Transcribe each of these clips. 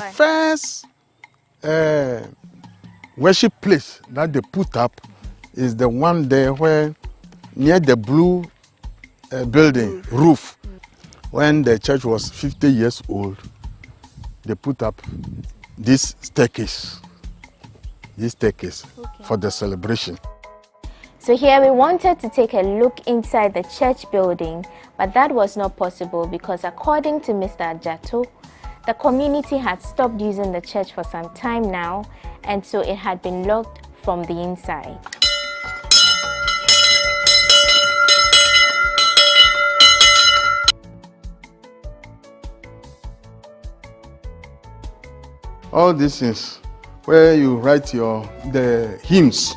first worship place that they put up is the one there where near the blue building roof. When the church was 50 years old, they put up this staircase for the celebration. So here we wanted to take a look inside the church building, but that was not possible because according to Mr. Ajato, the community had stopped using the church for some time now, and so it had been locked from the inside. All these things where you write the hymns,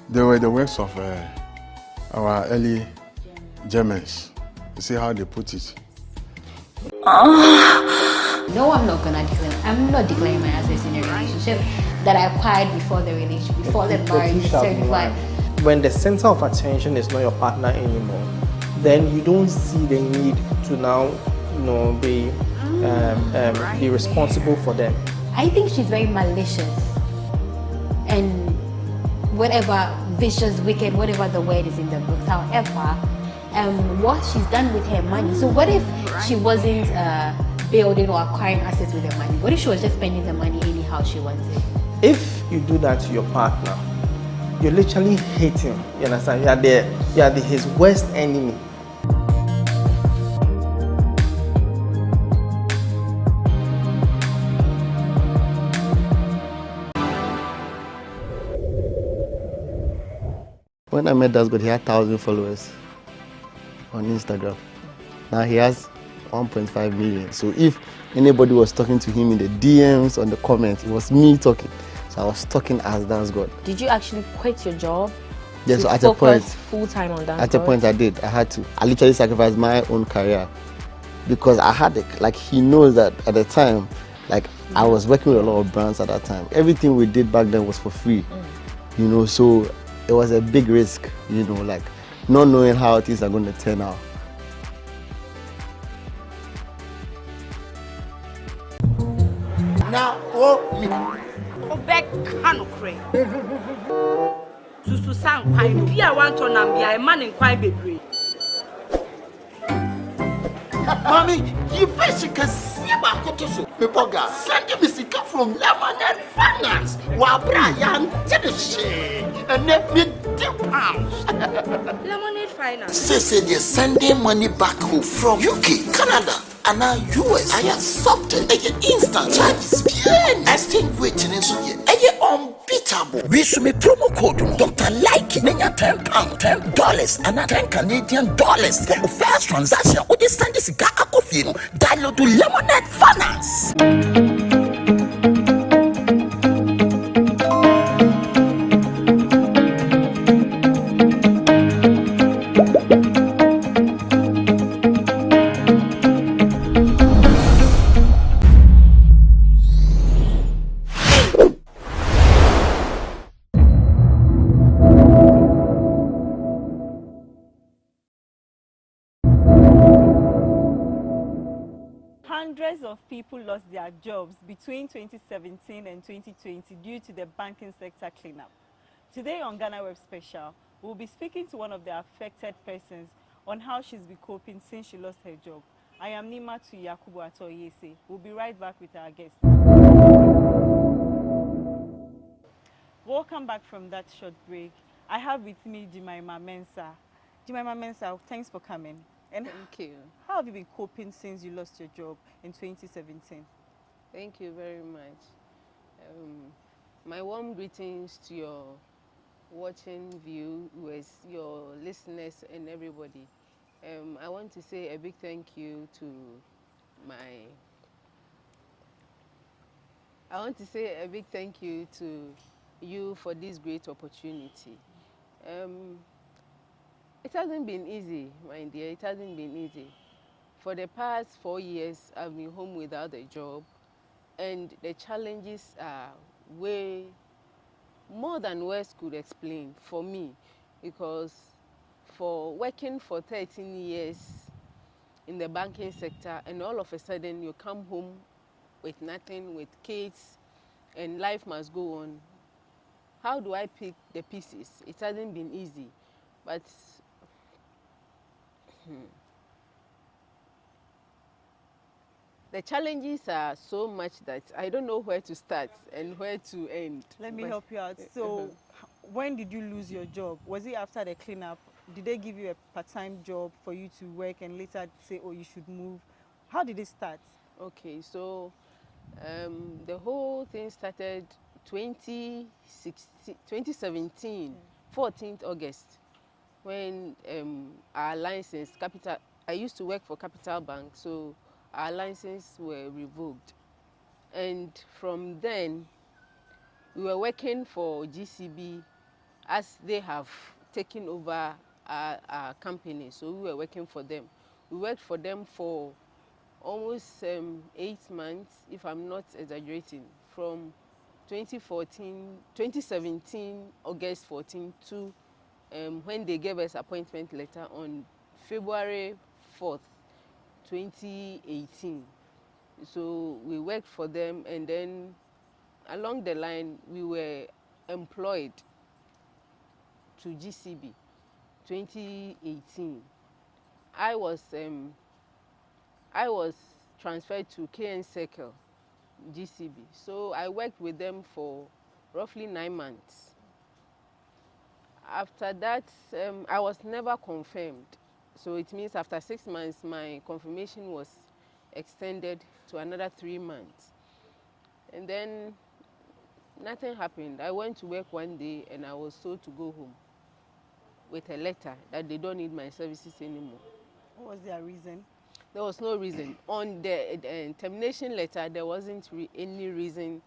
they were the works of our early Germans. You see how they put it. No, I'm not gonna declare. I'm not declaring my assets in a relationship that I acquired before the relationship, before the marriage is certified. When the center of attention is not your partner anymore, then you don't see the need to now, be responsible for them. I think she's very malicious, and whatever vicious, wicked, whatever the word is in the book. However, what she's done with her money. So what if she wasn't building or acquiring assets with her money? What if she was just spending the money anyhow she wants it? If you do that to your partner, you literally hate him. You understand? You are his worst enemy. When I met Dasgod, he had 1,000 followers on Instagram. Now he has 1.5 million. So if anybody was talking to him in the DMs, on the comments, it was me talking. So I was talking as Dasgod. Did you actually quit your job? Yes, so at a point, full-time on Dasgod? At a point I did. I had to. I literally sacrificed my own career because I had it. Like, he knows that at the time, like, I was working with a lot of brands at that time. Everything we did back then was for free, so it was a big risk, like not knowing how things are going to turn out. Now, back canocre. To sound fine, be a want to be a man in quite baby. Mommy, you basically see about Kotoso. Pepoga, send me sick from Lemonade Finance. While Brian did the shade and let me £10. Lemonade Finance. Say they're sending money back home from UK, Canada, and now US. I accepted a instant charges. Exchange waiting in so ye unbeatable. We should make promo code Dr. Like Nanya £10, $10, and $10 Canadian for the first transaction. Or this send this guy a coffee. Download to Lemonade Finance. Hundreds of people lost their jobs between 2017 and 2020 due to the banking sector cleanup. Today on GhanaWeb Special, we'll be speaking to one of the affected persons on how she's been coping since she lost her job. I am Nima to Yakubu Atoyese. We'll be right back with our guest. Welcome back from that short break. I have with me Jemima Mensah. Jemima Mensah, thanks for coming. And thank you. How have you been coping since you lost your job in 2017? Thank you very much. My warm greetings to your watching viewers, your listeners, and everybody. I want to say a big thank you to you for this great opportunity. It hasn't been easy, my dear. It hasn't been easy. For the past 4 years, I've been home without a job, and the challenges are way more than words could explain for me, because for working for 13 years in the banking sector, and all of a sudden you come home with nothing, with kids, and life must go on. How do I pick the pieces? It hasn't been easy, but the challenges are so much that I don't know where to start and where to end. Let me help you out. So, when did you lose your job? Was it after the cleanup? Did they give you a part-time job for you to work and later say, oh, you should move? How did it start? Okay, so the whole thing started 2017, 14th August, when our license, Capital, I used to work for Capital Bank, so our licenses were revoked. And from then, we were working for GCB as they have taken over our company, so we were working for them. We worked for them for almost 8 months, if I'm not exaggerating, from 2017, August 14 to when they gave us appointment letter on February 4th, 2018. So we worked for them, and then along the line we were employed to GCB 2018. I was transferred to KN Circle GCB. So I worked with them for roughly 9 months. After that, I was never confirmed. So it means after 6 months, my confirmation was extended to another 3 months. And then nothing happened. I went to work one day and I was told to go home with a letter that they don't need my services anymore. What was their reason? There was no reason. On the termination letter, there wasn't any reason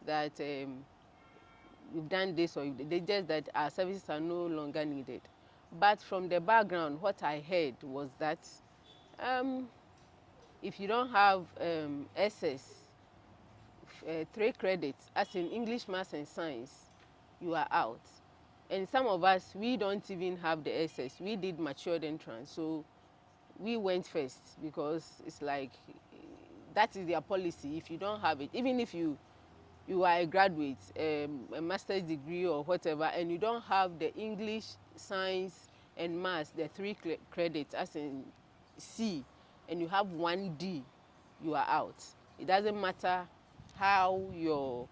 that you've done this or they just that our services are no longer needed. But from the background, what I heard was that if you don't have SS, 3 credits, as in English, Maths and Science, you are out. And some of us, we don't even have the SS. We did matured entrance, so we went first because it's like that is their policy. If you don't have it, even if you are a graduate, a master's degree or whatever, and you don't have the English, Science, and Maths, the 3 credits, as in C, and you have 1 D, you are out. It doesn't matter how your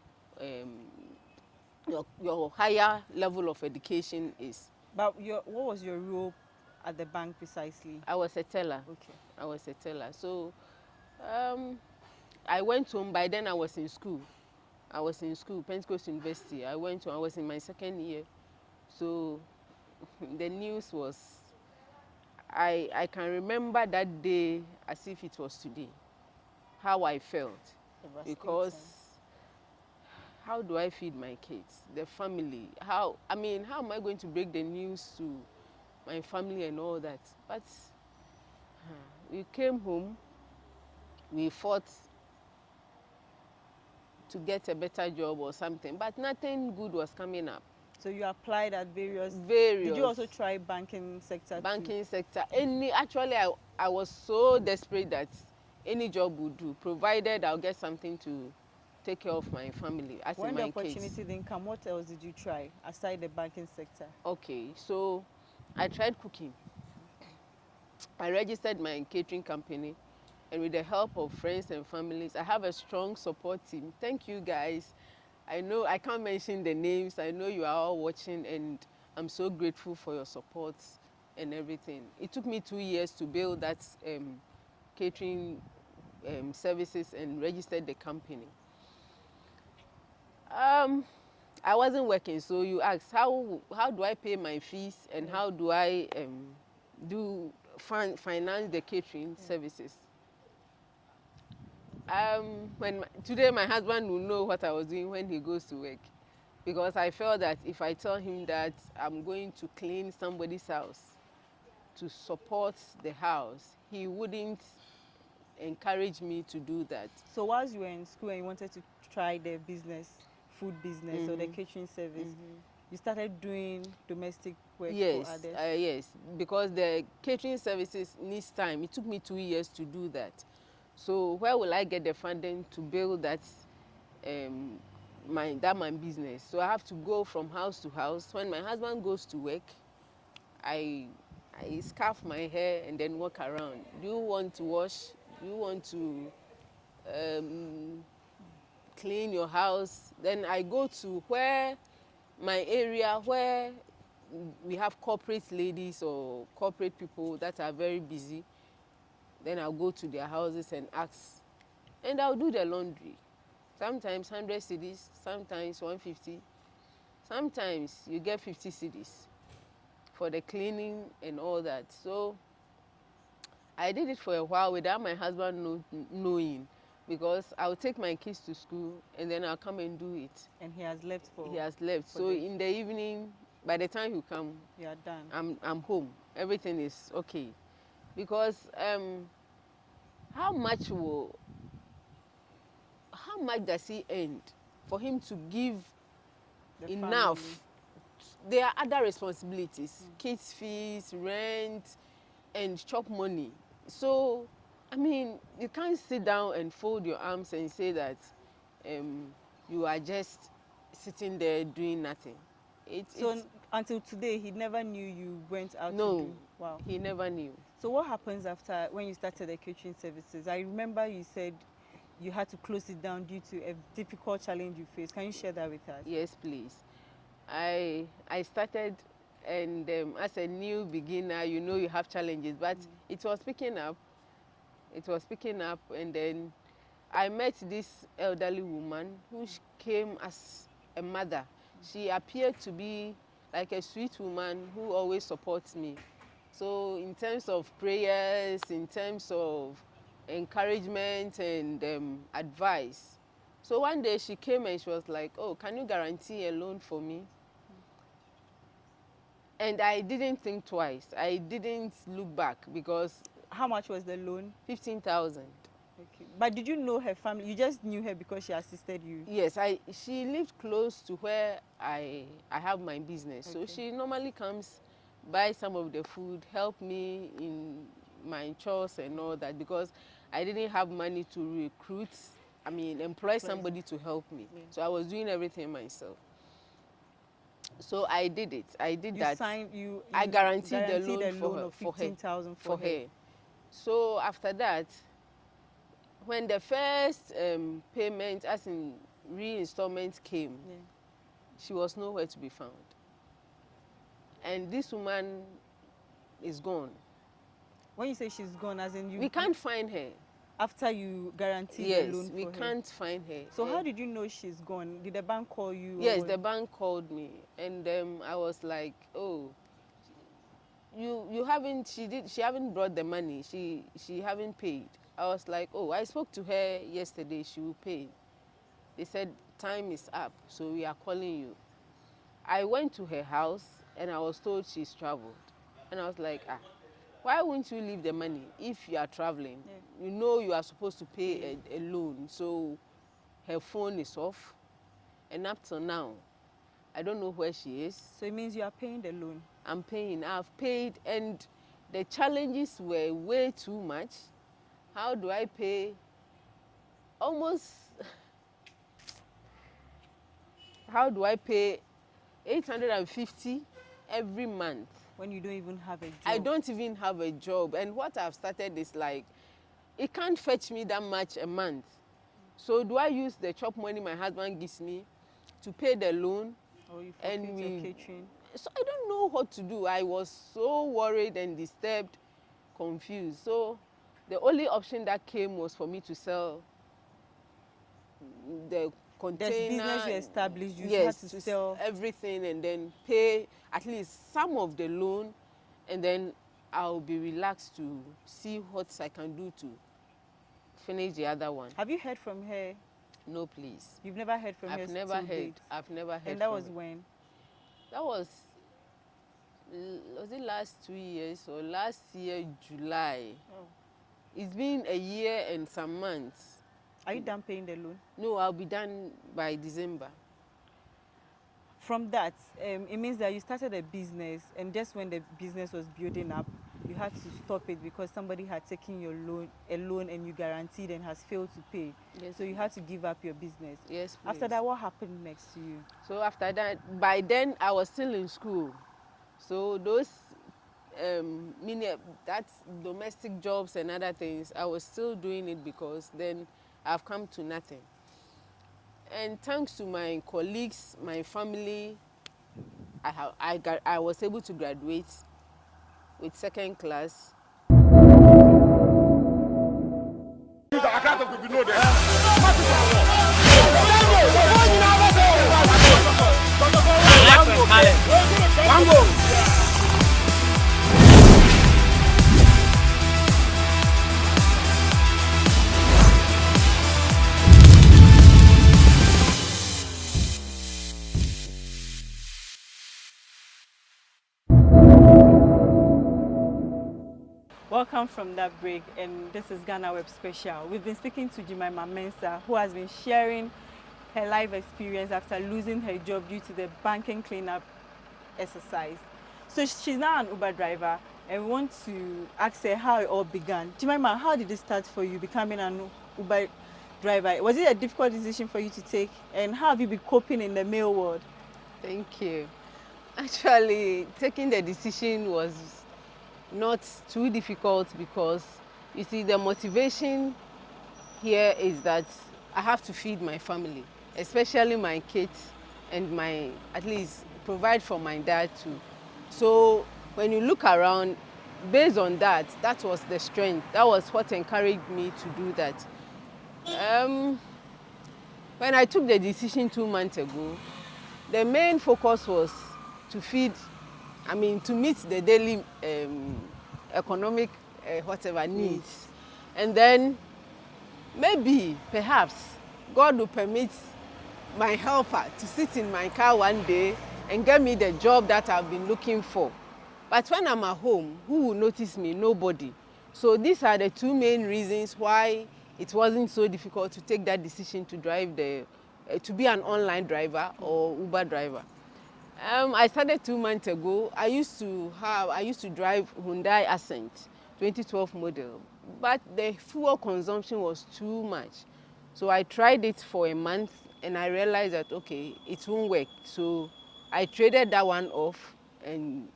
higher level of education is. But what was your role at the bank precisely? I was a teller. Okay. I was a teller. So I went home. By then I was in school. I was in school, Pentecost University. I went home. I was in my 2nd year. So the news was, I can remember that day as if it was today, how I felt. Because how do I feed my kids, the family? How am I going to break the news to my family and all that? But we came home, we fought to get a better job or something, but nothing good was coming up. So you applied at various. Did you also try banking sector? Banking sector. Actually, I was so desperate that any job would do, provided I'll get something to take care of my family. As when in the my opportunity kids. didn't come, what else did you try aside the banking sector? Okay, so I tried cooking. I registered my catering company, and with the help of friends and families, I have a strong support team. Thank you guys. I know I can't mention the names. I know you are all watching, and I'm so grateful for your support and everything. It took me 2 years to build that catering services and registered the company. I wasn't working, so you asked how do I pay my fees and how do I finance the catering services. Today my husband will know what I was doing when he goes to work, because I felt that if I tell him that I'm going to clean somebody's house to support the house, he wouldn't encourage me to do that. So whilst you were in school and you wanted to try the business, food business or the catering service, you started doing domestic work for others? Yes, because the catering services needs time. It took me 2 years to do that. So where will I get the funding to build that my business? So I have to go from house to house. When my husband goes to work, I scarf my hair and then walk around. Do you want to wash? Do you want to clean your house? Then I go to where my area where we have corporate ladies or corporate people that are very busy. Then I'll go to their houses and ask, and I'll do the laundry. Sometimes 100 cedis, sometimes 150. Sometimes you get 50 cedis for the cleaning and all that. So I did it for a while without my husband knowing, because I'll take my kids to school and then I'll come and do it. And he has left for. He has left. So in the evening, by the time you come, you are done. I'm home. Everything is okay, because how much does he earn for him to give enough? Family. There are other responsibilities, kids' fees, rent, and chop money. So, I mean, you can't sit down and fold your arms and say that you are just sitting there doing nothing. Until today, he never knew you went out no, to do. Wow. He never knew. So what happens after when you started the catering services? I remember you said you had to close it down due to a difficult challenge you faced. Can you share that with us? Yes, please. I started, and as a new beginner, you know you have challenges, but it was picking up. It was picking up, and then I met this elderly woman who came as a mother. She appeared to be like a sweet woman who always supports me. So in terms of prayers, in terms of encouragement and advice. So one day she came and she was like, oh, can you guarantee a loan for me? And I didn't think twice. I didn't look back, because... How much was the loan? 15,000. Okay. But did you know her family? You just knew her because she assisted you? Yes, she lived close to where I have my business. Okay. So she normally comes, buy some of the food, help me in my chores and all that, because I didn't have money to employ somebody to help me. Yeah. So I was doing everything myself. So I did it. I did that. I guaranteed the loan of 15,000 for her. So after that, when the first payment, as in reinstallment, came, she was nowhere to be found. And this woman is gone. When you say she's gone, as in we can't find her. After you guaranteed the loan for her? Yes, we can't find her. So how did you know she's gone? Did the bank call you? Yes, the bank called me, and I was like, oh, you haven't. She haven't brought the money. She haven't paid. I was like, oh, I spoke to her yesterday. She will pay. They said time is up, so we are calling you. I went to her house and I was told she's traveled, and I was like, why won't you leave the money if you are traveling? Yeah. You know you are supposed to pay a loan. So her phone is off, and up till now, I don't know where she is. So it means you are paying the loan? I'm paying. I've paid, and the challenges were way too much. How do I pay almost... How do I pay 850 every month? When you don't even have a job. I don't even have a job. And what I've started is like, it can't fetch me that much a month. So do I use the chop money my husband gives me to pay the loan? Or you forfeit your catering? So I don't know what to do. I was so worried and disturbed, confused. So the only option that came was for me to sell the container. There's business you established, you had to sell everything and then pay at least some of the loan, and then I'll be relaxed to see what I can do to finish the other one. Have you heard from her? No, please. You've never heard from her? I've never heard. I've never heard. And that was when? That was it last 2 years or last year, July? Oh. It's been a year and some months. Are you done paying the loan? No, I'll be done by December. From that, it means that you started a business, and just when the business was building up, you had to stop it because somebody had taken your loan and you guaranteed and has failed to pay. Yes. So you had to give up your business. Yes, please. After that, what happened next to you? So after that, by then I was still in school. So those that's domestic jobs and other things, I was still doing it because then I've come to nothing. And thanks to my colleagues, my family, I was able to graduate with 2nd class. Welcome from that break, and this is GhanaWeb Special. We've been speaking to Jemima Mensah, who has been sharing her life experience after losing her job due to the banking cleanup exercise. So she's now an Uber driver, and we want to ask her how it all began. Jemima, how did it start for you becoming an Uber driver? Was it a difficult decision for you to take, and how have you been coping in the male world? Thank you. Actually, taking the decision was not too difficult because you see the motivation here is that I have to feed my family, especially my kids, and at least provide for my dad too. So when you look around, based on that, that was the strength. That was what encouraged me to do that. When I took the decision 2 months ago, the main focus was to to meet the daily economic needs. And then maybe, perhaps, God will permit my helper to sit in my car one day and get me the job that I've been looking for. But when I'm at home, who will notice me? Nobody. So these are the 2 main reasons why it wasn't so difficult to take that decision to drive to be an online driver or Uber driver. I started 2 months ago. I used to drive Hyundai Accent 2012 model, but the fuel consumption was too much. So I tried it for a month and I realized that okay, it won't work. So I traded that one off and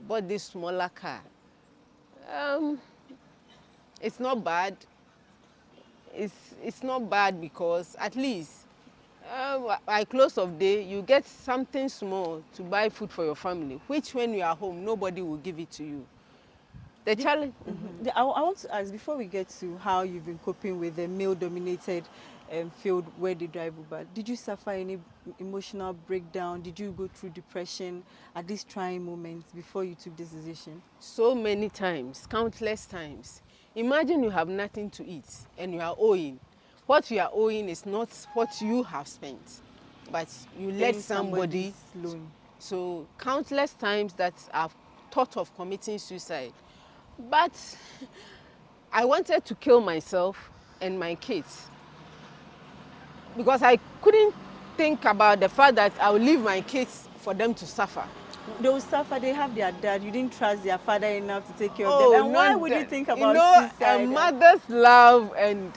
bought this smaller car. It's not bad. It's not bad because at least by close of day, you get something small to buy food for your family, which when you are home, nobody will give it to you. The challenge... I want to ask, before we get to how you've been coping with the male-dominated field where they drive Uber, did you suffer any emotional breakdown? Did you go through depression at these trying moments before you took this decision? So many times, countless times. Imagine you have nothing to eat and you are owing. What you are owing is not what you have spent, but you let somebody loan. So countless times that I've thought of committing suicide, but I wanted to kill myself and my kids because I couldn't think about the fact that I will leave my kids for them to suffer. They will suffer. They have their dad. You didn't trust their father enough to take care of them. And why would you think about suicide? A mother's love, and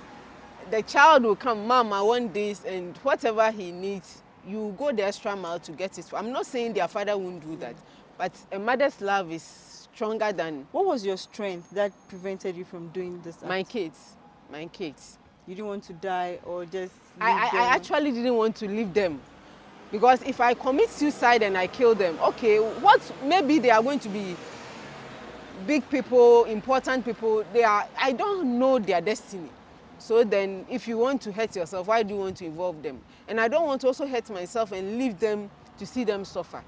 the child will come, Mom, I want this, and whatever he needs, you go the extra mile to get it. I'm not saying their father won't do that, but a mother's love is stronger than... What was your strength that prevented you from doing this act? My kids. You didn't want to die or just I actually didn't want to leave them. Because if I commit suicide and I kill them, okay, maybe they are going to be big people, important people. I don't know their destiny. So then if you want to hurt yourself, why do you want to involve them? And I don't want to also hurt myself and leave them to see them suffer.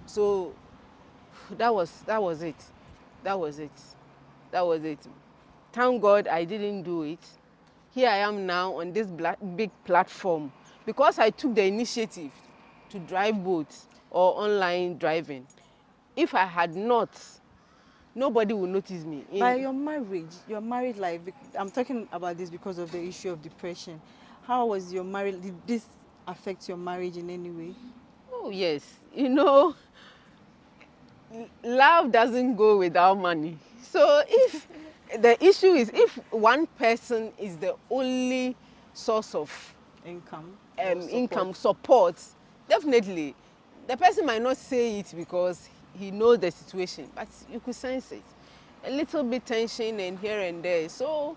So that was it. Thank God I didn't do it. Here I am now on this big platform because I took the initiative to drive boats or online driving. If I had not, nobody will notice me. By your marriage, your married life, I'm talking about this because of the issue of depression. How was your marriage? Did this affect your marriage in any way? Oh yes, you know, love doesn't go without money. So if the issue is if one person is the only source of income support, definitely the person might not say it because he knows the situation, but you could sense it. A little bit tension and here and there. So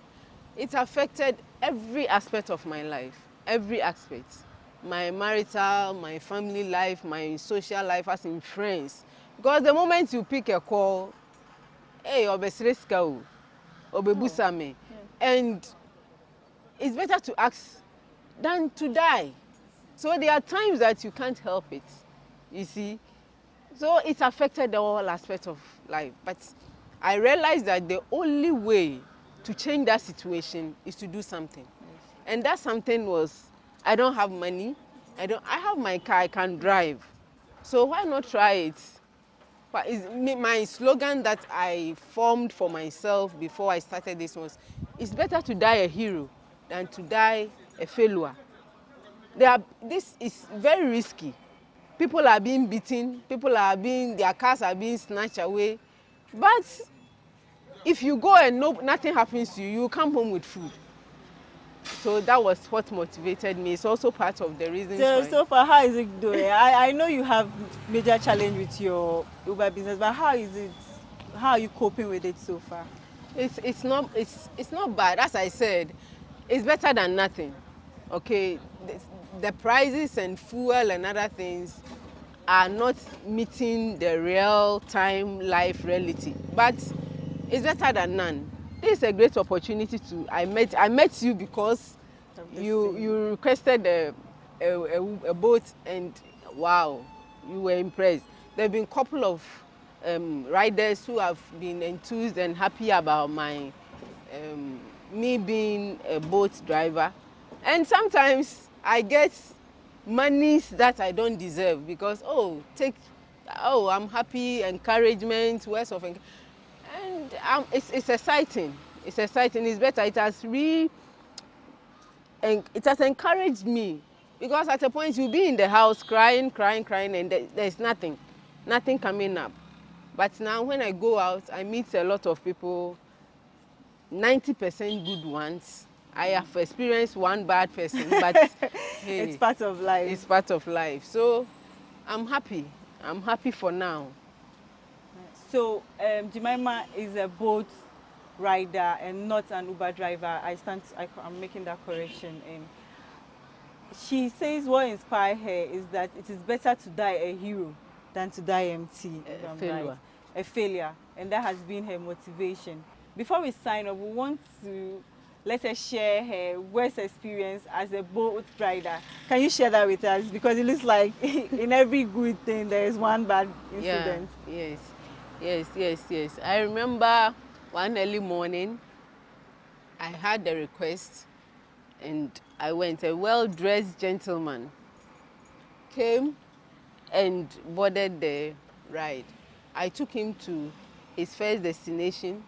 it affected every aspect of my life, every aspect. My marital, my family life, my social life, as in friends. Because the moment you pick a call, hey, obesreska, obebusame, and it's better to ask than to die. So there are times that you can't help it, you see. So it affected the whole aspect of life. But I realized that the only way to change that situation is to do something. And that something was, I don't have money, I have my car, I can drive. So why not try it? But my slogan that I formed for myself before I started this was, it's better to die a hero than to die a failure. This is very risky. People are being beaten, their cars are being snatched away. But if you go and nothing happens to you, you come home with food. So that was what motivated me. It's also part of the reasons why. So far, how is it doing? I know you have major challenge with your Uber business, but how is it? How are you coping with it so far? It's not bad. As I said, it's better than nothing. Okay, the prices and fuel and other things are not meeting the real time life reality, but it's better than none. This is a great opportunity to. I met you because you requested a boat, and wow, you were impressed. There have been a couple of riders who have been enthused and happy about me being a boat driver. And sometimes I get monies that I don't deserve because I'm happy, encouragement, words of encouragement. And it's exciting. It's exciting. It's better. It has encouraged me because at a point you'll be in the house crying, and there's nothing coming up. But now when I go out, I meet a lot of people, 90% good ones. I have experienced one bad person, but hey, it's part of life. It's part of life. So I'm happy. I'm happy for now. So Jemima is a boat rider and not an Uber driver. I'm making that correction. And she says what inspired her is that it is better to die a hero than to die empty. A failure. And that has been her motivation. Before we sign up, we want to let her share her worst experience as a boat rider. Can you share that with us? Because it looks like in every good thing there is one bad incident. Yeah. Yes. I remember one early morning, I had a request and I went. A well-dressed gentleman came and boarded the ride. I took him to his first destination,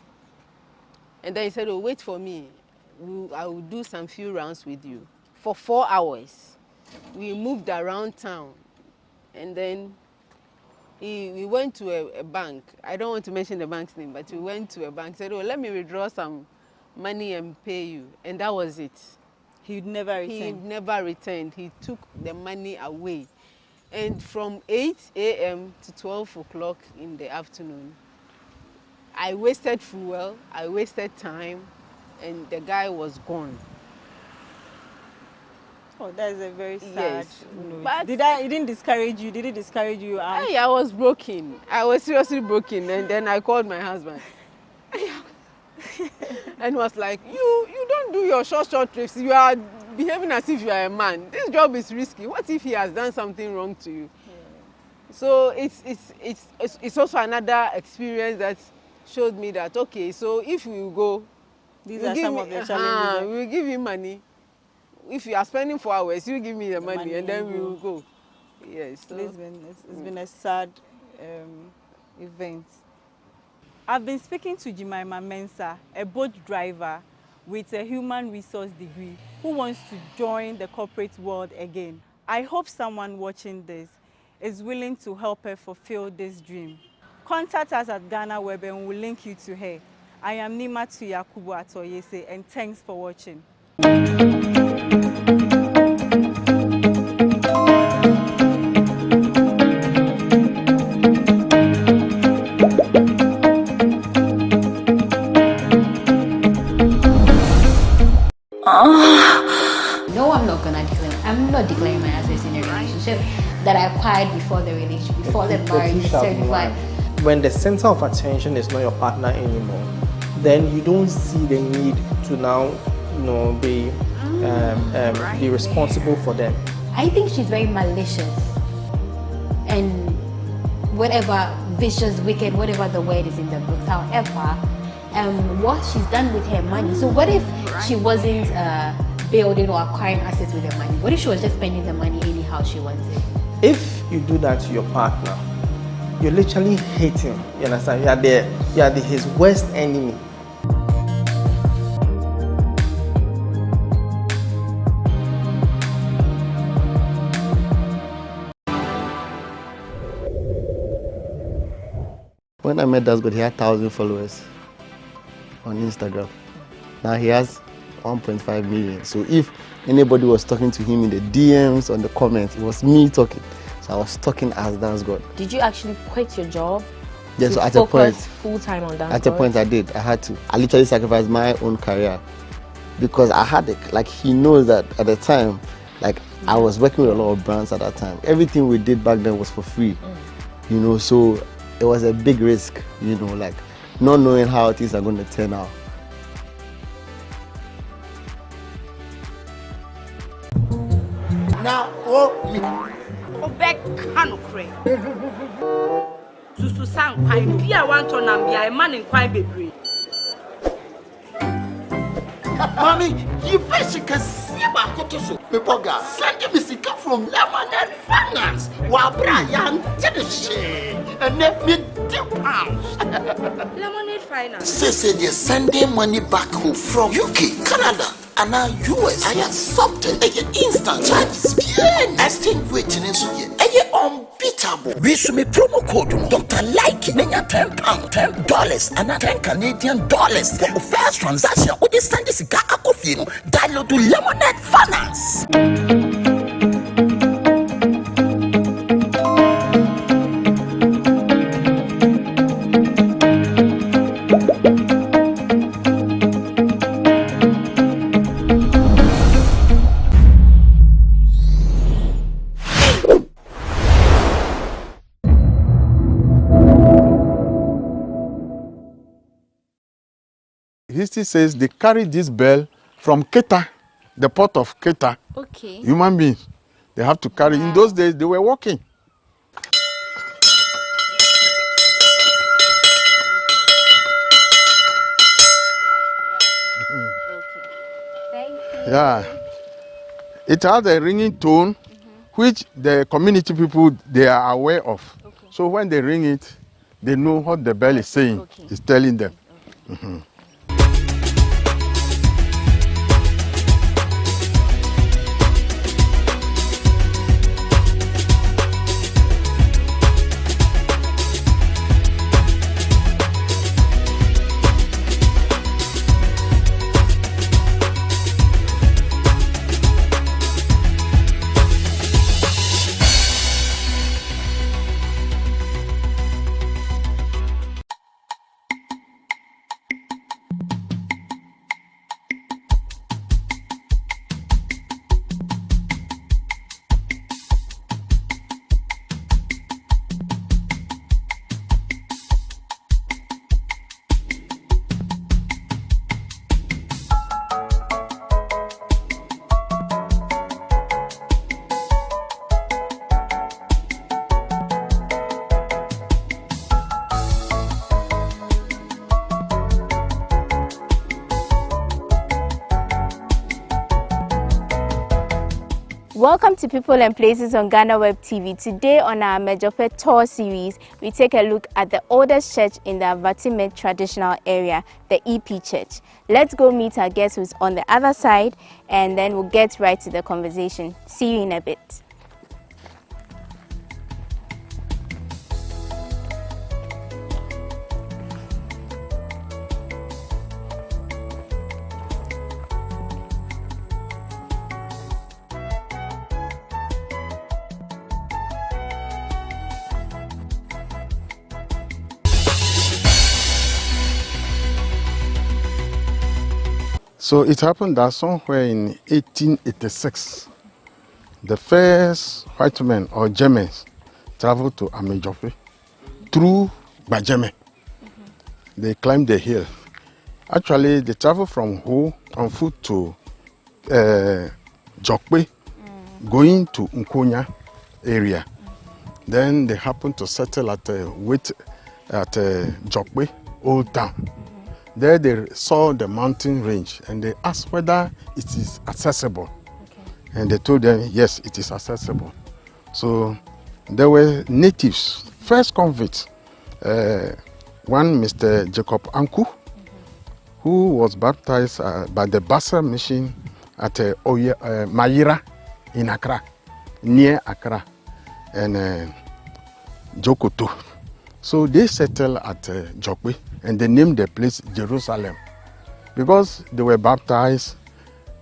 and then he said, "Oh, wait for me. I will do some few rounds with you." For 4 hours, we moved around town, and then we went to a bank. I don't want to mention the bank's name, but we went to a bank. Said, "Oh, let me withdraw some money and pay you," and that was it. He never returned. He never returned. He took the money away. And from 8 a.m. to 12 o'clock in the afternoon, I wasted fuel, I wasted time, and the guy was gone. Oh, that is a very sad note. But it didn't discourage you? Did it discourage you? I was broken. I was seriously broken. And then I called my husband. And was like, you don't do your short trips. You are behaving as if you are a man. This job is risky. What if he has done something wrong to you? Yeah. So it's also another experience that showed me that, okay, so if we go, these are some of the challenges. We'll give you money. If you are spending 4 hours, you give me the money and then we will go. Yes. So it's been a sad event. I've been speaking to Jemima Mensah, a boat driver with a human resource degree who wants to join the corporate world again. I hope someone watching this is willing to help her fulfill this dream. Contact us at GhanaWeb and we'll link you to her. I am Nima Yakubu Atoyese, and thanks for watching. No, I'm not gonna declare. I'm not declaring my assets in a relationship that I acquired before the relationship, before the marriage is certified. When the center of attention is not your partner anymore, then you don't see the need to now, be responsible for them. I think she's very malicious, and whatever vicious, wicked, whatever the word is in the book. However, what she's done with her money. So what if she wasn't building or acquiring assets with her money? What if she was just spending the money anyhow she wants it? If you do that to your partner, you literally hate him. You understand? You are his worst enemy. When I met Dasgod, he had 1,000 followers on Instagram. Now he has 1.5 million. So if anybody was talking to him in the DMs, on the comments, it was me talking. So I was talking as Dasgod. Did you actually quit your job? Yes, so at a point, full-time on Dasgod? At a point I did. I had to. I literally sacrificed my own career because I had it. Like, he knows that at the time, like, I was working with a lot of brands at that time. Everything we did back then was for free, so it was a big risk, like not knowing how things are going to turn out. Now, me. Back Nkrumah. Susu sang quite be a want to Nambia, a man in quite baby. Mommy, you basically see my cotoso. Pepoga, send me sick from Lemonade Finance. While Brian did the shit and let me £2. Lemonade Finance. Say they're sending money back home from UK, Canada, and now US. I accepted instant charges. Exchange waiting in so unbeatable. We should make promo code Dr. Like £10, $10, and $10 Canadian for the first transaction. What is send this guy a coffee? Download to Lemonade Finance. History says they carried this bell from Keta, the port of Keta. Okay. Human beings. They have to carry. In those days, they were walking. Thank you. Yeah. It has a ringing tone, which the community people, they are aware of. Okay. So when they ring it, they know what the bell is saying. Okay. It's telling them. Okay. Welcome to People and Places on GhanaWeb TV. Today on our Amedzofe tour series, we take a look at the oldest church in the Vatime traditional area, the EP Church. Let's go meet our guest who's on the other side, and then we'll get right to the conversation. See you in a bit. So it happened that somewhere in 1886, the first white men or Germans traveled to Amedzofe through Bajeme. They climbed the hill. Actually, they traveled from Ho on foot to Jokwe, going to Nkrumah area. Then they happened to settle at Jokwe, Old Town. There they saw the mountain range and they asked whether it is accessible. And they told them, yes, it is accessible. So there were natives, first convicts. One, Mr. Jacob Anku, who was baptized by the Bassa mission at Mayira in Accra, near Accra, and Jokoto. So they settled at Jokwe and they named the place Jerusalem. Because they were baptized,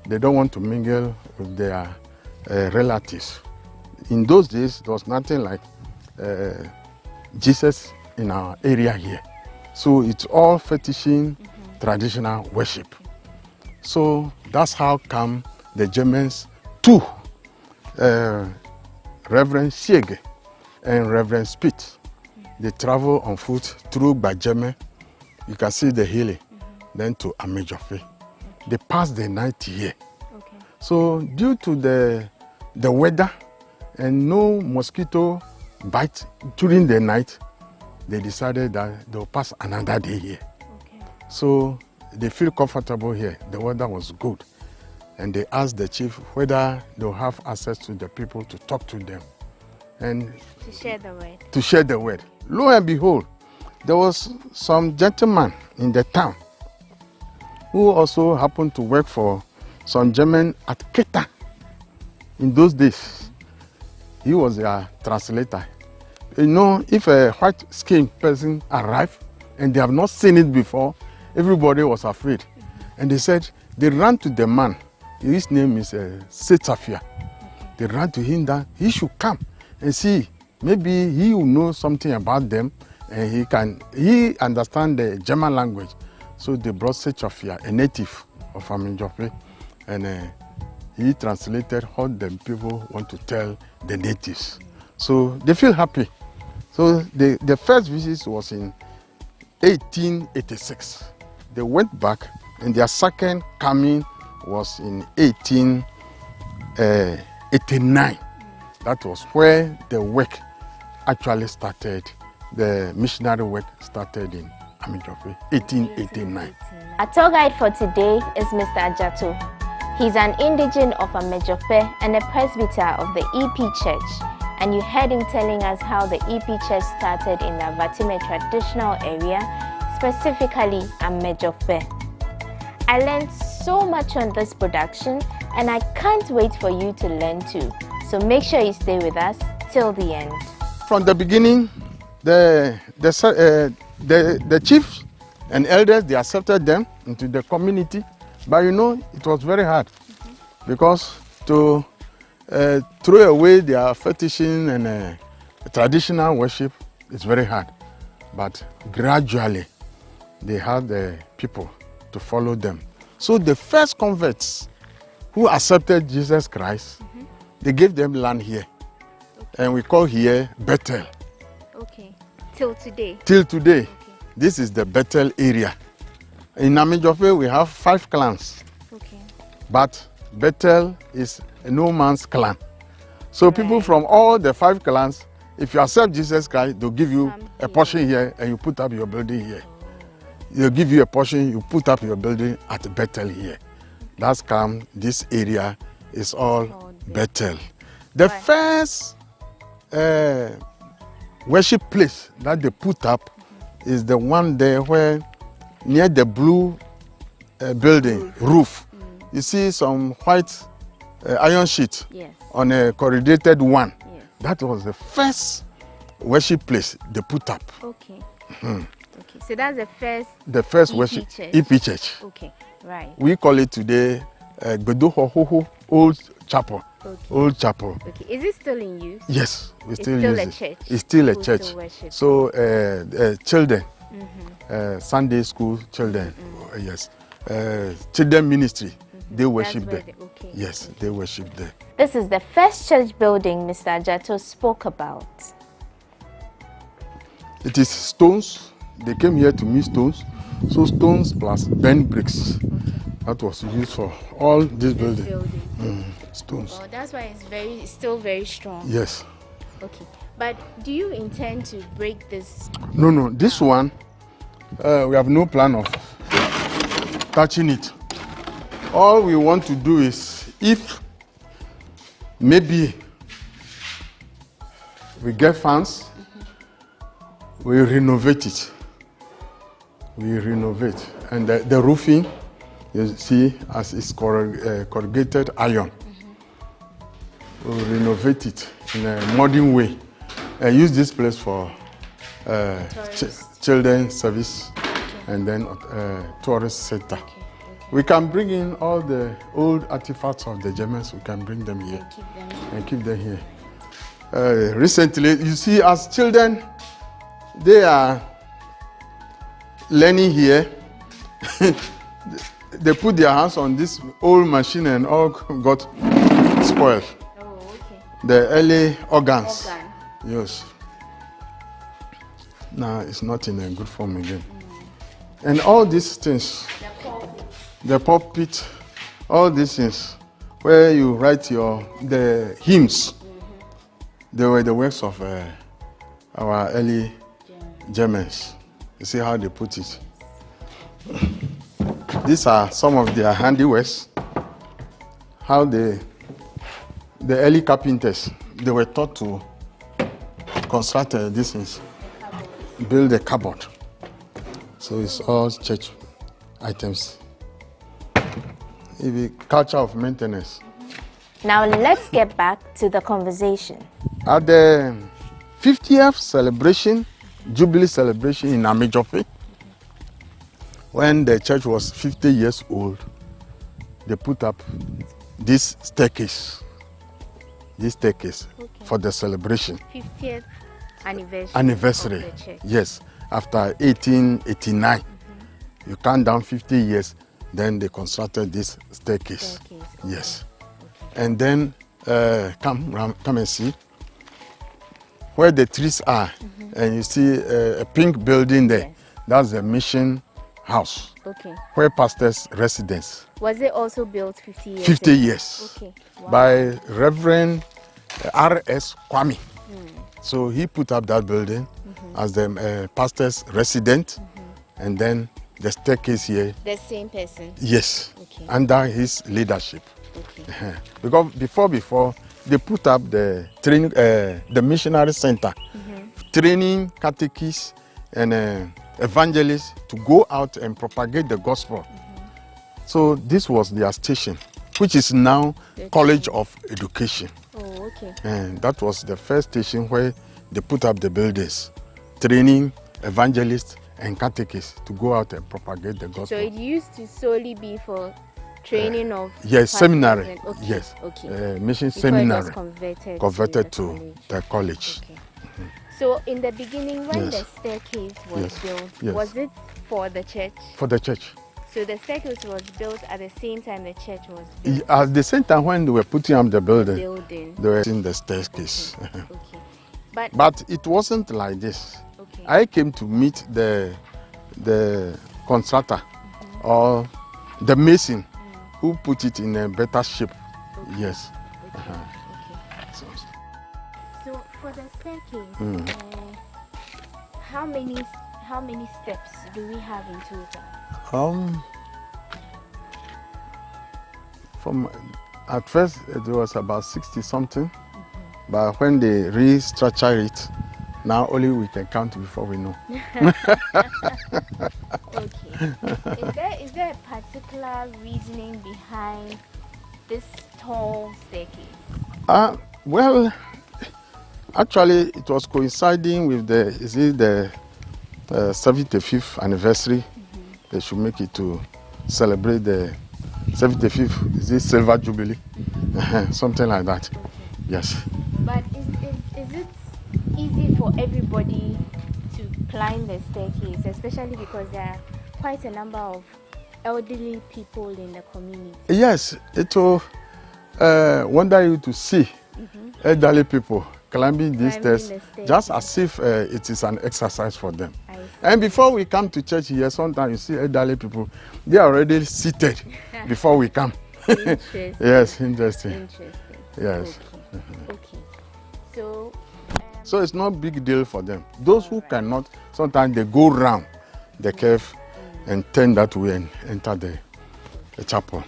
they don't want to mingle with their relatives. In those days, there was nothing like Jesus in our area here. So it's all fetishing, traditional worship. So that's how come the Germans took Reverend Siege and Reverend Spitz. They travel on foot through Bajeme. You can see the hill, then to Amedzofe. They passed the night here. So due to the weather and no mosquito bite during the night, they decided that they'll pass another day here. So they feel comfortable here. The weather was good. And they asked the chief whether they'll have access to the people to talk to them. And to share the word. To share the word. Lo and behold, there was some gentleman in the town who also happened to work for some German at Keta in those days. He was a translator. You know, if a white-skinned person arrived and they have not seen it before, everybody was afraid. And they said, they ran to the man. His name is Setafia. They ran to him that he should come and see. Maybe he will know something about them and he understand the German language. So they brought Setafia, a native of Amedzofe, and he translated what the people want to tell the natives. So they feel happy. So the first visit was in 1886. They went back, and their second coming was in 1889. That was where the work actually started. The missionary work started in Amedzofe, 1889. Our tour guide for today is Mr. Ajato. He's an indigene of Amedzofe and a presbyter of the EP Church. And you heard him telling us how the EP Church started in the Vatime traditional area, specifically Amedzofe. I learned so much on this production and I can't wait for you to learn too. So make sure you stay with us till the end. From the beginning, the chiefs and elders, they accepted them into the community. But you know, it was very hard because to throw away their fetishing and traditional worship is very hard. But gradually, they had the people to follow them. So the first converts who accepted Jesus Christ, they gave them land here. And we call here Bethel. Okay. Till today? Till today. Okay. This is the Bethel area. In Amedzofe, we have 5 clans. Okay. But Bethel is a no man's clan. So people from all the 5 clans, if you accept Jesus Christ, they'll give you a portion here and you put up your building here. They'll give you a portion, you put up your building at Bethel here. That's come, this area is all Bethel. The first worship place that they put up is the one there where near the blue building roof. You see some white iron sheet on a corrugated one. Yes. That was the first worship place they put up. Okay. Okay. So that's the first worship EP Church. Okay. Right. We call it today Gbedohohoho Old Chapel. Okay. Old Chapel. Okay. Is it still in use? Yes, we still use it. It's still a church. It's still a church. So children, Sunday school children, yes, children ministry. They worship there. Yes, they worship there. This is the first church building Mr. Adjato spoke about. It is stones. They came here to meet stones. So stones plus bent bricks. That was used for all this building. Stones. Oh, that's why it's still very strong. Yes. Okay. But do you intend to break this? No. This one, we have no plan of touching it. All we want to do is, if maybe we get funds, we renovate it. We renovate. And the roofing, you see, as it's corrugated iron. We renovate it in a modern way and use this place for children's service and then tourist center. We can bring in all the old artifacts of the Germans, we can bring them here and keep them here. Recently, you see, as children, they are learning here. They put their hands on this old machine and all got spoiled. The early organs. Yes. Now it's not in a good form again. And all these things, the pulpit, all these things, where you write the hymns, they were the works of our early Germans. You see how they put it. These are some of their handiworks. How the early carpenters, they were taught to construct these things, build a cupboard. So it's all church items. The culture of maintenance. Now let's get back to the conversation. At the 50th celebration, Jubilee celebration in Amedzofe, when the church was 50 years old, they put up this staircase. For the celebration. 50th anniversary. Of the church. Yes, after 1889. You count down 50 years, then they constructed this staircase. Yes. Okay. And then come and see where the trees are, and you see a pink building there. Yes. That's the mission house. Okay. Where pastor's residence. Was it also built 50 years? 50 years. Okay. Wow. By Reverend R.S. Kwame. So he put up that building as the pastor's residence, and then the staircase here. The same person? Yes, under his leadership. Okay. Because before they put up the training, the missionary center, training catechists and evangelists to go out and propagate the gospel. So this was their station, which is now College of Education. Oh, okay. And that was the first station where they put up the buildings, training evangelists and catechists to go out and propagate the gospel. So it used to solely be for training of... Yes, seminary. Okay. Yes. Okay. Mission before seminary. It was converted to the college. Okay. So in the beginning, when the staircase was built, was it for the church? For the church. So the staircase was built at the same time the church was built? At the same time when they were putting up the building. They were in the staircase. Okay. But it wasn't like this. Okay. I came to meet the constructor or the mason who put it in a better shape. Okay. Yes. Okay. So for the staircase, how many steps do we have in total? From at first it was about 60 something, but when they restructure it, now only we can count before we know. Okay. Is there a particular reasoning behind this tall staircase? Well, actually it was coinciding with the 75th anniversary. They should make it to celebrate the 75th, is it Silver Jubilee? Something like that. Okay. Yes. But is it easy for everybody to climb the staircase, especially because there are quite a number of elderly people in the community? Yes, it will wonder you to see elderly people climbing these stairs, just as if it is an exercise for them. And before we come to church here, sometimes you see elderly people, they are already seated before we come. Interesting. Yes, interesting. Interesting. Yes. Okay. So. So it's not a big deal for them. Those who cannot, sometimes they go round the cave and turn that way and enter the chapel.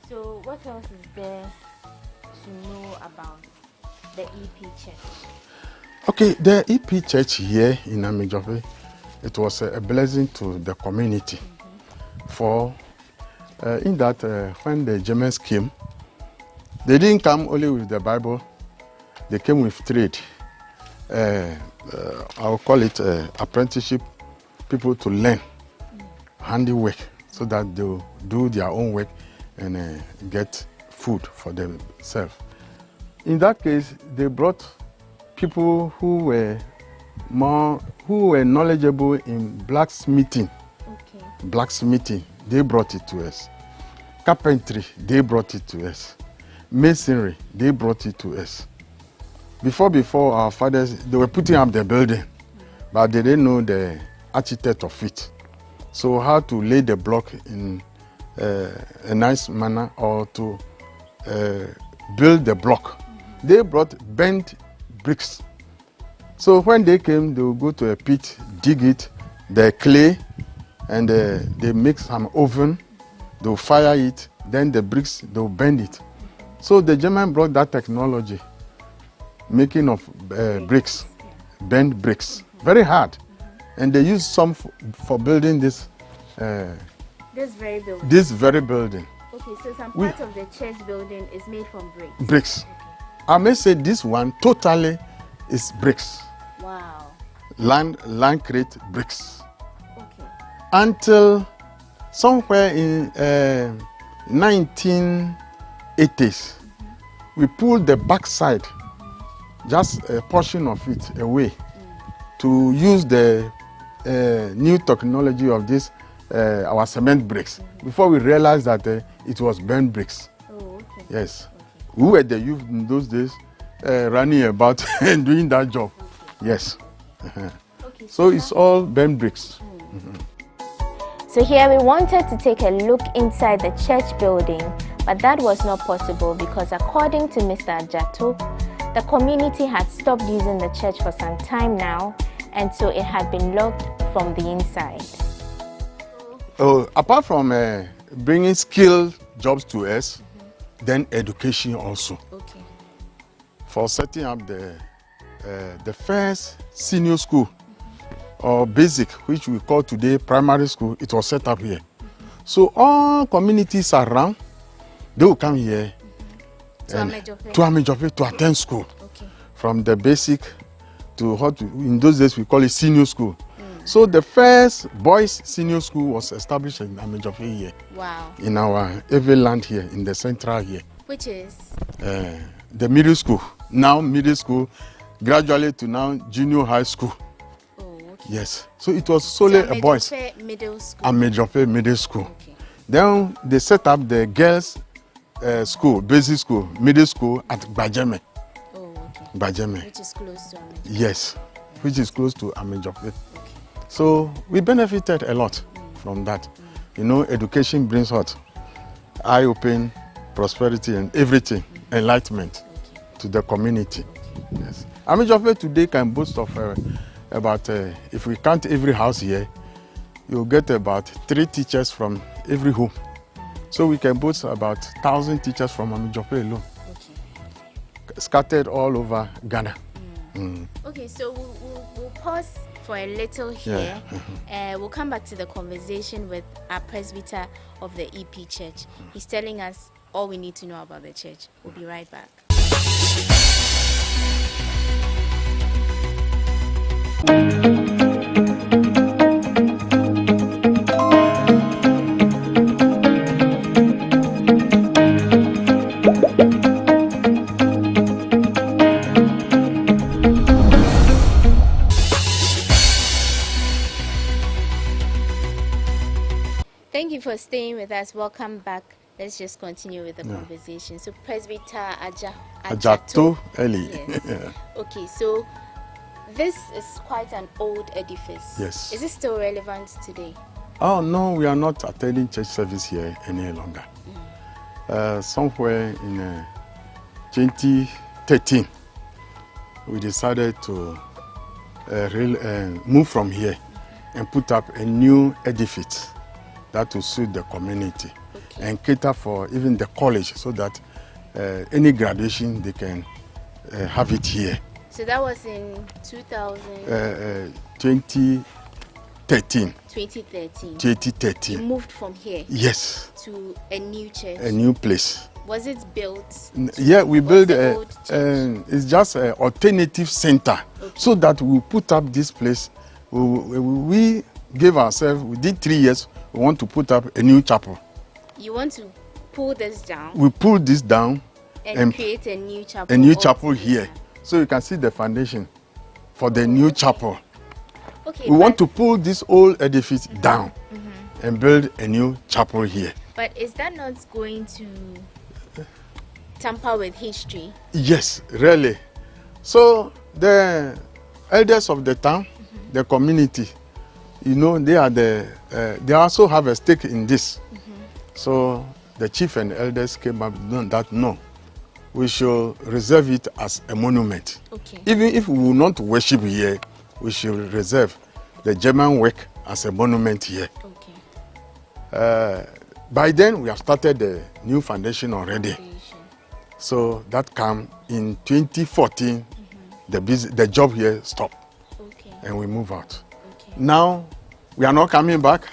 So what else is there to know about the EP Church? Okay, the EP Church here in Amedzofe, it was a blessing to the community. For in that when the Germans came, they didn't come only with the Bible, they came with trade. I'll call it apprenticeship, people to learn handiwork so that they'll do their own work and get food for themselves. In that case, they brought people who were knowledgeable in blacksmithing. Okay. Blacksmithing, they brought it to us. Carpentry, they brought it to us. Masonry, they brought it to us. Before our fathers, they were putting up the building, but they didn't know the architect of it. So how to lay the block in a nice manner or to build the block. They brought bent bricks. So when they came, they would go to a pit, dig it, the clay, and they make some oven, they'll fire it, then the bricks, they'll bend it. So the German brought that technology, making of bricks, bent bricks, very hard. And they used some for building this very building. This very building. Okay, so some part of the church building is made from bricks. Bricks. Okay. I may say this one totally is bricks. Wow. Land crate bricks. Okay. Until somewhere in 1980s, we pulled the backside, just a portion of it away, to use the new technology of this, our cement bricks, before we realized that it was bent bricks. Oh, okay. Yes. Okay. We were the youth in those days, running about and doing that job. Okay. Yes. Okay, so it's all bent bricks. So here we wanted to take a look inside the church building, but that was not possible because according to Mr. Adjato, the community had stopped using the church for some time now, and so it had been locked from the inside. Oh, apart from bringing skilled jobs to us, then education also. Okay. For setting up the first senior school or basic, which we call today primary school, it was set up here. So all communities around, they will come here to Amedzofe to attend school. Okay. From the basic to in those days we call it senior school. So the first boys senior school was established in Amedzofe here. Wow. In our Eve land here, in the central here. Which is? The middle school. Now middle school, gradually to now junior high school. Oh, okay. Yes. So it was solely a boys. Middle school. Amedzofe middle school. Okay. Then they set up the girls school, basic school, middle school at Bajeme. Oh, okay. Bajeme. Which is close to Amedzofe. Yes, which is close to Amedzofe. Okay. So we benefited a lot from that. You know, education brings what? Eye-open, prosperity and everything, enlightenment to the community. Yes. Amedzofe today can boast of about, if we count every house here, you'll get about 3 teachers from every home. So we can boast about 1,000 teachers from Amedzofe alone, scattered all over Ghana. Okay, so we'll pause for a little here. Yeah. We'll come back to the conversation with our presbyter of the EP Church. He's telling us all we need to know about the church. We'll be right back. for staying with us. Welcome back. Let's just continue with the conversation. So, Presbyter Ajato Eli. Yes. Okay, so this is quite an old edifice. Yes. Is it still relevant today? Oh, no, we are not attending church service here any longer. Somewhere in 2013, we decided to move from here and put up a new edifice that will suit the community and cater for even the college, so that any graduation they can have it here. So that was in 2013. 2013. 2013. You moved from here? Yes. To a new church? A new place. Was it built? Yeah, we built it's just an alternative center, so that we put up this place. We gave ourselves, we did 3 years, we want to put up a new chapel. You want to pull this down? We pulled this down and create a new chapel. A new chapel here. So you can see the foundation for the new chapel. Okay, we want to pull this old edifice down and build a new chapel here. But is that not going to tamper with history? Yes, really. So the elders of the town, the community, you know, they are they also have a stake in this. So the chief and elders came up that no, we should reserve it as a monument. Even if we will not worship here, we should reserve the German work as a monument here. By then, we have started the new foundation already. So that came in 2014. The job here stopped, and we move out. Now we are not coming back,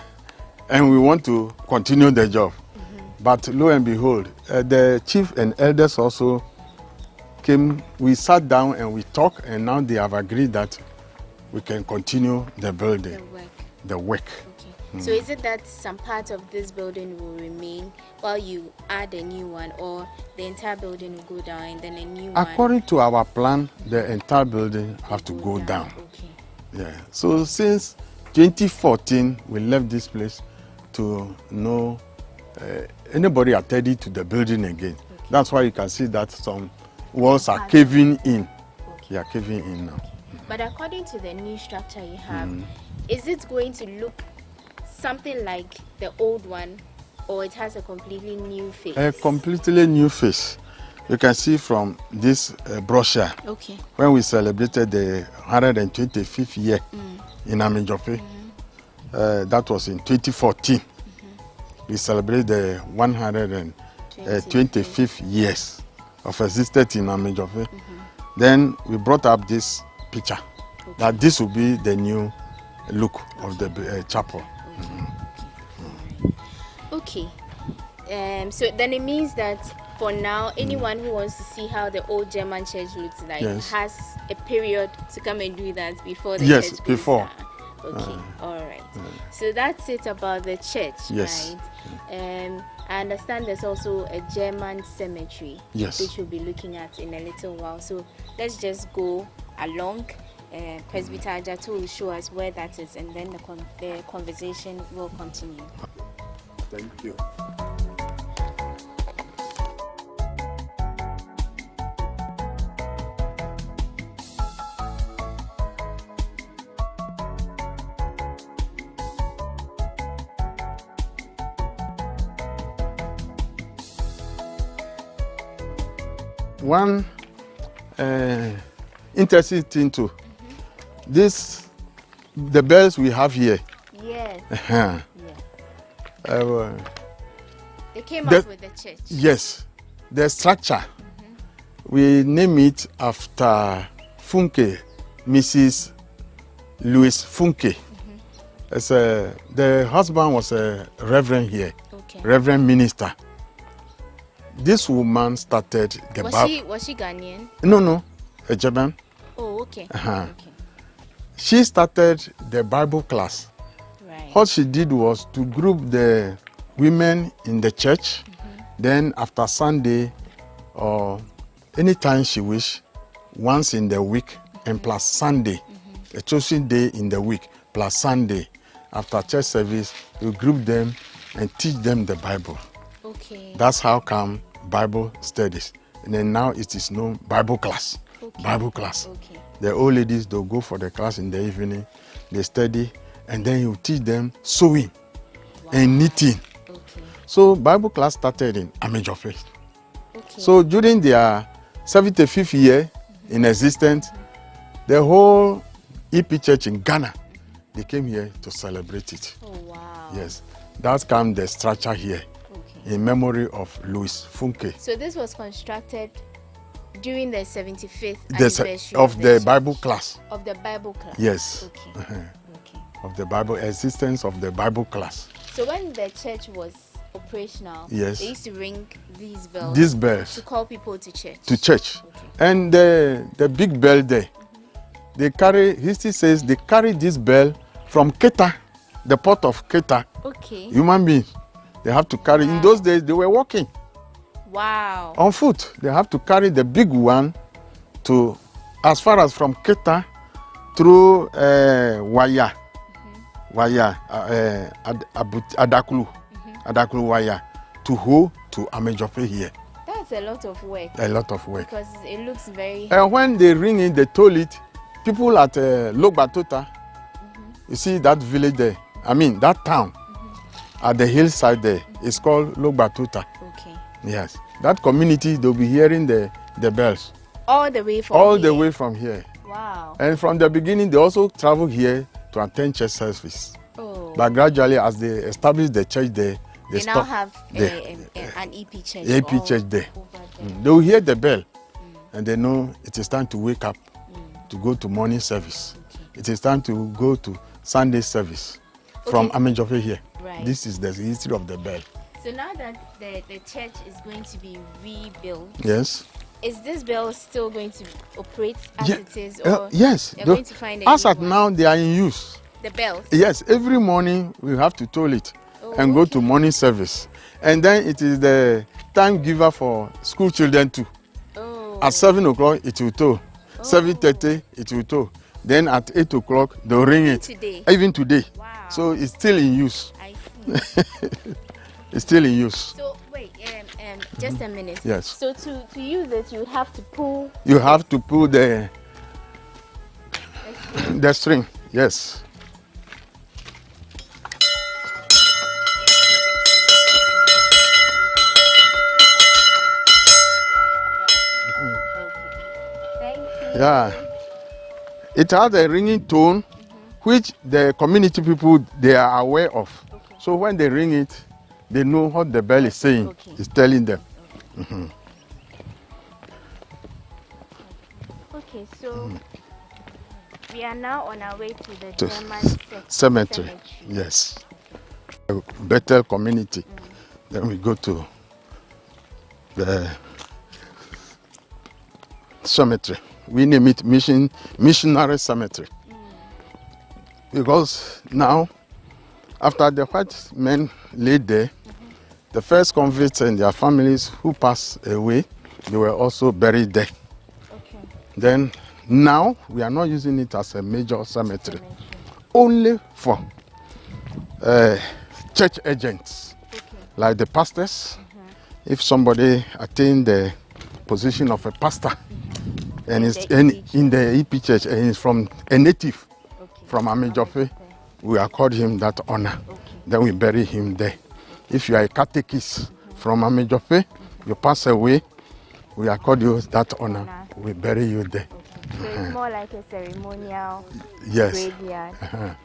and we want to continue the job. But lo and behold, the chief and elders also came. We sat down and we talked, and now they have agreed that we can continue the building, the work. So is it that some part of this building will remain while you add a new one, or the entire building will go down and then a new one? According to our plan, the entire building have to go down. Yeah. So since 2014, we left this place to know anybody attending to the building again. That's why you can see that some walls are caving in. They are caving in now. But according to the new structure you have, is it going to look something like the old one, or it has a completely new face? A completely new face. You can see from this brochure, when we celebrated the 125th year in Amedzofe, that was in 2014. We celebrated the 125th years of existence in Amedzofe. Then we brought up this picture, that this will be the new look of the chapel. Okay. So then it means that for now, anyone who wants to see how the old German church looks like has a period to come and do that before the church goes before. down. Okay, all right. So that's it about the church, right? I understand there's also a German cemetery, which we'll be looking at in a little while. So let's just go along. Presbyter Ajato will show us where that is, and then the conversation will continue. Thank you. One interesting thing too. The bells we have here. Yes. They came up with the church. Yes. The structure, we name it after Funke, Mrs. Louis Funke. The husband was a reverend here, reverend minister. This woman started the Bible. Was she Ghanaian? No, a German. Oh, okay. She started the Bible class. What she did was to group the women in the church. Then after Sunday, or anytime she wish, once in the week, and plus Sunday, a chosen day in the week, plus Sunday, after church service, we group them and teach them the Bible. Okay. That's how come Bible studies. And then now it is known Bible class. Okay. Bible class. Okay. The old ladies, they'll go for the class in the evening, they study, and then you teach them sewing and knitting. Okay. So Bible class started in Amedzofe. Okay. So during their 75th year in existence, the whole EP church in Ghana, they came here to celebrate it. Oh, wow. Yes. That's come the structure here in memory of Louis Funke. So this was constructed during the 75th anniversary of the Bible class. Of the Bible class? Yes. Okay. Okay. Of the Bible, existence of the Bible class. So when the church was operational, yes, they used to ring these bells. These bells. To call people to church. To church. Okay. And the big bell there, they carry, history says they carry this bell from Keta, the port of Keta. Okay. Human beings. They have to carry. Wow. In those days, they were walking. Wow. On foot. They have to carry the big one to, as far as from Keta through Waya, Waya, Adakulu, Adakulu Waya, to Ho, to Amedzofe here. That's a lot of work. A lot of work. Because it looks very... And when they ring it, they told it, people at Logbatota, you see that village there, I mean that town, at the hillside there, it's called Logbatota. Okay. Yes. That community, they'll be hearing the bells. All the way from All here? the way from here. Wow. And from the beginning, they also travel here to attend church service. Oh. But gradually, as they establish the church there, they now have an EP church. EP church there. They will hear the bell, and they know it is time to wake up, to go to morning service. Okay. It is time to go to Sunday service from Amedzofe here. Right. This is the history of the bell. So now that the church is going to be rebuilt, yes, is this bell still going to operate as it is, or yes, you're going to find as at now they are in use. The bells? Yes, every morning we have to toll it and go to morning service, and then it is the time giver for school children too. Oh. At 7 o'clock it will toll, 7:30 it will toll. Then at 8 o'clock they'll ring it. Today? Even today. Wow. So it's still in use. I see. It's still in use. So wait, just a minute. Yes. So to use it, you have to pull. You have to pull the string. Yes. Thank you. Yeah. It has a ringing tone, which the community people, they are aware of. Okay. So when they ring it, they know what the bell is saying. Okay. It's telling them. Okay, okay, so we are now on our way to the German cemetery. Yes. Bethel community. Then we go to the cemetery. We name it missionary cemetery. Because now, after the white men laid there, the first convicts and their families who passed away, they were also buried there. Okay. Then now we are not using it as a major cemetery, only for church agents, like the pastors. If somebody attained the position of a pastor and is in the EP church and is from a native from Amedzofe, we accord him that honor. Then we bury him there. If you are a catechist from Amedzofe, you pass away, we accord you that honor. We bury you there. So it's more like a ceremonial graveyard.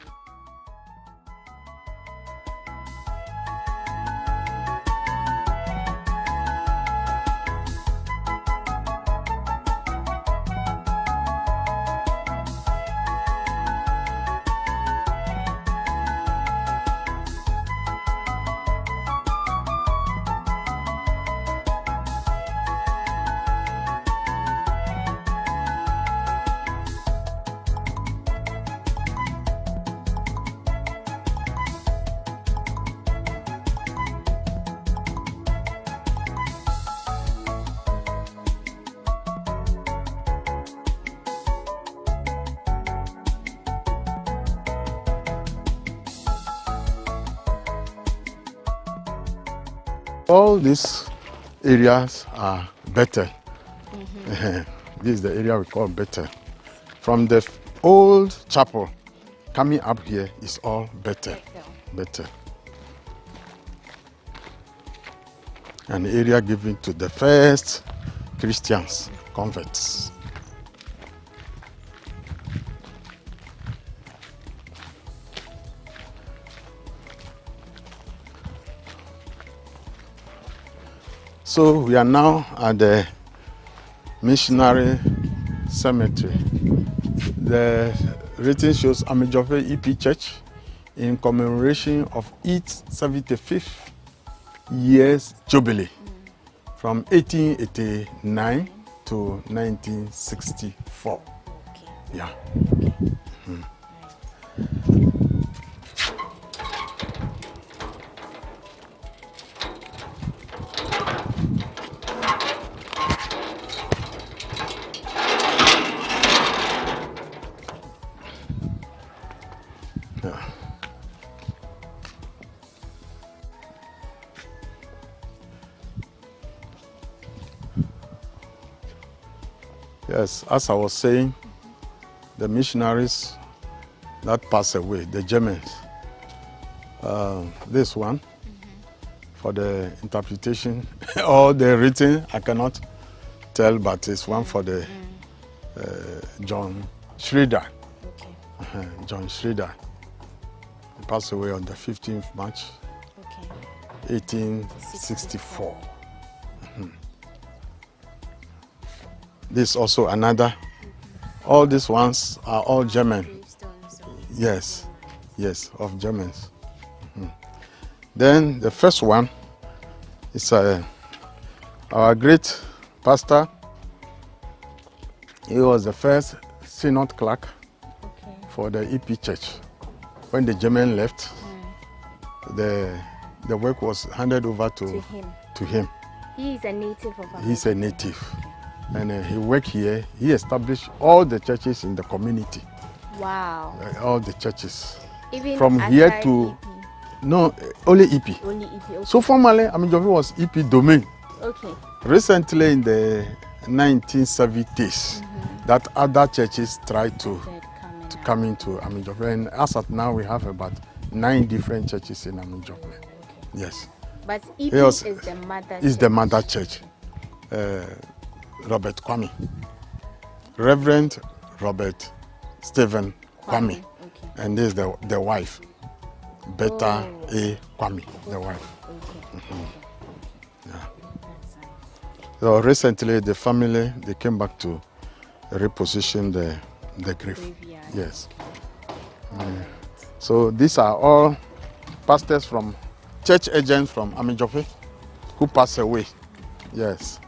All these areas are better. This is the area we call better. From the old chapel coming up here is all better. Better. An area given to the first Christians, converts. So we are now at the missionary cemetery. The written shows Amedzofe EP Church in commemoration of its 75th years jubilee from 1889 to 1964. Yeah. Yes, as I was saying, the missionaries that passed away, the Germans, this one, for the interpretation, or the written, I cannot tell, but it's one for the John Schrader. John Schrader. He passed away on the 15th March, 1864. This is also another. All these ones are all German. Yes, yes, of Germans. Then the first one is our great pastor. He was the first synod clerk for the EP Church. When the German left, the work was handed over to him. He is a native of America. He's a native. And he worked here. He established all the churches in the community. Wow. All the churches. Even from here to... EP. No, only EP. Only EP, okay. So formally, Amedzofe was EP domain. Okay. Recently in the 1970s, that other churches tried to come into Amedzofe. And as of now, we have about 9 different churches in Amedzofe. Okay. Yes. But EP is the mother church. Is the mother church. Robert Kwame. Reverend Robert Stephen Kwame. Okay. And this is the wife, Beta A. Kwame, the wife. Okay. Yeah. So recently the family, they came back to reposition the grave. Yes. So these are all pastors from, church agents from Amedzofe who passed away. Yes.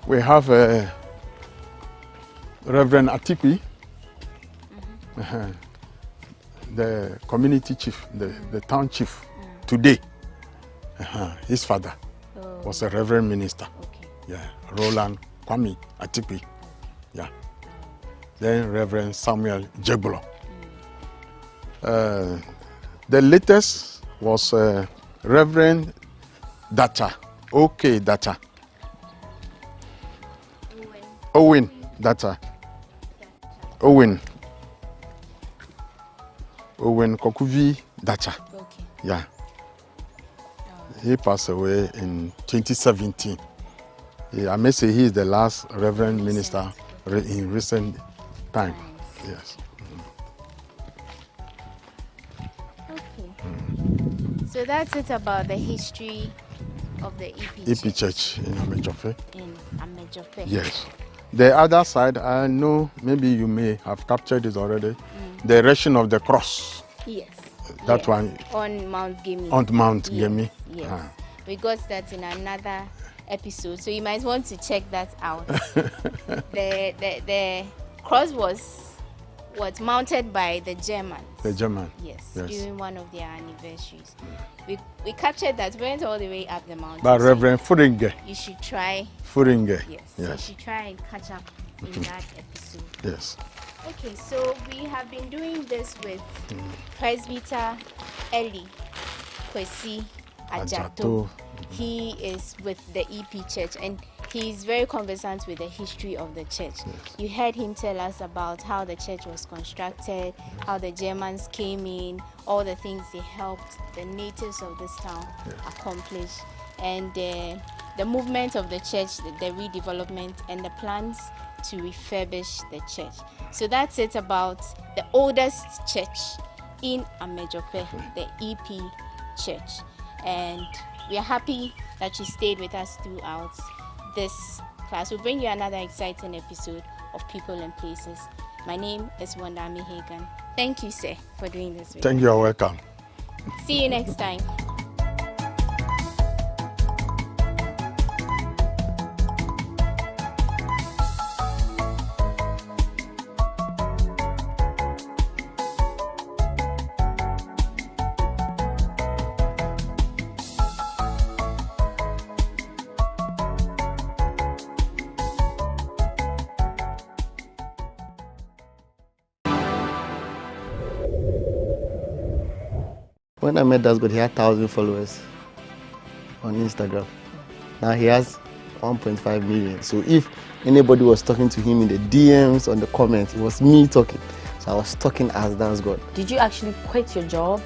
We have Reverend Atipi, the community chief, the town chief today. His father was a reverend minister. Okay. Yeah, Roland Kwame Atipi. Yeah. Then Reverend Samuel Jebulo. The latest was Reverend Dacha, OK Dacha. Owen Dacha. Owen Kokuvi Dacha. Okay. Yeah. He passed away in 2017. I may say he is the last reverend minister in recent time. Yes. Okay. So that's it about the history of the EP Church in Amedzofe. In Amedzofe. Yes. The other side, I know maybe you may have captured it already. The erection of the cross. Yes. That one. On Mount Gemi. On Mount Gemi. Yes. We got that in another episode, so you might want to check that out. The cross was mounted by the Germans. The German. Yes. During one of their anniversaries. We captured that. We went all the way up the mountain. But Reverend Furinge. You should try. Furinge. Yes. So you should try and catch up in that episode. Yes. Okay, so we have been doing this with Presbyter Eli Kwesi Ajato. He is with the EP Church and he's very conversant with the history of the church. Yes. You heard him tell us about how the church was constructed, how the Germans came in, all the things they helped the natives of this town accomplish, and the movement of the church, the redevelopment, and the plans to refurbish the church. So that's it about the oldest church in Amedzofe, the EP Church. And we are happy that you stayed with us throughout this class. We'll bring you another exciting episode of People and Places. My name is Wandami Hagan. Thank you, sir, for doing this. Thank you. You're welcome. See you next time. When I met Das God, he had 1,000 followers on Instagram. Now he has 1.5 million. So if anybody was talking to him in the DMs, on the comments, it was me talking. So I was talking as Das God. Did you actually quit your job?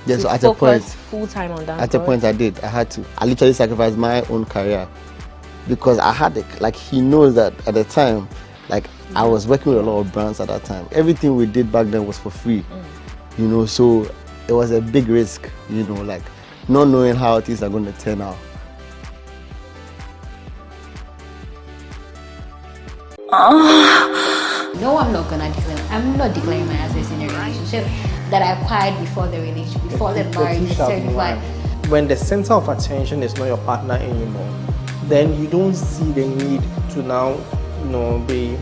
Yes, so at a point, full-time on that. At a point I did. I had to. I literally sacrificed my own career because I had it. Like, he knows that at the time, like, I was working with a lot of brands at that time. Everything we did back then was for free, you know, so it was a big risk, you know, like not knowing how things are going to turn out. No, I'm not gonna declare. I'm not declaring my assets in a relationship that I acquired before the relationship, before the marriage is certified. When the center of attention is not your partner anymore, then you don't see the need to now, you know, be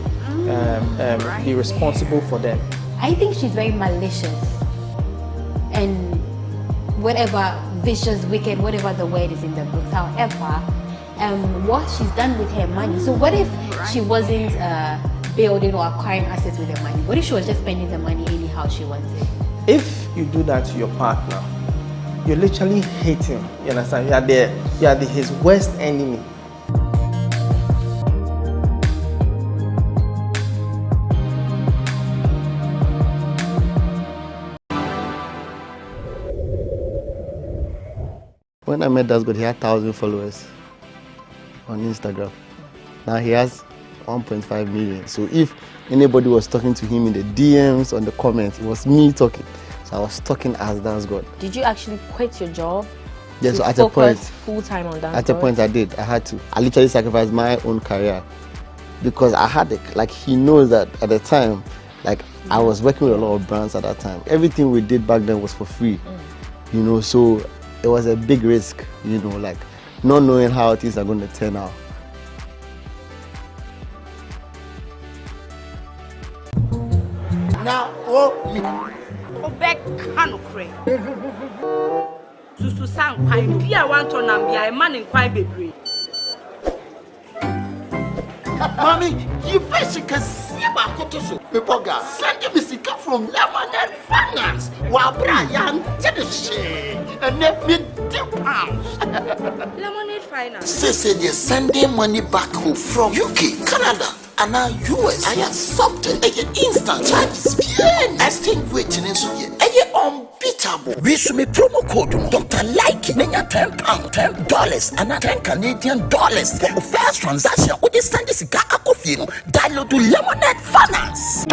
responsible for them. I think she's very malicious. And whatever vicious, wicked, whatever the word is in the book. However, what she's done with her money. So what if she wasn't building or acquiring assets with her money? What if she was just spending the money anyhow she wants it? If you do that to your partner, you literally hate him. You understand? You are his worst enemy. When I met Das God, he had 1,000 followers on Instagram. Now he has 1.5 million. So if anybody was talking to him in the DMs, on the comments, it was me talking. So I was talking as Das God. Did you actually quit your job? Yes, so at a point, full-time on that. At a point I did. I had to. I literally sacrificed my own career because I had it. Like, he knows that at the time, like, I was working with a lot of brands at that time. Everything we did back then was for free, you know, so it was a big risk, you know, like not knowing how things are going to turn out. Now, back Hanokre. Susu sang pine, Pia want to Nambia, a man in quite baby. Mommy, you basically see about Kotoso. Pepoga, send me sick from Lemonade Finance. While Brian did the shit and let me £10. Lemonade Finance. Say they sending money back home from UK, Canada, and now US. I accepted instant charges. Exchange waiting in so unbeatable. We should make promo code Dr. Like £10, $10, and $10 Canadian for the first transaction. With this Sunday cigar Akofino, download to Lemonade Finance.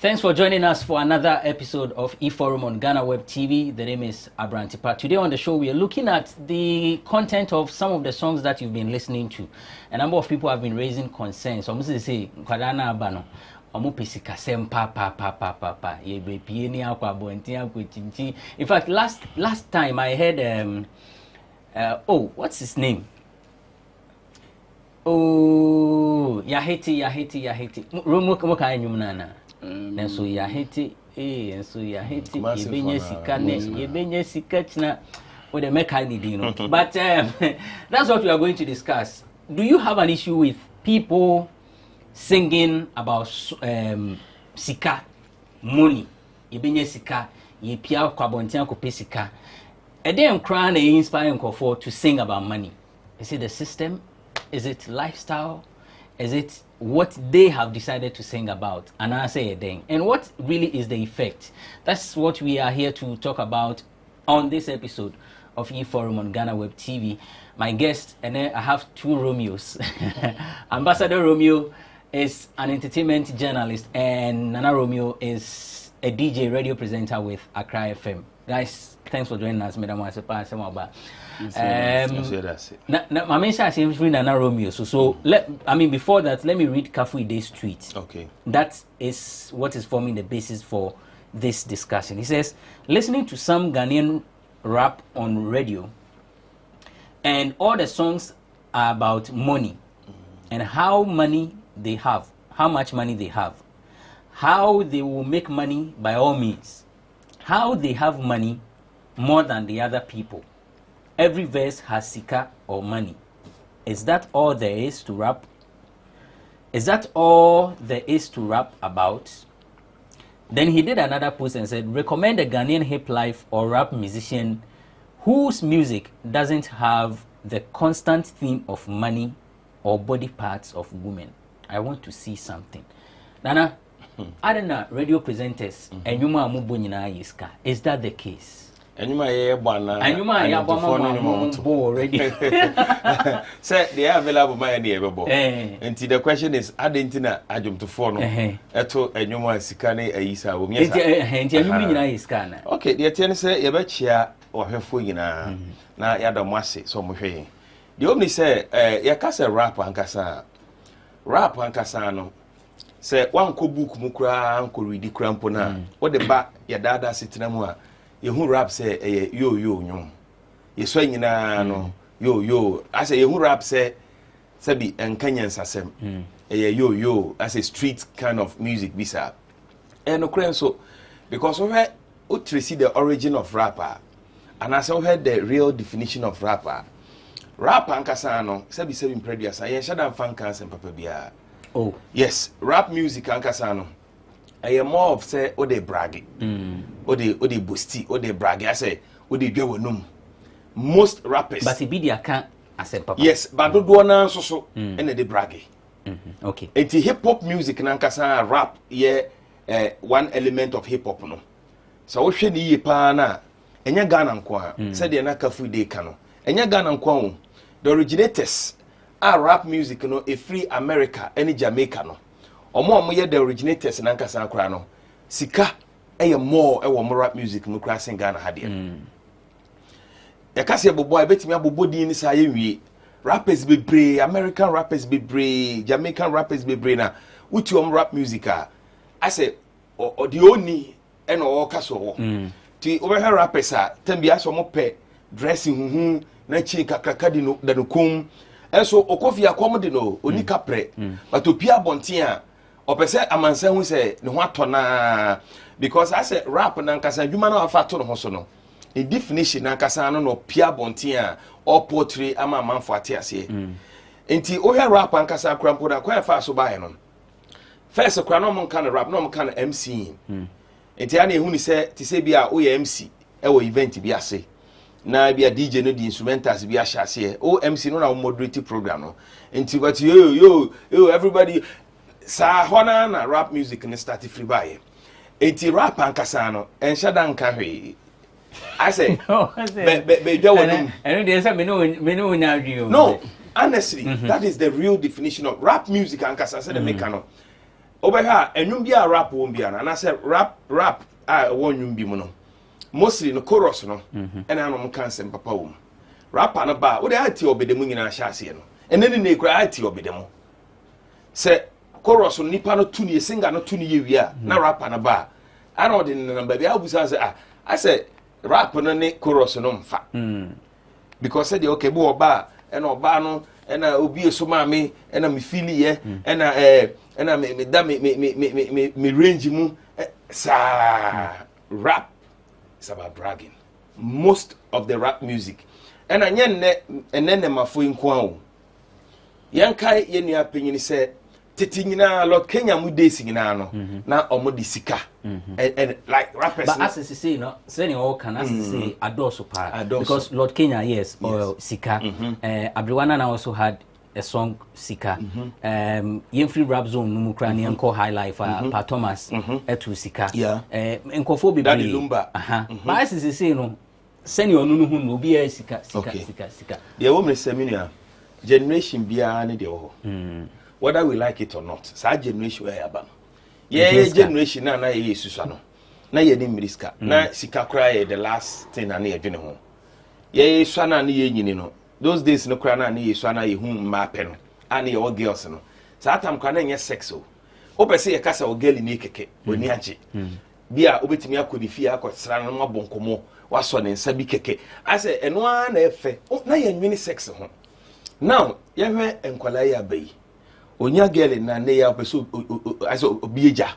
Thanks for joining us for another episode of eForum on GhanaWeb TV. The name is Abrantipa. Today on the show, we are looking at the content of some of the songs that you've been listening to. A number of people have been raising concerns. So, I'm going to say, in fact, last time I heard, what's his name? Oh, Yahiti. And so Yahiti, and so Yahiti, Yebenya Sikachna, or the Mekani, but that's what we are going to discuss. Do you have an issue with people singing about Sika, money, Yebenya Sika, Yepia Kwabontian Kopesika? And then Nkrumah inspiring for to sing about money. Is it the system? Is it lifestyle? Is it what they have decided to sing about? And I say then. And what really is the effect? That's what we are here to talk about on this episode of eForum on GhanaWeb TV. My guest, and then I have two Romeos. Ambassador Romeo is an entertainment journalist, and Nana Romeo is a DJ radio presenter with Accra FM. Guys, thanks for joining us, Madam Wasepa. I mentioned Nana Romeo. So before that, let me read Kafu Ide's tweet. Okay. That is what is forming the basis for this discussion. He says, listening to some Ghanaian rap on radio, and all the songs are about money and how money they have, how much money they have, how they will make money by all means, how they have money more than the other people. Every verse has sika or money. Is that all there is to rap? Is that all there is to rap about? Then he did another post and said, recommend a Ghanaian hip life or rap musician whose music doesn't have the constant theme of money or body parts of women. I want to see something. Nana, I don't know, radio presenters, and you are is that the case? And you might already. Say they are available my neighbor. And the question is, I didn't know I jumped to phone. Eto and you want Sikane a Isa. Okay, the attendant say, you bet ya or her fuina. Now, Yada Masi, so much. The only say, Yakasa rap and Casa. Rap and Casano. Say, one could book Mukra, Uncle Reedy Crampona. What the back, your dada sitinamua. You who rap say yo you swing no yo I say you who rap say be and Kenyan sasem yo as a street kind of music bisa and no so because we had see the origin of rapper and I saw heard the real definition of rapper and kasano sabi previous I shada fan cancer and papa bia. Oh yes, rap music and kasano I am more of say o de bragging, o de boasty, o de bragging. I say o de dwewenum. Most rappers. But it be the account I said papa. Yes, but do one so and de bragging. Okay. And the hip hop music nankasa rap one element of hip hop no. So we share the pa na enya Ghana nkwa. Said the na Kafu Ide kano. Enya Ghana nkwa. The originators are rap music no a free America any Jamaica no. Omo ye the originators na nkasa akra no sika more rap music no kra sing Ghana ha de ya kase bobo betimi abobo din ni sa ye wie rappers bebre American rappers bebre Jamaican rappers bebre na uti rap music I say o the only and o kaso ti over here rappers tambia so mo pe dressing na chi kakaka di no da no kum enso okofi akom di no oni kapre but opia bontia opese amansan hu say ne ho atona because I say rap na nkasa dwuma na afa to no ho so no a definition na nkasa no pia bontia or poetry ama manfo ate ase enti o hwe rap nkasa krampo da kwa fa so bae no first kra no mon kan rap no mon kan MC enti ana ehu ni say ti say bia o ye MC e wo event bi ase na bia DJ no di instrumentals bi ahya ase o MC no na moderate program no enti but yo everybody sa hona na rap music ni start free by enti rap ankasa no enshada nka hwe I say no honestly that is the real definition of rap music ankasa say the make no Obeha enwum bi a rap won bi ana say rap a won nwum bi mu no mostly no chorus no ena anom kan sem papa wom rapper no ba wo de ati obedemu nyina sha ase no eneni ne kura ati obedemu se chorus no nipa no tu ne singer no tu ne ye wi a na rapper no ba ana odi ne number bi abusa say I say rap no ne chorus no mfa because say okay bo oba ena oba no ena obi eso ma me ena me feel ye ena ena me da me range mu sa rap is about bragging. Most of the rap music and ene mafo nko an o yankai ye nua panyin se titingina lo Kenya mu days nyina no na omo de sika and like rappers but as say no say all can as say adoso pa because Lord Kenya yes or sika Abrewana now also had a song sika free rap zone no mukra ne enko high life pa Thomas etu sika enkofo be Daddy Lumba but as say no send you no hu no be sika the woman seminar generation bia ne de ho whether we like it or not sa generation we aba generation na ye susua no na ye ni miriska na sika kra ye the last thing na ye dwene ho ye susua na ye nyini no those days no kra na ye susua na ye hu ma pe no ani ye girls no sa atam kra na nye sex o pese ye kasa o girl ni keke oni ache bia obetimi akodi fie akosra no mabonkomo waso ne nsa bi keke ase eno a na efe na ye nwini sex ho now ye hwe enkwala ya bayi onya girl na ne ya pese ase obieja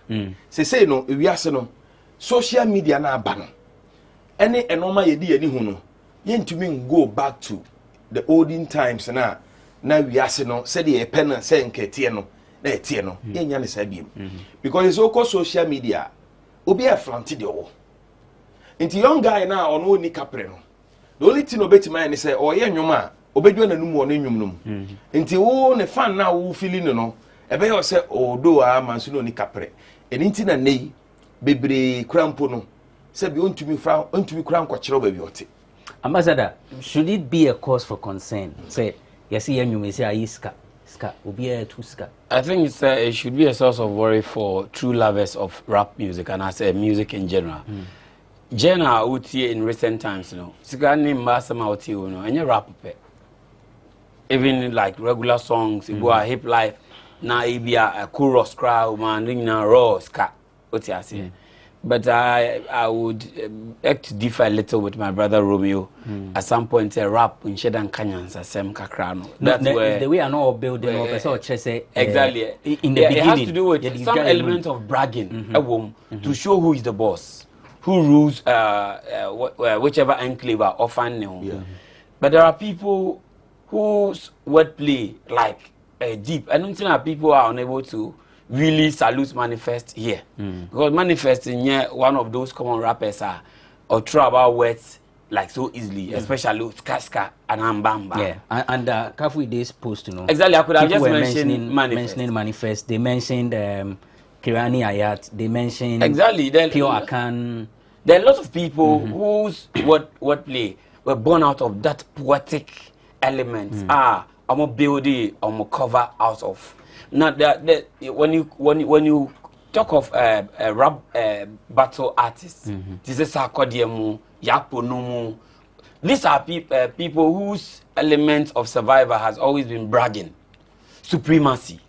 se no ewiase no social media na aba no ene enoma ye di ye ni hu no ye ntumi go back to the olden times na wiase no se de ye pen se nkete no na etie no ye nya ne sabiem because it's all social media obi a flanted de wo nti young guy na ono ni kapre no the only thing obetima ni say o ye nwoma obedwa nanum wo ne nwum num nti wo ne fan na wo feeling no ebe yo say odo a manso no ni kapre eni nti na nei bebre krampo no say bi ontumi kra nkokere ba bi ote. Ambassador, should it be a cause for concern say yes ye nwum say ayiska obi a tuska? I think it should be a source of worry for true lovers of rap music and as a music in general. General uti in recent times, you know, Sigani Masama uti, you know, and you rap even like regular songs, it go a hip life, now it be a chorus crowd, man, ring na raw ska, uti I say. But I would like to differ a little with my brother Romeo. At some point, a rap in Shedan Canyons, a Sam Kakrano. That's where the way I know building up, so exactly in the beginning, it has to do with some element of bragging, to show who is the boss, who rules whichever enclave are often. But there are people whose wordplay like deep. I don't think that people are unable to really salute Manifest here. Because Manifest in here, one of those common rappers are or throw about words like so easily, especially Kaska and Ambamba. Yeah, and Kafu Days post, you know. Exactly, I could have just mentioning Manifest. They mentioned Kirani Ayat. They mentioned Pure Akan. There are a lot of people whose wordplay were born out of that poetic element. I'm a building, I'm a cover out of. Now that when you talk of rap battle artists, this is Sarkodiyemu, Yaponumu. These are people whose element of survivor has always been bragging, supremacy.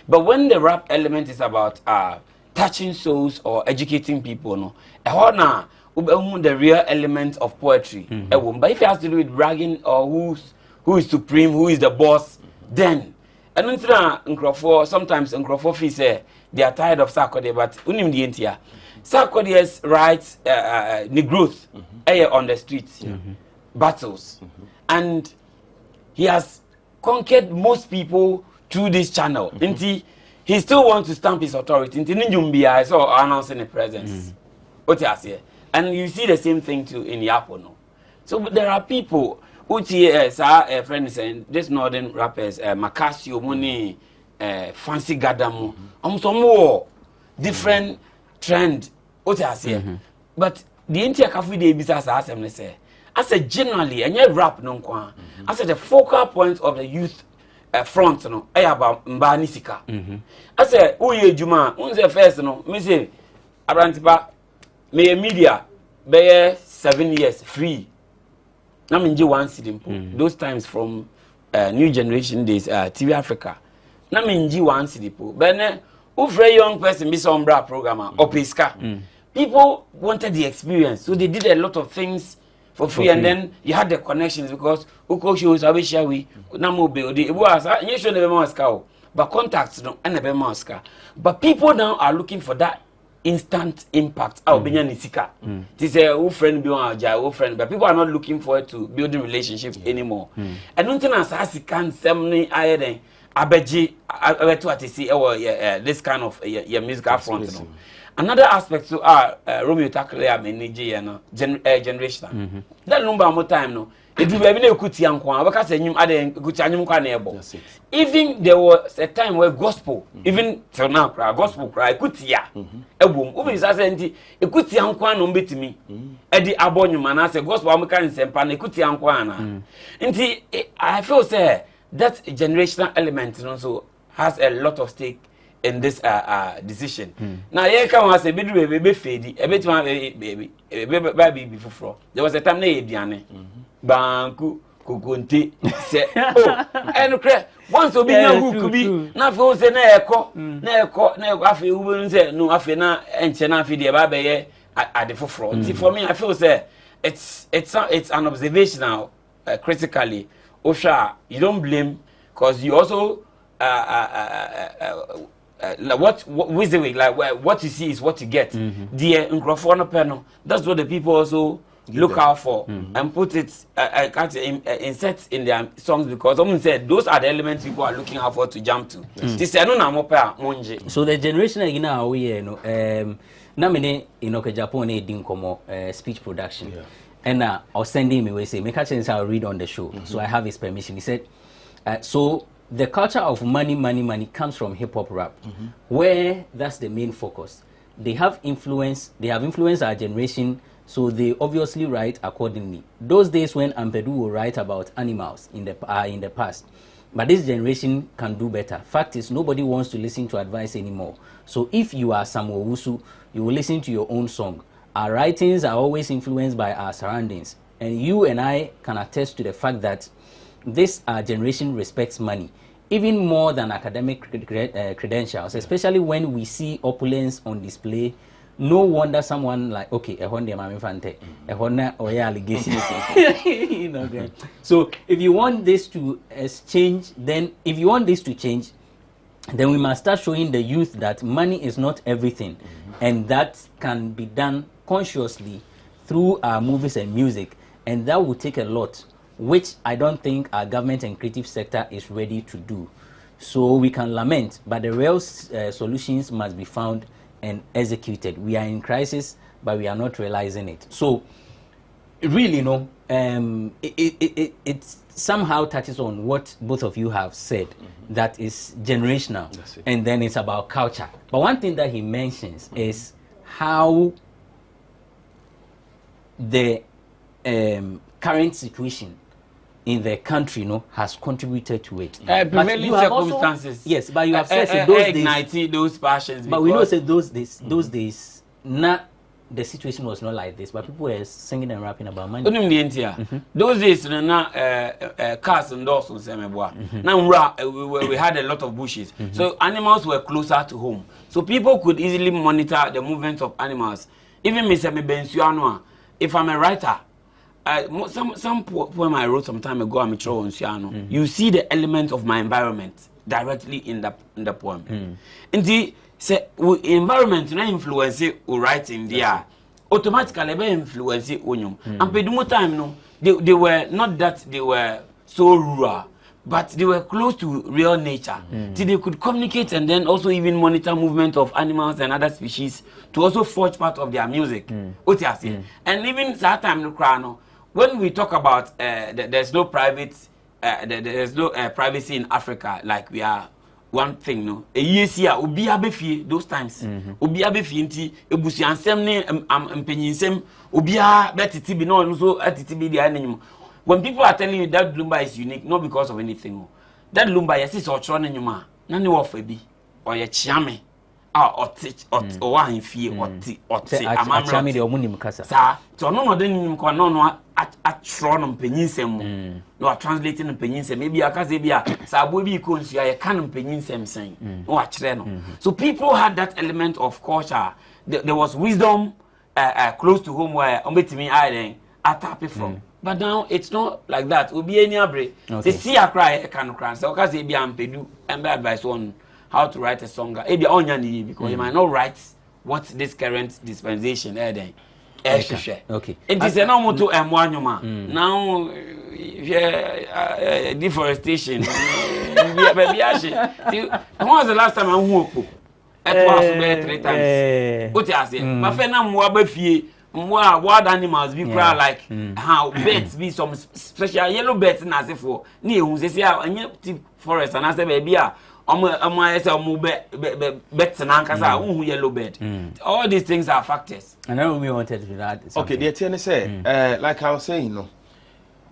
But when the rap element is about touching souls or educating people, no, the real element of poetry. But if it has to do with bragging or who is supreme, who is the boss, then. And Nkrumah, sometimes Nkrumah say they are tired of Sarkodie, but unim the entia. Sarkodie's rights, the growth, on the streets, battles, and he has conquered most people through this channel. He still wants to stamp his authority. I saw announcing the presence. And you see the same thing too in Yapono. So there are people. Uti a friend saying this northern rappers Macasio Money Fancy Gadamu some more different trend Uti but the entire cafe day business as a generally and yet rap no kwa as the focal point of the youth front no about mba ni sika I say uye juma unze first no me say abrantipa me media be 7 years free na me nje one simple those times from new generation days TV Africa na me nje one simple but ufre young person be some bra programmer opiska people wanted the experience so they did a lot of things for free and then you had the connections because uko shows abisha we na mo build it was you show never maska but contacts no and never maska but people now are looking for that instant impact benya nisika this who friend be on our friend but people are not looking forward to building relationships anymore and nothing as can semni ayeden abeji abeto atisi this kind of your musical front no. Another aspect to Romeo tackle generation. That number more time no. It will be a kuti yankwa. Because you add kuti anyum kwa nebo. Even there was a time where gospel, even till now, gospel cry kuti ya. Ebum. Ubi sa senti kuti yankwa no mbetimi. Edi abonyu mana say gospel ameka nsempa na kuti yankwa na. Nti I feel say that generational element also has a lot of stake in this decision. Now here come as a baby fade, a bit baby before. There was a time na ediane. Banku kukunti say and once obi nyangu kubi na fe o say na eko afi wu say no afi na enche na afi de ba be ye at the forefront. See for me I feel say it's an observation now critically. Osha, you don't blame because you also what you see is what you get. The Nkrumah panel, that's what the people also look out for and put it insert in their songs because someone said those are the elements people are looking out for to jump to. So the generation again we na mene inoke Japan din komo speech production. And I was sending me, say, make a chance I'll read on the show. So I have his permission. He said, so the culture of money comes from hip hop rap, where that's the main focus. They have influenced our generation, so they obviously write accordingly. Those days when Ampedu will write about animals in the past, but this generation can do better. Fact is, nobody wants to listen to advice anymore. So if you are Samuel Wusu, you will listen to your own song. Our writings are always influenced by our surroundings, and you and I can attest to the fact that this generation respects money even more than academic credentials, especially when we see opulence on display. No wonder someone like, okay, so if you want this to change, then we must start showing the youth that money is not everything, and that can be done consciously through our movies and music, and that will take a lot, which I don't think our government and creative sector is ready to do. So we can lament, but the real solutions must be found and executed. We are in crisis, but we are not realizing it. So really, it somehow touches on what both of you have said, that is generational, and then it's about culture. But one thing that he mentions is how the current situation in the country has contributed to it. Prevailing circumstances. Yes, but you have said those days, those passions. But we know that those days, not the situation was not like this, but people were singing and rapping about money. Those days, cars and doors, now we had a lot of bushes, so animals were closer to home, so people could easily monitor the movements of animals. Even Mr. Bensuano, if I'm a writer, some poem I wrote some time ago, I'm sure on Siano, you see the elements of my environment directly in the poem. And the environment na influence writing there automatically be influence onyum. And pedumo time they were not that they were so rural, but they were close to real nature. So they could communicate and then also even monitor movement of animals and other species to also forge part of their music. And even that time when we talk about there's no privacy in Africa, like we are one thing a year obi abefie those times obi abefie nti ebusuansem ne empenyinsem obi betiti bi no so atiti bi dia anyum. When people are telling you that Bloomberg is unique, not because of anything, that lumba yes is ochron nyuma na ne wofa bi oye chiame o wa hemfie oti amamra de omunim kasa sa to no de nim ko no atro no mpanyinsem mu no translate no mpanyinsem e bia kasa bia sa abo bi ko nsu aye kan mpanyinsem sen no akire no. So people had that element of culture. There was wisdom close to home where ombetimi I tap from. But now it's not like that. Obi any abre. They see a cry can cry. So kasa bia ampedu and advice on how to write a song. Maybe onya ni because you might not write what this current dispensation then. Okay. It is a normal to M1 now. Deforestation. Baby, when was the last time I woke up? It was 3 times. What you say? My friend, I'm wild animals be cry like how birds be some special yellow birds in as if for near who say forest and I say baby. Yellow bed. All these things are factors. And then we wanted to add something. Okay, the attorney say, like I was saying, no,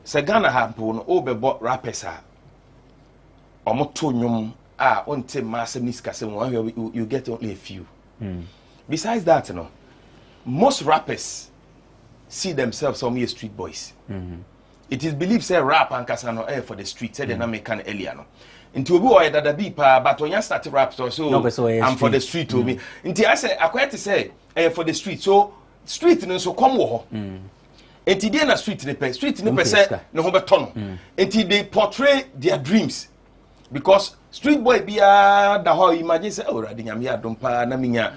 say Ghana happen over bought rappers or motonyum until massive niskasem you get only a few. Besides that, you know, most rappers see themselves some street boys. It is believed say rap and kasano air for the street, said the American earlier. No. Into obi oye dada bi pa but when you start rap so I'm for the street to me. Into I say I to say for the street. So street no so come wo. Into dey na street ne pe say no ho beto no. Into they portray their dreams. Because street boy bia da ho imagine say oh radi nyame adom pa na minya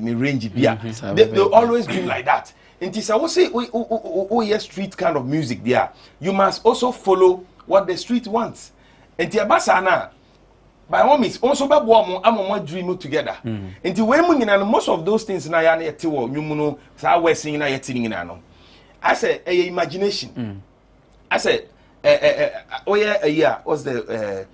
me range bia. They always dream like that. Into say we say we street kind of music there. You must also follow what the street wants. And Tiabasana, by all means, also by one dream together. And when most of those things na ya na tiwo nyumuno sa we sing na yetting in ano. I said imagination. I said what's the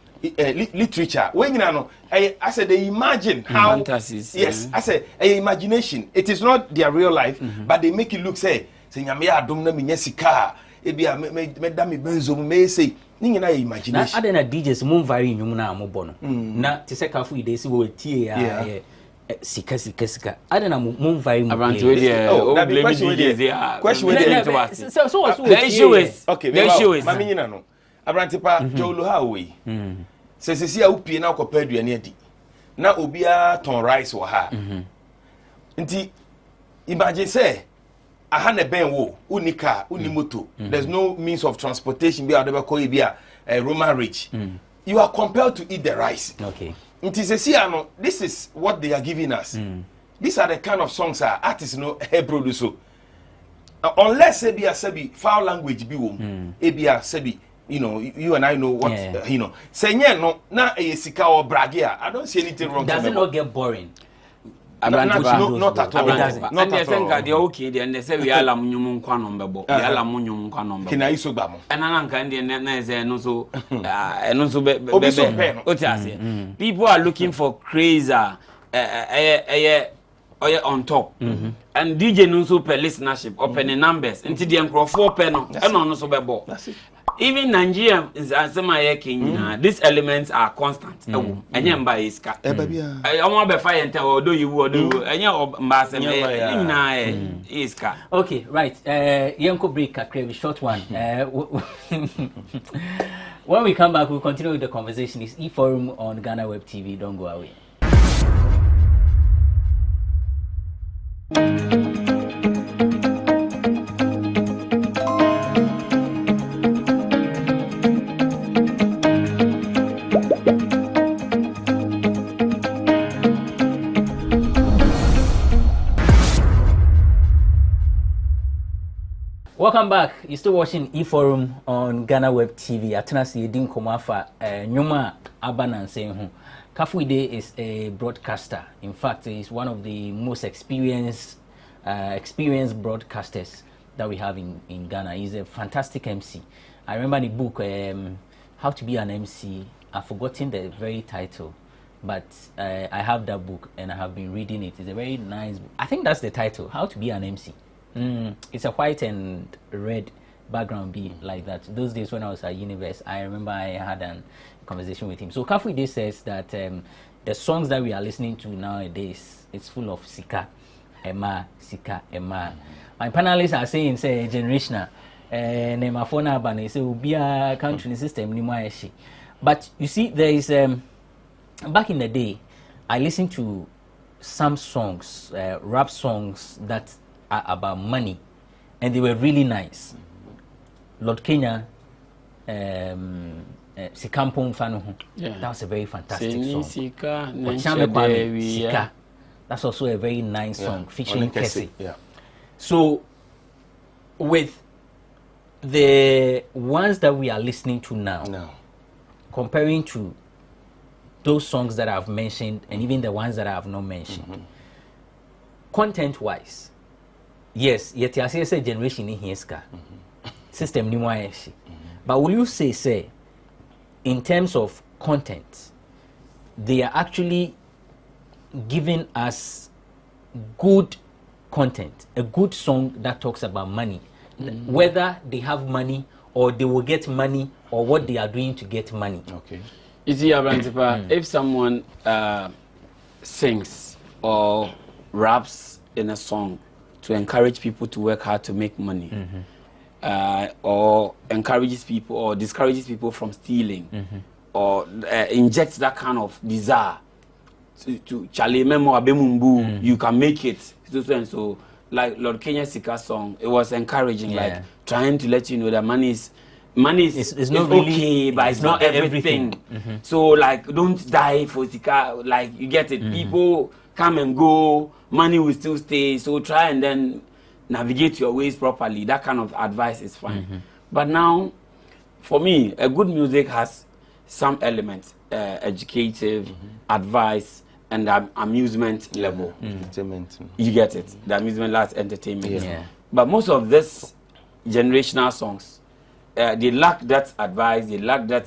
literature. When you know, I said they imagine how fantasies. Yes, I said imagination. It is not their real life, but they make it look say nyame adom na menyasika ebia me dami benzo me say ningi na imagination. Na adena DJs mum vary nyum na amobɔ no. Na te se kafu ide si wo tie ya sika. Adena mum vary mu. Abrante we there blame DJs there. Question we there. So what's the issue is okay, the issue is mami nyina no. Abrante pa jolo ha we. Se a upie na okopa aduane adi. Na obia ton rice wo ha. Nti imagine say ahane ben wo unika unimoto. There's no means of transportation be able call a Roman rich. You are compelled to eat the rice. Okay. This is what they are giving us. These are the kind of songs our artists produce. Unless sebi foul language be ebia sebi you and I know what Senye no na sika or bragia. I don't see anything wrong. Does it not get boring? Not at all. Not at all. And they think they okay. Then they say we are la munyum nkwa nombebo. We are la munyum nkwa nombebo. Kina iso gba mo. Enananka ndi na say no so be. People are looking for crazy on top. And DJ no so per listenership open numbers. Until the Nkrumah per no. E no so bebo. That's it. Even Nigeria is these elements are constant. Enyemba iska. Omo be fire enter odo yiwu enye mbasem iska. Okay, right. Yenko break a short one. When we come back, we'll continue with the conversation. It's e-forum on GhanaWeb TV. Don't go away. Welcome back. You're still watching e-forum on GhanaWeb TV. Atenasi Edin Komafa Nyuma Abanan saying Kafuide is a broadcaster. In fact, he's one of the most experienced broadcasters that we have in Ghana. He's a fantastic MC. I remember the book How to Be an MC. I've forgotten the very title, but I have that book and I have been reading it. It's a very nice book. I think that's the title, How to Be an MC. It's a white and red background be like that. Those days when I was at university, I remember I had a conversation with him. So Kafui says that the songs that we are listening to nowadays, it's full of sika, ema, sika, ema. My panelists are saying, say, generational. Nema phone abane say will be a country system ni more. But you see, there is back in the day, I listened to some songs, rap songs that are about money, and they were really nice. Lord Kenya, Sikampong Fano, that was a very fantastic song. Sika. That's also a very nice song featuring Kessie. So, with the ones that we are listening to now, comparing to those songs that I've mentioned and even the ones that I have not mentioned, content-wise, yes, yet I say generation in here, system ni mwaeshi. But will you say, in terms of content, they are actually giving us good content, a good song that talks about money, whether they have money or they will get money or what they are doing to get money. Okay. You see, if someone sings or raps in a song to encourage people to work hard to make money, or encourages people or discourages people from stealing, or injects that kind of desire to Charlie Memo Abemumbu, you can make it. So like Lord Kenya Sika song, it was encouraging, like trying to let you know that money is not really, okay, but it's not everything. So like, don't die for Sika. Like, you get it. People come and go, money will still stay. So try and then navigate your ways properly. That kind of advice is fine. But now, for me, a good music has some elements, educative, advice, and amusement level. Entertainment. You get it. The amusement last entertainment. But most of this generational songs, they lack that advice, they lack that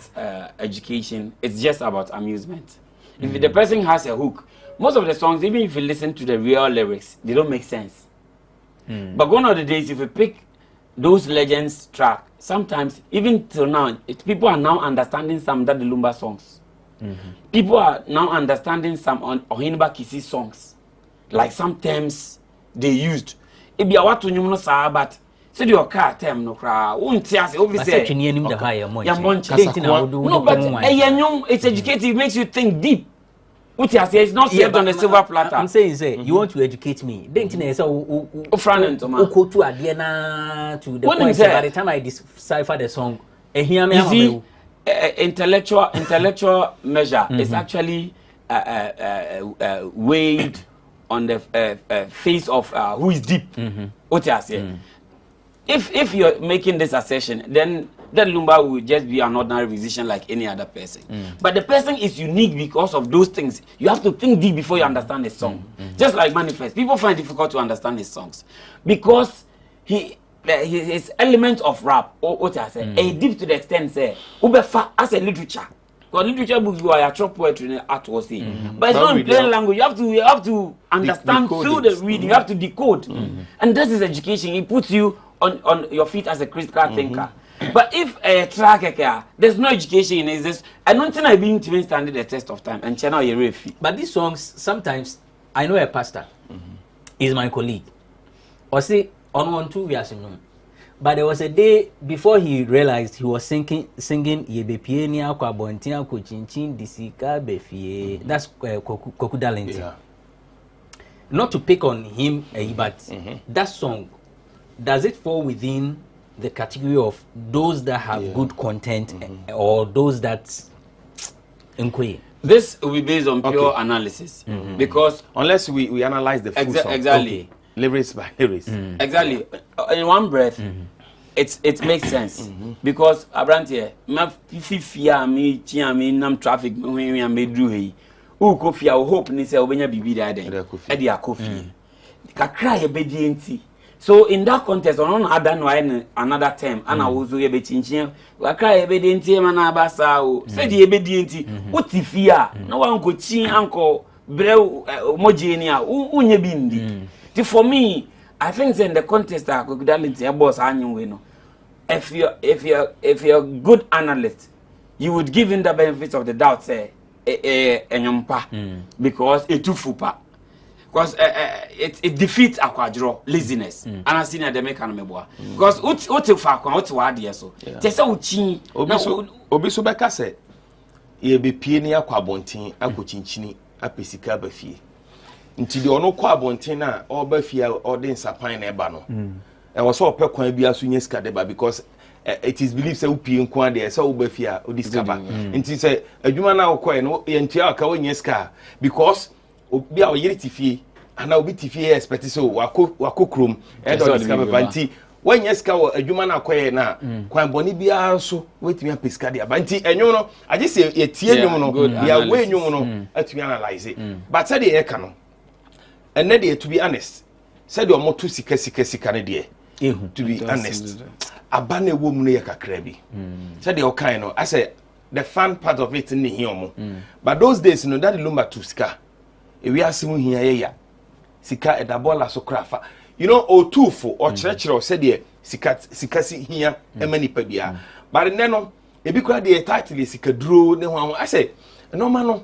education. It's just about amusement. If the person has a hook, most of the songs, even if you listen to the real lyrics, they don't make sense. But one of the days, if you pick those legends track, sometimes, even till now, people are now understanding some that the Lumba songs. People are now understanding some on Ohinba Kisi songs, like some terms they used. If you want to know sa, but so your car term no cry. Won't say obviously. No, but it's educative. It makes you think deep. What you say is not served on a silver platter. I'm saying, you want to educate me. Then you say, to the point. By the time I decipher the song, you see, intellectual measure is actually weighed on the face of who is deep. What you say? If you're making this assertion, then that Lumba will just be an ordinary musician like any other person. But the person is unique because of those things. You have to think deep before you understand a song. Just like Manifest, people find it difficult to understand his songs because his element of rap, or what I say, a deep to the extent say, ubefa as a literature. Because literature books you are true poetry and art was saying. But it's not in plain language. You have to understand through the reading. You have to decode, and this is education. It puts you on your feet as a critical thinker. But if a track, there's no education in this, I don't think I've been to stand the test of time and channel your refi. But these songs, sometimes I know a pastor is my colleague, or say on 2 years ago. But there was a day before he realized he was singing Yebepienia Kwabontia Kuchinchin Disika Befie. That's Kokudalenti. Not to pick on him, but that song, does it fall within the category of those that have good content or those that inquire? This will be based on pure analysis because unless we analyze the full song. Exactly. Lyrics by lyrics. Exactly. In one breath, it makes sense because Abrantie, ma fifia me chia me nam traffic me me dru he. U kofia o hope ni se obenya bibi da den. E dia kofi. Kakra ye bedi enti. So in that context, on another term, and I was a bit chinching. I cry a bit in team and abasa. Said the obedient. What if fear? No one could see uncle Brew Mogenia, Unya Bindi. For me, I think in the context, I could dance a boss annual. if you're a good analyst, you would give him the benefit of the doubt, say, because it too fupa. Because it defeats aquadro laziness. And I see that they make an meboa. Because what if I want to add yes so. Just uchi. Obiso beka say ye be pie ni akwa bonten akochinchini apesika ba fie. Nti de ono kwa bonten na oba fie ode nsapan na eba no. E wo so opekwan bia so nya sika deba because it is believed say upie nko ade say oba fie a odiskaba. Nti say adwuma na okoe no ye ntia aka wo nya sika because obi a oyiri tifie ana obi tifie expect so wako krom e do discover banti when yeska adwuma na akoye na kwan boni bia so wetimi apesika dia banti enwum no age se ye tie enwum no ya we enwum no atumi analyze but said e ka no enne de to be honest said o moto sika ne de to be honest abana ewo mu no ye kakra bi said e o kan no I say the fun part of it ni here mo but those days no that lumba to sika we are seeing here sika edabola so krafa you know o tufo o chirechiro said there sika si here emani pa bia but no ebi kura de title sika duro ne ho I say no man no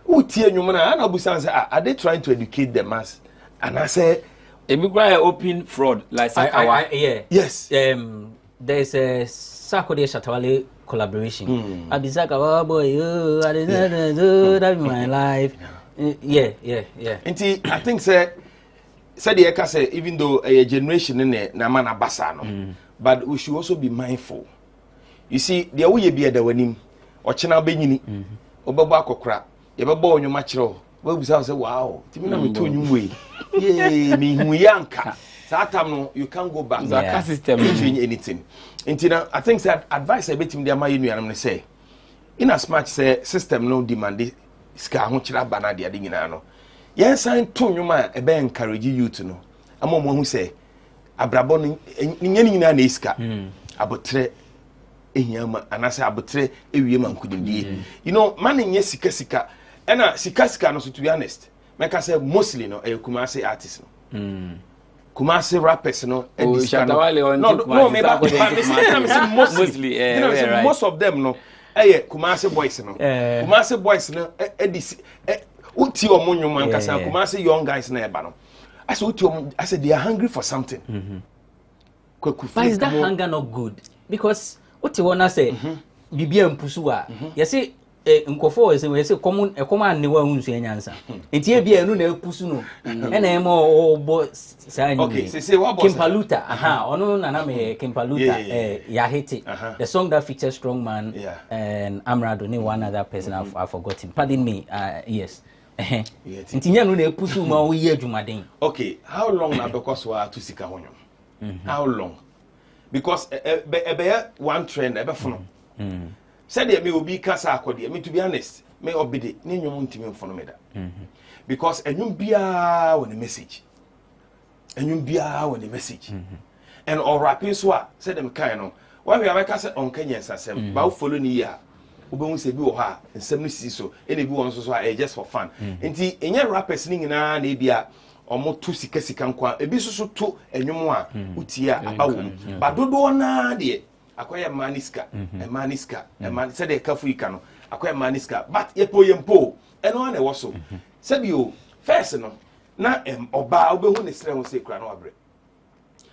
utie nwum na na busan say are they trying to educate the mass and I say ebi kura open fraud like Sakawa yes there's a Sakode Shatawale collaboration Abisaka boy I didn't do that in my life. Yeah. Inti, I think say the Eka say even though a generation in na man abasa no, but we should also be mindful. You see, the way you be at the wedding, or china benyini, obaba kokra, yebabo on your matchro. Well, we say wow, Timina me to new way. Yeah, me huyanka. That time no, you can't go back. The system change anything. Inti, I think that advice I bet him the Amayinu and I'm gonna say, in as much say system no demand. Ska ho kira bana de ade nyina no yen san to nwuma e be encourage youth no amomo hu se abrabo no nyani nyina na iska abotre ehiama anase abotre ewie mankudimdie you know man nye sika ena sika no so to be honest make say mostly no e Kumasi artist no Kumasi rappers no e diska no me ba mostly most of them no Kumasi boys no Kumasi boys no uti omonyo mankasa Kumasi young guys na eba no I said they are hungry for something but is that hunger not good because uti wanna say bibia mpusu a yesi nkofo yesi common ne wa hunsu enyansa entie bia enu na epusu no ena emo obo say what Kimpaluta ono na me Kimpaluta Yahiti the song that features Strong Man and Amrado ni one other person I've forgotten pardon me yes ntinya no na epusu ma wo ye adwumaden okay how long na because wa to sika honyo how long because one trend ebe fono said me will be kasa akode me to be honest me obede ni nwom ntimi mfono me da because enwum bia won a message and all rapping so said them kind no why we have kasa on Kenya sasem ba follow ni ya obehu se bi wo ha nsem no si so ene bi won so just for fun enti enye rappers ni nyina na ebia omo to sika nkwa ebi so to enwom a utia abawo ba dodo na de akoya maniska man said the kafuika no akoya maniska but yempo eno na wo so said you first no na oba obehu ne sere ho se kura no abre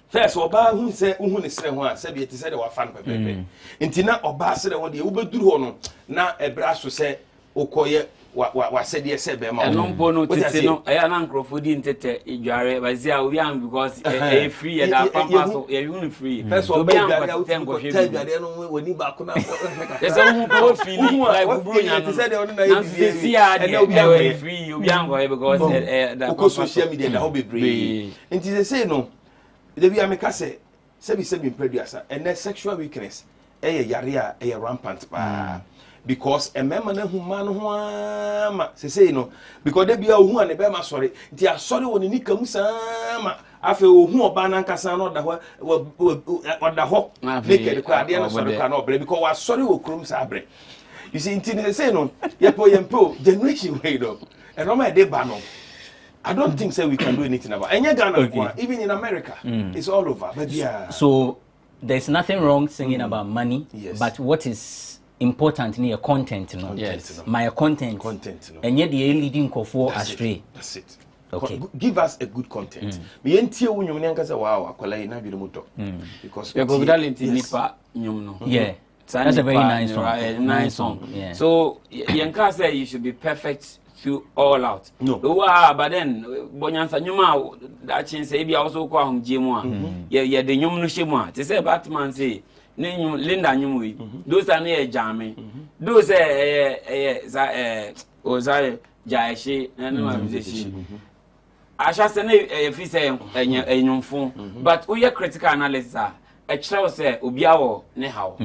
first oba hu se uhu ne sere ho a said you said wa fan pepepe enti na oba sere ho de ubeduru ho no na ebra so se okoye wa said yes se be ma no no tete no e na Nkrofodi ntete idware bazia obi am because e free e da pampa so e yu free so be am tengo hwe no woni ba ko na yes hu ko feel like bro nya no said on na e free obi am go because da ko social media da ho bebre enti say no de bi ameka say sebi producer and sexual weakness yare a rampant pa because a member na human ho ama say no because they be a hu an be ma sorry nti asori woni nika musama afi ohu oba na nkasa na oda ho naked kwa de na sorry kwa na obre because wa sorry wo krom sa abre you see nti say no yempo generation way do and no me dey ba no I don't think say we can do anything about Ghana even in America it's all over but yeah so there's nothing wrong singing about money, but what is important near content, no? Yes. My content, no? And yet the leading for astray. That's it. Okay. Give us a good content. Me entie wo nyum nyanka say wow akwala na bi mo to. Because you go talent nipa nyum no. Yeah. That's a very nice song. Nice song. Yeah. So yanka say you should be perfect through all out. No. But then bonyansa nyuma that chin say bi also ko ahom jemu a. Ye de nyum no shemu a. Te say Batman say Linda nyum wi. Those are na jame. Those Ozaye Jaishi and no musician. I shall say if he say enyumfo, but we are critical analysis. A child say Ubiawo nehow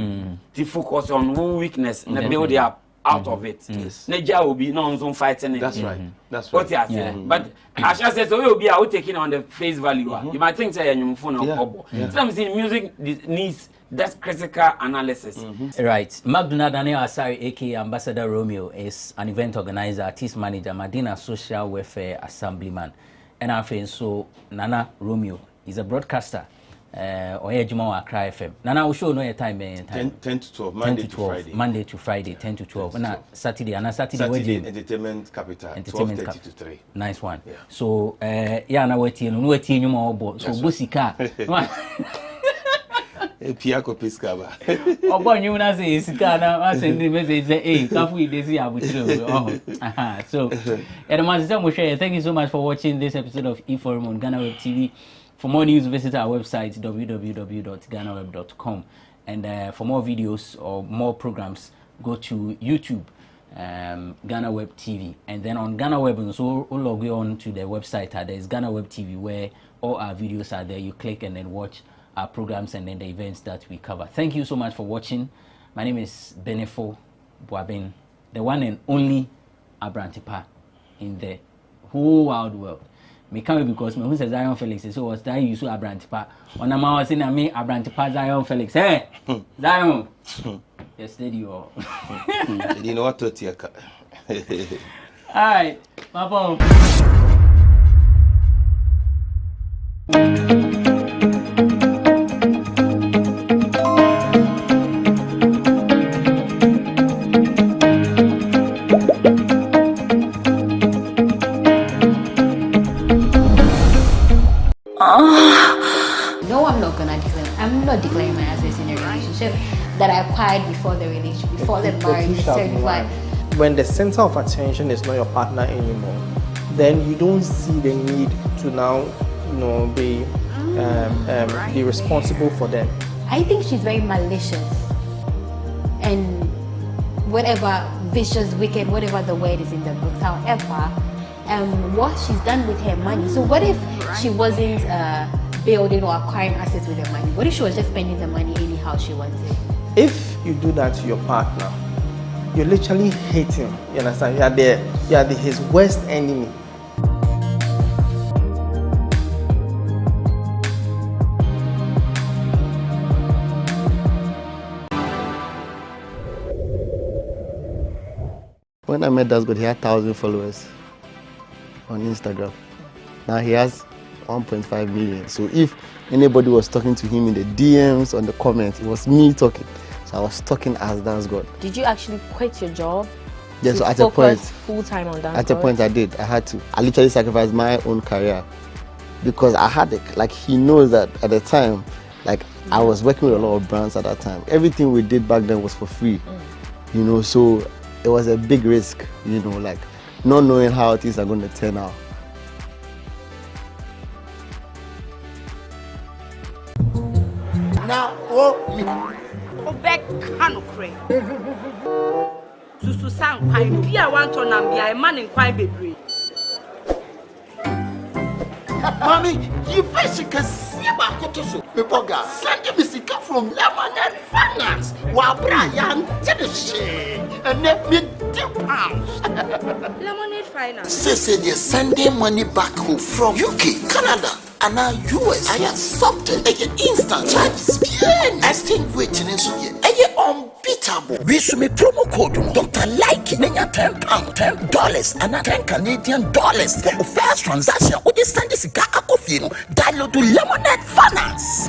to focus on one weakness and build it up out of it. Neja will be no zone fighting. That's right. That's what right. you say. But I shall say so will be out taking on the face value. You might think say enyumfo no. Sometimes in music needs that's critical analysis. Right. McDonald Daniel Asari, aka Ambassador Romeo, is an event organizer, artist manager, Madina Social Welfare Assemblyman. And I feel so Nana Romeo is a broadcaster. Oyejuma Accra FM. Nana will show no time 10 to 12, Monday to Friday. Monday to Friday, 10 to 12. And Saturday, Entertainment Capital, 12:30 to 3. Nice one. Yeah. So, yeah, now we're teaching you more. So, Busika. Piako Piscaba. Obo you na say Sikana, I send the message say, hey, Kafu this year with you. So, thank you so much for watching this episode of eForum on GhanaWeb TV. For more news, visit our website www.ghanaweb.com. And for more videos or more programs, go to YouTube, GhanaWeb TV. And then on GhanaWeb, so log on to the website. There's GhanaWeb TV where all our videos are there. You click and then watch our programs and then the events that we cover. Thank you so much for watching. My name is Benefo Boabin, the one and only Abrantipa in the whole wide world. Me come because me who says Zion Felix, so was that you so Abrantipa. On a man was in a me Abrantipa Zion Felix. Hey, Zion. Yes, there you are. You know what to take. All right, Papa. No, I'm not gonna declare. I'm not declaring my assets in a relationship that I acquired before the relationship, before the marriage is certified. When the center of attention is not your partner anymore, then you don't see the need to now, be responsible for them. I think she's very malicious, and whatever vicious, wicked, whatever the word is in the book. However, what she's done with her money. So what if she wasn't building or acquiring assets with her money? What if she was just spending the money anyhow she wants it? If you do that to your partner, you literally hate him. You understand? You are his worst enemy. When I met Dasgood, he had 1,000 followers on Instagram. Now he has 1.5 million. So if anybody was talking to him in the DMs, on the comments, it was me talking. So I was talking as Dasgood. Did you actually quit your job? Yes, so at a point, full-time on dance. at a point I did. I had to. I literally sacrificed my own career because I had it. Like, he knows that at the time, like, I was working with a lot of brands at that time. Everything we did back then was for free, so it was a big risk, like not knowing how things are going to turn out. Now, back Hanukre. Susu sang quite be a want on and be a man in quite baby. Mommy, you basically see about Kotoso. Pepoga, send me sicker from Lemonade Finance. While Brian did the shit and let me £2. Lemonade Finance. Say they're sending money back home from UK, Canada, and now US. I accepted instant charges. Exchange waiting in Suya. Unbeatable. We should make promo code Dr. Like Nenya £10, $10, and $10 Canadian for the first transaction. What is send this guy? Download to Lemonade Finance.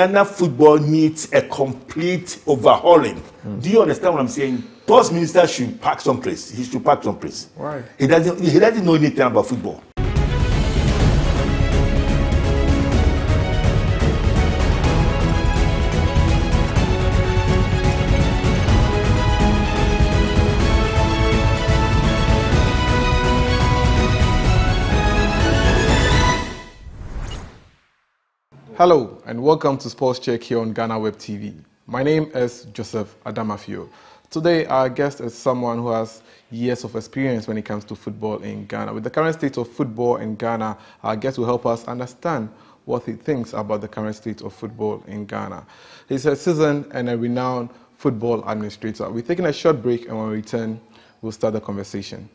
Ghana football needs a complete overhauling. Do you understand what I'm saying? Sports minister should pack someplace. He should pack someplace. Why? He doesn't know anything about football. Hello and welcome to Sports Check here on GhanaWeb TV. My name is Joseph Adamafio. Today our guest is someone who has years of experience when it comes to football in Ghana. With the current state of football in Ghana, our guest will help us understand what he thinks about the current state of football in Ghana. He's a seasoned and a renowned football administrator. We're taking a short break and when we return, we'll start the conversation.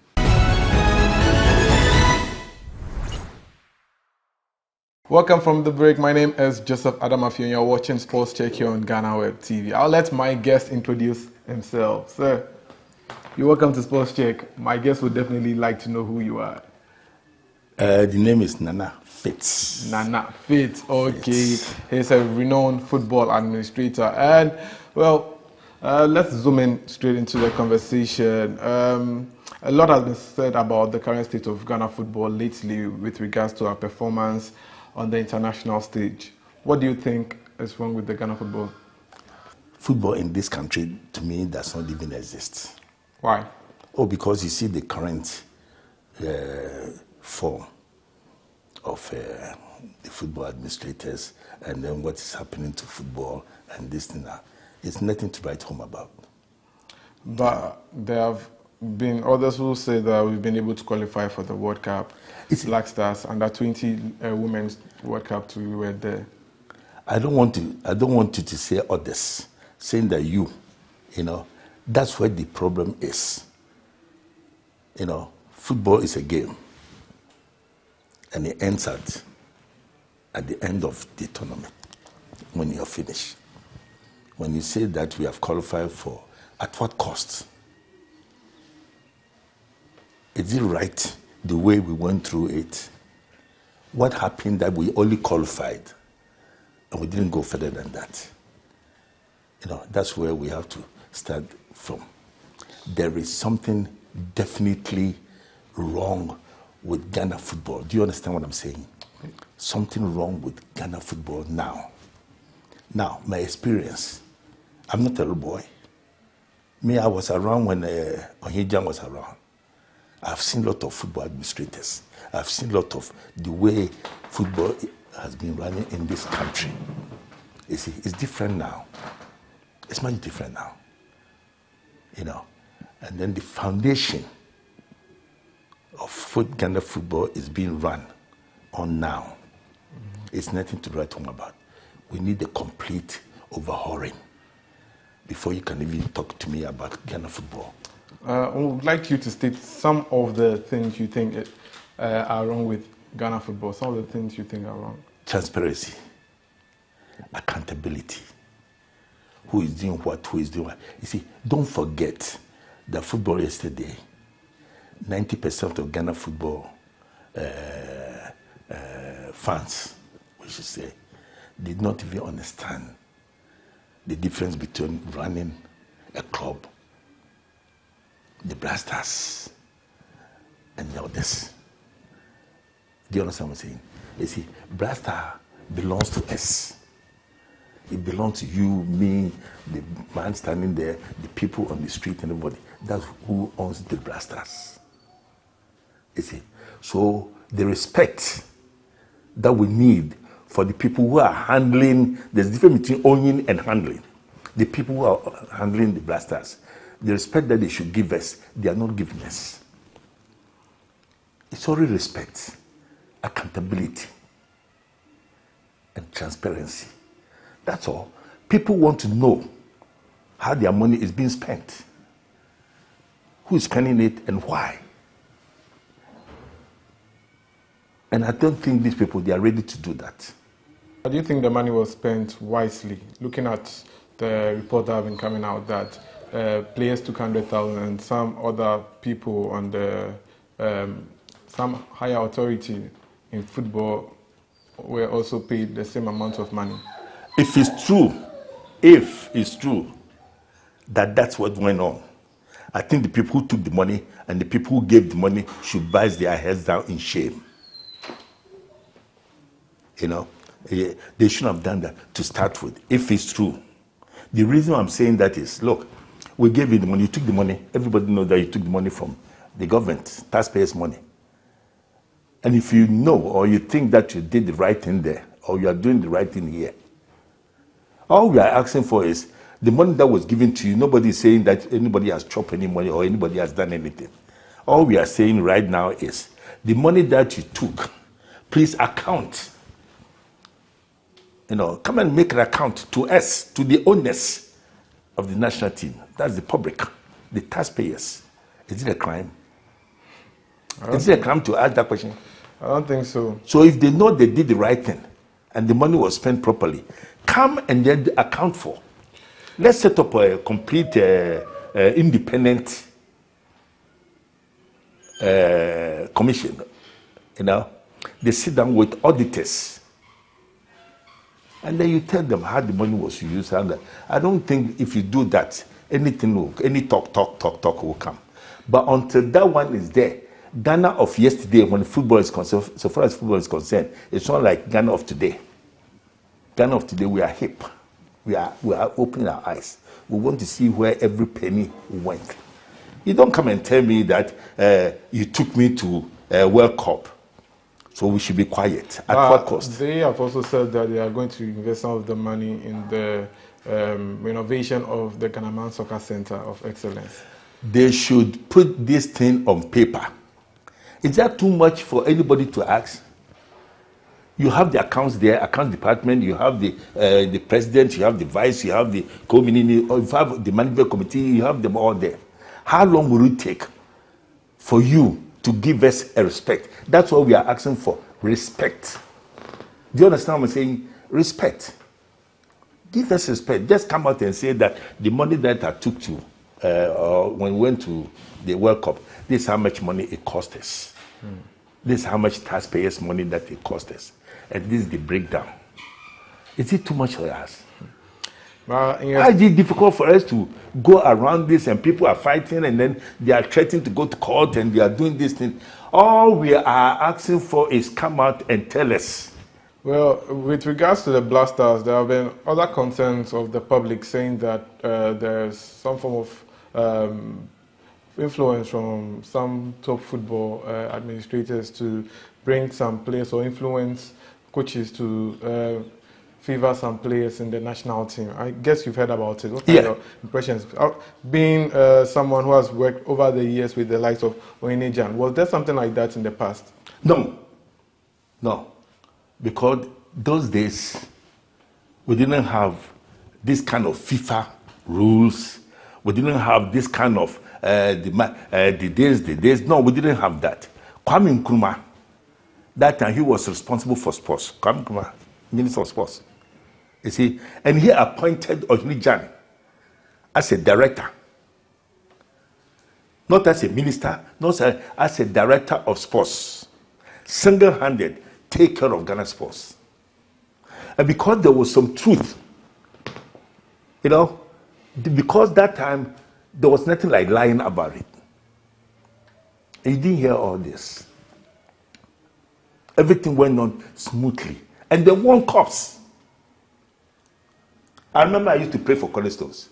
Welcome from the break. My name is Joseph Adamafio and you're watching Sports Check here on GhanaWeb TV. I'll let my guest introduce himself. Sir, you're welcome to Sports Check. My guest would definitely like to know who you are. The name is Nana Fitz. Nana Fitz, okay. He's a renowned football administrator. And, well, let's zoom in straight into the conversation. A lot has been said about the current state of Ghana football lately with regards to our performance on the international stage. What do you think is wrong with the Ghana football? Football in this country, to me, does not even exist. Why? Oh, because you see the current form of the football administrators and then what is happening to football and this thing. It's nothing to write home about. But there have been others who say that we've been able to qualify for the World Cup. It's Black Stars under 20 Women's World Cup too. We were there. I don't want you to say others, saying that you know, that's where the problem is. You know, football is a game, and it ends at the end of the tournament when you're finished. When you say that we have qualified for, at what cost? Is it right the way we went through it? What happened that we only qualified and we didn't go further than that? You know, that's where we have to start from. There is something definitely wrong with Ghana football. Do you understand what I'm saying? Something wrong with Ghana football now. Now, my experience, I'm not a little boy. Me, I was around when Onyejan was around. I've seen a lot of football administrators. I've seen a lot of the way football has been running in this country. You see, it's different now. It's much different now. You know, and then the foundation of Ghana football is being run on now. It's nothing to write home about. We need a complete overhauling before you can even talk to me about Ghana football. I would like you to state some of the things you think are wrong with Ghana football, some of the things you think are wrong. Transparency, accountability, who is doing what, who is doing what. You see, don't forget that football yesterday, 90% of Ghana football fans, we should say, did not even understand the difference between running a club, the Blasters, and the others. Do you understand what I'm saying? You see, Blaster belongs to us. It belongs to you, me, the man standing there, the people on the street, and everybody. That's who owns the Blasters. You see? So the respect that we need for the people who are handling, there's a difference between owning and handling. The people who are handling the Blasters, the respect that they should give us, they are not giving us. It's only respect, accountability, and transparency. That's all. People want to know how their money is being spent, who is spending it, and why. And I don't think these people, they are ready to do that. Do you think the money was spent wisely? Looking at the report that have been coming out that players took 100,000 and some other people on the some higher authority in football were also paid the same amount of money. if it's true that that's what went on, I think the people who took the money and the people who gave the money should bite their heads down in shame. You know, they shouldn't have done that to start with, if it's true. The reason I'm saying that is, look, we gave you the money, you took the money. Everybody knows that you took the money from the government, taxpayers' money. And if you know or you think that you did the right thing there, or you are doing the right thing here, all we are asking for is the money that was given to you. Nobody is saying that anybody has chopped any money or anybody has done anything. All we are saying right now is the money that you took, please account. You know, come and make an account to us, to the owners of the national team. That's the public, the taxpayers. Is it a crime? Is it a crime to ask that question? I don't think so. So if they know they did the right thing and the money was spent properly, come and then account for. Let's set up a complete independent commission. You know, they sit down with auditors, and then you tell them how the money was used. And I don't think if you do that, anything will, any talk will come. But until that one is there, Ghana of yesterday, when football is concerned, so far as football is concerned, it's not like Ghana of today. Ghana of today, we are hip. We are opening our eyes. We want to see where every penny went. You don't come and tell me that you took me to World Cup, so we should be quiet. At what cost? They have also said that they are going to invest some of the money in the renovation of the Ghanaian Soccer Center of Excellence. They should put this thing on paper. Is that too much for anybody to ask? You have the accounts there, accounts department, you have the president, you have the vice, you have the community, or you have the management committee, you have them all there. How long will it take for you to give us a respect? That's what we are asking for, respect. Do you understand what I'm saying? Respect. Give us respect. Just come out and say that the money that I took to, when we went to the World Cup, this is how much money it cost us. This is how much taxpayers' money that it cost us. And this is the breakdown. Is it too much for us? How is it difficult for us to go around this and people are fighting and then they are threatening to go to court and they are doing this thing? All we are asking for is come out and tell us. Well, with regards to the Blasters, there have been other concerns of the public saying that there's some form of influence from some top football administrators to bring some players or influence coaches to favor some players in the national team. I guess you've heard about it. What kind of impressions? Being someone who has worked over the years with the likes of Oyenejan, was there something like that in the past? No. Because those days, we didn't have this kind of FIFA rules. We didn't have this kind of the days. No, we didn't have that. Nkrumah, that time he was responsible for sports. Nkrumah, Minister of Sports. You see, and he appointed Oyenejan as a director. Not as a minister, not as a director of sports. Single-handed, take care of Ghana sports. And because there was some truth, you know, because that time there was nothing like lying about it. And you didn't hear all this. Everything went on smoothly. And they won cups. I remember I used to play for Cornerstones.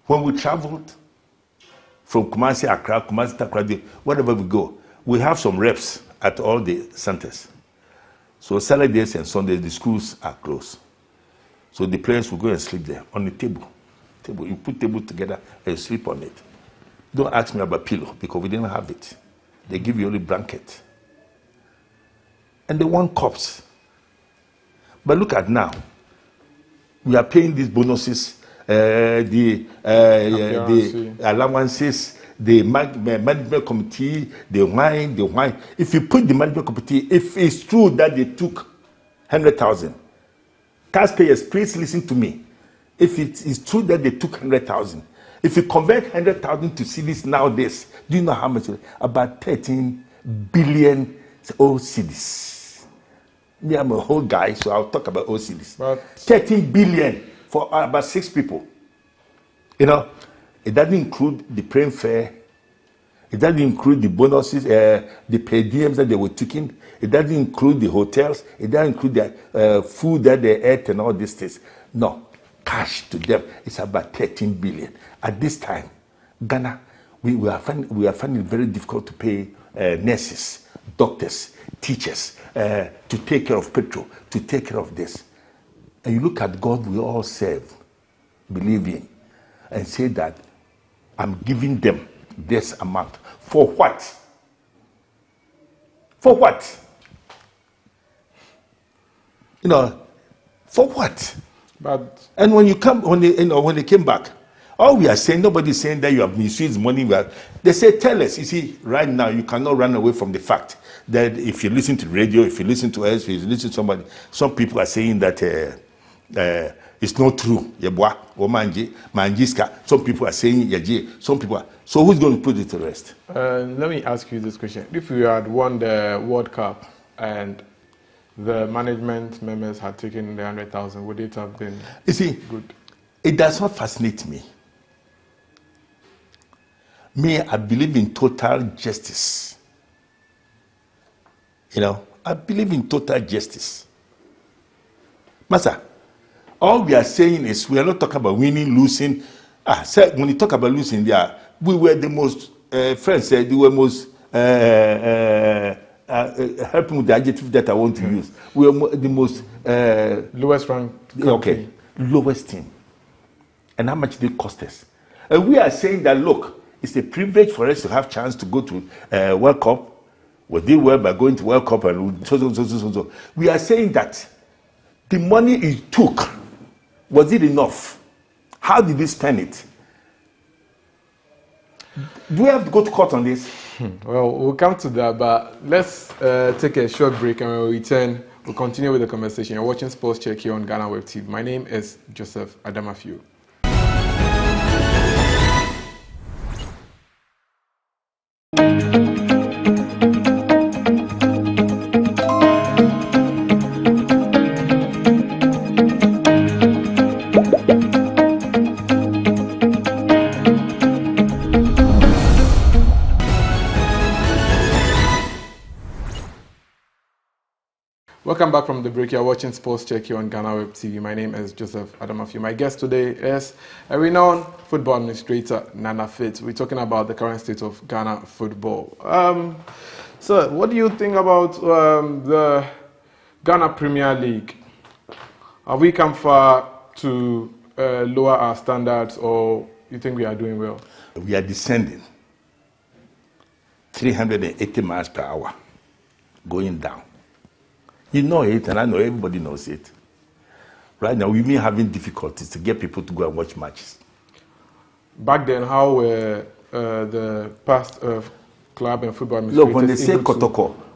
When we traveled from Kumasi, Accra, Kumasi, Takoradi, wherever we go, we have some reps at all the centers. So Saturdays and Sundays, the schools are closed. So the players will go and sleep there on the table. You put table together and you sleep on it. Don't ask me about pillow because we didn't have it. They give you only blanket. And they want cups. But look at now. We are paying these bonuses, the allowances, the management committee, the wine. If you put the management committee, if it's true that they took 100,000, taxpayers, please listen to me. If it is true that they took 100,000, if you convert 100,000 to cedis nowadays, do you know how much? About 13 billion old cedis. Me, I'm a whole guy, so I'll talk about OCDs. 13 billion for about 6 people. You know, it doesn't include the plane fare. It doesn't include the bonuses, the per diems that they were taking. It doesn't include the hotels. It doesn't include the food that they ate and all these things. No, cash to them. It's about 13 billion. At this time, Ghana, we are finding it very difficult to pay nurses, doctors, teachers, to take care of petrol, to take care of this. And you look at God we all serve, believe in, and say that I'm giving them this amount. For what? For what? You know, for what? But and when they came back, all we are saying, nobody's saying that you have misused money. They say, tell us. You see, right now you cannot run away from the fact that if you listen to radio, if you listen to us, if you listen to somebody, some people are saying that it's not true. Some people are saying some people are. So who's going to put it to rest? Let me ask you this question. If you had won the World Cup and the management members had taken the 100,000, would it have been good? It does not fascinate me. Me, I believe in total justice. You know, I believe in total justice. Master, all we are saying is we are not talking about winning, losing. When you talk about losing, we were the most, friends said, we were most, helping with the adjective that I want to use. We were the most... lowest ranked. Okay, lowest team. And how much did it cost us? And we are saying that, look, it's a privilege for us to have chance to go to World Cup. We did well by going to World Cup and so. We are saying that the money it took, was it enough? How did we spend it? Do we have to go to court on this? Well, we'll come to that, but let's take a short break, and when we return, we'll continue with the conversation. You're watching Sports Check here on GhanaWeb TV. My name is Joseph Adamafio. Welcome back from the break. You're watching Sports Check here on GhanaWeb TV. My name is Joseph Adamafio. My guest today is a renowned football administrator, Nana Fit. We're talking about the current state of Ghana football. So, what do you think about the Ghana Premier League? Have we come far to lower our standards, or you think we are doing well? We are descending 380 miles per hour, going down. You know it, and I know everybody knows it. Right now, we've been having difficulties to get people to go and watch matches. Back then, how were the past club and football administrators? Look,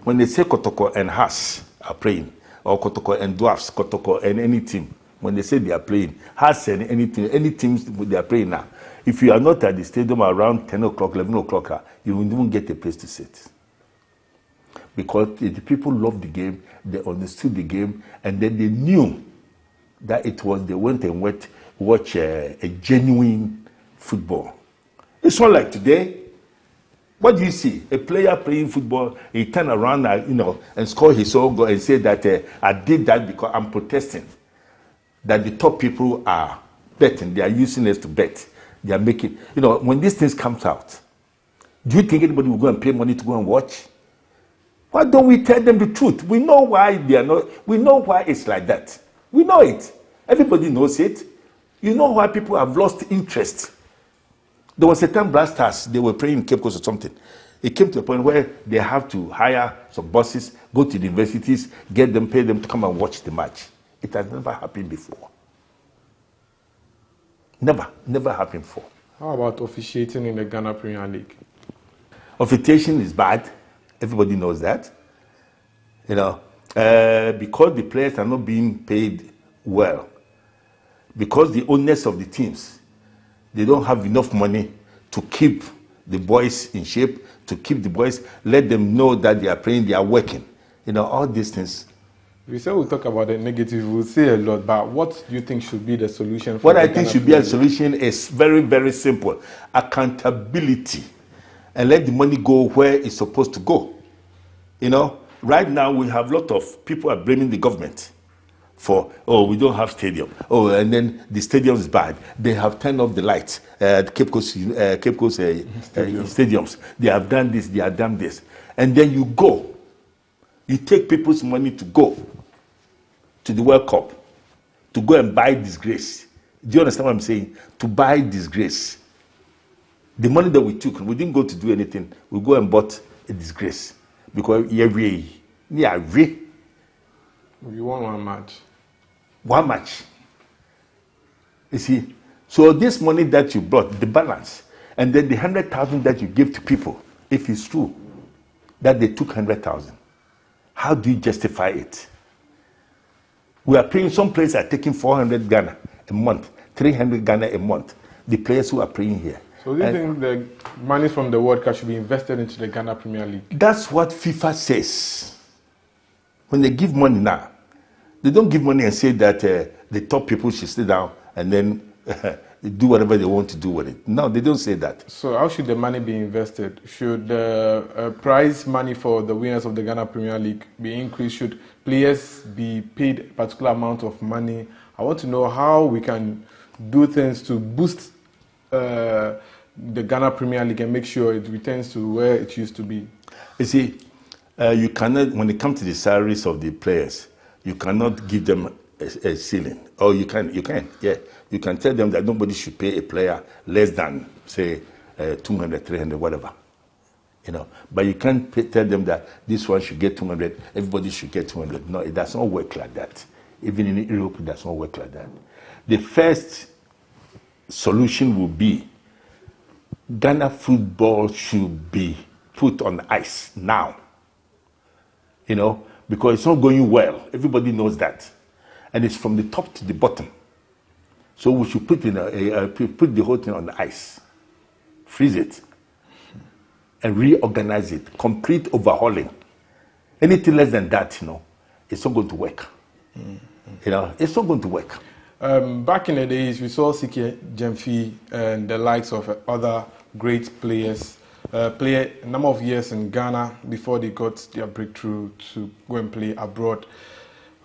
when they say Kotoko and Haas are playing, or Kotoko and Dwarfs, Kotoko and any team, when they say they are playing, Haas and any teams they are playing now, if you are not at the stadium around 10 o'clock, 11 o'clock, you won't even get a place to sit. Because the people loved the game, they understood the game, and then they knew that they went and watch a genuine football. It's not like today. What do you see? A player playing football, he turn around and score his own goal and say that I did that because I'm protesting. That the top people are betting, they are using us to bet. They are making, when these things comes out, do you think anybody will go and pay money to go and watch? Why don't we tell them the truth? We know why they are not. We know why it's like that. We know it. Everybody knows it. You know why people have lost interest. There was a time Black Stars, they were playing in Cape Coast or something. It came to a point where they have to hire some buses, go to the universities, get them, pay them to come and watch the match. It has never happened before. Never happened before. How about officiating in the Ghana Premier League? Officiating is bad. Everybody knows that, because the players are not being paid well, because the owners of the teams, they don't have enough money to keep the boys in shape, to keep the boys, let them know that they are playing, they are working. All these things We said we'll talk about the negative. We'll say a lot, but what do you think should be the solution? What I think should be a solution is very, very simple. Accountability. And let the money go where it's supposed to go. You know, right now we have a lot of people are blaming the government for, oh, we don't have stadium. Oh, and then the stadium is bad. They have turned off the lights at Cape Coast stadiums. They have done this, they have done this. And then you go. You take people's money to go to the World Cup, to go and buy disgrace. Do you understand what I'm saying? To buy disgrace. The money that we took, we didn't go to do anything. We go and bought a disgrace. Because we won one match. One match. You see, so this money that you brought, the balance, and then the 100,000 that you give to people, if it's true that they took 100,000, how do you justify it? We are paying, some players are taking 400 Ghana a month, 300 Ghana a month. The players who are playing here. So do you think the money from the World Cup should be invested into the Ghana Premier League? That's what FIFA says. When they give money now, they don't give money and say that the top people should sit down and then do whatever they want to do with it. No, they don't say that. So how should the money be invested? Should the prize money for the winners of the Ghana Premier League be increased? Should players be paid a particular amount of money? I want to know how we can do things to boost the Ghana Premier League and make sure it returns to where it used to be. You see, you cannot, when it comes to the salaries of the players, you cannot give them a ceiling. Or you can, yeah. You can tell them that nobody should pay a player less than, say, 200, 300, whatever. You know, but you can't tell them that this one should get 200, everybody should get 200. No, it does not work like that. Even in Europe, it does not work like that. The first solution will be Ghana football should be put on ice now. You know, because it's not going well. Everybody knows that. And it's from the top to the bottom. So we should put, put the whole thing on the ice, freeze it, and reorganize it, complete overhauling. Anything less than that, you know, it's not going to work. You know, it's not going to work. Back in the days, we saw Sike Jemfi and the likes of other great players play a number of years in Ghana before they got their breakthrough to go and play abroad.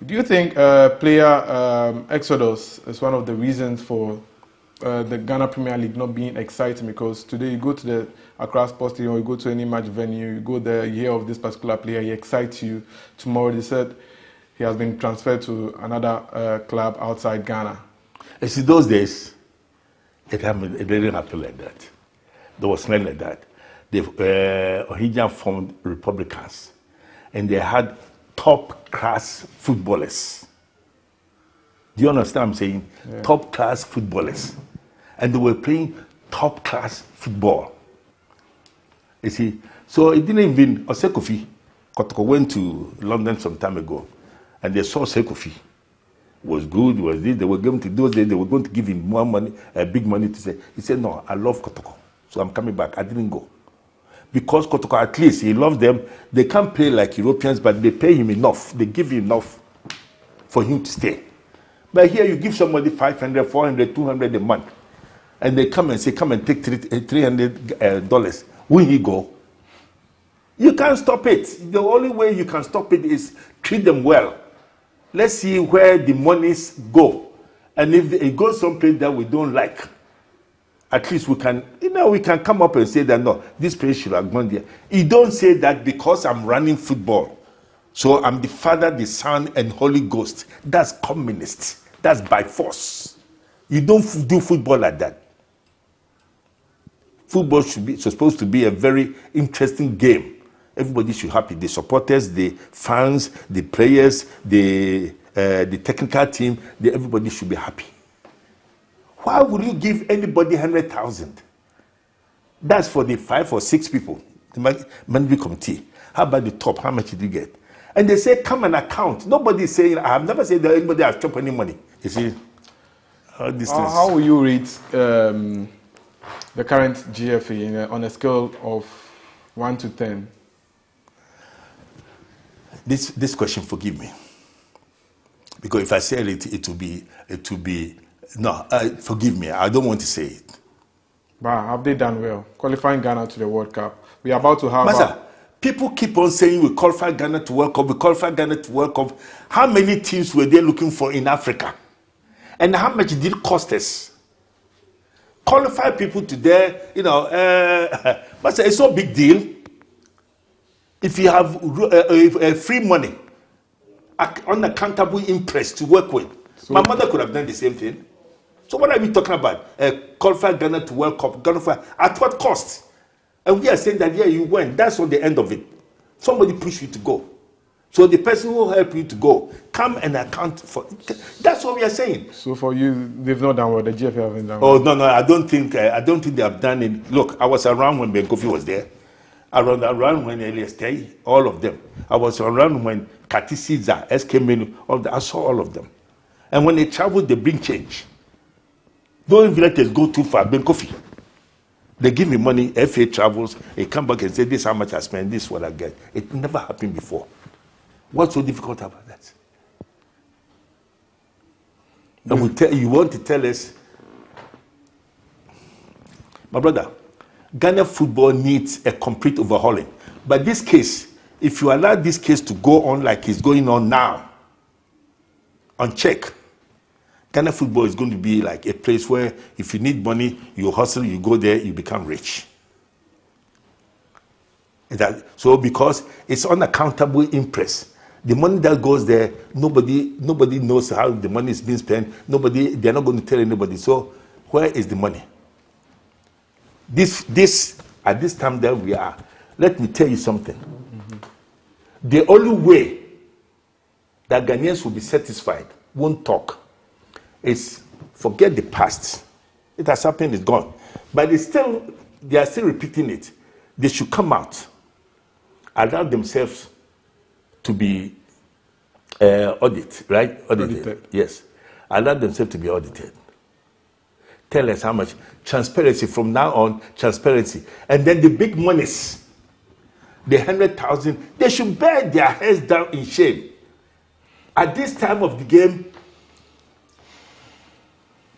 Do you think player exodus is one of the reasons for the Ghana Premier League not being exciting? Because today you go to the Accra Sports Stadium, you go to any match venue, you go there, you hear of this particular player, he excites you. Tomorrow they said he has been transferred to another club outside Ghana. You see, those days, it didn't happen like that. There was nothing like that. The Ohijan formed Republicans, and they had top-class footballers. Do you understand what I'm saying? Yeah. Top-class footballers. And they were playing top-class football. You see? So it didn't even... Osekofi Kotoko went to London some time ago, and they saw Osekofi was good, was this. They were going to those days, they were going to give him more money, big money to say. He said, no, I love Kotoko, so I'm coming back. I didn't go. Because Kotoko, at least, he loved them. They can't pay like Europeans, but they pay him enough. They give him enough for him to stay. But here you give somebody 500, 400, 200 a month, and they come and say, come and take $300. Will he go? You can't stop it. The only way you can stop it is treat them well. Let's see where the monies go. And if it goes someplace that we don't like, at least we can, we can come up and say that, no, this place should have gone there. You don't say that because I'm running football. So I'm the Father, the Son, and Holy Ghost. That's communist. That's by force. You don't do football like that. Football should be supposed to be a very interesting game. Everybody should be happy. The supporters, the fans, the players, the technical team, everybody should be happy. Why would you give anybody 100,000? That's for the 5 or 6 people, the management committee. How about the top? How much did you get? And they say, come and account. Nobody is saying, I have never said that anybody has chopped any money. You see? How will you rate the current GFA on a scale of 1 to 10? This question, forgive me. Because if I say it will be, no, forgive me, I don't want to say it. But have they done well? Qualifying Ghana to the World Cup. We are about to have... Master, people keep on saying we qualify Ghana to World Cup, we qualify Ghana to World Cup. How many teams were they looking for in Africa? And how much did it cost us? Qualify people to there, Master, it's no big deal. If you have free money, unaccountable interest to work with. So my mother could have done the same thing. So what are we talking about? Qualify Ghana to World Cup, at what cost? And we are saying that, yeah, you went. That's not the end of it. Somebody pushed you to go. So the person who helped you to go, come and account for it. That's what we are saying. So for you, they've not done well. The GFA haven't done well. Oh, no, I don't think they have done it. Look, I was around when Ben Kofi was there. Around when Elias Tay, all of them. I was around when Kati Caesar, SK Menu, I saw all of them. And when they travel, they bring change. Don't even let us go too far. Ben Kofi. They give me money, FA travels, they come back and say, this is how much I spend, this is what I get. It never happened before. What's so difficult about that? And you want to tell us, my brother, Ghana football needs a complete overhauling. But this case, if you allow this case to go on like it's going on now, unchecked, Ghana football is going to be like a place where if you need money, you hustle, you go there, you become rich. So because it's unaccountable interest. The money that goes there, nobody knows how the money is being spent. They're not going to tell anybody. So where is the money? This at this time that we are, let me tell you something. The only way that Ghanaians will be satisfied, won't talk, is forget the past. It has happened, it's gone. But they are still repeating it. They should come out, allow themselves to be audited. Yes. Allow themselves to be audited. Tell us how much. Transparency from now on, transparency. And then the big monies, the 100,000, they should bear their heads down in shame. At this time of the game.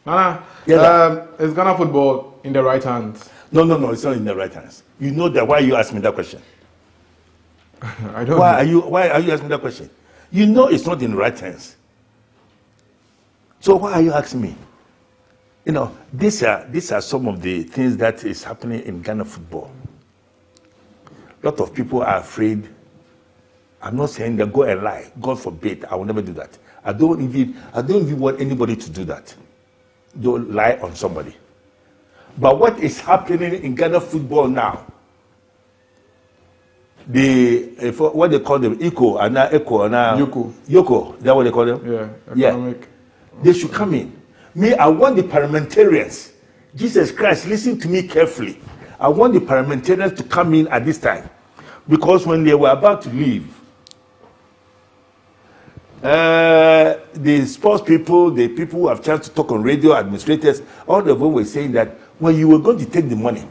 Is Ghana football in the right hands? No, it's not in the right hands. You know that. Why are you asking me that question? I don't Why are you asking that question? You know it's not in the right hands. So why are you asking me? These are some of the things that is happening in Ghana football. A lot of people are afraid. I'm not saying they go and lie. God forbid, I will never do that. I don't even want anybody to do that. Don't lie on somebody. But what is happening in Ghana football now? What they call them, Yoko, that what they call them? Yeah. They should come in. Me, I want the parliamentarians. Jesus Christ, listen to me carefully. I want the parliamentarians to come in at this time. Because when they were about to leave, the sports people, the people who have chance to talk on radio, administrators, all of them were saying that when you were going to take the money,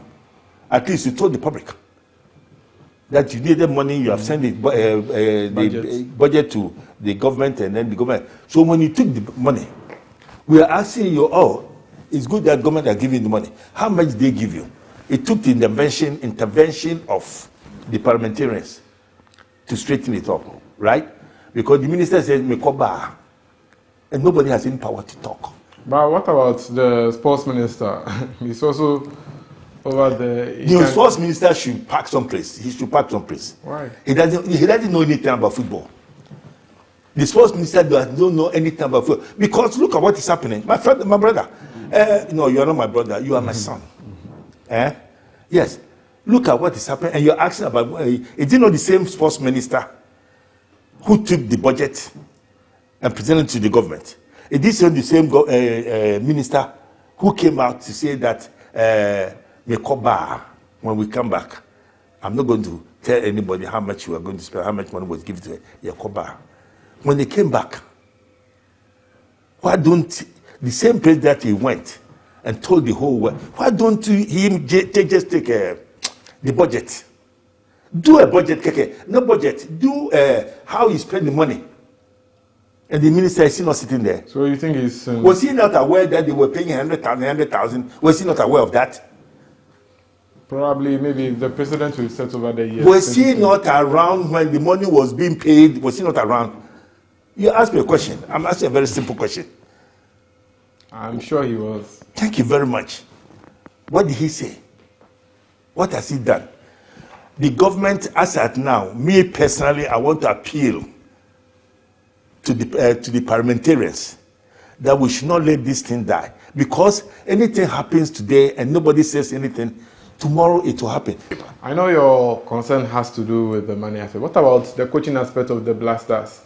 at least you told the public that you needed money, you have sent the budget to the government and then the government. So when you took the money, we are asking you, it's good that government are giving the money. How much they give you? It took the intervention of the parliamentarians to straighten it up, right? Because the minister says, Mekoba, and nobody has any power to talk. But what about the sports minister? He's also over there. The sports minister should park someplace. He should park someplace. Why? He doesn't know anything about football. The sports minister don't know anything about football. Because look at what is happening. My friend, my brother. No, you are not my brother. You are my son. Yes. Look at what is happening. And you're asking about, is it not the same sports minister who took the budget and presented it to the government? It is the same minister who came out to say that Mekoba, when we come back, I'm not going to tell anybody how much you are going to spend, how much money was given to Mekoba. When they came back, why don't the same place that he went and told the whole world, why don't him just take the budget? Do a budget, no budget. Do how you spend the money. And the minister is still not sitting there. So you think he's... Was he not aware that they were paying 100,000? Was he not aware of that? Probably, maybe the president will set over the years. Was he not around when the money was being paid? Was he not around? You asked me a question. I'm asking a very simple question. I'm sure he was. Thank you very much. What did he say? What has he done? The government, as at now, me personally, I want to appeal to the parliamentarians that we should not let this thing die. Because anything happens today and nobody says anything, tomorrow it will happen. I know your concern has to do with the money aspect. What about the coaching aspect of the Blasters?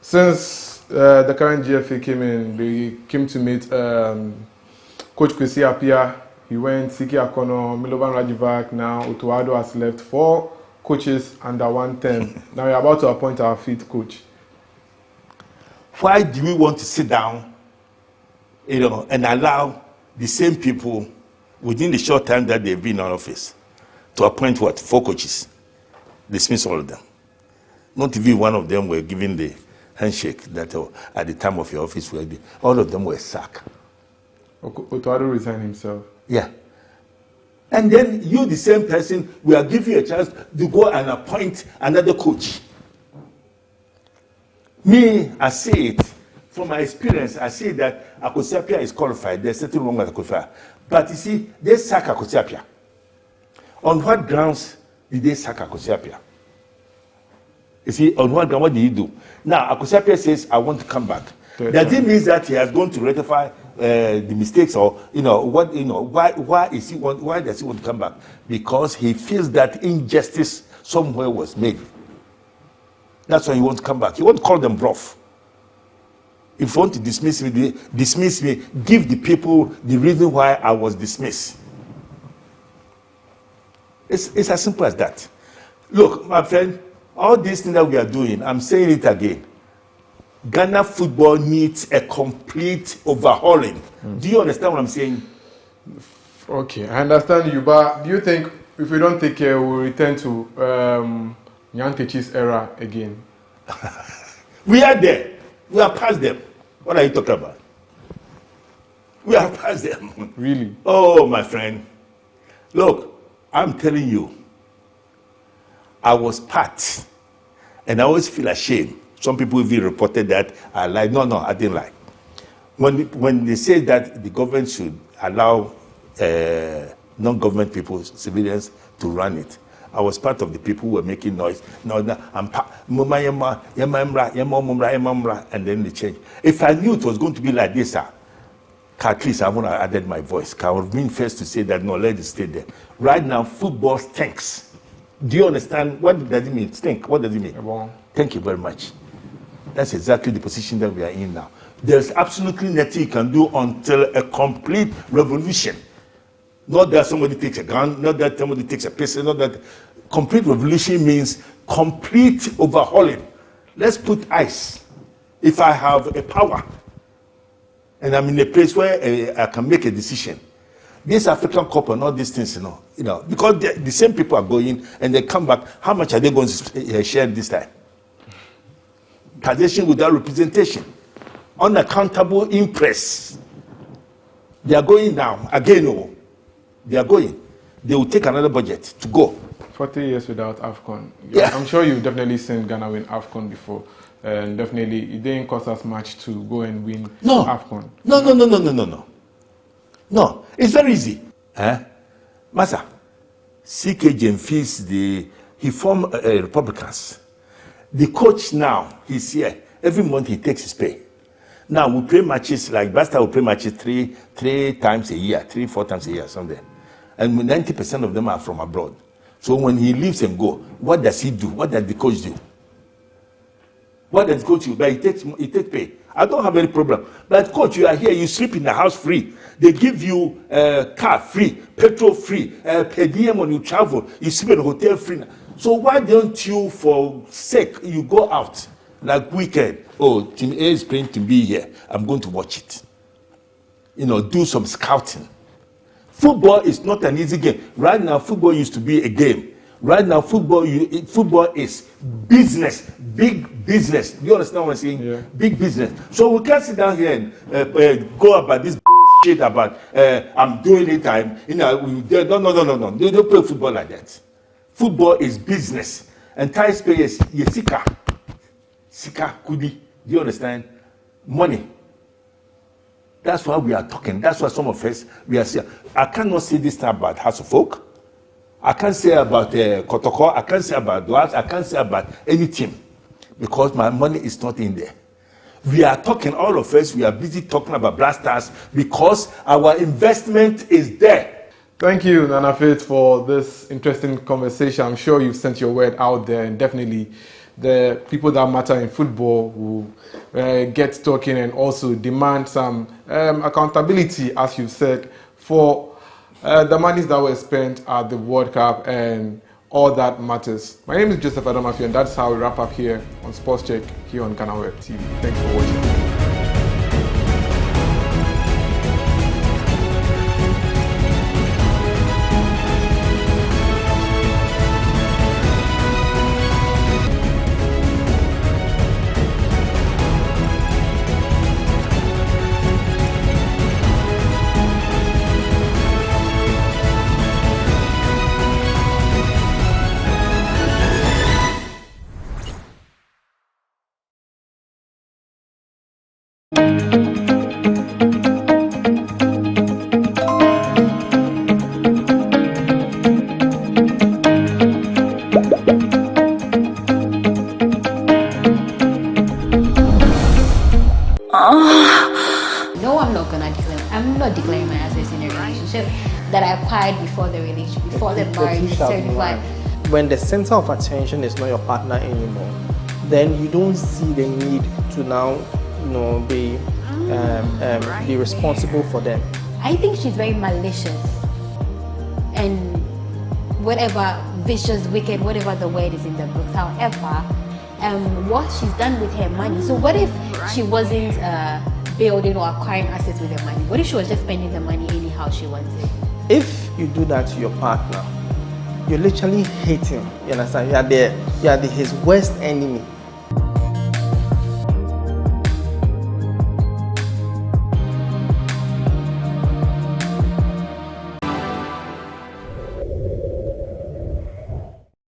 Since the current GFA came in, they came to meet Coach Kwesi Appiah. He went, Siki Akono, Milovan Rajivac, now Otuado has left. 4 coaches under 110. Now we're about to appoint our 5th coach. Why do we want to sit down, and allow the same people within the short time that they've been in office to appoint 4 coaches? Dismiss all of them. Not even one of them were given the handshake that at the time of your office, all of them were sacked. Otuado resigned himself. Yeah. And then you, the same person, we are giving you a chance to go and appoint another coach. Me, I say it from my experience. I say that Kwesi Appiah is qualified. There's something wrong with Kwesi. But you see, they sack Kwesi Appiah. On what grounds did they sack Kwesi Appiah? You see, on what ground, what did he do? Now, Kwesi Appiah says, I want to come back. Does it mean that he has gone to rectify the mistakes, or why does he want to come back? Because he feels that injustice somewhere was made. That's why he wants to come back. He won't call them bluff. If you want to dismiss me, give the people the reason why I was dismissed. It's as simple as that. Look, my friend, all these things that we are doing, I'm saying it again. Ghana football needs a complete overhauling. Do you understand what I'm saying? Okay, I understand you, but do you think if we don't take care, we'll return to Nyantechi's era again? We are there. We are past them. What are you talking about? We are past them. Really? Oh, my friend. Look, I'm telling you, I was part, and I always feel ashamed. Some people even reported that I lied. No, I didn't lie. When they say that the government should allow non-government people, civilians, to run it, I was part of the people who were making noise. No, I'm and then they changed. If I knew it was going to be like this, at least I would have added my voice. I would have been first to say that, no, let it stay there. Right now, football stinks. Do you understand? What does it mean? Stink. What does it mean? Thank you very much. That's exactly the position that we are in now. There's absolutely nothing you can do until a complete revolution. Not that somebody takes a gun, not that somebody takes a pistol, not that. Complete revolution means complete overhauling. Let's put ice. If I have a power and I'm in a place where I can make a decision, this African Cup and all these things, because the same people are going and they come back, how much are they going to share this time? Taxation without representation, unaccountable impress. They are going now again. They are going. They will take another budget to go. 40 years without AFCON. Yeah. I'm sure you've definitely seen Ghana win AFCON before, and definitely it didn't cost us much to go and win AFCON. No, it's very easy. Massa, CK Jemfis, he formed Republicans. The coach now, he's here. Every month he takes his pay. Now we play matches, like Basta will play matches three times a year, 4 times a year, something. And 90% of them are from abroad. So when he leaves and go, what does he do? What does the coach do? What does the coach do? But he takes pay. I don't have any problem. But coach, you are here, you sleep in the house free. They give you car free, petrol free, per diem when you travel, you sleep in a hotel free. So why don't you, for sake, you go out like weekend? Oh, Team A is playing to be here. I'm going to watch it. Do some scouting. Football is not an easy game. Right now, football used to be a game Right now, football is business, big business. Do you understand what I'm saying? Yeah. Big business. So we can't sit down here and go about this shit about I'm doing it. No. They don't play football like that. Football is business, and taxpayer is sika kudi. Do you understand? Money. That's why we are talking. That's why some of us we are saying. I cannot say this time about House of Folk. I can't say about Kotoko. I can't say about Dwas. I can't say about any team because my money is not in there. We are talking, all of us, we are busy talking about Black Stars because our investment is there. Thank you, Nana Faith, for this interesting conversation. I'm sure you've sent your word out there, and definitely the people that matter in football will get talking and also demand some accountability, as you said, for the monies that were spent at the World Cup and all that matters. My name is Joseph Adamafi, and that's how we wrap up here on Sports Check here on GhanaWeb TV. Thanks for watching. I'm not declaring my assets in a relationship that I acquired before the relationship, before the marriage is certified. When the center of attention is not your partner anymore, then you don't see the need to now, be responsible for them. I think she's very malicious, and whatever vicious, wicked, whatever the word is in the book. However, what she's done with her money. So what if she wasn't building or acquiring assets with her money? What if she was just spending the money anyhow she wants it? If you do that to your partner, you literally hate him. You understand? You are his worst enemy.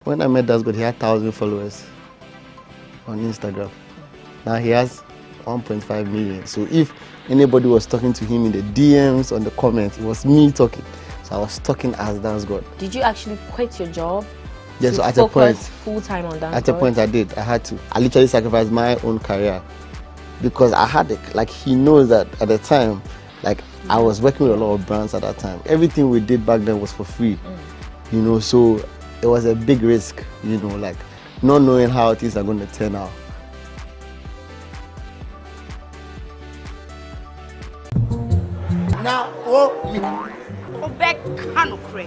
When I met Dasgood, he had 1,000 followers on Instagram. Now he has 1.5 million. So if anybody was talking to him in the DMs, on the comments, it was me talking. So I was talking as Dasgood. Did you actually quit your job? Yes, so at a point, full-time on Dasgood? At a point I did. I had to. I literally sacrificed my own career because I had it. Like, he knows that at the time, like, I was working with a lot of brands at that time. Everything we did back then was for free, so it was a big risk, like not knowing how things are going to turn out. Now, back Kanukre.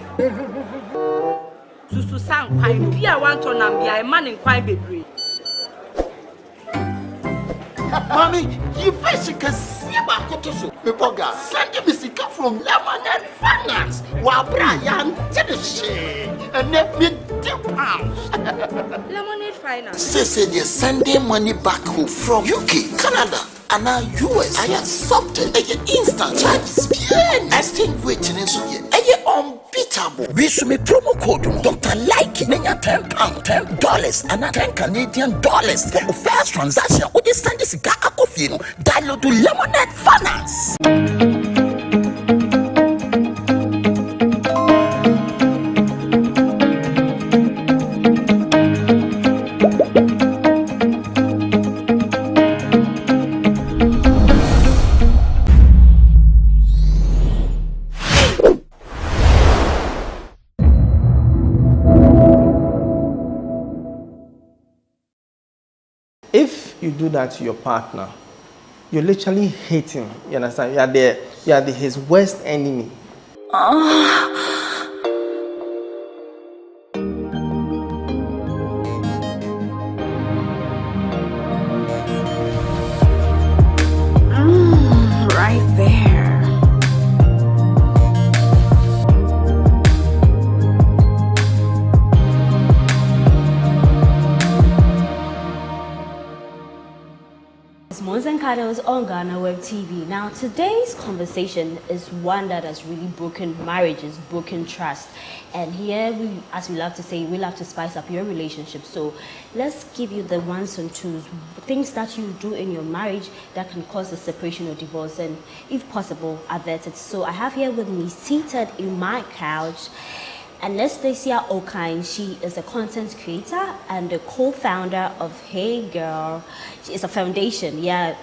Susu sang pine, Pia want to Nambia, a man in quite baby. Mommy, you basically see about Kotoso. Pepoga, send me sick from Lemonade Finance. While Brian did the shit and let me £2. Lemonade Finance. Say they're sending money back home from UK, Canada, and now US. I accepted instant charges. Exchange waiting in Suya. Unbeatable. We should make promo code Dr. Like £10, $10, and $10 Canadian for the first transaction. What is send this guy download to Lemonade Finance. If you do that to your partner, you literally hate him. You understand? You are his worst enemy. Right there. Titles on GhanaWeb TV. Now, today's conversation is one that has really broken marriages, broken trust. And here, as we love to say, we love to spice up your relationship. So let's give you the ones and twos, things that you do in your marriage that can cause a separation or divorce, and if possible, avert it. So I have here with me, seated in my couch, Anastasia Okine. She is a content creator and the co-founder of Hey Girl. She is a foundation. Yeah,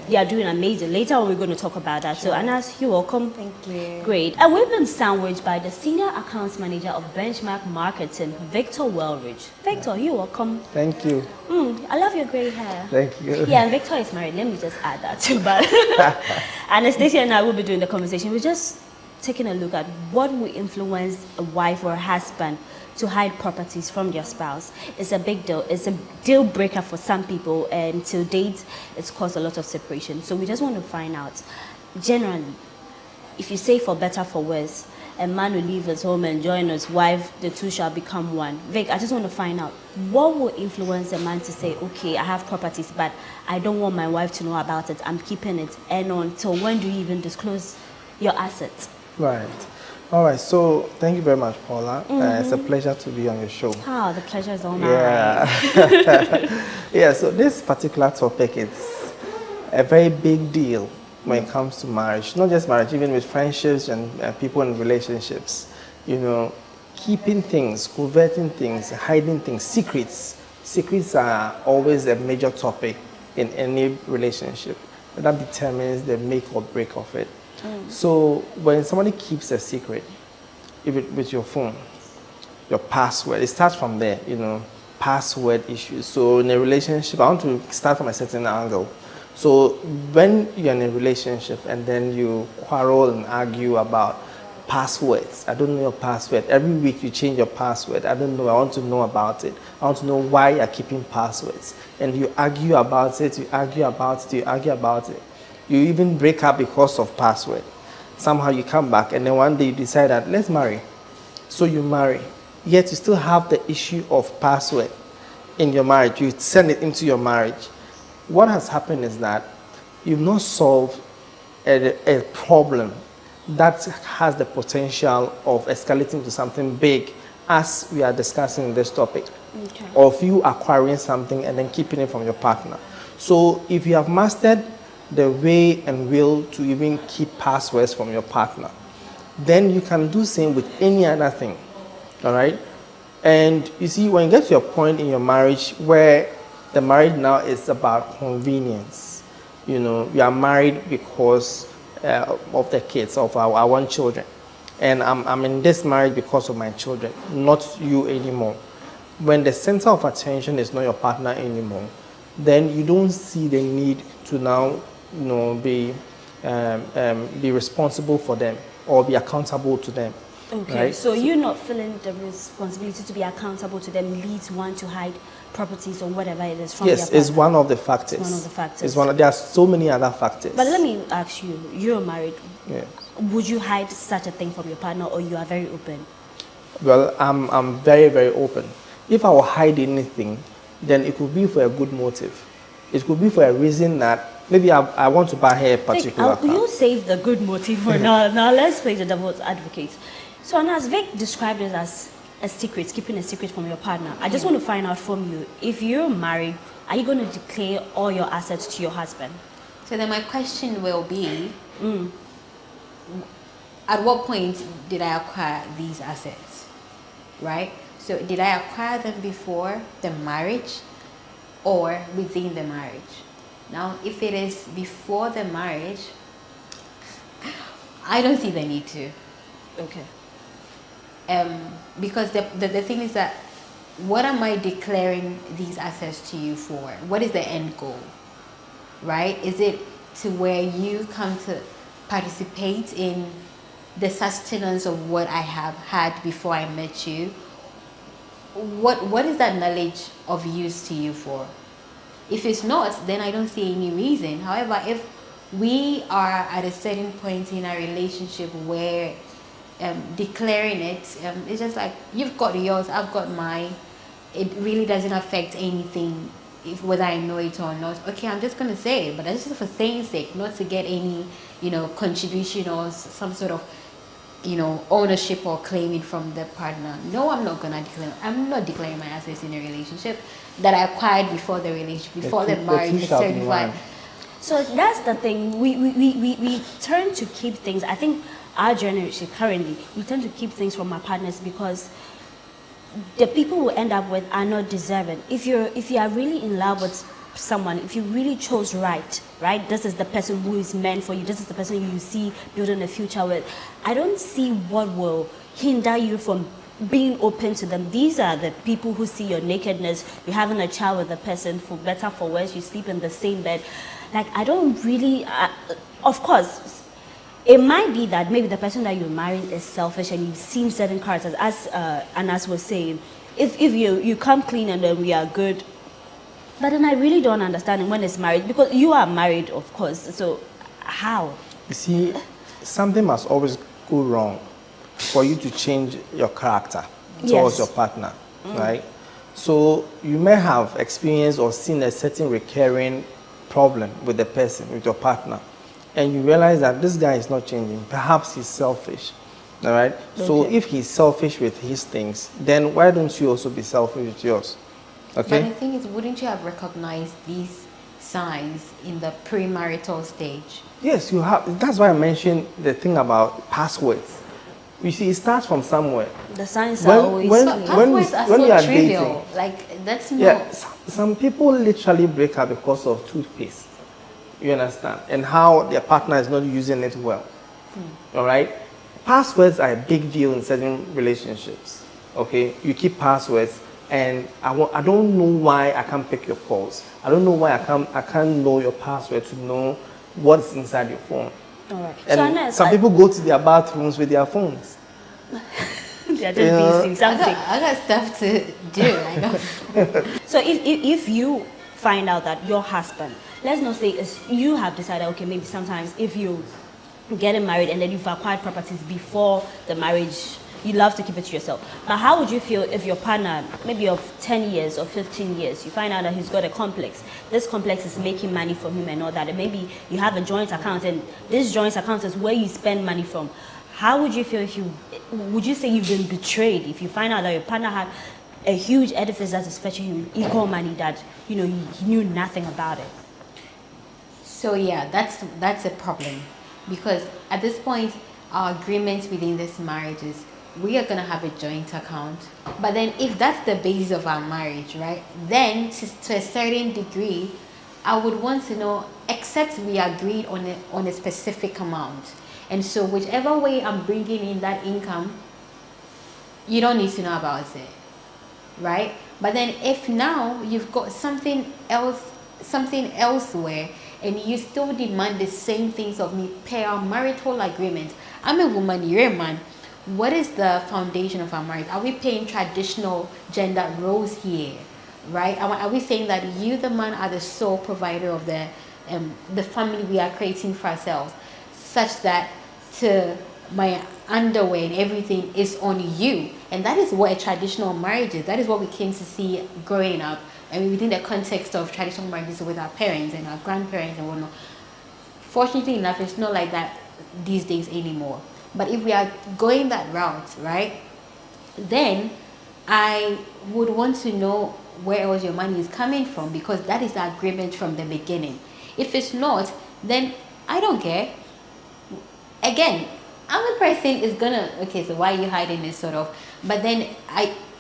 they are doing amazing. Later on, we're going to talk about that. Sure. So, Anas, you're welcome. Thank you. Great. And we've been sandwiched by the senior accounts manager of Benchmark Marketing, Victor Wellridge. Victor, you're welcome. Thank you. I love your gray hair. Thank you. Yeah, and Victor is married. Let me just add that too. But Anastasia and I will be doing the conversation. We're just taking a look at what will influence a wife or a husband to hide properties from their spouse. It's a big deal. It's a deal breaker for some people, and to date, it's caused a lot of separation. So we just want to find out, generally, if you say for better, for worse, a man will leave his home and join his wife, the two shall become one. Vic, I just want to find out, what will influence a man to say, okay, I have properties, but I don't want my wife to know about it. I'm keeping it. And until when do you even disclose your assets? Right. All right. So thank you very much, Paula. It's a pleasure to be on your show. Oh, the pleasure is all mine. Yeah. Yeah. So this particular topic is a very big deal when it comes to marriage. Not just marriage, even with friendships and people in relationships. You know, keeping things, coveting things, hiding things, secrets. Secrets are always a major topic in any relationship. That determines the make or break of it. So when somebody keeps a secret, with your phone, your password, it starts from there, you know, password issues. So in a relationship, I want to start from a certain angle. So when you're in a relationship and then you quarrel and argue about passwords, I don't know your password. Every week you change your password. I don't know, I want to know about it. I want to know why you're keeping passwords. And you argue about it, you argue about it, you argue about it. You even break up because of password. Somehow you come back and then one day you decide that let's marry. So you marry. Yet you still have the issue of password in your marriage. You send it into your marriage. What has happened is that you've not solved a problem that has the potential of escalating to something big, as we are discussing in this topic. Okay. Or if you acquiring something and then keeping it from your partner. So if you have mastered the way and will to even keep passwords from your partner, then you can do same with any other thing. All right? And you see, when you get to a point in your marriage where the marriage now is about convenience, you know, you are married because of the kids, of our one children. And I'm in this marriage because of my children, not you anymore. When the center of attention is not your partner anymore, then you don't see the need to now, you know, be responsible for them or be accountable to them. Okay, right? So you not feeling the responsibility to be accountable to them leads one to hide properties or whatever it is from yes, it's one of the factors. It's one of the factors. It's one of, there are so many other factors. But let me ask you, you're married. Yes. Would you hide such a thing from your partner, or you are very open? Well, I'm very, very open. If I will hide anything, then it could be for a good motive. It could be for a reason that maybe I want to buy her a particular car. You save the good motive for now. Now let's play the devil's advocate. So as Vic described it as a secret, keeping a secret from your partner, I just want to find out from you, if you're married, are you going to declare all your assets to your husband? So then my question will be, at what point did I acquire these assets, right? So did I acquire them before the marriage or within the marriage? Now, if it is before the marriage, I don't see the need to. Okay. Because the thing is that, what am I declaring these assets to you for? What is the end goal, right? Is it to where you come to participate in the sustenance of what I have had before I met you? What is that knowledge of use to you for? If it's not, then I don't see any reason. However, if we are at a certain point in our relationship where declaring it, it's just like, you've got yours, I've got mine. It really doesn't affect anything if whether I know it or not, okay, I'm just gonna say it, but that's just for saying sake, not to get any, you know, contribution or some sort of, you know, ownership or claiming from the partner. No, I'm not gonna declare. I'm not declaring my assets in a relationship that I acquired before the relationship, before the marriage is certified. So that's the thing. We tend to keep things. I think our generation currently, we tend to keep things from our partners because the people we end up with are not deserving. If you are really in love with someone, if you really chose right, this is the person who is meant for you, this is the person you see building a future with, I don't see what will hinder you from being open to them. These are the people who see your nakedness, you're having a child with the person, for better, for worse, you sleep in the same bed. Like, I don't really, of course, it might be that maybe the person that you're marrying is selfish and you've seen certain characters, as Anas was saying, if you come clean and then we are good. But then I really don't understand when it's married, because you are married, of course, so how? You see, something must always go wrong for you to change your character towards your partner, right? So you may have experienced or seen a certain recurring problem with the person, with your partner, and you realize that this guy is not changing. Perhaps he's selfish, all right? Okay. So if he's selfish with his things, then why don't you also be selfish with yours? Okay. But the thing is, wouldn't you have recognized these signs in the premarital stage? Yes, you have. That's why I mentioned the thing about passwords. You see, it starts from somewhere. The signs are always passwords are so trivial. Dating, like, that's not... Yeah, some people literally break up because of toothpaste. You understand? And how their partner is not using it well. All right? Passwords are a big deal in certain relationships. Okay? You keep passwords, and I don't know why I can't pick your calls. I don't know why I can't know your password to know what's inside your phone. All right. And some people go to their bathrooms with their phones. They're just busy something. I got stuff to do. I know. So if you find out that your husband, let's not say you have decided, okay, maybe sometimes if you getting married and then you've acquired properties before the marriage, you love to keep it to yourself. But how would you feel if your partner, maybe of 10 years or 15 years, you find out that he's got a complex. This complex is making money from him and all that. And maybe you have a joint account and this joint account is where you spend money from. How would you feel if would you say you've been betrayed if you find out that your partner had a huge edifice that is fetching him equal money that, you know, he knew nothing about it? So yeah, that's a problem. Because at this point, our agreements within this marriage is we are going to have a joint account. But then if that's the basis of our marriage, right, then to a certain degree, I would want to know, except we agreed on a specific amount. And so whichever way I'm bringing in that income, you don't need to know about it, right? But then if now you've got something elsewhere, and you still demand the same things of me per our marital agreement. I'm a woman, you're a man. What is the foundation of our marriage? Are we paying traditional gender roles here, right? Are we saying that you, the man, are the sole provider of the family we are creating for ourselves, such that to my underwear and everything is on you? And that is what a traditional marriage is. That is what we came to see growing up. I mean, within the context of traditional marriages with our parents and our grandparents and whatnot. Fortunately enough, it's not like that these days anymore. But if we are going that route, right, then I would want to know where else your money is coming from, because that is the agreement from the beginning. If it's not, then I don't care. Again, I'm a person is gonna, okay, so why are you hiding this sort of? But then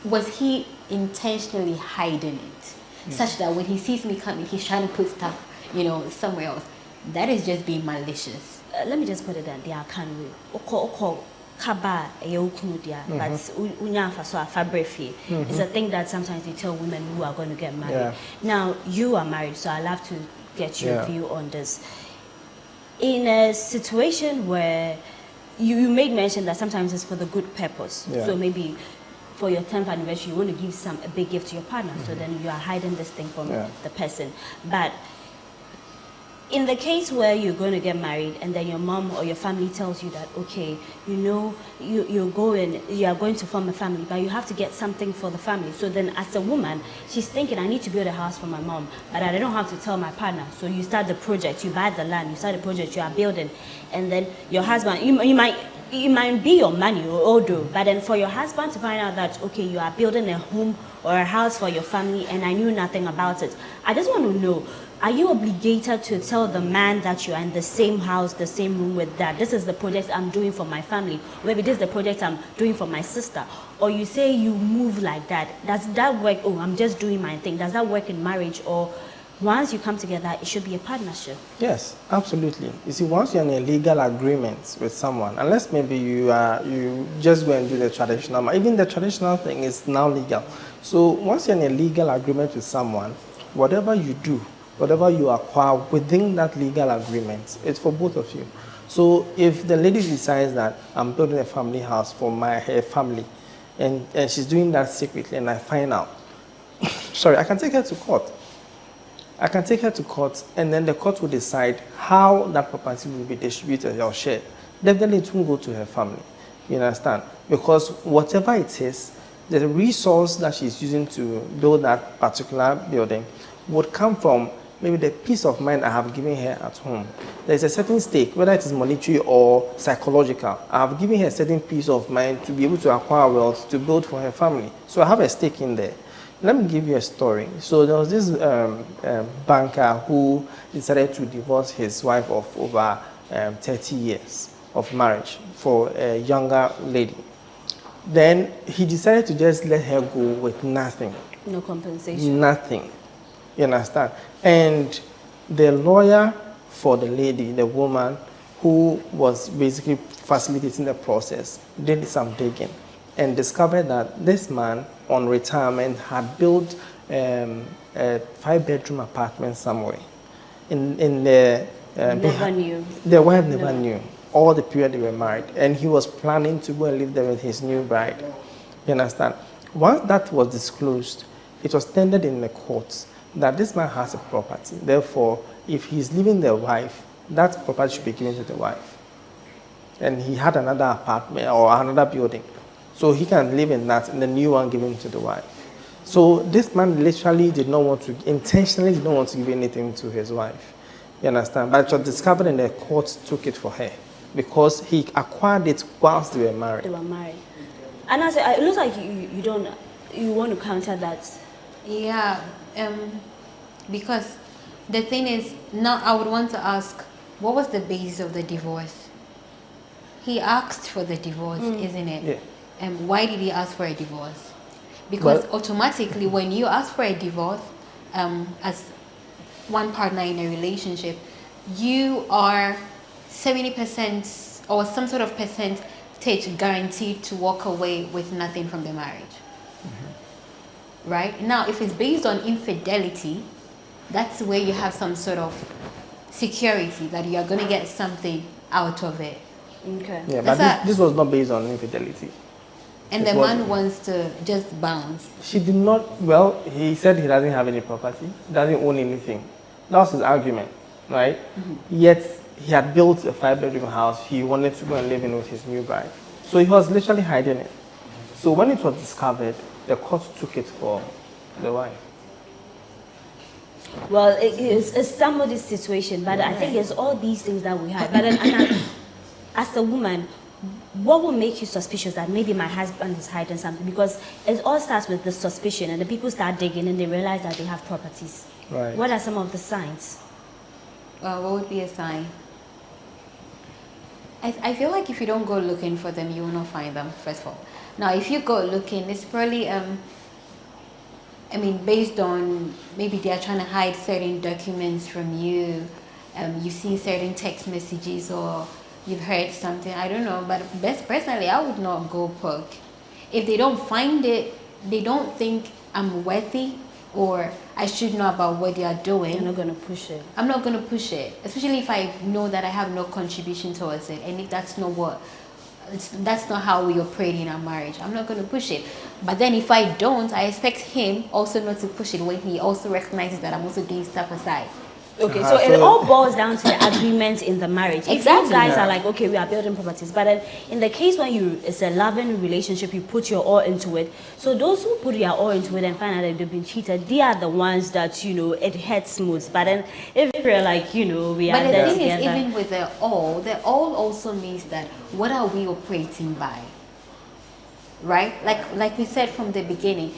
was he intentionally hiding it? Such that when he sees me coming, he's trying to put stuff, you know, somewhere else. That is just being malicious. Let me just put it that they are can we kaba but it's a thing that sometimes you tell women who are going to get married. Yeah. Now you are married, so I'd love to get your view on this. In a situation where you made mention that sometimes it's for the good purpose. Yeah. So maybe for your 10th anniversary, you want to give a big gift to your partner, so then you are hiding this thing from the person. But in the case where you're going to get married and then your mom or your family tells you that, okay, you know, you are going to form a family, but you have to get something for the family. So then as a woman, she's thinking, I need to build a house for my mom, but I don't have to tell my partner. So you start the project, you buy the land, you start the project, you are building, and then your husband, you might be your money or Odo, but then for your husband to find out that, okay, you are building a home or a house for your family and I knew nothing about it, I just want to know, are you obligated to tell the man that you are in the same house, the same room with that? This is the project I'm doing for my family. Maybe this is the project I'm doing for my sister. Or you say you move like that. Does that work? Oh, I'm just doing my thing. Does that work in marriage? Or once you come together, it should be a partnership? Yes, absolutely. You see, once you're in a legal agreement with someone, unless maybe you just go and do the traditional, even the traditional thing is now legal. So once you're in a legal agreement with someone, whatever you do, whatever you acquire within that legal agreement, it's for both of you. So if the lady decides that I'm building a family house for her family, and she's doing that secretly, and I find out, sorry, I can take her to court. I can take her to court, and then the court will decide how that property will be distributed or shared. Definitely it won't go to her family. You understand? Because whatever it is, the resource that she's using to build that particular building would come from maybe the peace of mind I have given her at home. There's a certain stake, whether it is monetary or psychological. I have given her a certain peace of mind to be able to acquire wealth to build for her family. So I have a stake in there. Let me give you a story. So there was this banker who decided to divorce his wife of over 30 years of marriage for a younger lady. Then he decided to just let her go with nothing. No compensation. Nothing. You understand? And the lawyer for the lady, the woman who was basically facilitating the process, did some digging and discovered that this man on retirement had built a 5-bedroom apartment somewhere. The wife never knew all the period they were married, and he was planning to go and live there with his new bride. You understand? Once that was disclosed, it was tendered in the courts that this man has a property. Therefore, if he's leaving the wife, that property should be given to the wife. And he had another apartment or another building. So he can live in that, and the new one given to the wife. So this man literally intentionally did not want to give anything to his wife. You understand? But it was discovered, and the courts took it for her because he acquired it whilst they were married. They were married. And I said, it looks like you want to counter that. Yeah, because the thing is, now I would want to ask, what was the basis of the divorce? He asked for the divorce, isn't it? Yeah. Why did he ask for a divorce? Because automatically when you ask for a divorce as one partner in a relationship, you are 70% or some sort of percentage guaranteed to walk away with nothing from the marriage. Right? Now, if it's based on infidelity, that's where you have some sort of security that you are going to get something out of it. Okay. Yeah, but this was not based on infidelity. And the man wants to just bounce. She did not, well, he said he doesn't have any property, doesn't own anything. That was his argument, right? Yet, he had built a 5-bedroom house. He wanted to go and live in with his new bride. So he was literally hiding it. So when it was discovered, the court took it for the wife. Well, it's somebody's situation, but I think it's all these things that we have. But then, as a woman, what will make you suspicious that maybe my husband is hiding something? Because it all starts with the suspicion, and the people start digging and they realize that they have properties. Right. What are some of the signs? What would be a sign? I feel like if you don't go looking for them, you will not find them, first of all. Now, if you go looking, it's probably, I mean, based on maybe they are trying to hide certain documents from you. You've seen certain text messages or you've heard something, I don't know. But personally, I would not go poke. If they don't find it, they don't think I'm worthy or I should know about what they are doing. You're not going to push it. I'm not going to push it, especially if I know that I have no contribution towards it. And if that's not how we operate in our marriage, I'm not going to push it. But then if I don't, I expect him also not to push it when he also recognizes that I'm also doing stuff aside. Okay, so it all boils down to the agreement in the marriage. If you guys Yeah. are like, okay, we are building properties, but then in the case when it's a loving relationship, you put your all into it. So those who put their all into it and find out that they've been cheated, they are the ones that, you know, it hurts most. But then if you're like, you know, we are there together. But the thing is, even with the all also means that what are we operating by? Right? Like we said from the beginning,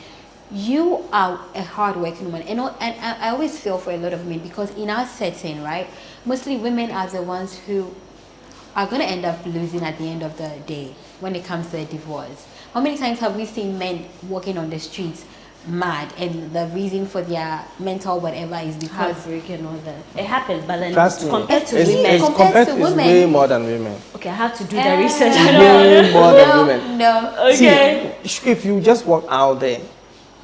you are a hard-working woman, and I always feel for a lot of men, because in our setting, right, mostly women are the ones who are going to end up losing at the end of the day when it comes to a divorce. How many times have we seen men walking on the streets mad, and the reason for their mental whatever is because heartbreak and all that? It happens, but then compared to women, it's way more than women. Okay, I have to do the research. Way more than women. No. Okay. See, if you just walk out there,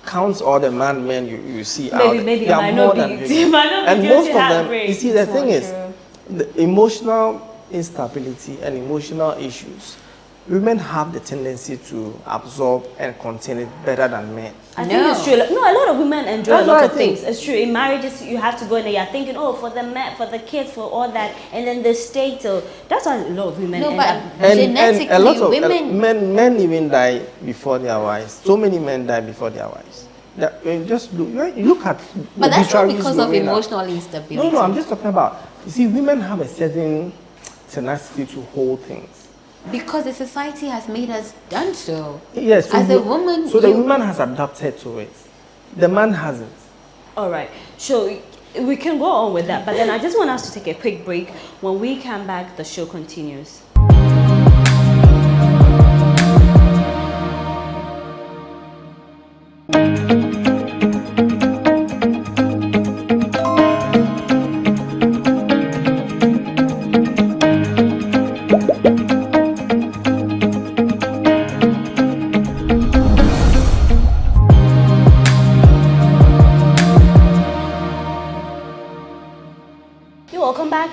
count all the men you see out there. Maybe they are more than women. And most of them, you see, the thing is, the emotional instability and emotional issues, women have the tendency to absorb and contain it better than men. I think it's true. No, a lot of women enjoy a lot of things. It's true. In marriages, you have to go in there. You're thinking, oh, for the men, for the kids, for all that, and then the state. So that's why a lot of women end up. Genetically, and a lot of women, men even die before their wives. So many men die before their wives. Just look at. But that's not because of emotional instability. No, I'm just talking about. You see, women have a certain tenacity to hold things. Because the society has made us done so. Yes. As a woman, so the woman has adapted to it. The man hasn't. All right. So we can go on with that, but then I just want us to take a quick break. When we come back, the show continues.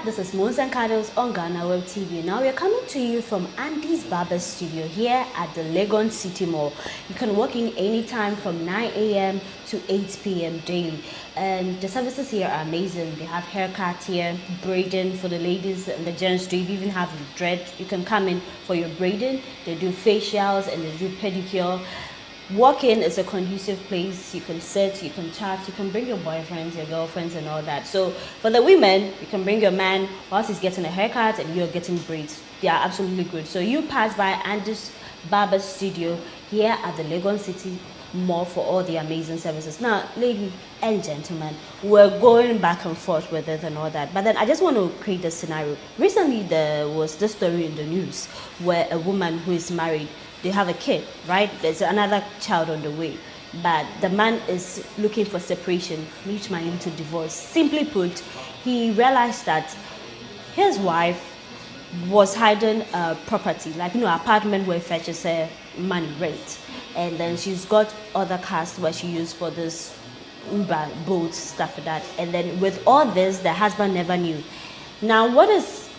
This is Moons and Cuddles on GhanaWeb TV. Now we are coming to you from Andy's Barber Studio here at the Legon City Mall. You can walk in anytime from 9 a.m. to 8 p.m. daily. And the services here are amazing. They have haircut here, braiding for the ladies and the gents. They even have dreads. You can come in for your braiding. They do facials and they do pedicure. Walk-in is a conducive place. You can sit, you can chat, you can bring your boyfriends, your girlfriends and all that. So for the women, you can bring your man whilst he's getting a haircut and you're getting braids. They are absolutely good. So you pass by Andy's Barber Studio here at the Legon City Mall for all the amazing services. Now, ladies and gentlemen, we're going back and forth with it and all that. But then I just want to create a scenario. Recently, there was this story in the news where a woman who is married, they have a kid, right? There's another child on the way. But the man is looking for separation, reach money into divorce. Simply put, he realized that his wife was hiding a property, like, you know, apartment where fetches her money, rent. And then she's got other cars where she used for this Uber, boats, stuff like that. And then with all this, the husband never knew. Now, what is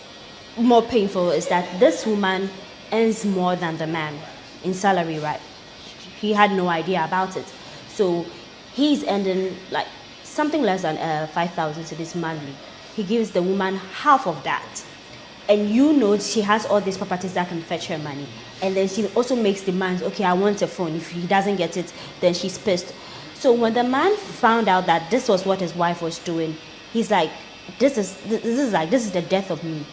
more painful is that this woman earns more than the man in salary, right? He had no idea about it. So he's earning like something less than 5,000 cedis monthly. He gives the woman half of that. And you know she has all these properties that can fetch her money. And then she also makes demands, okay, I want a phone. If he doesn't get it, then she's pissed. So when the man found out that this was what his wife was doing, he's like, this is the death of me.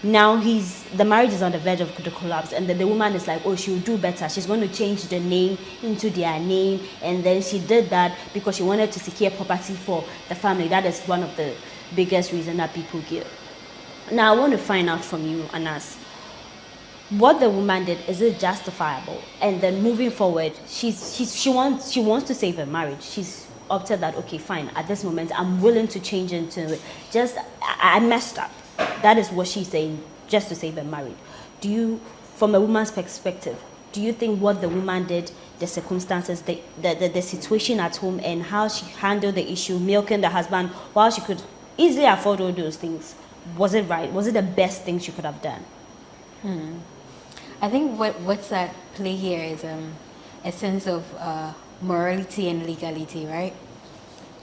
Now the marriage is on the verge of the collapse, and then the woman is like, oh, she'll do better. She's going to change the name into their name. And then she did that because she wanted to secure property for the family. That is one of the biggest reasons that people give. Now I want to find out from you and us, what the woman did, is it justifiable? And then moving forward, she wants to save her marriage. She's opted that, okay, fine, at this moment I'm willing to change into it. Just I messed up. That is what she's saying, just to save her marriage. Do you, from a woman's perspective, do you think what the woman did, the circumstances, the situation at home, and how she handled the issue, milking the husband while she could easily afford all those things, was it right? Was it the best thing she could have done? I think what's at play here is a sense of morality and legality, right?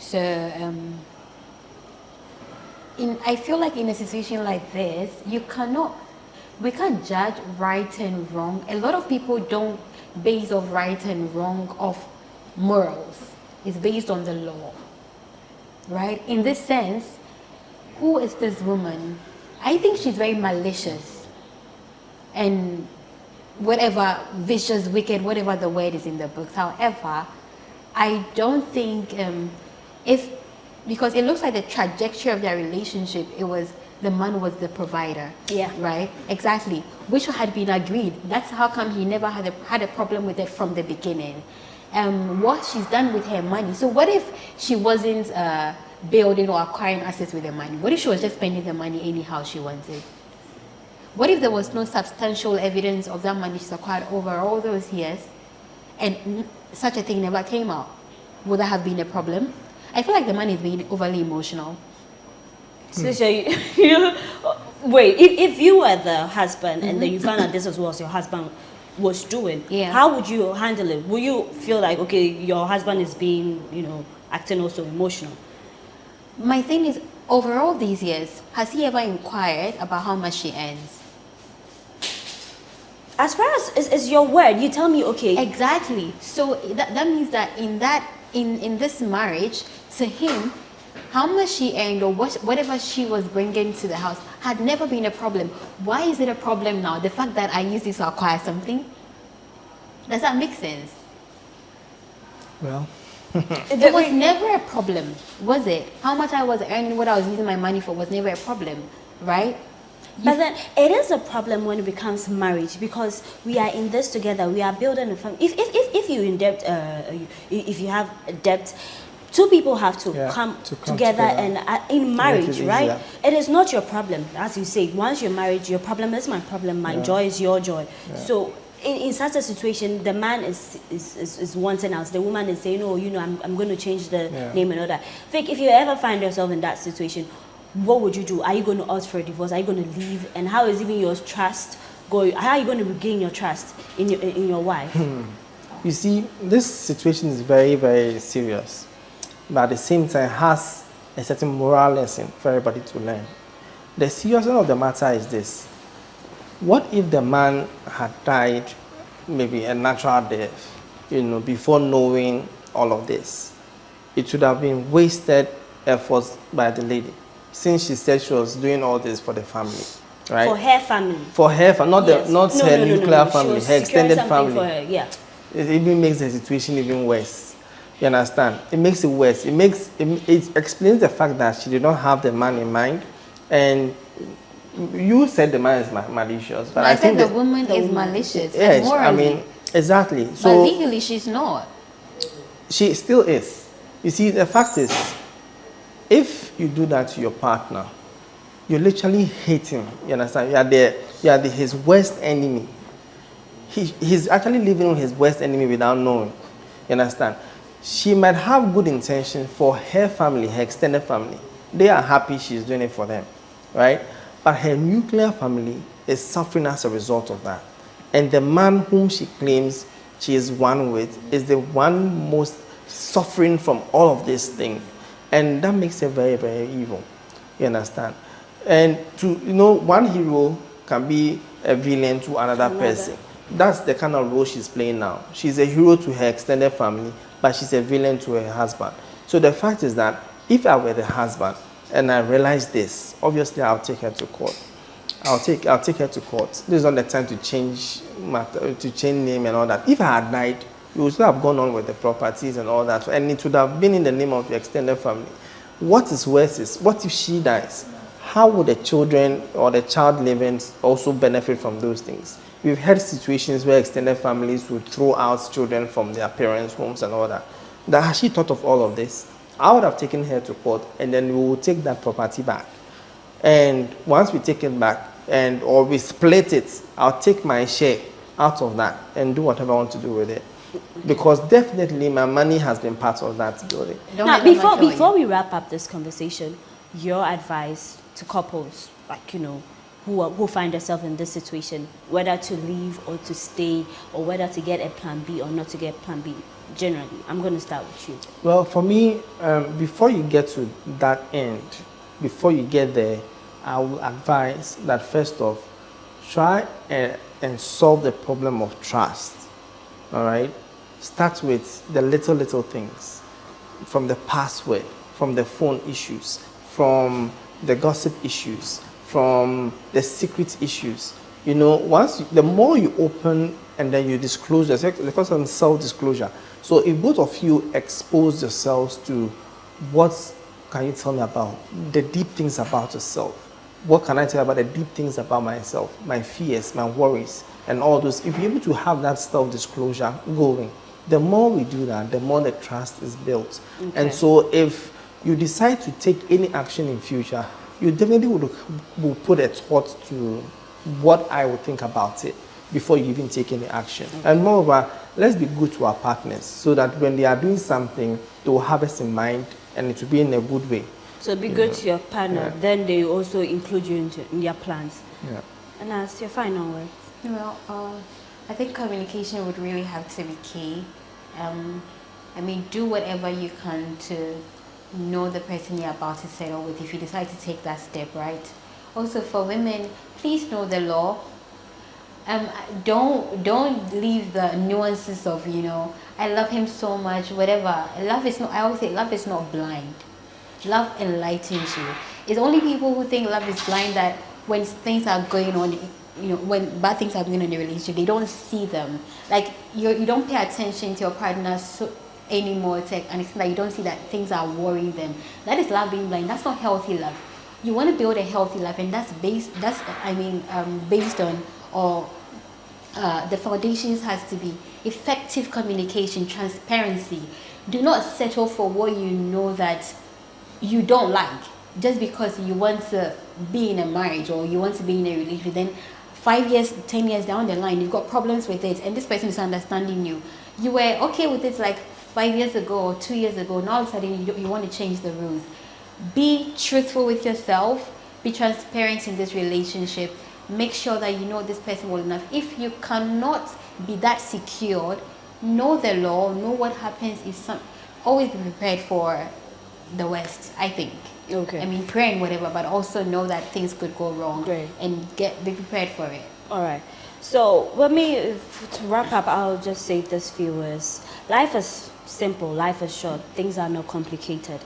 So I feel like in a situation like this, we can't judge right and wrong. A lot of people don't base of right and wrong of morals. It's based on the law, right? In this sense, who is this woman? I think she's very malicious and whatever, vicious, wicked, whatever the word is in the books. However, I don't think because it looks like the trajectory of their relationship, it was the man was the provider. Yeah. Right? Exactly. Which had been agreed. That's how come he never had a problem with it from the beginning. What she's done with her money. So what if she wasn't building or acquiring assets with the money? What if she was just spending the money anyhow she wanted? What if there was no substantial evidence of that money she's acquired over all those years and such a thing never came out? Would that have been a problem? I feel like the man is being overly emotional. So wait, if you were the husband and then you found out this was what your husband was doing, how would you handle it? Would you feel like, okay, your husband is being, acting also emotional? My thing is, over all these years, has he ever inquired about how much she earns? As far as is your word, you tell me, okay. Exactly. So that means that in this marriage, to him, how much she earned or whatever she was bringing to the house had never been a problem. Why is it a problem now? The fact that I used this to acquire something? Does that make sense? Well, it was never a problem, was it? How much I was earning, what I was using my money for was never a problem, right? But then it is a problem when it becomes marriage, because we are in this together. We are building a family. If you in debt, if you have a debt, two people have to come together and in marriage, right? It is not your problem, as you say. Once you're married, your problem is my problem. My joy is your joy. Yeah. So in such a situation, the man is wanting else. The woman is saying, "Oh, I'm going to change the name and all that." Think if you ever find yourself in that situation, what would you do? Are you going to ask for a divorce? Are you going to leave? And how is even your trust going? How are you going to regain your trust in your wife? You see, this situation is very, very serious, but at the same time has a certain moral lesson for everybody to learn. The seriousness of the matter is this: what if the man had died, maybe a natural death, before knowing all of this? It would have been wasted efforts by the lady, since she said she was doing all this for the family, right? For her family. For her family, not her nuclear family, her extended family. For her, yeah. It even makes the situation even worse. You understand? It makes it worse. It explains the fact that she did not have the man in mind, and you said the man is malicious. But I think the woman is malicious. Yes, I mean, exactly. So but legally, she's not. She still is. You see, the fact is, if you do that to your partner, you literally hate him. You understand? You are his worst enemy. He's actually living with his worst enemy without knowing. You understand? She might have good intention for her family, her extended family. They are happy she's doing it for them, right? But her nuclear family is suffering as a result of that. And the man whom she claims she is one with is the one most suffering from all of this thing. And that makes her very, very evil. You understand? And one hero can be a villain to another person. That's the kind of role she's playing now. She's a hero to her extended family, but she's a villain to her husband. So the fact is that if I were the husband and I realize this, obviously I'll take her to court. I'll take her to court. This is not the time to change name and all that. If I had died, you would still have gone on with the properties and all that, and it would have been in the name of your extended family. What is worse is, what if she dies? How would the children or the child living also benefit from those things? We've had situations where extended families would throw out children from their parents' homes and all that. Has she thought of all of this? I would have taken her to court, and then we will take that property back. And once we take it back, or we split it, I'll take my share out of that and do whatever I want to do with it. Because definitely my money has been part of that building. Now, before we wrap up this conversation, your advice to couples, who find themselves in this situation, whether to leave or to stay, or whether to get a plan B or not to get plan B, generally. I'm going to start with you. Well, for me, before you get to that end, before you get there, I will advise that first off, try and solve the problem of trust. All right? Start with the little things, from the password, from the phone issues, from the gossip issues, from the secret issues. You know, the more you open and then you disclose, because of self-disclosure. So if both of you expose yourselves to what can you tell me about the deep things about yourself? What can I tell you about the deep things about myself, my fears, my worries, and all those? If you're able to have that self-disclosure going, the more we do that, the more the trust is built. Okay. And so if you decide to take any action in future, you definitely will put a thought to what I would think about it before you even take any action. Okay. And moreover, let's be good to our partners so that when they are doing something, they will have us in mind and it will be in a good way. So be good to your partner, then they also include you in their plans. Yeah. And that's your final words. Well, I think communication would really have to be key. I mean, do whatever you can to know the person you're about to settle with if you decide to take that step, right? Also for women, please know the law. Don't leave the nuances of, you know, I love him so much, whatever. Love is not, I always say love is not blind. Love enlightens you. It's only people who think love is blind that when things are going on, you know, when bad things are going on in a relationship, they don't see them. Like you don't pay attention to your partner anymore to an extent that you don't see that things are worrying them. That is love being blind. That's not healthy love. You want to build a healthy life, and that's based on, or the foundations has to be effective communication, transparency. Do not settle for what you know that you don't like just because you want to be in a marriage or you want to be in a relationship. Then 5 years, 10 years down the line, you've got problems with it, and this person is understanding you. You were okay with it like 5 years ago or 2 years ago. Now all of a sudden you want to change the rules. Be truthful with yourself. Be transparent in this relationship. Make sure that you know this person well enough. If you cannot be that secured, know the law, know what happens if always be prepared for the worst, I think. Okay. I mean, pray and whatever, but also know that things could go wrong. Great. And be prepared for it. All right. So, to wrap up, I'll just say this few words. Life is simple. Life is short. Things are not complicated.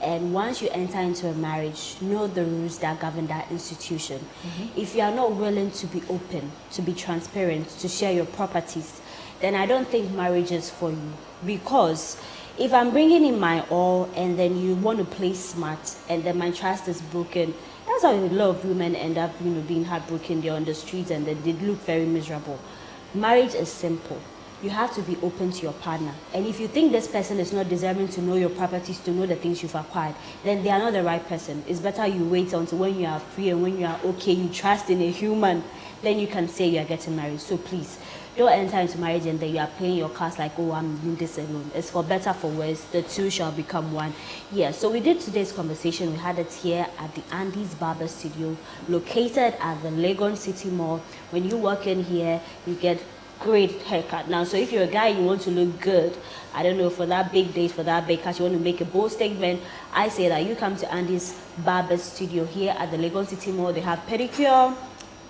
And once you enter into a marriage, know the rules that govern that institution. Mm-hmm. If you are not willing to be open, to be transparent, to share your properties, then I don't think marriage is for you. Because if I'm bringing in my all and then you want to play smart and then my trust is broken, that's how a lot of women end up, being heartbroken. They're on the streets and then they look very miserable. Marriage is simple. You have to be open to your partner. And if you think this person is not deserving to know your properties, to know the things you've acquired, then they are not the right person. It's better you wait until when you are free and when you are okay, you trust in a human, then you can say you are getting married. So please, don't enter into marriage and then you are playing your cards like, oh, I'm doing this alone. It's for better, for worse. The two shall become one. Yeah, so we did today's conversation. We had it here at the Andy's Barber Studio, located at the Legon City Mall. When you walk in here, you get great haircut. Now, so if you're a guy, you want to look good, I don't know, for that big date, for that big cut, you want to make a bold statement, I say that you come to Andy's Barber Studio here at the Legon City Mall. They have pedicure,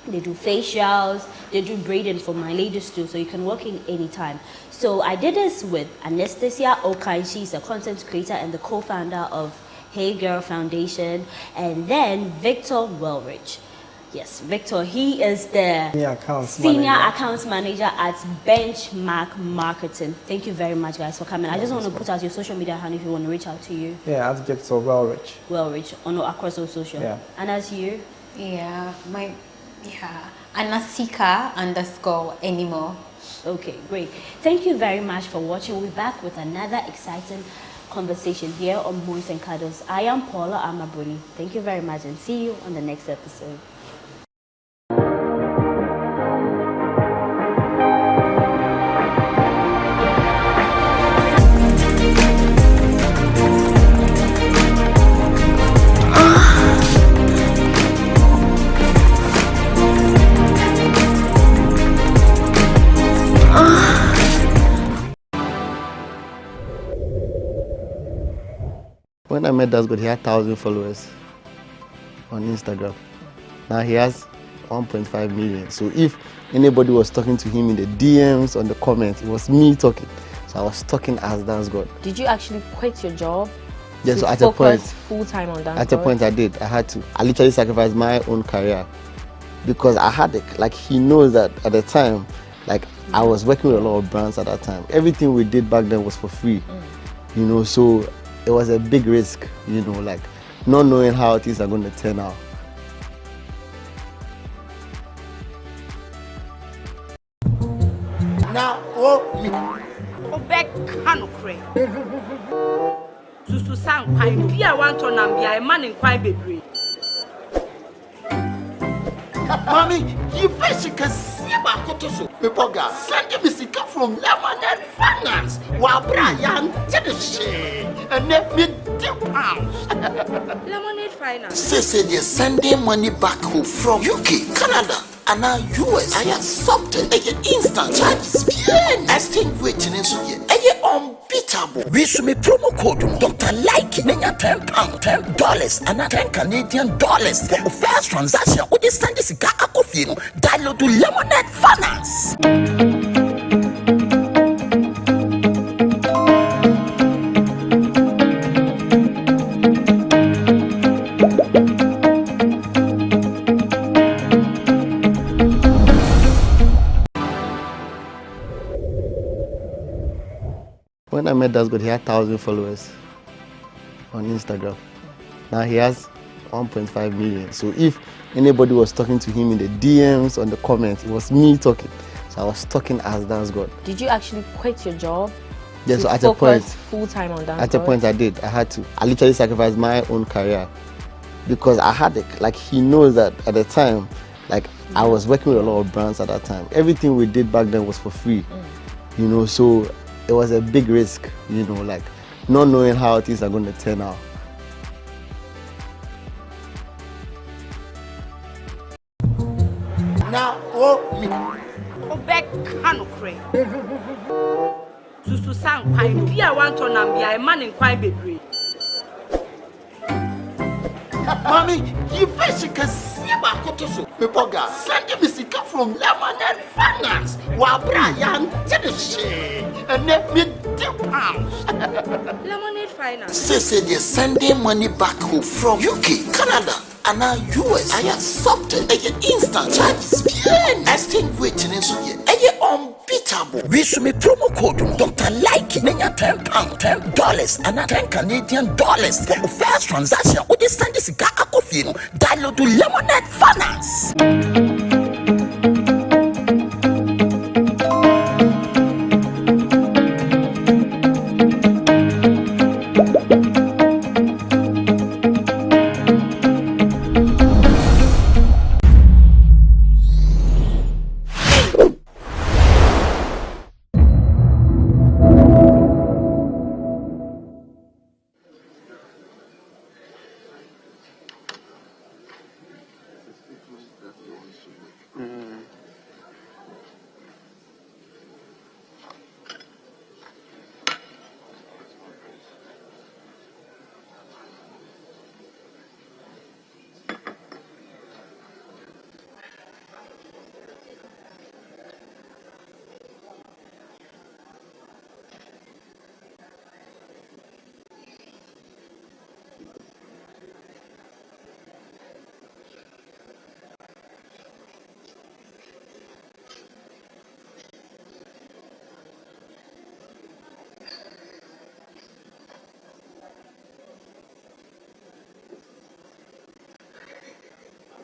they do facials, they do braiding for my ladies too, so you can walk in anytime. So I did this with Anastasia Okai. She's a content creator and the co-founder of Hey Girl Foundation, and then Victor Wellrich. Yes, Victor, he is the senior accounts manager at Benchmark Marketing. Thank you very much, guys, for coming. I just want to put out your social media handle if you want to reach out to you. Yeah, at Victor Wellrich. Wellrich, across all social. Yeah. And as you? Yeah, Anasika_anymore. Okay, great. Thank you very much for watching. We'll be back with another exciting conversation here on Moons and Cuddles. I am Paula Amabuni. Thank you very much and see you on the next episode. When I met Das God, he had 1,000 followers. on Instagram. Now he has 1.5 million. So if anybody was talking to him in the DMs, on the comments, it was me talking. So I was talking as Dance God. Did you actually quit your job? Yes, so to at a point, full time on Dance at a point I did. I had to. I literally sacrificed my own career because I had it. Like he knows that at the time, like I was working with a lot of brands at that time. Everything we did back then was for free, you know. So it was a big risk, you know, like not knowing how things are going to turn out. Now, back Nkrumah. Susu sang kwai bia wan to nam bia e man kwai bebre. Mommy, you fish can see about Kotoso. Pepoga, send me sika from Lemonade Finance. While Brian did the shit and let me £2. Lemonade Finance. Say they're sending money back home from UK, Canada, and now US. I accepted instant charges. Exchange rate in unbeatable. We should be promo code Dr. Like £10, $10, and $10 Canadian for the first transaction. What is send this guy Akofino? Download to Lemonade Finance. When I met Dance God, he had 1,000 followers on Instagram. Now he has 1.5 million. So if anybody was talking to him in the DMs, on the comments, it was me talking. So I was talking as Dance God. Did you actually quit your job? Yes, to so at a point, full time on Dance at a point I did. I had to. I literally sacrificed my own career because I had it. Like he knows that at the time, like I was working with a lot of brands at that time. Everything we did back then was for free, you know. So it was a big risk, you know, like not knowing how things are going to turn out. Now, back Nkrumah. Susu sang kwai bia wan to nam bia e man kwai bebre. Mommy, you fish can see about Kotoso. Pepoga, send me sika from Lemonade Finance. While Brian did the shit and let me £2. Lemonade Finance. Say they're sending money back home from UK, Canada, and now US. I accepted instant charges. Exchange rate in unbeatable. We should be promo code Dr. Like £10, $10, and $10 Canadian for the first transaction. What is send this guy Akofino? Download to Lemonade Finance.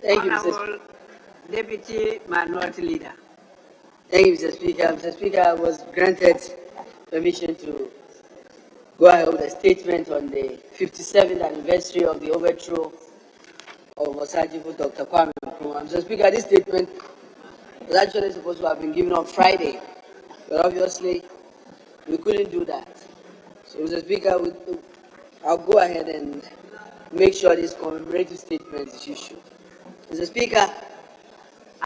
Thank you, Mr. Deputy Minority Leader. Thank you, Mr. Speaker. Mr. Speaker, I was granted permission to go ahead with a statement on the 57th anniversary of the overthrow of Osajifo Dr. Kwame Nkrumah. Mr. Speaker, this statement was actually supposed to have been given on Friday, but obviously we couldn't do that. So, Mr. Speaker, I'll go ahead and make sure this commemorative statement is issued. Mr. Speaker,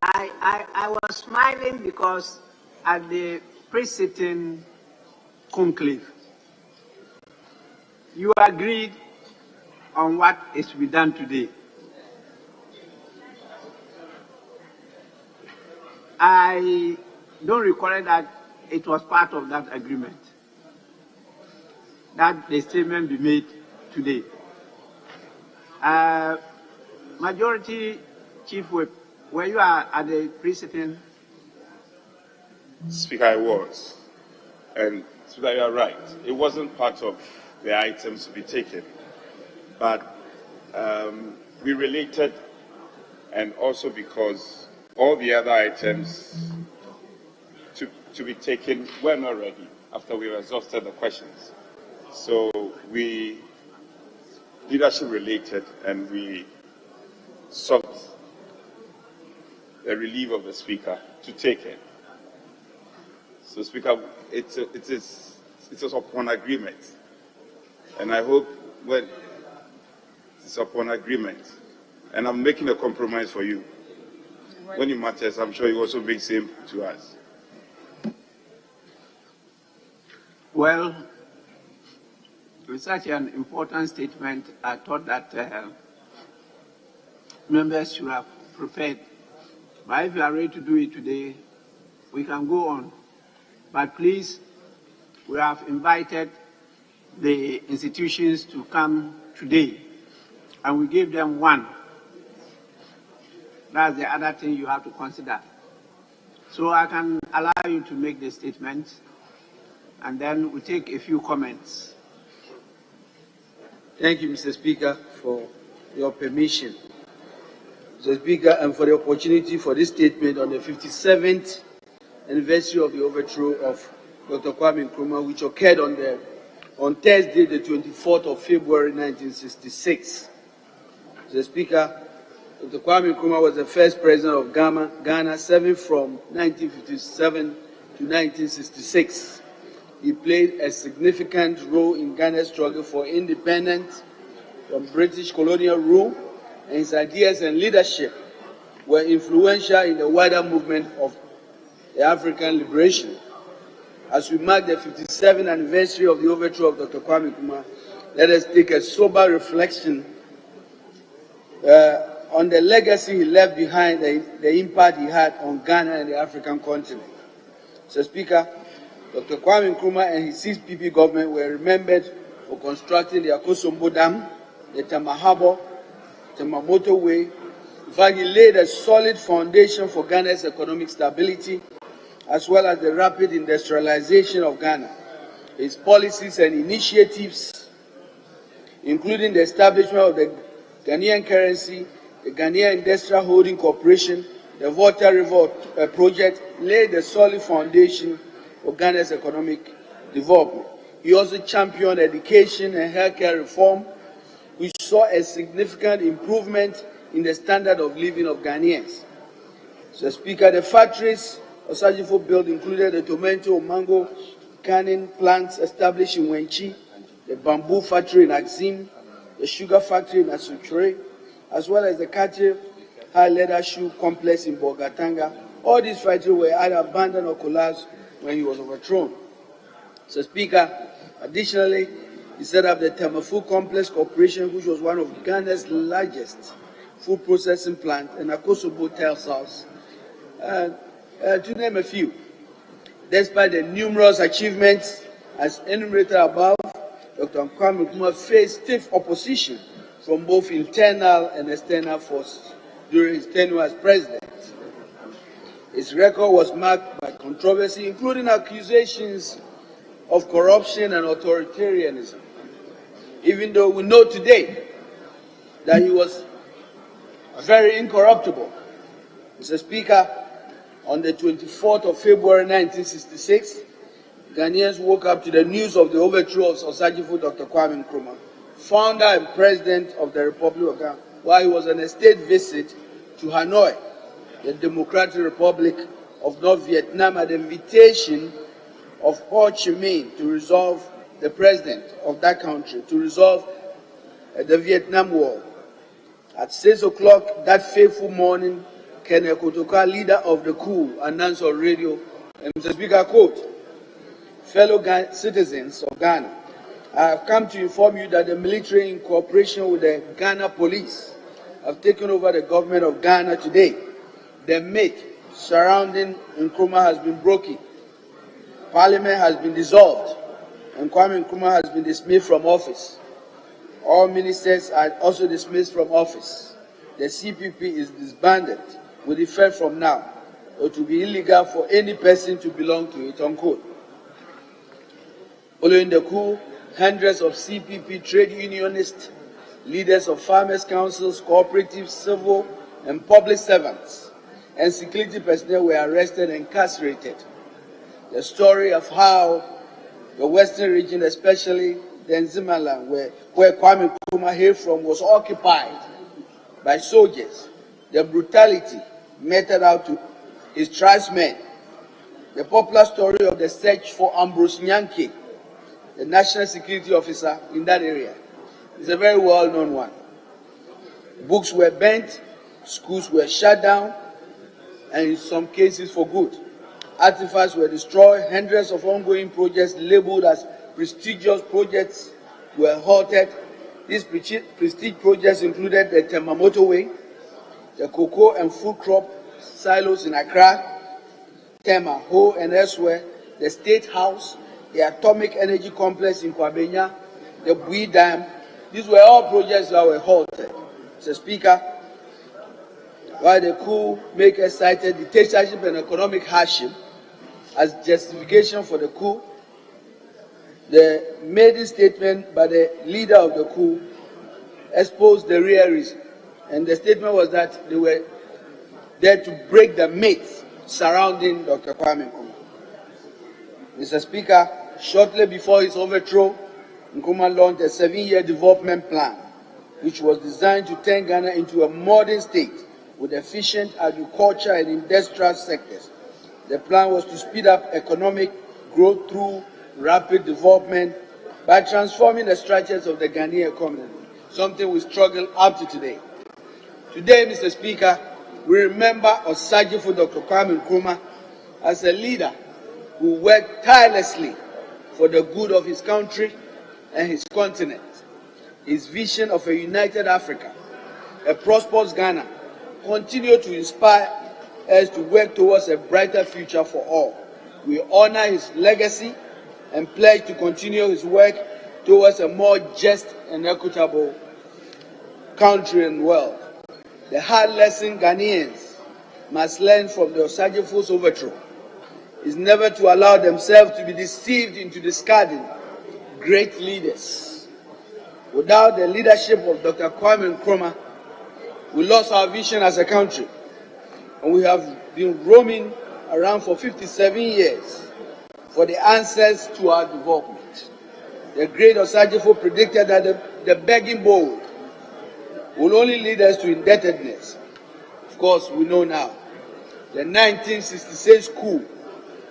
I was smiling because at the pre-sitting conclave, you agreed on what is to be done today. I don't recall that it was part of that agreement that the statement be made today. Majority Chief Whip, were you at the pre-sitting? Speaker, I was. And Speaker, you are right. It wasn't part of the items to be taken. But we related, and also because all the other items to be taken were not ready after we exhausted the questions. So we leadership related, and we sought the relief of the Speaker to take it. So, Speaker, it is upon agreement, and I hope when it's upon agreement, and I'm making a compromise for you. When it matters, I'm sure you also make same to us. Well, with such an important statement, I thought that members should have prepared. But if you are ready to do it today, we can go on. But please, we have invited the institutions to come today, and we gave them one. That's the other thing you have to consider. So I can allow you to make the statement, and then we'll take a few comments. Thank you, Mr. Speaker, for your permission. Mr. Speaker, and for the opportunity for this statement on the 57th anniversary of the overthrow of Dr. Kwame Nkrumah, which occurred on Thursday, the 24th of February, 1966. Mr. Speaker, Dr. Kwame Nkrumah was the first president of Ghana, serving from 1957 to 1966. He played a significant role in Ghana's struggle for independence from British colonial rule, and his ideas and leadership were influential in the wider movement of the African liberation. As we mark the 57th anniversary of the overthrow of Dr. Kwame Nkrumah, let us take a sober reflection on the legacy he left behind, the impact he had on Ghana and the African continent. Mr. Speaker, Dr. Kwame Nkrumah and his 6PP government were remembered for constructing the Akosombo Dam, the Tamahabo, Tamamoto Way. In fact, he laid a solid foundation for Ghana's economic stability, as well as the rapid industrialization of Ghana. His policies and initiatives, including the establishment of the Ghanaian currency, the Ghanaian Industrial Holding Corporation, the Volta River project, laid a solid foundation for Ghana's economic development. He also championed education and healthcare reform, which saw a significant improvement in the standard of living of Ghanaians. So, Speaker, the factories Osajifo built included the tomato, mango, canning plants established in Wenchi, the bamboo factory in Axim, the sugar factory in Asutre, as well as the cattle high leather shoe complex in Bogatanga. All these factories were either abandoned or collapsed when he was overthrown. So, Speaker, additionally, he set up the Tamafu Complex Corporation, which was one of Ghana's largest food processing plants, and Akosobo Tales House, to name a few. Despite the numerous achievements as enumerated above, Dr. Kwame Nkrumah faced stiff opposition from both internal and external forces during his tenure as president. His record was marked by controversy, including accusations of corruption and authoritarianism, even though we know today that he was very incorruptible. Mr. Speaker, on the 24th of February 1966, Ghanaians woke up to the news of the overthrow of Osajifo Dr. Kwame Nkrumah, founder and president of the Republic of Ghana, while he was on a state visit to Hanoi, the Democratic Republic of North Vietnam, at the invitation of Ho Chi Minh to resolve, the president of that country, to resolve the Vietnam War. At 6 o'clock that fateful morning, Kenneth Kotoka, leader of the coup, announced on radio, and Mr. Speaker, quote, "Fellow citizens of Ghana, I have come to inform you that the military, in cooperation with the Ghana police, have taken over the government of Ghana today. The MIT surrounding Nkrumah has been broken. Parliament has been dissolved, and Kwame Nkrumah has been dismissed from office. All ministers are also dismissed from office. The CPP is disbanded with effect from now. It will be illegal for any person to belong to it, unquote. Following the coup, hundreds of CPP trade unionists, leaders of farmers' councils, cooperatives, civil and public servants, and security personnel were arrested and incarcerated. The story of how the Western region, especially the Nzimaland, where Kwame Nkrumah hailed from, was occupied by soldiers, the brutality meted out to his tribesmen, the popular story of the search for Ambrose Nyanke, the national security officer in that area, is a very well-known one. Books were burnt, schools were shut down, and in some cases for good. Artifacts were destroyed, hundreds of ongoing projects labeled as prestigious projects were halted. These prestige projects included the Tema Motorway, the cocoa and food crop silos in Accra, Tema, Ho, and elsewhere, the State House, the Atomic Energy Complex in Kwabenya, the Bui Dam. These were all projects that were halted. Mr. Speaker, while the coup makers cited dictatorship and economic hardship as justification for the coup, the maiden statement by the leader of the coup exposed the real reason. And the statement was that they were there to break the myth surrounding Dr. Kwame Nkrumah. Mr. Speaker, shortly before his overthrow, Nkrumah launched a 7-year development plan, which was designed to turn Ghana into a modern state with efficient agriculture and industrial sectors. The plan was to speed up economic growth through rapid development by transforming the structures of the Ghanaian economy, something we struggle up to today. Today, Mr. Speaker, we remember Osajifo Dr. Kwame Nkrumah as a leader who worked tirelessly for the good of his country and his continent. His vision of a united Africa, a prosperous Ghana, continued to inspire us to work towards a brighter future for all. We honor his legacy and pledge to continue his work towards a more just and equitable country and world. The hard lesson Ghanaians must learn from the Osajifo's overthrow is never to allow themselves to be deceived into discarding great leaders. Without the leadership of Dr. Kwame Nkrumah, we lost our vision as a country, and we have been roaming around for 57 years for the answers to our development. The great Osajifo predicted that the begging bowl will only lead us to indebtedness. Of course, we know now. The 1966 coup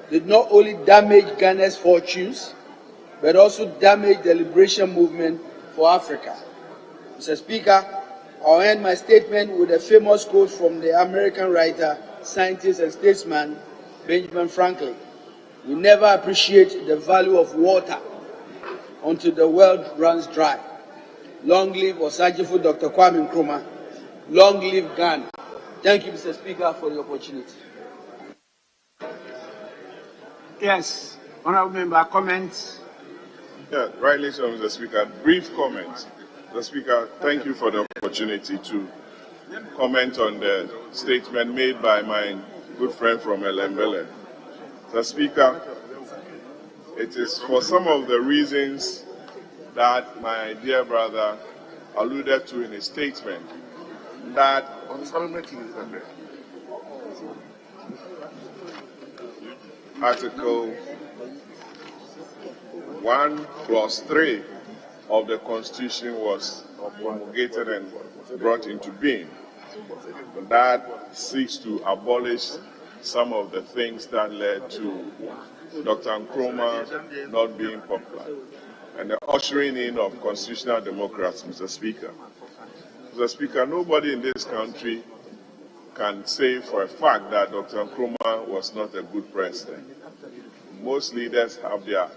did not only damage Ghana's fortunes, but also damage the liberation movement for Africa. Mr. Speaker, I'll end my statement with a famous quote from the American writer, scientist, and statesman Benjamin Franklin. We never appreciate the value of water until the world runs dry. Long live Osajifo Dr. Kwame Nkrumah. Long live Ghana. Thank you, Mr. Speaker, for the opportunity. Yes, honorable member, comments. Yeah, rightly so, Mr. Speaker. Brief comments. Mr. Speaker, thank you for the opportunity to comment on the statement made by my good friend from Elembele. Mr. Speaker, it is for some of the reasons that my dear brother alluded to in his statement that Article 1+3 of the Constitution was promulgated and brought into being. That seeks to abolish some of the things that led to Dr. Nkrumah not being popular, and the ushering in of constitutional democracy, Mr. Speaker. Mr. Speaker, nobody in this country can say for a fact that Dr. Nkrumah was not a good president. Most leaders have their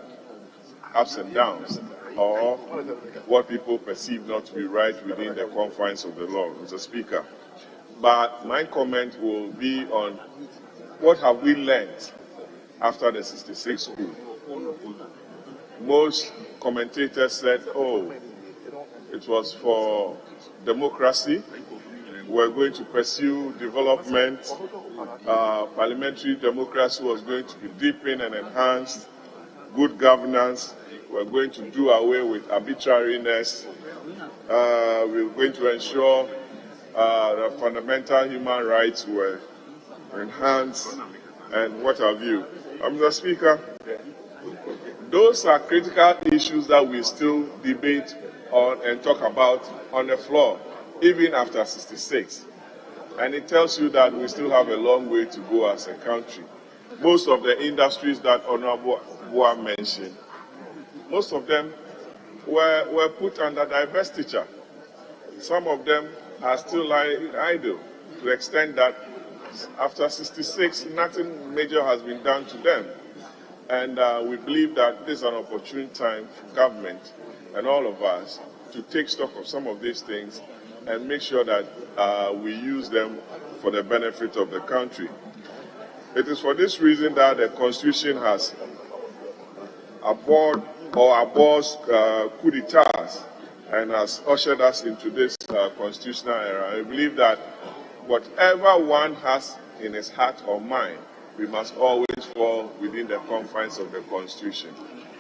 ups and downs, or what people perceive not to be right within the confines of the law, Mr. Speaker. But my comment will be on what have we learned after the 66 coup? Most commentators said, oh, it was for democracy. We're going to pursue development. Parliamentary democracy was going to be deepened and enhanced. Good governance. We're going to do away with arbitrariness. We're going to ensure that fundamental human rights were enhanced and what have you. Mr. Speaker, those are critical issues that we still debate on and talk about on the floor, even after 66. And it tells you that we still have a long way to go as a country. Most of the industries that Honorable Bua mentioned, most of them were put under divestiture. Some of them are still lying idle, to the extent that after 66, nothing major has been done to them. And we believe that this is an opportune time for government and all of us to take stock of some of these things and make sure that we use them for the benefit of the country. It is for this reason that the Constitution has abhorred or abhors coup d'etats and has ushered us into this constitutional era. I believe that whatever one has in his heart or mind, we must always fall within the confines of the Constitution.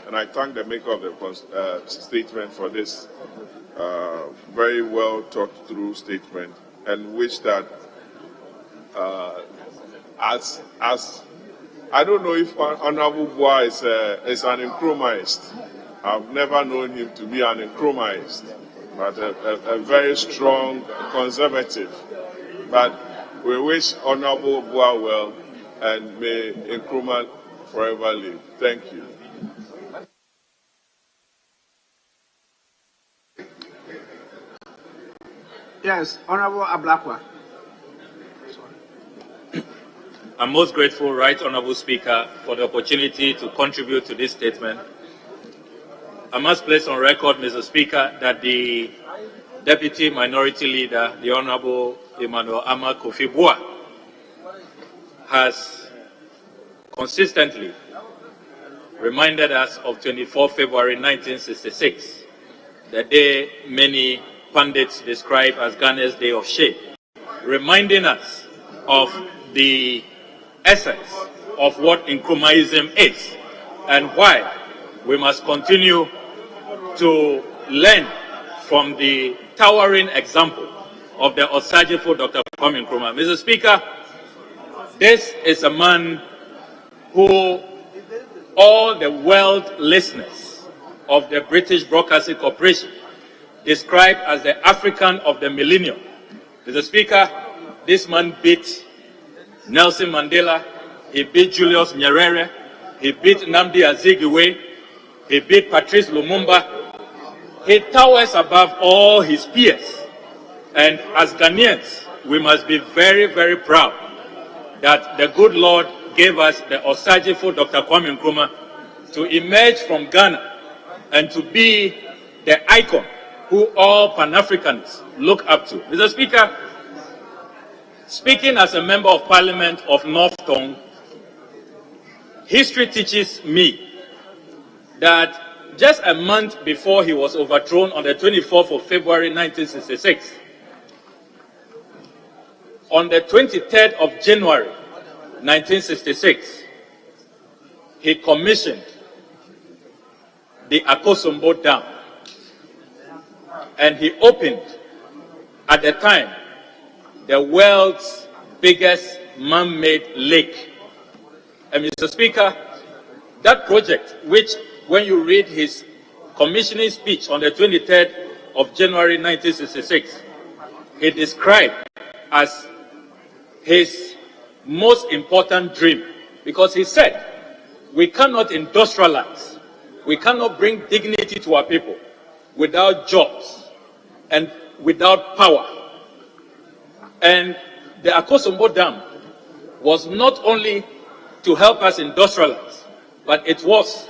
And I thank the maker of the statement for this very well thought through statement, and wish that as I don't know if Honorable Bua is an Nkrumahist. I've never known him to be an Nkrumahist, but a very strong conservative. But we wish Honorable Bua well, and may Nkrumah forever live. Thank you. Yes, Honorable Ablakwa. I'm most grateful, Right Honorable Speaker, for the opportunity to contribute to this statement. I must place on record, Mr. Speaker, that the Deputy Minority Leader, the Honorable Emmanuel Ama Kofi Bua, has consistently reminded us of 24 February 1966, the day many pundits describe as Ghana's day of shame, reminding us of the essence of what Nkrumahism is and why we must continue to learn from the towering example of the Osajifo Dr. Kwame Nkrumah. Mr. Speaker, this is a man who all the world listeners of the British Broadcasting Corporation described as the African of the millennium. Mr. Speaker, this man beat Nelson Mandela, he beat Julius Nyerere, he beat Nnamdi Azikiwe, he beat Patrice Lumumba. He towers above all his peers. And as Ghanaians, we must be very, very proud that the good Lord gave us the Osajifo Dr. Kwame Nkrumah to emerge from Ghana and to be the icon who all Pan-Africans look up to. Mr. Speaker, speaking as a member of Parliament of North Tongue, history teaches me that just a month before he was overthrown on the 24th of February 1966, on the 23rd of January 1966, he commissioned the Akosombo Dam, and he opened, at the time, the world's biggest man-made lake. And Mr. Speaker, that project, which when you read his commissioning speech on the 23rd of January 1966, he described as his most important dream, because he said, we cannot industrialize, we cannot bring dignity to our people without jobs and without power. And the Akosombo Dam was not only to help us industrialize, but it was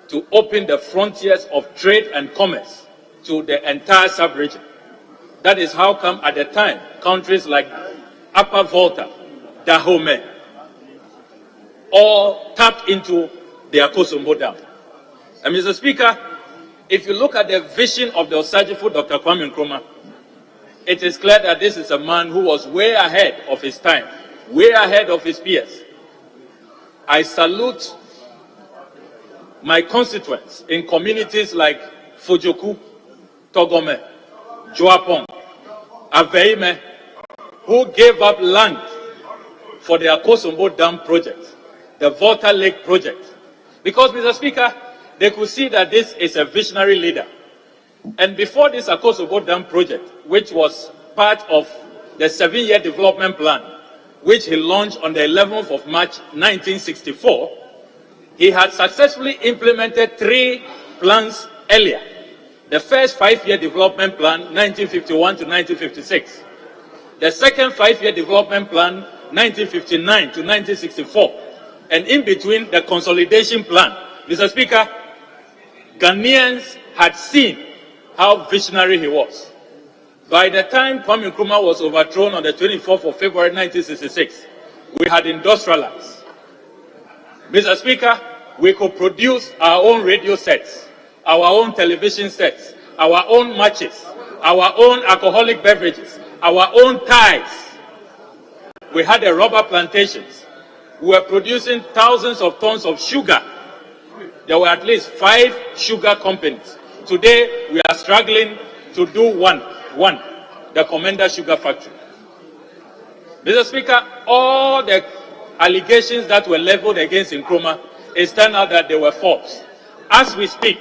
to open the frontiers of trade and commerce to the entire sub-region. That is how come at the time, countries like Upper Volta, Dahomey, or tapped into the Akosombo Dam. And Mr. Speaker, if you look at the vision of the Osajifo Dr. Kwame Nkrumah, it is clear that this is a man who was way ahead of his time, way ahead of his peers. I salute my constituents in communities like Fujoku, Togome, Joapong, Aveime, who gave up land for the Akosombo Dam project, the Volta Lake project. Because, Mr. Speaker, they could see that this is a visionary leader. And before this Akosombo Dam project, which was part of the 7-year development plan, which he launched on the 11th of March 1964, he had successfully implemented 3 plans earlier. The first 5-year development plan, 1951 to 1956. The second 5-year development plan, 1959 to 1964. And in between, the consolidation plan. Mr. Speaker, Ghanaians had seen how visionary he was. By the time Kwame Nkrumah was overthrown on the 24th of February 1966, we had industrialized. Mr. Speaker, we could produce our own radio sets, our own television sets, our own matches, our own alcoholic beverages, our own ties. We had the rubber plantations. We were producing thousands of tons of sugar. There were at least 5 sugar companies. Today, we are struggling to do one, the Commander Sugar Factory. Mr. Speaker, all the allegations that were leveled against Nkrumah, it turned out that they were false. As we speak,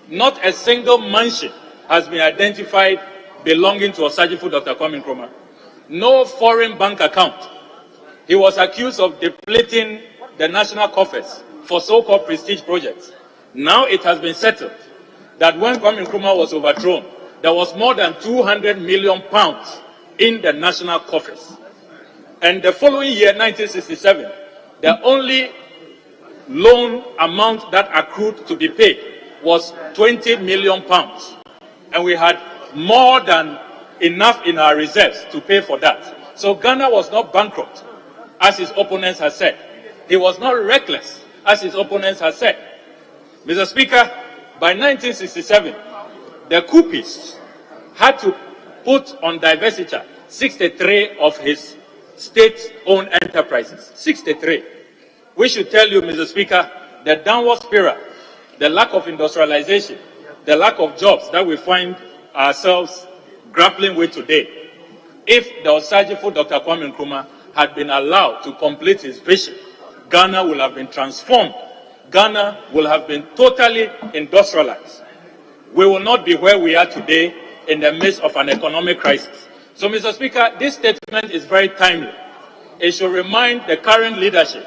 not a single mansion has been identified belonging to Osajifo Dr. Kwame Nkrumah. No foreign bank account. He was accused of depleting the national coffers for so-called prestige projects. Now it has been settled that when Kwame Nkrumah was overthrown, there was more than 200 million pounds in the national coffers. And the following year, 1967, the only loan amount that accrued to be paid was 20 million pounds. And we had more than enough in our reserves to pay for that. So Ghana was not bankrupt, as his opponents had said. He was not reckless, as his opponents had said. Mr. Speaker, by 1967, the coupists had to put on divestiture 63 of his state-owned enterprises. 63. We should tell you, Mr. Speaker, the downward spiral, the lack of industrialization, the lack of jobs that we find ourselves grappling with today. If the Osajifo Dr. Kwame Nkrumah had been allowed to complete his vision, Ghana will have been transformed. Ghana will have been totally industrialized. We will not be where we are today in the midst of an economic crisis. So, Mr. Speaker, this statement is very timely. It should remind the current leadership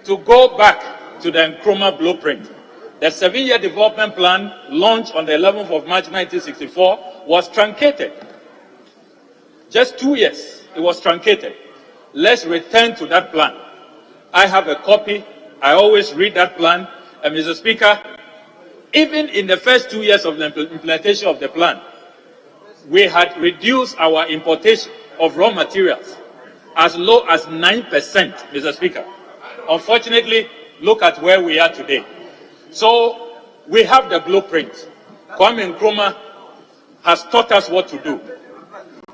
to go back to the Nkrumah blueprint. The 7-year development plan launched on the 11th of March 1964 was truncated. Just 2 years, it was truncated. Let's return to that plan. I have a copy. I always read that plan. And Mr. Speaker, even in the first 2 years of the implementation of the plan, we had reduced our importation of raw materials as low as 9%, Mr. Speaker. Unfortunately, look at where we are today. So we have the blueprint. Kwame Nkrumah has taught us what to do.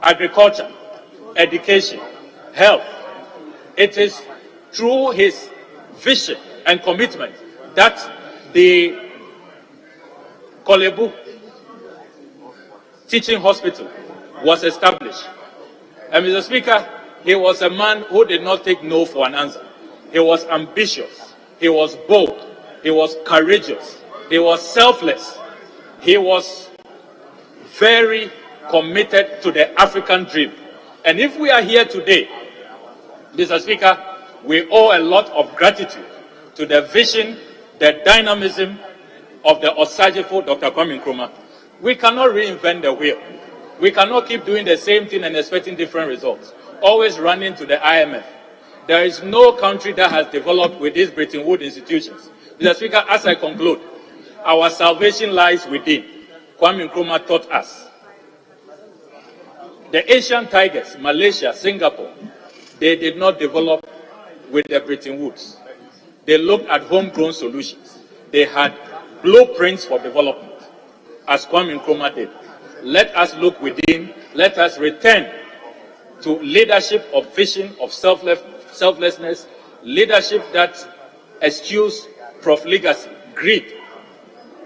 Agriculture, education, health. It is through his vision and commitment that the Kolebu Teaching Hospital was established. And Mr. Speaker, he was a man who did not take no for an answer. He was ambitious. He was bold. He was courageous. He was selfless. He was very committed to the African dream. And if we are here today, Mr. Speaker, we owe a lot of gratitude to the vision, the dynamism of the Osajifo Dr. Kwame Nkrumah. We cannot reinvent the wheel. We cannot keep doing the same thing and expecting different results, always running to the IMF. There is no country that has developed with these Bretton Woods institutions. Mr. Speaker, as I conclude, our salvation lies within. Kwame Nkrumah taught us. The Asian tigers, Malaysia, Singapore, they did not develop with the Bretton Woods. They looked at homegrown solutions. They had blueprints for development, as Kwame Nkrumah did. Let us look within. Let us return to leadership of vision, of selflessness, leadership that eschews profligacy, greed,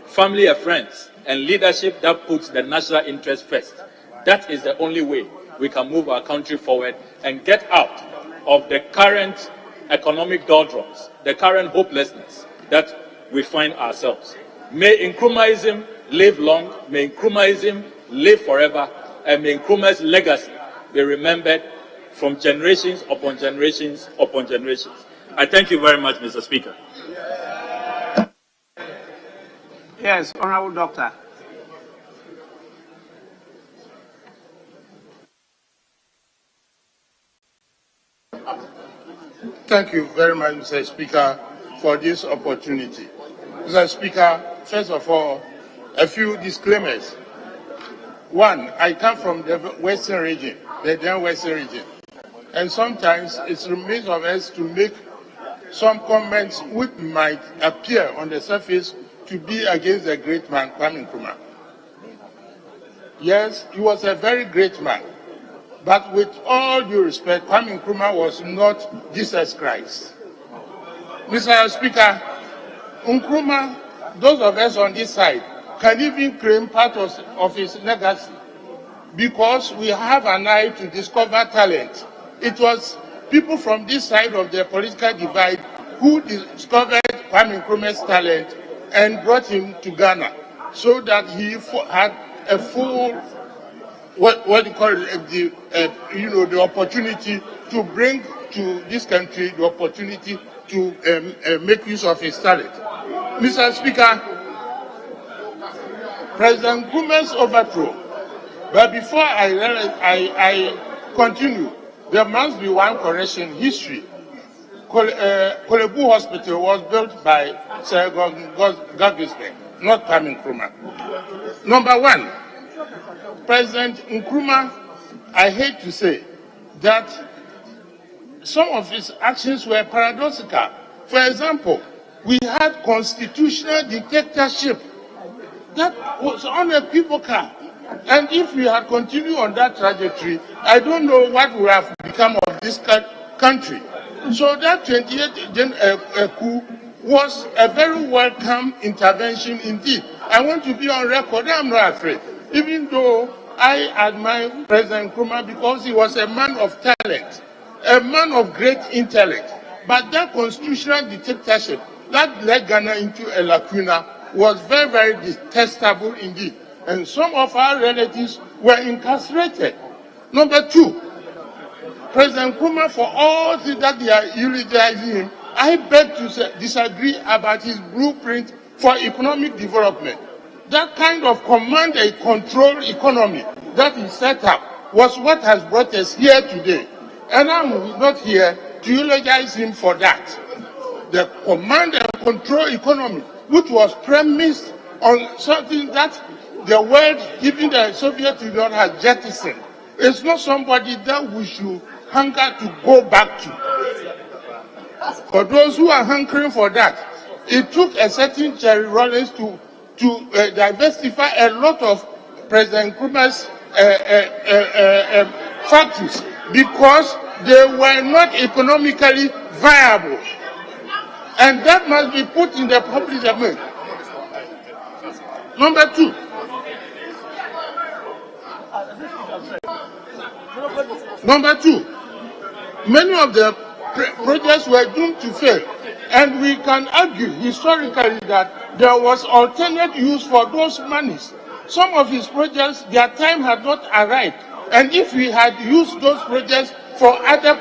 family and friends, and leadership that puts the national interest first. That is the only way we can move our country forward and get out of the current economic doldrums, the current hopelessness that we find ourselves. May Nkrumahism live long, may Nkrumahism live forever, and may Nkrumah's legacy be remembered from generations upon generations upon generations. I thank you very much, Mr. Speaker. Yes, Honorable Doctor. Thank you very much, Mr. Speaker, for this opportunity. Mr. Speaker, first of all, a few disclaimers. One, I come from the Western region, the then Western region, and sometimes it's remiss of us to make some comments which might appear on the surface to be against the great man, Kwame Nkrumah. Yes, he was a very great man, but with all due respect, Kwame Nkrumah was not Jesus Christ. Mr. Speaker, Nkrumah, those of us on this side, can even claim part of his legacy because we have an eye to discover talent. It was people from this side of the political divide who discovered Kwame Nkrumah's talent and brought him to Ghana so that he had a full, what you call it, the opportunity to bring to this country the opportunity to make use of his talent. Mr. Speaker, President Nkrumah's overthrow. But before I continue, there must be one correction. History. Kolebu Hospital was built by Sir Gagisbe, not Kwame Nkrumah. Number one, President Nkrumah, I hate to say that some of his actions were paradoxical. For example, we had constitutional dictatorship that was unequivocal. And if we had continued on that trajectory, I don't know what would have become of this country. So that 28th coup was a very welcome intervention indeed. I want to be on record, I'm not afraid. Even though I admire President Nkrumah because he was a man of talent, a man of great intellect. But that constitutional dictatorship that led Ghana into a lacuna was very, very detestable indeed. And some of our relatives were incarcerated. Number two, President Nkrumah, for all things that they are eulogizing him, I beg to disagree about his blueprint for economic development. That kind of command and control economy that he set up was what has brought us here today. And I'm not here to eulogize him for that. The command and control economy, which was premised on something that the world, even the Soviet Union, has jettisoned, is not somebody that we should hunger to go back to. For those who are hankering for that, it took a certain Jerry Rawlings to diversify a lot of President Nkrumah's factories because they were not economically viable. And that must be put in the public domain. Number two, many of the projects were doomed to fail. And we can argue historically that there was alternate use for those monies. Some of his projects, their time had not arrived. And if we had used those projects for other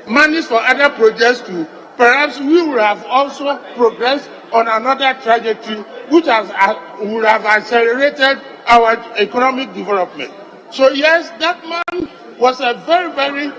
monies for other projects too, perhaps we would have also progressed on another trajectory which would have accelerated our economic development. So yes, that man was a very, very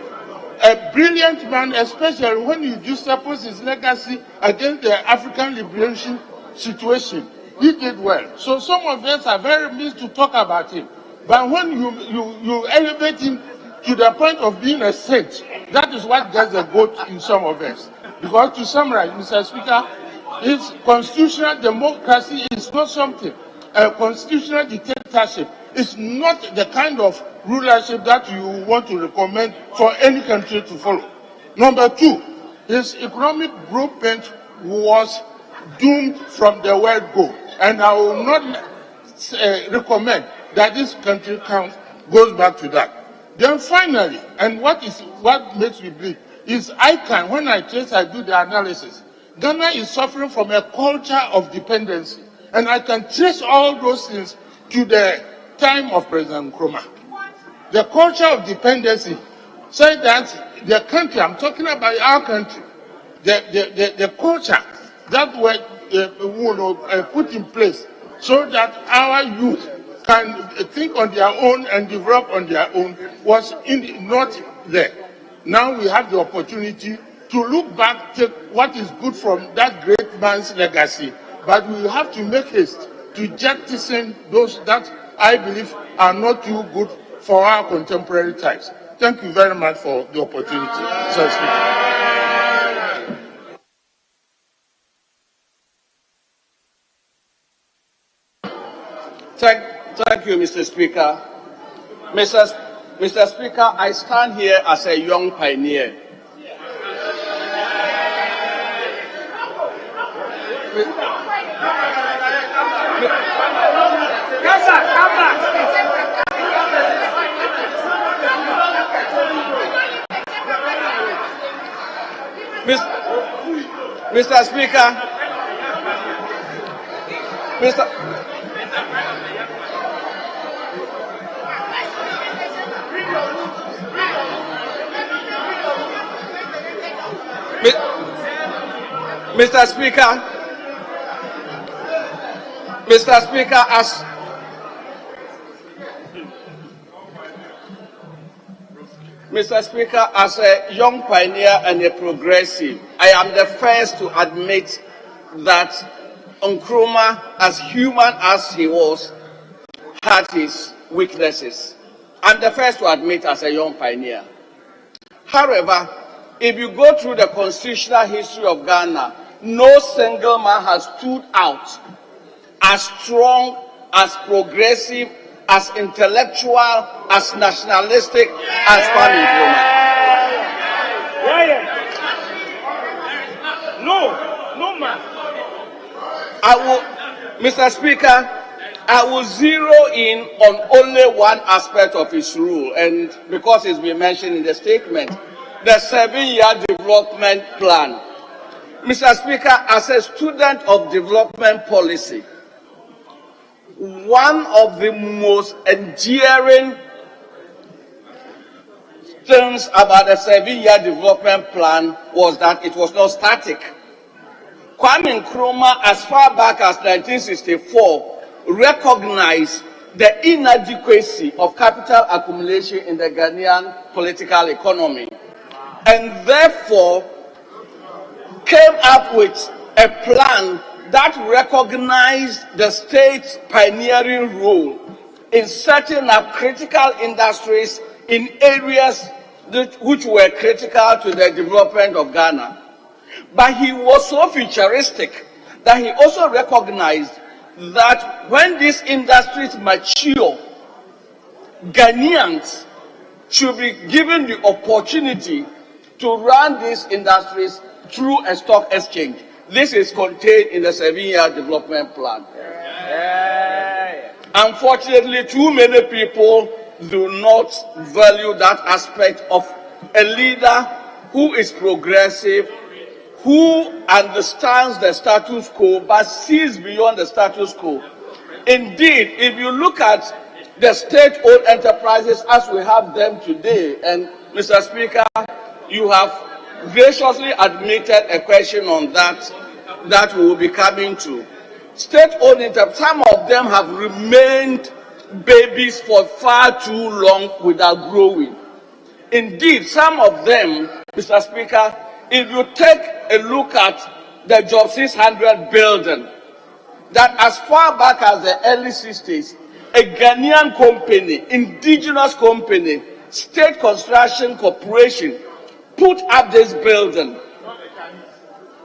brilliant man, especially when you juxtapose his legacy against the African liberation situation. He did well. So some of us are very missed to talk about him. But when you elevate him to the point of being a saint, that is what gets the goat in some of us. Because to summarize, Mr. Speaker, it's constitutional democracy is not something. A constitutional dictatorship is not the kind of rulership that you want to recommend for any country to follow. Number two, his economic blueprint was doomed from the word go. And I will not recommend that this country goes back to that. Then finally, and what makes me bleed, is when I do the analysis, Ghana is suffering from a culture of dependency. And I can trace all those things to the time of President Nkrumah. The culture of dependency said that the country, I'm talking about our country, the culture that were put in place so that our youth can think on their own and develop on their own was not there. Now we have the opportunity to look back, take what is good from that great man's legacy, but we have to make haste to jettison those that I believe are not too good for our contemporary times. Thank you very much for the opportunity, Mr. Speaker. Thank you, Mr. Speaker. Mr. Speaker, I stand here as a young pioneer. Mr. Speaker, Mr. Speaker, as a young pioneer and a progressive, I am the first to admit that Nkrumah, as human as he was, had his weaknesses. I'm the first to admit as a young pioneer. However, if you go through the constitutional history of Ghana, no single man has stood out as strong, as progressive, as intellectual, as nationalistic as Kwame Nkrumah. No man. Mr. Speaker, I will zero in on only one aspect of his rule, and because it's been mentioned in the statement, the 7-year development plan. Mr. Speaker, as a student of development policy, one of the most endearing things about the 7-year development plan was that it was not static. Kwame Nkrumah, as far back as 1964, recognized the inadequacy of capital accumulation in the Ghanaian political economy, and therefore came up with a plan that recognized the state's pioneering role in setting up critical industries in areas which were critical to the development of Ghana. But he was so futuristic that he also recognized that when these industries mature, Ghanaians should be given the opportunity to run these industries through a stock exchange. This is contained in the 7-year development plan. Unfortunately, too many people do not value that aspect of a leader who is progressive, who understands the status quo but sees beyond the status quo. Indeed, if you look at the state-owned enterprises as we have them today, and Mr. Speaker, you have graciously admitted a question on that we will be coming to. State-owned enterprises, some of them have remained babies for far too long without growing. Indeed, some of them, Mr. Speaker, if you take a look at the Job 600 building, that as far back as the early 60s, a Ghanaian company, indigenous company, State Construction Corporation, put up this building.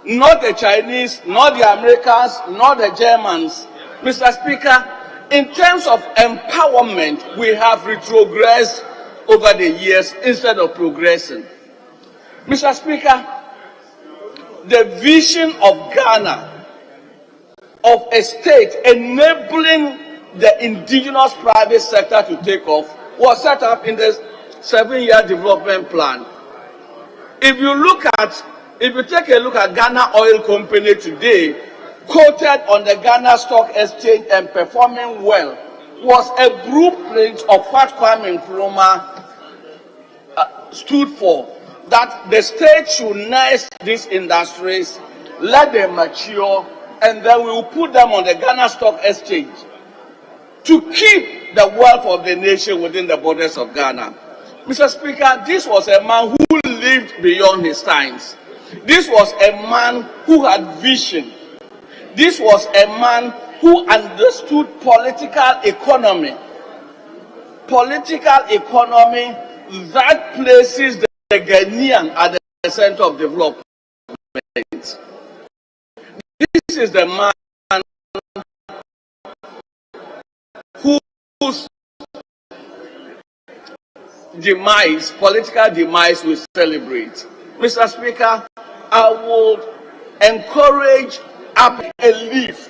not the Chinese, not the Americans, not the Germans. Mr. Speaker, in terms of empowerment, we have retrogressed over the years instead of progressing. Mr. Speaker, the vision of Ghana, of a state enabling the indigenous private sector to take off, was set up in the 7-year development plan. If you take a look at Ghana Oil Company today, quoted on the Ghana Stock Exchange and performing well, was a blueprint of what Kwame Nkrumah stood for, that the state should nurse these industries, let them mature, and then we will put them on the Ghana Stock Exchange to keep the wealth of the nation within the borders of Ghana. Mr. Speaker, this was a man who lived beyond his times. This was a man who had vision. This was a man who understood political economy. Political economy that places the Ghanaian at the center of development. This is the man whose demise, political demise, we celebrate. Mr. Speaker, I would encourage a leaf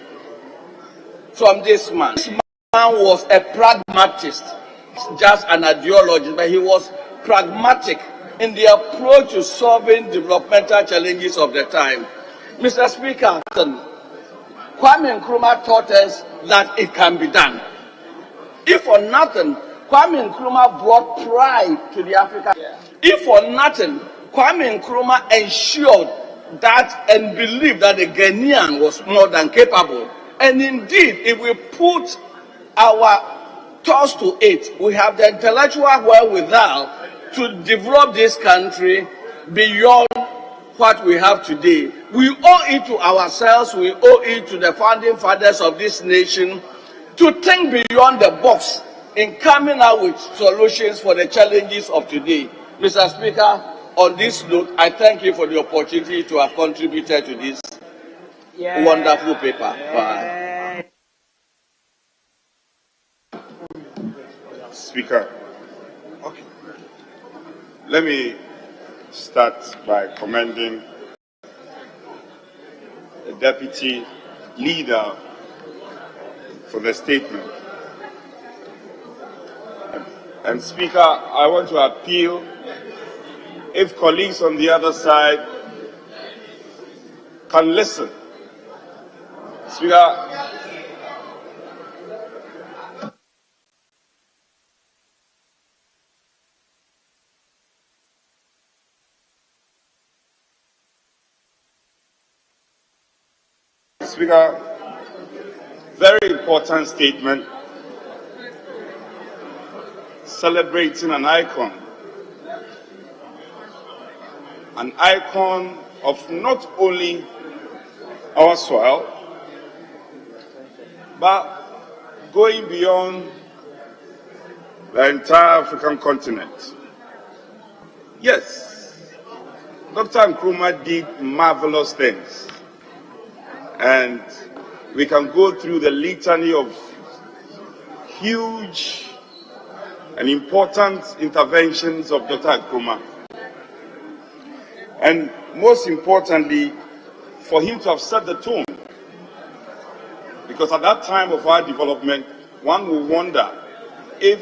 from this man. This man was a pragmatist, just an ideologist, but he was pragmatic in the approach to solving developmental challenges of the time. Mr. Speaker, Kwame Nkrumah taught us that it can be done. If for nothing, Kwame Nkrumah brought pride to the African. If for nothing, Kwame Nkrumah ensured that and believed that the Ghanaian was more than capable. And indeed, if we put our thoughts to it, we have the intellectual wherewithal to develop this country beyond what we have today. We owe it to ourselves, we owe it to the founding fathers of this nation to think beyond the box in coming out with solutions for the challenges of today. Mr. Speaker, on this note, I thank you for the opportunity to have contributed to this wonderful paper. Bye. Speaker, okay. Let me start by commending the Deputy Leader for the statement. And Speaker, I want to appeal, if colleagues on the other side can listen. Speaker, very important statement celebrating an icon of not only our soil, but going beyond the entire African continent. Yes, Dr. Nkrumah did marvelous things, and we can go through the litany of huge and important interventions of Dr. Nkrumah. And most importantly, for him to have set the tone. Because at that time of our development, one will wonder if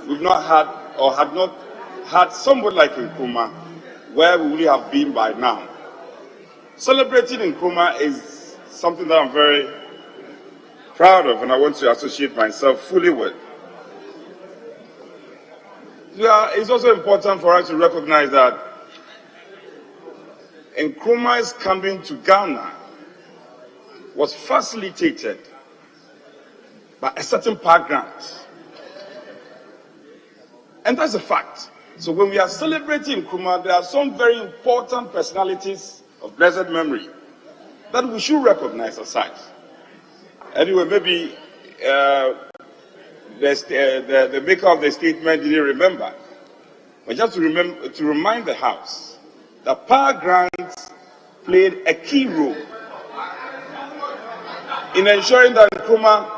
we've not had or had not had somebody like Nkrumah, where we would have been by now. Celebrating Nkrumah is something that I'm very proud of and I want to associate myself fully with. It's also important for us to recognize that Nkrumah's coming to Ghana was facilitated by a certain power grant. And that's a fact. So when we are celebrating Nkrumah, there are some very important personalities of blessed memory that we should recognize as such. Anyway, maybe the maker of the statement didn't remember. But just to remind the House that power grants played a key role in ensuring that Nkrumah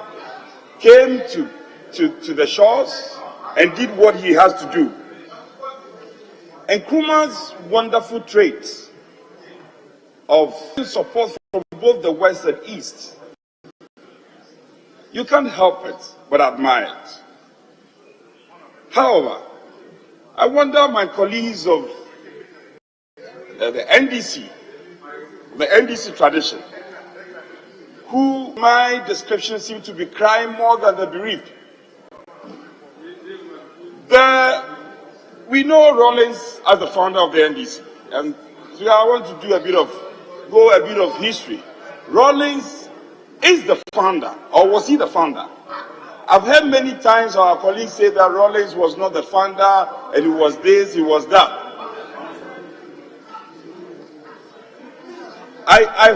came to the shores and did what he has to do. Nkrumah's wonderful traits of support from both the West and East, you can't help it but admire it. However, I wonder my colleagues of the NDC tradition, who my description seems to be crying more than the bereaved. We know Rawlings as the founder of the NDC, and so I want to do a bit of history. Rawlings is the founder, or was he the founder? I've heard many times our colleagues say that Rawlings was not the founder, and he was this, he was that. I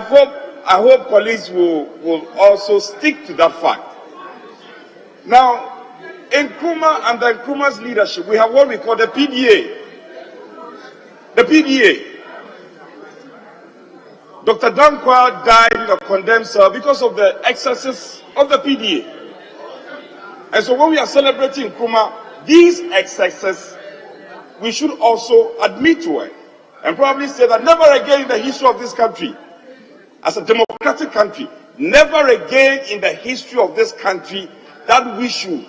hope colleagues will also stick to that fact. Now, in Nkrumah, under Nkrumah's leadership, we have what we call the PDA. The PDA. Dr. Dankwa died in a condemned cell because of the excesses of the PDA. And so when we are celebrating Nkrumah, these excesses, we should also admit to it and probably say that never again in the history of this country, as a democratic country, never again in the history of this country that we should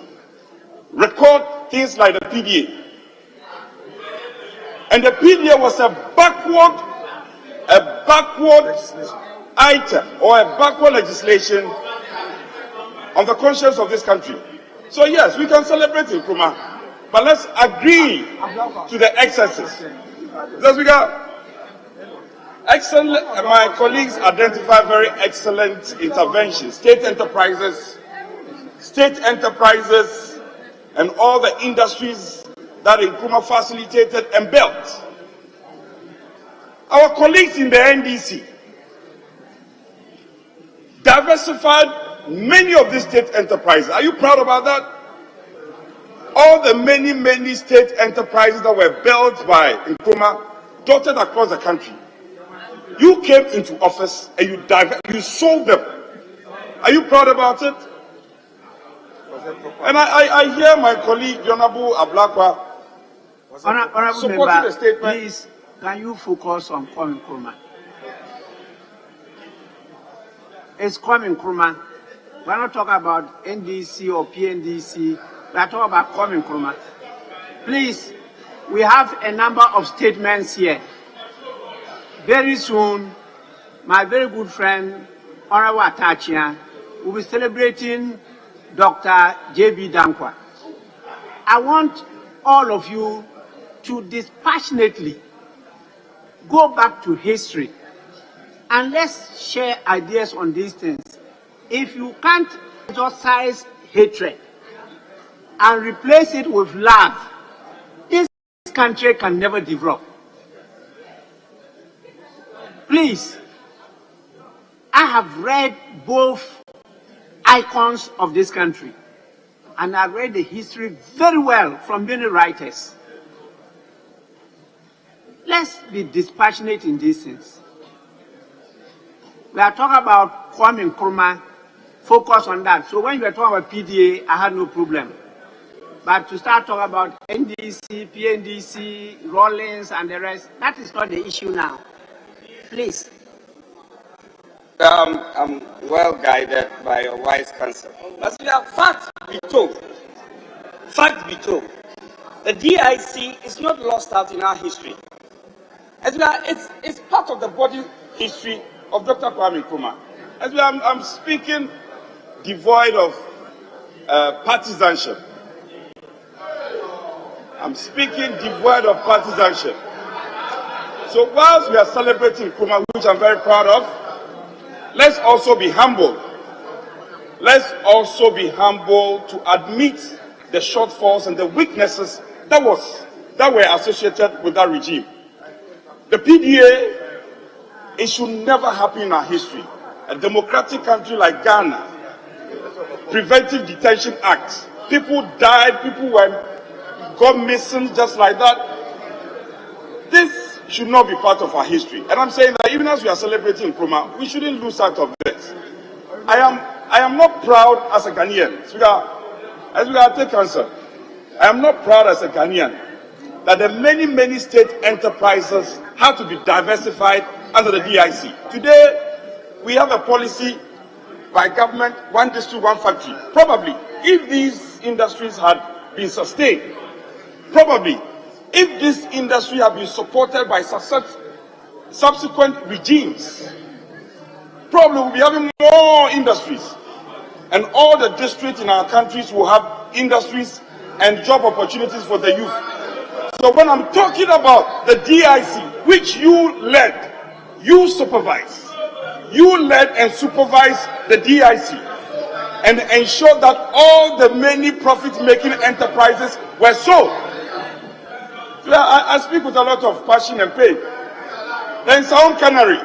record things like the PDA. And the PDA was a backward item or a backward legislation on the conscience of this country. So yes, we can celebrate Nkrumah, but let's agree to the excesses. Because we got excellent, my colleagues identify very excellent interventions, state enterprises, and all the industries that Nkrumah facilitated and built. Our colleagues in the NDC diversified many of these state enterprises. Are you proud about that? All the many state enterprises that were built by Nkrumah, dotted across the country. You came into office and you sold them. Are you proud about it? And I hear my colleague, Honorable Ablakwa, supporting the statement. Please, can you focus on Kwame Nkrumah? It's Kwame Nkrumah. We're not talking about NDC or PNDC. We're talking about Kwame Nkrumah. Please, we have a number of statements here. Very soon, my very good friend, Honorable Atachia, will be celebrating Dr. J.B. Dankwa. I want all of you to dispassionately go back to history and let's share ideas on these things. If you can't exercise hatred and replace it with love, this country can never develop. Please, I have read both icons of this country, and I read the history very well from many writers. Let's be dispassionate in these things. We are talking about Kwame Nkrumah, focus on that. So when you are talking about PDA, I had no problem. But to start talking about NDC, PNDC, Rawlings, and the rest, that is not the issue now. Please. I'm well guided by your wise counsel. But fact be told, the DIC is not lost out in our history. It's part of the body history of Dr. Kwame Nkrumah. I'm speaking devoid of partisanship. I'm speaking devoid of partisanship. So whilst we are celebrating Nkrumah, which I'm very proud of, let's also be humble. Let's also be humble to admit the shortfalls and the weaknesses that were associated with that regime. The PDA, it should never happen in our history. A democratic country like Ghana, Preventive Detention Act, people died, people got missing just like that. This should not be part of our history. And I'm saying that even as we are celebrating Nkrumah, we shouldn't lose sight of this. I am not proud as a Ghanaian. As we are take answer, I am not proud as a Ghanaian that the many state enterprises have to be diversified under the DIC. Today, we have a policy by government, one district, one factory. Probably, if these industries had been sustained, probably, if this industry had been supported by subsequent regimes, probably we'll be having more industries. And all the districts in our countries will have industries and job opportunities for the youth. So when I'm talking about the DIC, which you led, you supervise, you led and supervised the DIC and ensured that all the many profit-making enterprises were sold. So I speak with a lot of passion and pain. Then Sound Canary,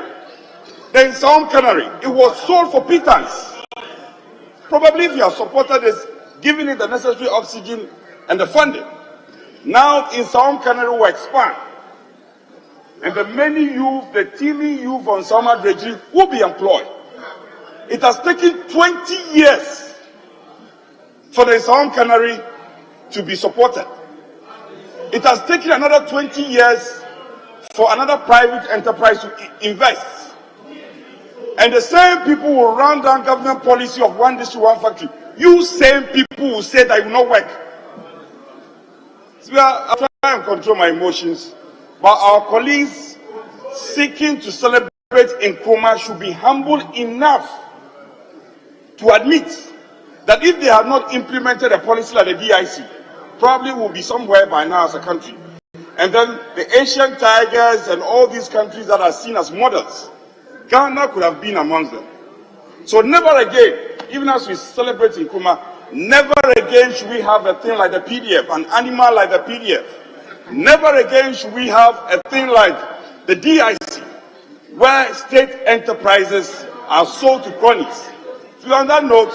it was sold for pittance. Probably if you have supported this, giving it the necessary oxygen and the funding. Now in Sound Canary will expand. And the many youth, the teeming youth on Sama Dredgery will be employed. It has taken 20 years for the Sound Canary to be supported. It has taken another 20 years for another private enterprise to invest. And the same people will run down government policy of one district, one factory. You same people will say that it will not work. So I try and control my emotions, but our colleagues seeking to celebrate Nkrumah should be humble enough to admit that if they have not implemented a policy like the DIC, probably will be somewhere by now as a country. And then the Asian tigers and all these countries that are seen as models, Ghana could have been amongst them. So never again, even as we celebrate Nkrumah, never again should we have a thing like the PDF, an animal like the PDF. Never again should we have a thing like the DIC, where state enterprises are sold to cronies. So on that note,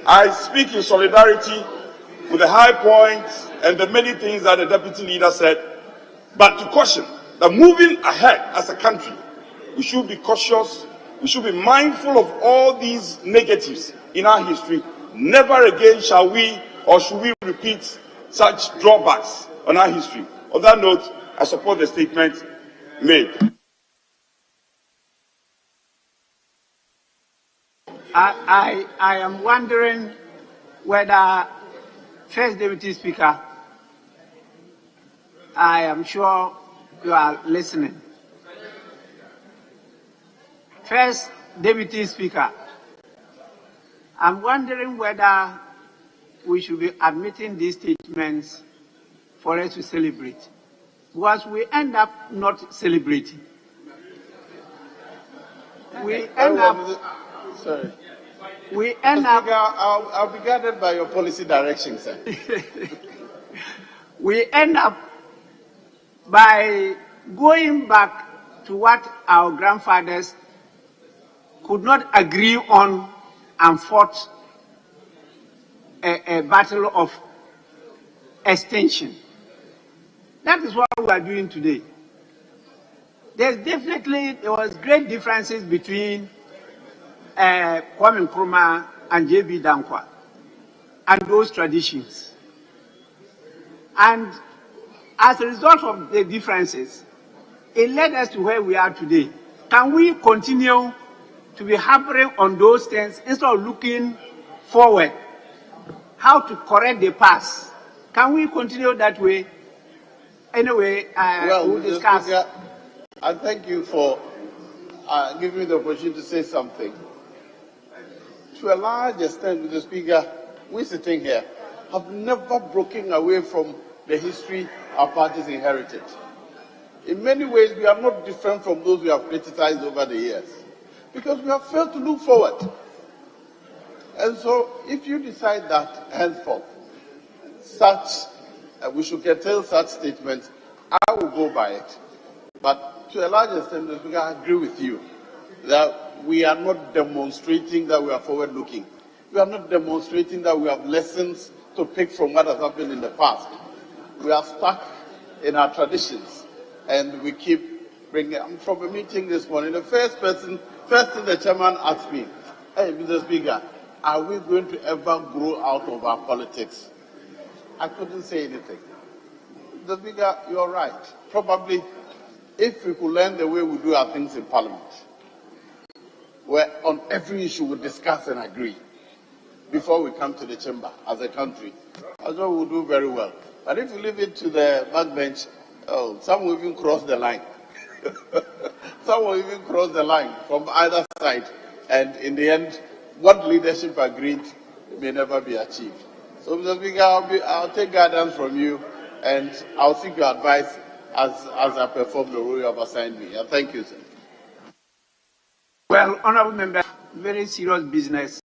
I speak in solidarity with the high points and the many things that the deputy leader said, but to caution that moving ahead as a country, we should be cautious, we should be mindful of all these negatives in our history. Never again shall we or should we repeat such drawbacks on our history. On that note, I support the statement made. I am wondering whether First Deputy Speaker, I am sure you are listening. First Deputy Speaker, I'm wondering whether we should be admitting these statements for us to celebrate, because we end up not celebrating. We end up. Sorry. We end up. I'll be guided by your policy direction, sir. We end up by going back to what our grandfathers could not agree on and fought a battle of extension. That is what we are doing today. There was great differences between Kwame Nkrumah and J.B. Dankwa and those traditions. And as a result of the differences, it led us to where we are today. Can we continue to be harboring on those things instead of looking forward, how to correct the past? Can we continue that way? Anyway, we'll discuss. Speaker, I thank you for giving me the opportunity to say something. To a large extent, Mr. Speaker, we sitting here have never broken away from the history our parties inherited. In many ways, we are not different from those we have criticized over the years, because we have failed to look forward. And so, if you decide that henceforth, we should curtail such statements, I will go by it. But to a large extent, Mr. Speaker, I agree with you that we are not demonstrating that we are forward-looking. We are not demonstrating that we have lessons to pick from what has happened in the past. We are stuck in our traditions. and we keep bringing. I'm from a meeting this morning. The first thing the chairman asked me, "Hey, Mr. Speaker, are we going to ever grow out of our politics?" I couldn't say anything. Mr. Speaker, you're right. Probably, if we could learn the way we do our things in Parliament, where on every issue we discuss and agree before we come to the chamber as a country, I thought we'll do very well. But if you leave it to the backbench, some will even cross the line. Some will even cross the line from either side. And in the end, what leadership agreed may never be achieved. So, Mr. Speaker, I'll take guidance from you, and I'll seek your advice as I perform the role you have assigned me. Thank you, sir. Well, honorable member, very serious business.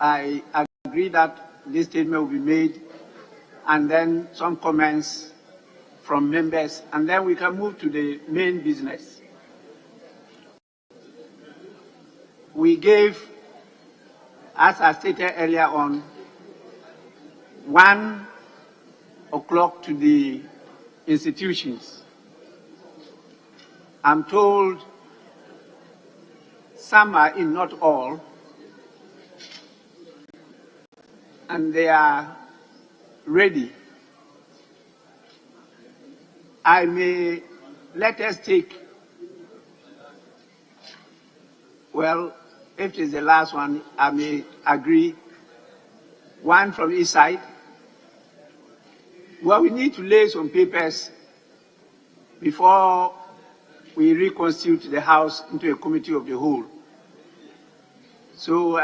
I agree that this statement will be made, and then some comments from members, and then we can move to the main business. We gave, as I stated earlier on, 1 o'clock to the institutions. I'm told some are in, not all, and they are ready. I may let us take, well, if it is the last one, I may agree, 1 from each side. Well, we need to lay some papers before we reconstitute the House into a committee of the whole. So,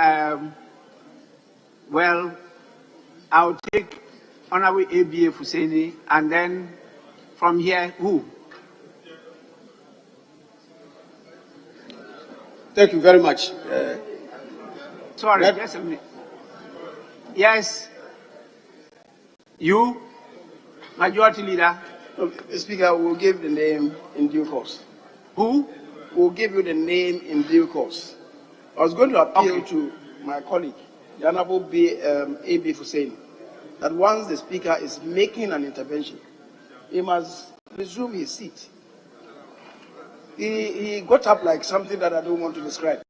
well, I'll take Honorable ABA Fuseni, and then from here, who? Thank you very much. Sorry, just a minute. Yes, you, Majority Leader. Speaker, we'll give the name in due course. Who? We'll give you the name in due course. I was going to appeal to my colleague, the Honorable A.B. Hussein, that once the Speaker is making an intervention, he must resume his seat. He got up like something that I don't want to describe.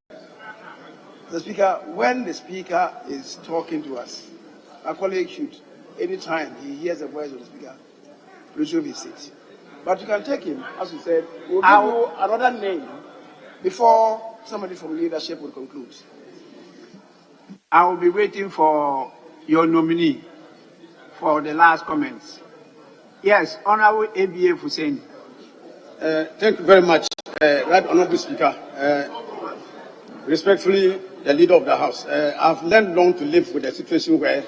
The Speaker, when the Speaker is talking to us, my colleague should, anytime he hears the voice of the Speaker, resume his seat. But you can take him, as you said, we'll give you another name before somebody from leadership will conclude. I will be waiting for your nominee for the last comments. Yes, Honorable ABA Hussein. Thank you very much, Right Honorable Speaker. Respectfully, the Leader of the House, I've learned long to live with a situation where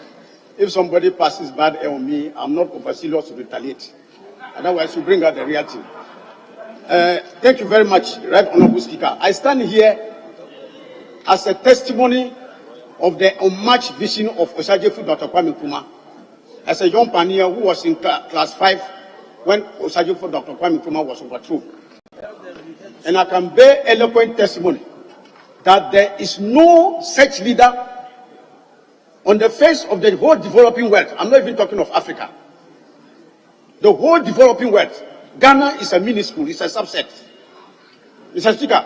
if somebody passes bad air on me, I'm not overzealous to retaliate. Otherwise, you bring out the real thing. Thank you very much, Right Honorable Speaker. I stand here as a testimony of the unmatched vision of Osagyefo Dr. Kwame Nkrumah, as a young pioneer who was in class 5 when Osagyefo Dr. Kwame Nkrumah was overthrown. And I can bear eloquent testimony that there is no such leader on the face of the whole developing world. I'm not even talking of Africa. The whole developing world. Ghana is a minuscule, it's a subset. Mr. Speaker,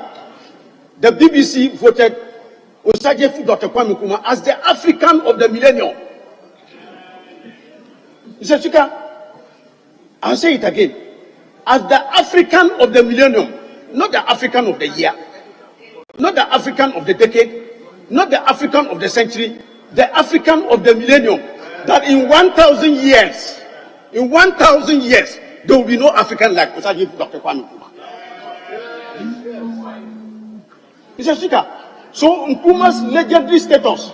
the BBC voted Osagyefo Dr. Kwame Nkrumah as the African of the millennium. Mr. Speaker, I'll say it again. As the African of the millennium, not the African of the year, not the African of the decade, not the African of the century, the African of the millennium. That in 1,000 years, there will be no African like Osagyefo Dr. Kwame Nkrumah. Mr. Speaker, so Nkrumah's legendary status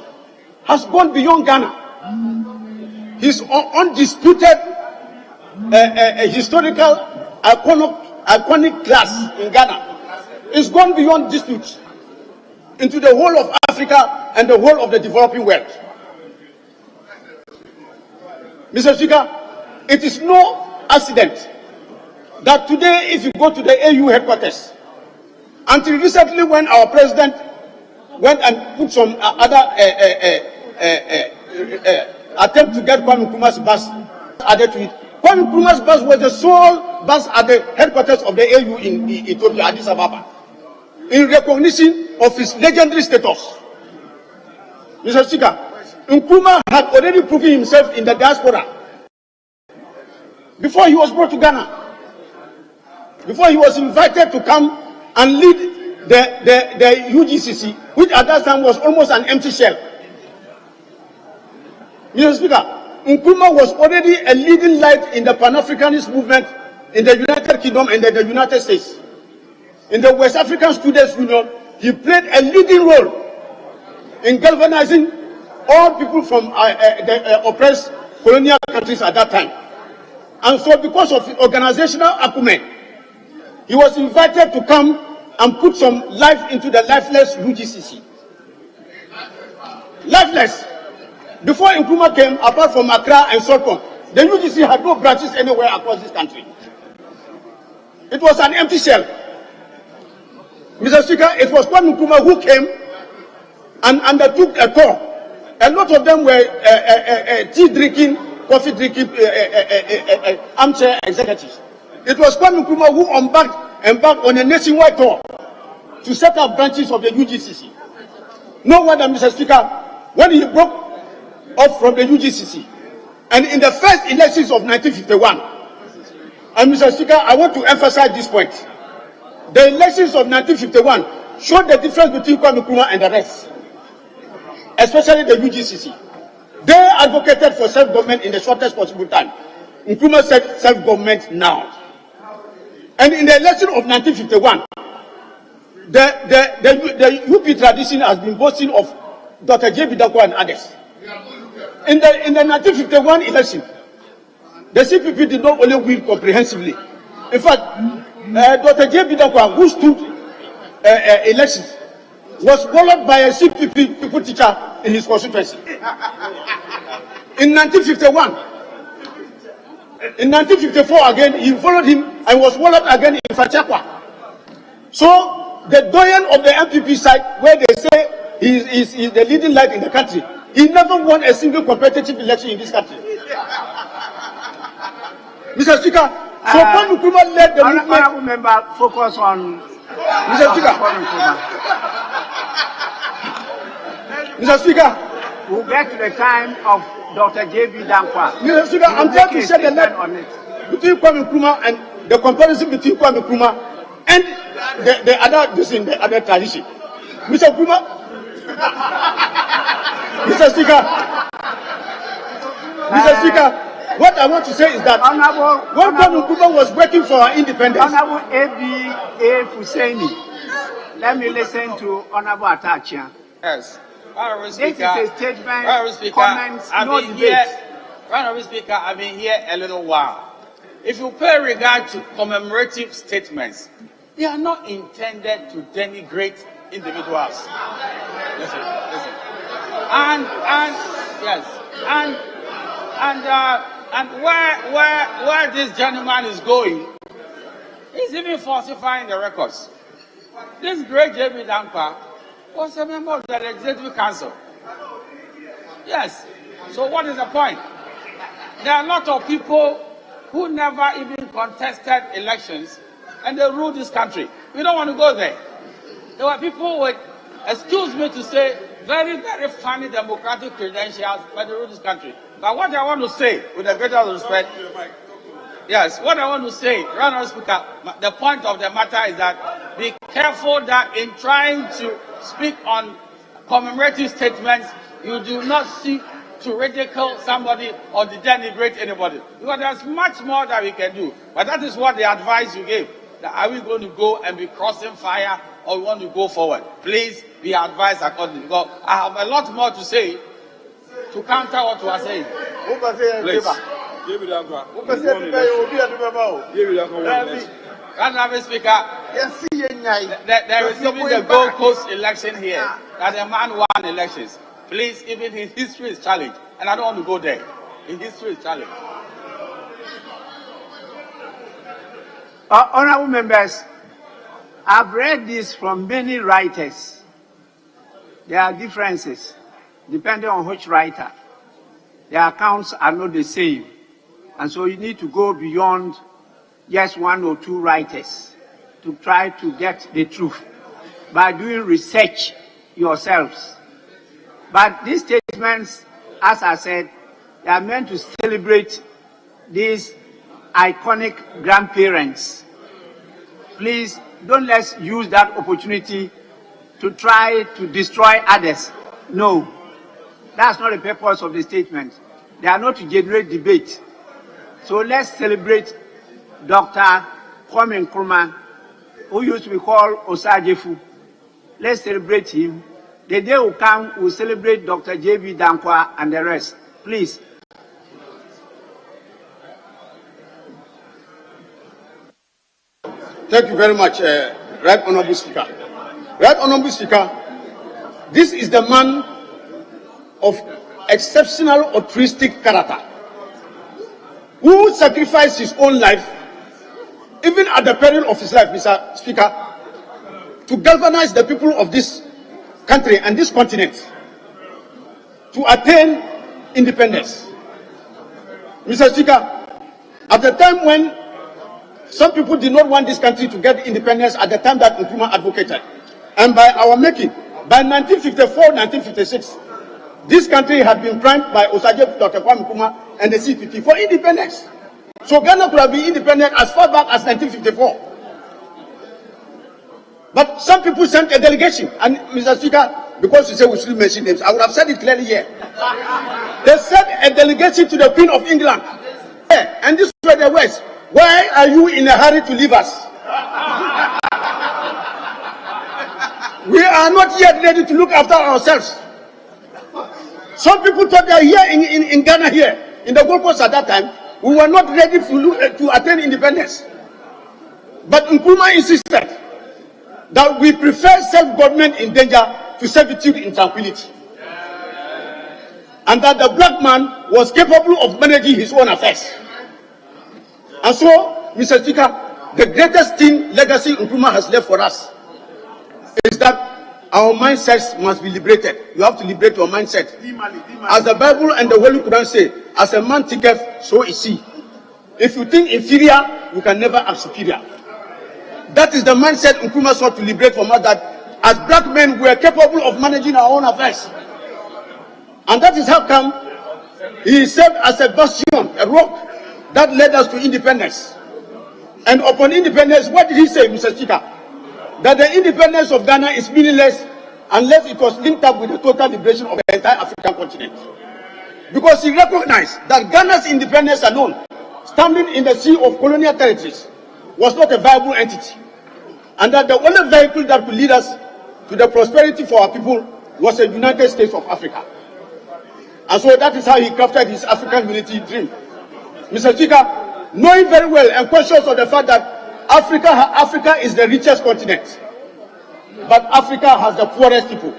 has gone beyond Ghana. His undisputed historical iconic class in Ghana is gone beyond dispute into the whole of Africa and the whole of the developing world. Mr. Speaker, it is no accident that today, if you go to the AU headquarters, until recently when our president went and put some other attempt to get Kwame Nkrumah's bus added to it, Kwame Nkrumah's bus was the sole bus at the headquarters of the AU in Ethiopia, Addis Ababa, in recognition of his legendary status. Mr. Speaker, Nkrumah had already proven himself in the diaspora before he was brought to Ghana, before he was invited to come and lead the UGCC, which at that time was almost an empty shell. Mr. Speaker, Nkrumah was already a leading light in the Pan-Africanist movement in the United Kingdom and the United States. In the West African Students' Union, he played a leading role in galvanizing all people from the oppressed colonial countries at that time. And so because of his organizational acumen, he was invited to come and put some life into the lifeless UGCC. Lifeless. Before Nkrumah came, apart from Accra and Stockholm, the UGC had no branches anywhere across this country. It was an empty shell. Mr. Speaker, it was Kwame Nkrumah who came and undertook a tour. A lot of them were tea drinking, coffee drinking armchair executives. It was Kwame Nkrumah who embarked on a nationwide tour to set up branches of the UGCC. No wonder, Mr. Speaker, when he broke off from the UGCC, and in the first elections of 1951, and Mr. Speaker, I want to emphasize this point. The elections of 1951 showed the difference between Kwame Nkrumah and the rest, especially the UGCC. They advocated for self-government in the shortest possible time. Nkrumah said self-government now. And in the election of 1951, the UP tradition has been boasting of Dr. J. Bidako and others. In the 1951 election, the CPP did not only win comprehensively. In fact, Dr. J. Bidako, who stood elections, was followed by a CPP people teacher in his constituency. In 1951, in 1954 again, he followed him and was followed again in Fachakwa. So the doyen of the MPP side, where they say he is the leading light in the country, he never won a single competitive election in this country. Mr. Speaker, so Kwame Nkrumah led the movement. Honorable member, focus on Mr. Speaker. Mr. Speaker, we'll get to the time of Dr. J.B. Dankwa. Mr. Speaker, I'm trying to shed the light between Kwame Nkrumah and the comparison between Kwame Nkrumah and the other tradition. Mr. Nkrumah, Mr. Speaker, what I want to say is that when Kwame Nkrumah was working for our independence, Honorable A.B.A. Husseini, let me listen to Honorable Atachia. Yes. This is a statement, comments, no debate. Honorable Speaker, I've been here a little while. If you pay regard to commemorative statements, they are not intended to denigrate individuals. Listen. And where this gentleman is going, he's even falsifying the records. This great J.B. Dankwa was a member of the Executive Council. Yes. So what is the point? There are a lot of people who never even contested elections and they ruled this country. We don't want to go there. There were people with, excuse me to say, very, very funny democratic credentials, but they ruled this country. But what I want to say, with the greatest respect, yes, what I want to say, Honorable Speaker, the point of the matter is that be careful that in trying to speak on commemorative statements, you do not seek to ridicule somebody or to denigrate anybody. Because there's much more that we can do. But that is what the advice you gave. That are we going to go and be crossing fire or we want to go forward? Please be advised accordingly. Because I have a lot more to say to counter what you are saying. Please. Honorable Speaker, there is even the Gold Coast election here, that a man won elections. Please, even his history is challenged, and I don't want to go there. His history is challenged. Honorable members, I've read this from many writers. There are differences, depending on which writer. Their accounts are not the same. And so you need to go beyond just one or two writers to try to get the truth by doing research yourselves. But these statements, as I said, they are meant to celebrate these iconic grandparents. Please don't let's use that opportunity to try to destroy others. No, that's not the purpose of the statement. They are not to generate debate. So let's celebrate Dr. Nkrumah, who used to be called Osajefu. Let's celebrate him. The day will come, we'll celebrate Dr. J.B. Dankwa and the rest. Please. Thank you very much, Right Honorable Speaker. Right Honorable Speaker, this is the man of exceptional altruistic character who sacrificed his own life, even at the peril of his life, Mr. Speaker, to galvanize the people of this country and this continent to attain independence. Mr. Speaker, at the time when some people did not want this country to get independence at the time that Nkrumah advocated, and by our making, by 1954-1956, this country had been primed by Osajefu Dr. Nkrumah and the CPP for independence. So Ghana could have been independent as far back as 1954. But some people sent a delegation, and Mr. Speaker, because you say we should mention names, I would have said it clearly here. They sent a delegation to the Queen of England, and this were the words: "Why are you in a hurry to leave us? We are not yet ready to look after ourselves." Some people thought that here in Ghana, here in the Gold Coast at that time, we were not ready to attain independence. But Nkrumah insisted that we prefer self-government in danger to servitude in tranquility, and that the black man was capable of managing his own affairs. And so, Mr. Speaker, the greatest thing legacy Nkrumah has left for us is that our mindsets must be liberated. You have to liberate your mindset. As the Bible and the Holy Quran say, as a man thinketh, so is he. If you think inferior, you can never act superior. That is the mindset Nkrumah sought to liberate from us, that as black men we are capable of managing our own affairs. And that is how come he served as a bastion, a rock that led us to independence. And upon independence, what did he say, Mr. Speaker? That the independence of Ghana is meaningless unless it was linked up with the total liberation of the entire African continent. Because he recognized that Ghana's independence alone, standing in the sea of colonial territories, was not a viable entity. And that the only vehicle that could lead us to the prosperity for our people was the United States of Africa. And so that is how he crafted his African unity dream. Mr. Speaker, knowing very well and conscious of the fact that Africa is the richest continent, but Africa has the poorest people.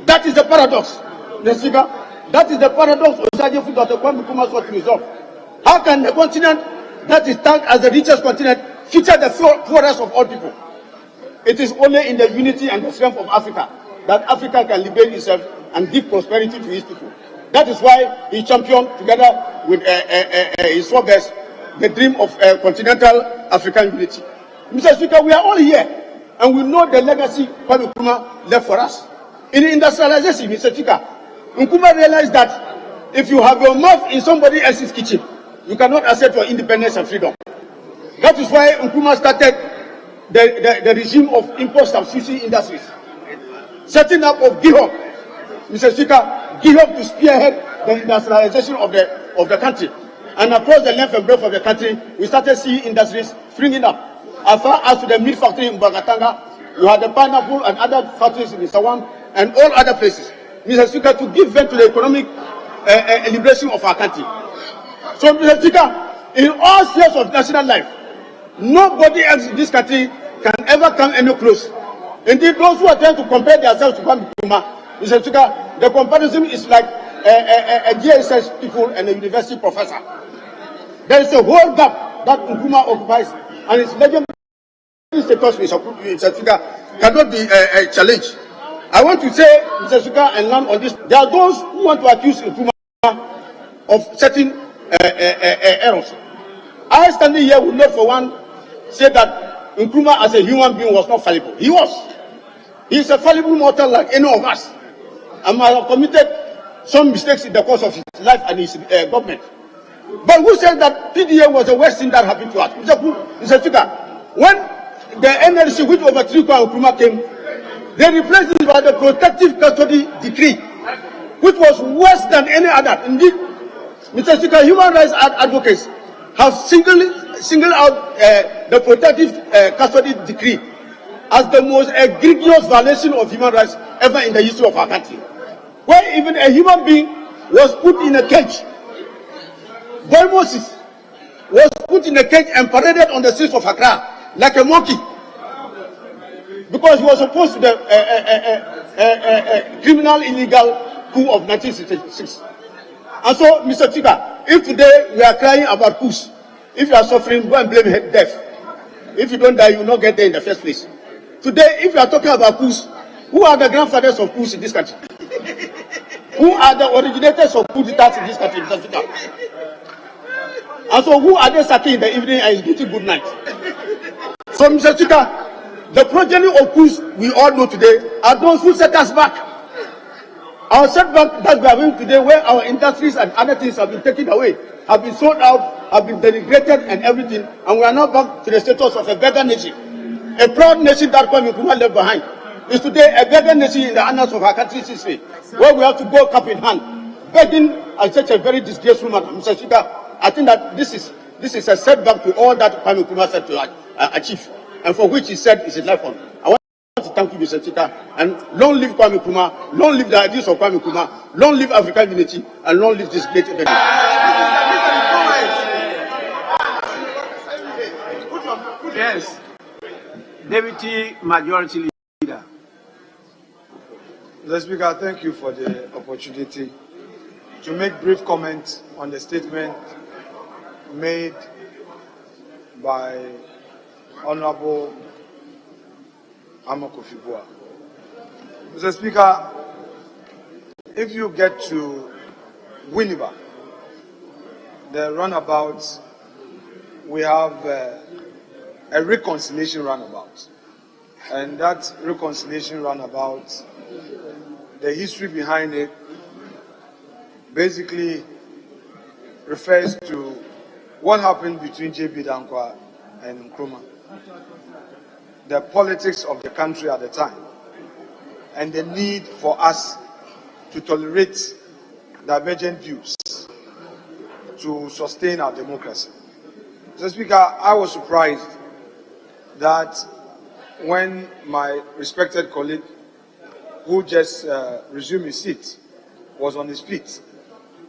That is the paradox, Mr. Speaker. That is the paradox Osajefu Dr. Nkrumah sought to resolve. How can the continent that is tagged as the richest continent feature the poorest of all people? It is only in the unity and the strength of Africa that Africa can liberate itself and give prosperity to its people. That is why he championed, together with his forebears, the dream of continental African unity. Mr. Speaker, we are all here, and we know the legacy Kwame Nkrumah left for us. In industrialization, Mr. Speaker, Nkrumah realized that if you have your mouth in somebody else's kitchen, you cannot accept your independence and freedom. That is why Nkrumah started the regime of import substitution industries, setting up of GhanaWeb, Mr. Speaker, GhanaWeb to spearhead the industrialization of the country. And across the length and breadth of the country, we started seeing industries springing up. As far as to the meat factory in Bagatanga, you had the pineapple and other factories in Isawam and all other places, Mr. Speaker, to give vent to the economic liberation of our country. So, Mr. Speaker, in all spheres of national life, nobody else in this country can ever come any close. Indeed, those who are trying to compare themselves to Kwame Nkrumah, Mr. Speaker, the comparison is like a GSS people and a university professor. There is a whole gap that Nkrumah occupies, and its legendary status, Mr. Speaker, cannot be challenged. I want to say, Mr. Speaker, and land on this. There are those who want to accuse Nkrumah of certain errors. I standing here would not for one say that Nkrumah as a human being was not fallible. He was. He is a fallible mortal like any of us. And might have committed some mistakes in the course of his life and his government. But who said that PDA was the worst thing that happened to us? Mr. Speaker, when the NLC which overthrew Nkrumah came, they replaced it by the protective custody decree, which was worse than any other. Indeed, Mr. Speaker, human rights advocates have singled out the protective custody decree as the most egregious violation of human rights ever in the history of our country, where even a human being was put in a cage. Boy Moses was put in a cage and paraded on the streets of Accra like a monkey because he was opposed to the criminal illegal coup of 1966. And so, Mr. Speaker, if today we are crying about coups, if you are suffering, go and blame death. If you don't die, you will not get there in the first place. Today, if you are talking about coups, who are the grandfathers of coups in this country? Who are the originators of coup d'etats in this country, Mr. Speaker? And so who are they sacking in the evening and is getting good night? So, Mr. Speaker, the progeny of coups we all know today are those who set us back. Our setback that we are having today, where our industries and other things have been taken away, have been sold out, have been denigrated and everything, and we are now back to the status of a beggar nation. A proud nation that Kwame Nkrumah left behind is today a beggar nation in the annals of our country's history, where we have to go cup in hand, begging as such a very disgraceful manner. Mr. Speaker, I think that this is a setback to all that Kwame Nkrumah said to achieve, and for which he said is his life on. I want to thank you, Mr. Speaker, and long live Kwame Nkrumah, long live the ideas of Kwame Nkrumah, long live African unity, and long live this great event. Yes, Deputy Majority Leader. Mr. Speaker, thank you for the opportunity to make brief comments on the statement made by Honorable Amedzofe. Mr. Speaker, if you get to Winneba, the runabout, we have a reconciliation runabout. And that reconciliation runabout, the history behind it basically refers to what happened between J.B. Dankwa and Nkrumah, the politics of the country at the time, and the need for us to tolerate divergent views to sustain our democracy. Mr. Speaker, I was surprised that when my respected colleague, who just resumed his seat, was on his feet,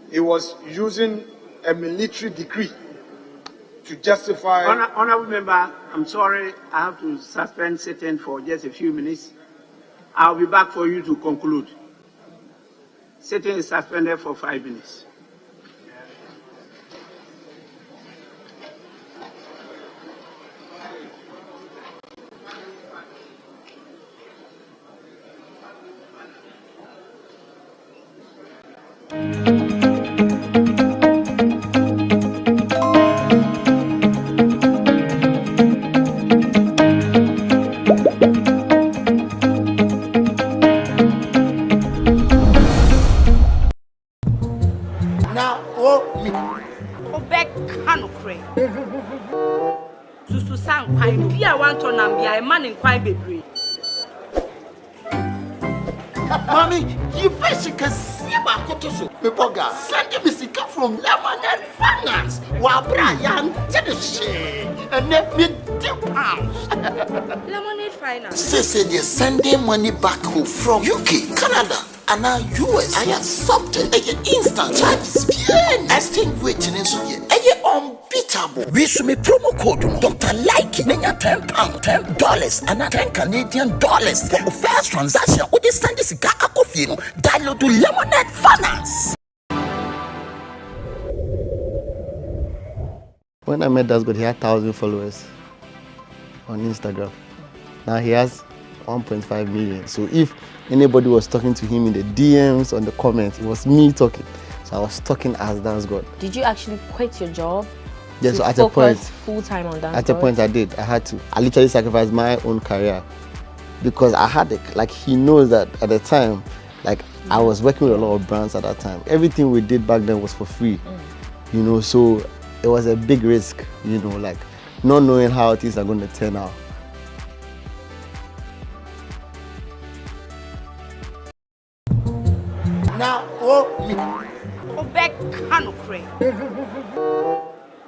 he was using a military decree to justify... Honourable Member, I'm sorry, I have to suspend sitting for just a few minutes. I'll be back for you to conclude. Sitting is suspended for 5 minutes. Mommy, you first can see my cotoso. Pepoga, send me sick from Lemonade Finance. While Brian did a share and let me £10. Lemonade Finance. Say they're sending money back home from UK, Canada, and now US. I accepted instant charges. Exchange waiting in so unbeatable. We should make promo code Dr. Like Nanya £10, $10, and $10 Canadian for the first transaction. What is send this guy download to Lemonade Finance. When I met Dasgod, he had 1,000 followers on Instagram. Now he has 1.5 million. So if anybody was talking to him in the DMs, on the comments, it was me talking. So I was talking as Dasgod. Did you actually quit your job? Yeah, so at a point, full time on that. At a point, I did. I had to. I literally sacrificed my own career because I had it. Like, he knows that at the time, like, I was working with a lot of brands at that time. Everything we did back then was for free, you know. So it was a big risk, you know, like not knowing how things are going to turn out. Now, back Kanukre.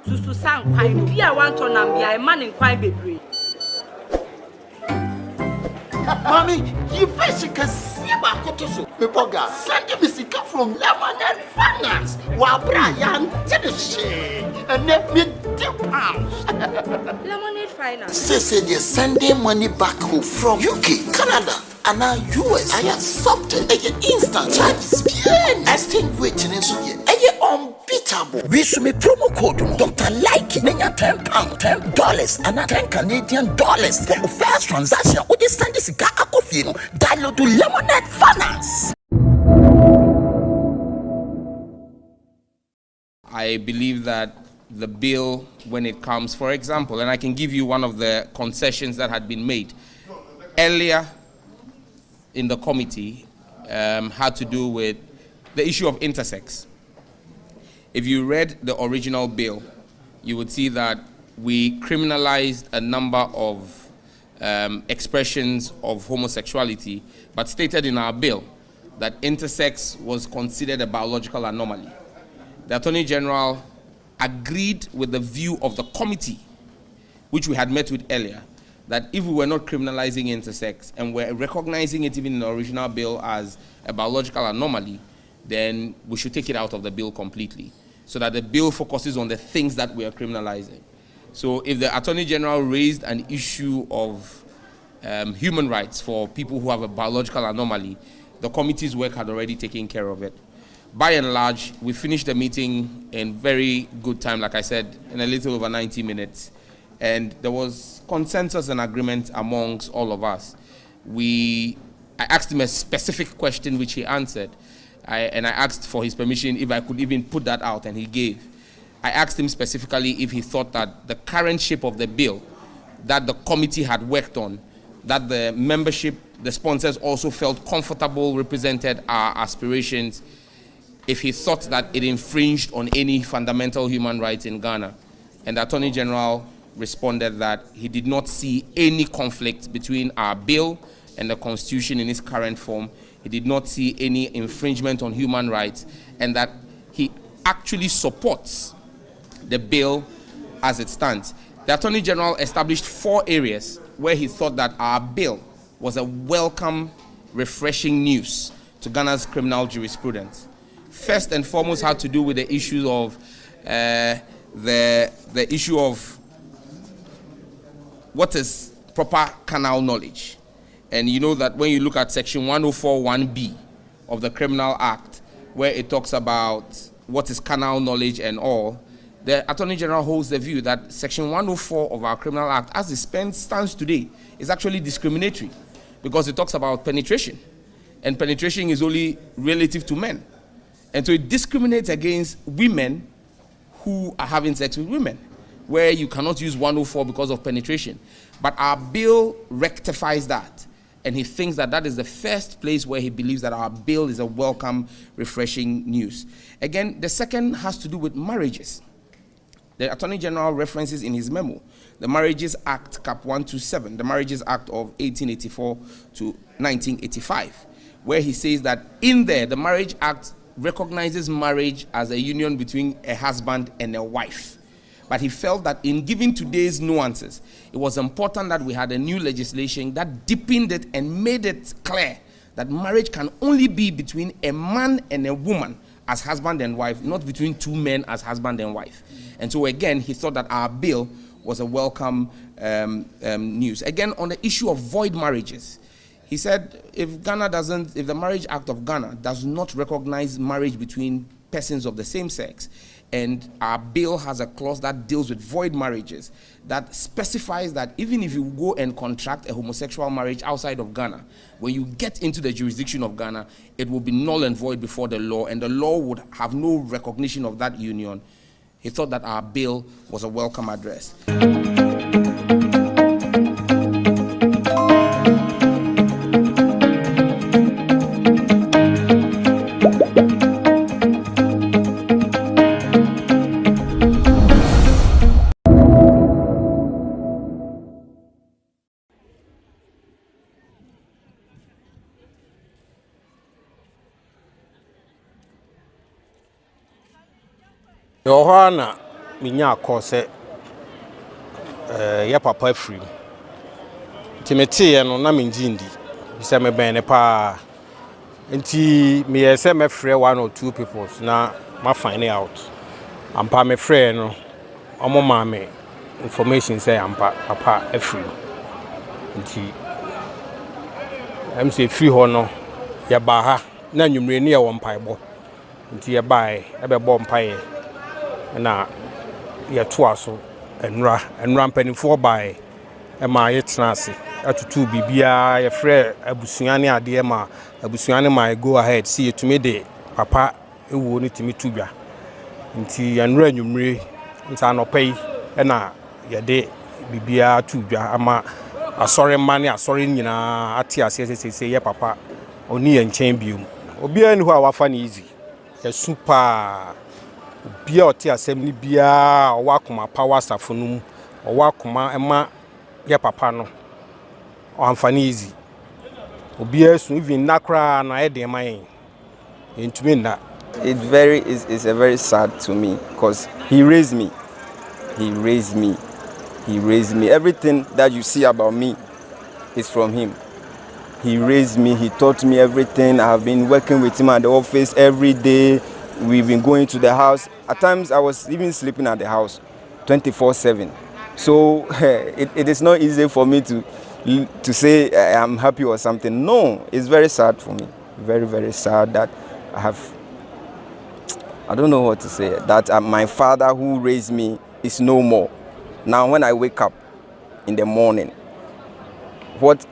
Susu sang quite be a want on and be a man in quite baby. Mommy, you basically see about Kotoso. Pepoga, send me sick from Lemonade Finance. While Brian did the shade and let me £2. Lemonade Finance. Say they're sending money back home from UK, Canada, and now US. I accepted instant charges. Exchange rate in Suya. Unbeatable. We should make promo code Dr. Like £10, $10, and $10 Canadian for the first transaction. Would you send this guy a coffee? Download to Lemonade Finance. I believe that the bill, when it comes, for example, and I can give you one of the concessions that had been made earlier in the committee, had to do with the issue of intersex. If you read the original bill, you would see that we criminalized a number of expressions of homosexuality, but stated in our bill that intersex was considered a biological anomaly. The Attorney General agreed with the view of the committee, which we had met with earlier, that if we were not criminalizing intersex and were recognizing it even in the original bill as a biological anomaly, then we should take it out of the bill completely, so that the bill focuses on the things that we are criminalizing. So if the Attorney General raised an issue of human rights for people who have a biological anomaly, the committee's work had already taken care of it. By and large, we finished the meeting in very good time, like I said, in a little over 90 minutes. And there was consensus and agreement amongst all of us. I asked him a specific question, which he answered. And I asked for his permission if I could even put that out, and he gave. I asked him specifically if he thought that the current shape of the bill that the committee had worked on, that the membership, the sponsors also felt comfortable represented our aspirations, if he thought that it infringed on any fundamental human rights in Ghana. And the Attorney General responded that he did not see any conflict between our bill and the Constitution in its current form. He did not see any infringement on human rights, and that he actually supports the bill as it stands. The Attorney General established 4 areas where he thought that our bill was a welcome, refreshing news to Ghana's criminal jurisprudence. First and foremost had to do with the issue of the issue of what is proper canal knowledge. And you know that when you look at section 104(1)(b) of the Criminal Act, where it talks about what is canal knowledge and all, the Attorney General holds the view that section 104 of our Criminal Act, as it stands today, is actually discriminatory, because it talks about penetration, and penetration is only relative to men. And so it discriminates against women who are having sex with women, where you cannot use 104 because of penetration. But our bill rectifies that. And he thinks that that is the first place where he believes that our bill is a welcome, refreshing news. Again, the second has to do with marriages. The Attorney General references in his memo the Marriages Act, Cap 127, the Marriages Act of 1884 to 1985, where he says that in there, the Marriage Act recognizes marriage as a union between a husband and a wife. But he felt that in giving today's nuances, it was important that we had a new legislation that deepened it and made it clear that marriage can only be between a man and a woman as husband and wife, not between 2 men as husband and wife. And so again, he thought that our bill was a welcome news. Again, on the issue of void marriages, he said if the Marriage Act of Ghana does not recognize marriage between persons of the same sex, and our bill has a clause that deals with void marriages that specifies that even if you go and contract a homosexual marriage outside of Ghana, when you get into the jurisdiction of Ghana, it will be null and void before the law, and the law would have no recognition of that union. He thought that our bill was a welcome address. Yohana minya akose ya papa free timete no na menjindi bisa me ben ne pa nti me yese me free 1 or 2 people na ma find out ampa me free no omo ma me information say ampa papa free nti am say free ho no ya ba ha na nwumre ne ya wo mpaebo nti ya bae ebe bo mpae na ya toaso enra mpanifo bae e ma yetena ase atutu bibia ya frɛ abusuane ade ma abusuane ma go ahead see yetumi de papa ewo ne timi tudwa nti yanra nwumre nta no pai na ya de bibia tudwa ama asɔre mane asɔre nyina ate ase sese ye papa oni ye nkyɛn biom obia ni ho a wafa ne easy ya super bia oti asem ni bia owakoma power staff no owakoma ema ye papa no amfani easy obia su even nakra na ede man entumi na. It's a very sad to me because he raised me. Everything that you see about me is from him. He raised me, he taught me everything. I have been working with him at the office every day. We've been going to the house. At times, I was even sleeping at the house 24/7. So it is not easy for me to say I'm happy or something. No, it's very sad for me. Very, very sad that I don't know what to say. That my father who raised me is no more. Now, when I wake up in the morning, what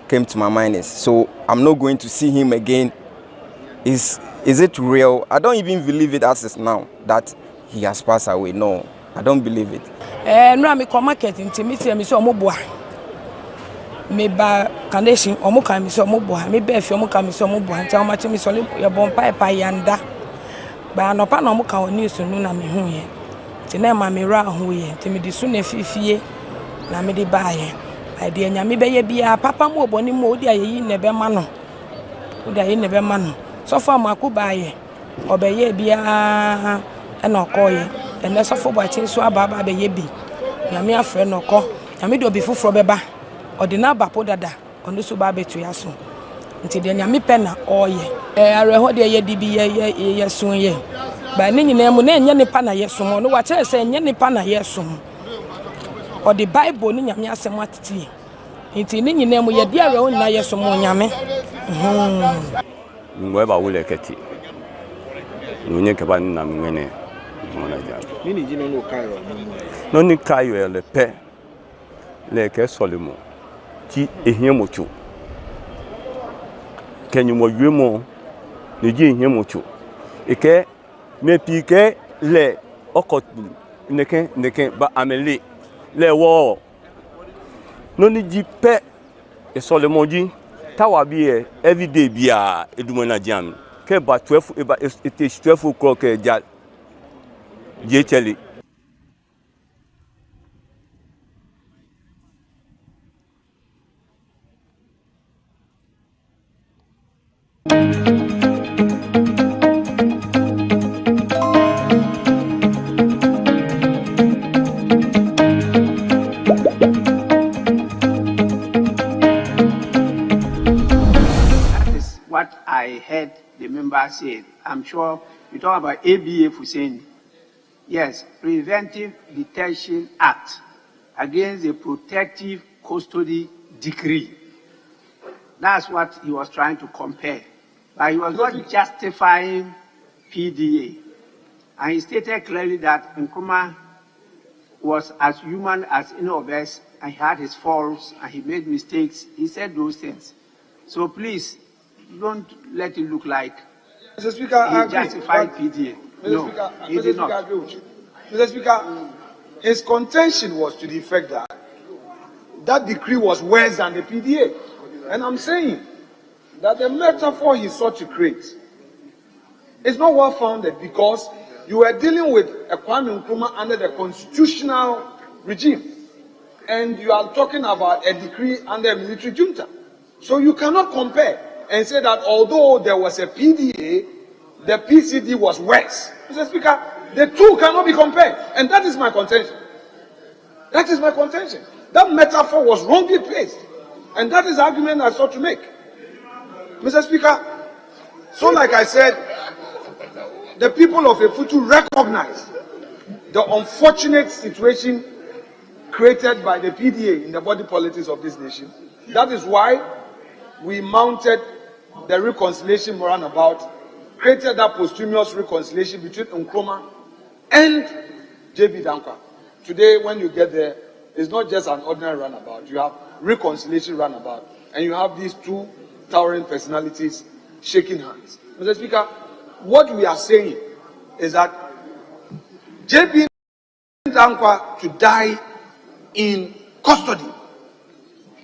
came to my mind is, so I'm not going to see him again. Is it real? I don't even believe it as is now that he has passed away. No, I don't believe it. No, I'm a market in me so mobile. Me ba condition omo kan me so mobile. Me be fi omo kan me so mobile. Nti omo ti me so le bon pipe yanda. Ba no pa no omo kan news no na me hu ye. Nti na ma me ra hu ye. Nti me di su na fifie na me di ba ye. Ai de nya me be ye bia papa mo oboni mo odi ayi ne be ma no. Odi ayi ne be ma no. So far maku baye obeye bia na okoye ene so fo bwachi so ababa be ye bi nyame afre no ko nyame do bi foforo beba odina bapo dada ono so ba betu ya so nti de nyame pe na oye areho de ye di bi ye so ye ba ni nyina mu na enye nipa na ye so mo no wa chere se enye nipa na ye so o the bible ni nyame asem atete nti ni nyina mu ye di areho na ye so mo nyame Ngweba wule keti. Nunye keba na mwene. Nini jino no kayo? No ni kayo le pe. Le ke solimo. Ti ehie mocho. Kenyu mo yemo. Ni ji ehie mocho. Eke me pi ke le okot neke ba amele. Le wo. No ni ji pe e solimo ji. Tawa bi every day bia edumo na jam ke ba 12 it is 12 o'clock ja jecheli What I heard the member say, I'm sure you talk about ABA for saying, yes, Preventive Detention Act against the Protective Custody Decree. That's what he was trying to compare. But he was not justifying PDA. And he stated clearly that Nkrumah was as human as any of us, and he had his faults, and he made mistakes. He said those things. So please, don't let it look like Mr. Speaker, he justified PDA. No, he did not. Mr. Speaker, his contention was to the effect that that decree was worse than the PDA. And I'm saying that the metaphor he sought to create is not well founded, because you were dealing with a Kwame Nkrumah under the constitutional regime, and you are talking about a decree under a military junta. So you cannot compare and say that although there was a PDA, the PCD was worse. Mr. Speaker, the two cannot be compared, and that is my contention. That is my contention. That metaphor was wrongly placed, and that is the argument I sought to make. Mr. Speaker, so like I said, the people of Efutu recognize the unfortunate situation created by the PDA in the body politics of this nation. That is why we mounted the reconciliation roundabout, created that posthumous reconciliation between Nkrumah and JB Dankwa. Today, when you get there, it's not just an ordinary runabout. You have reconciliation runabout, and you have these two towering personalities shaking hands. Mr. Speaker, what we are saying is that JB Dankwa to die in custody,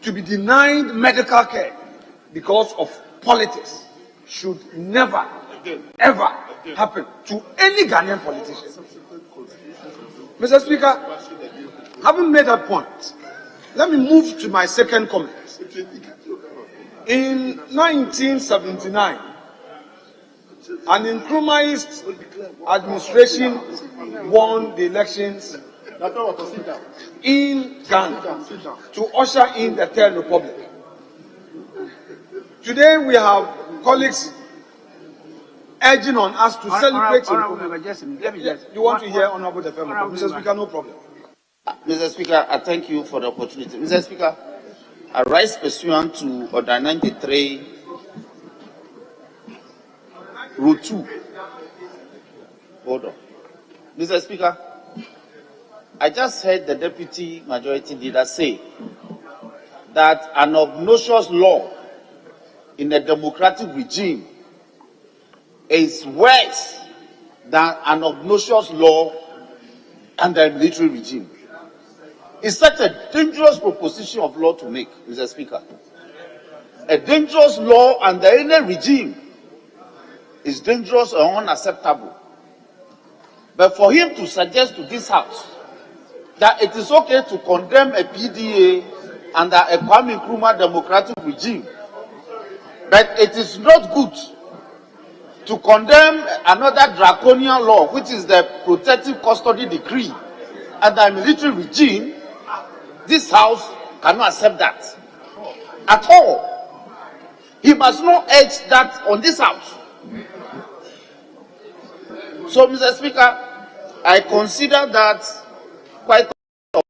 to be denied medical care because of politics, should never, ever happen to any Ghanaian politician. Mr. Speaker, having made that point, let me move to my second comment. In 1979, an Nkrumahist administration won the elections in Ghana to usher in the Third Republic. Today we have colleagues urging on us to celebrate. You want to hear Honorable Defender? Mr. Speaker, no problem. Mr. Speaker, I thank you for the opportunity. Mr. Speaker, I rise pursuant to Order 93, Rule 2. Hold on. Mr. Speaker, I just heard the Deputy Majority Leader say that an obnoxious law in a democratic regime is worse than an obnoxious law under a military regime. It's such a dangerous proposition of law to make, Mr. Speaker. A dangerous law under any regime is dangerous or unacceptable. But for him to suggest to this House that it is okay to condemn a PDA under a Kwame Nkrumah democratic regime, but it is not good to condemn another draconian law, which is the protective custody decree under a military regime, this House cannot accept that at all. He must not urge that on this House. So, Mr. Speaker, I consider that quite an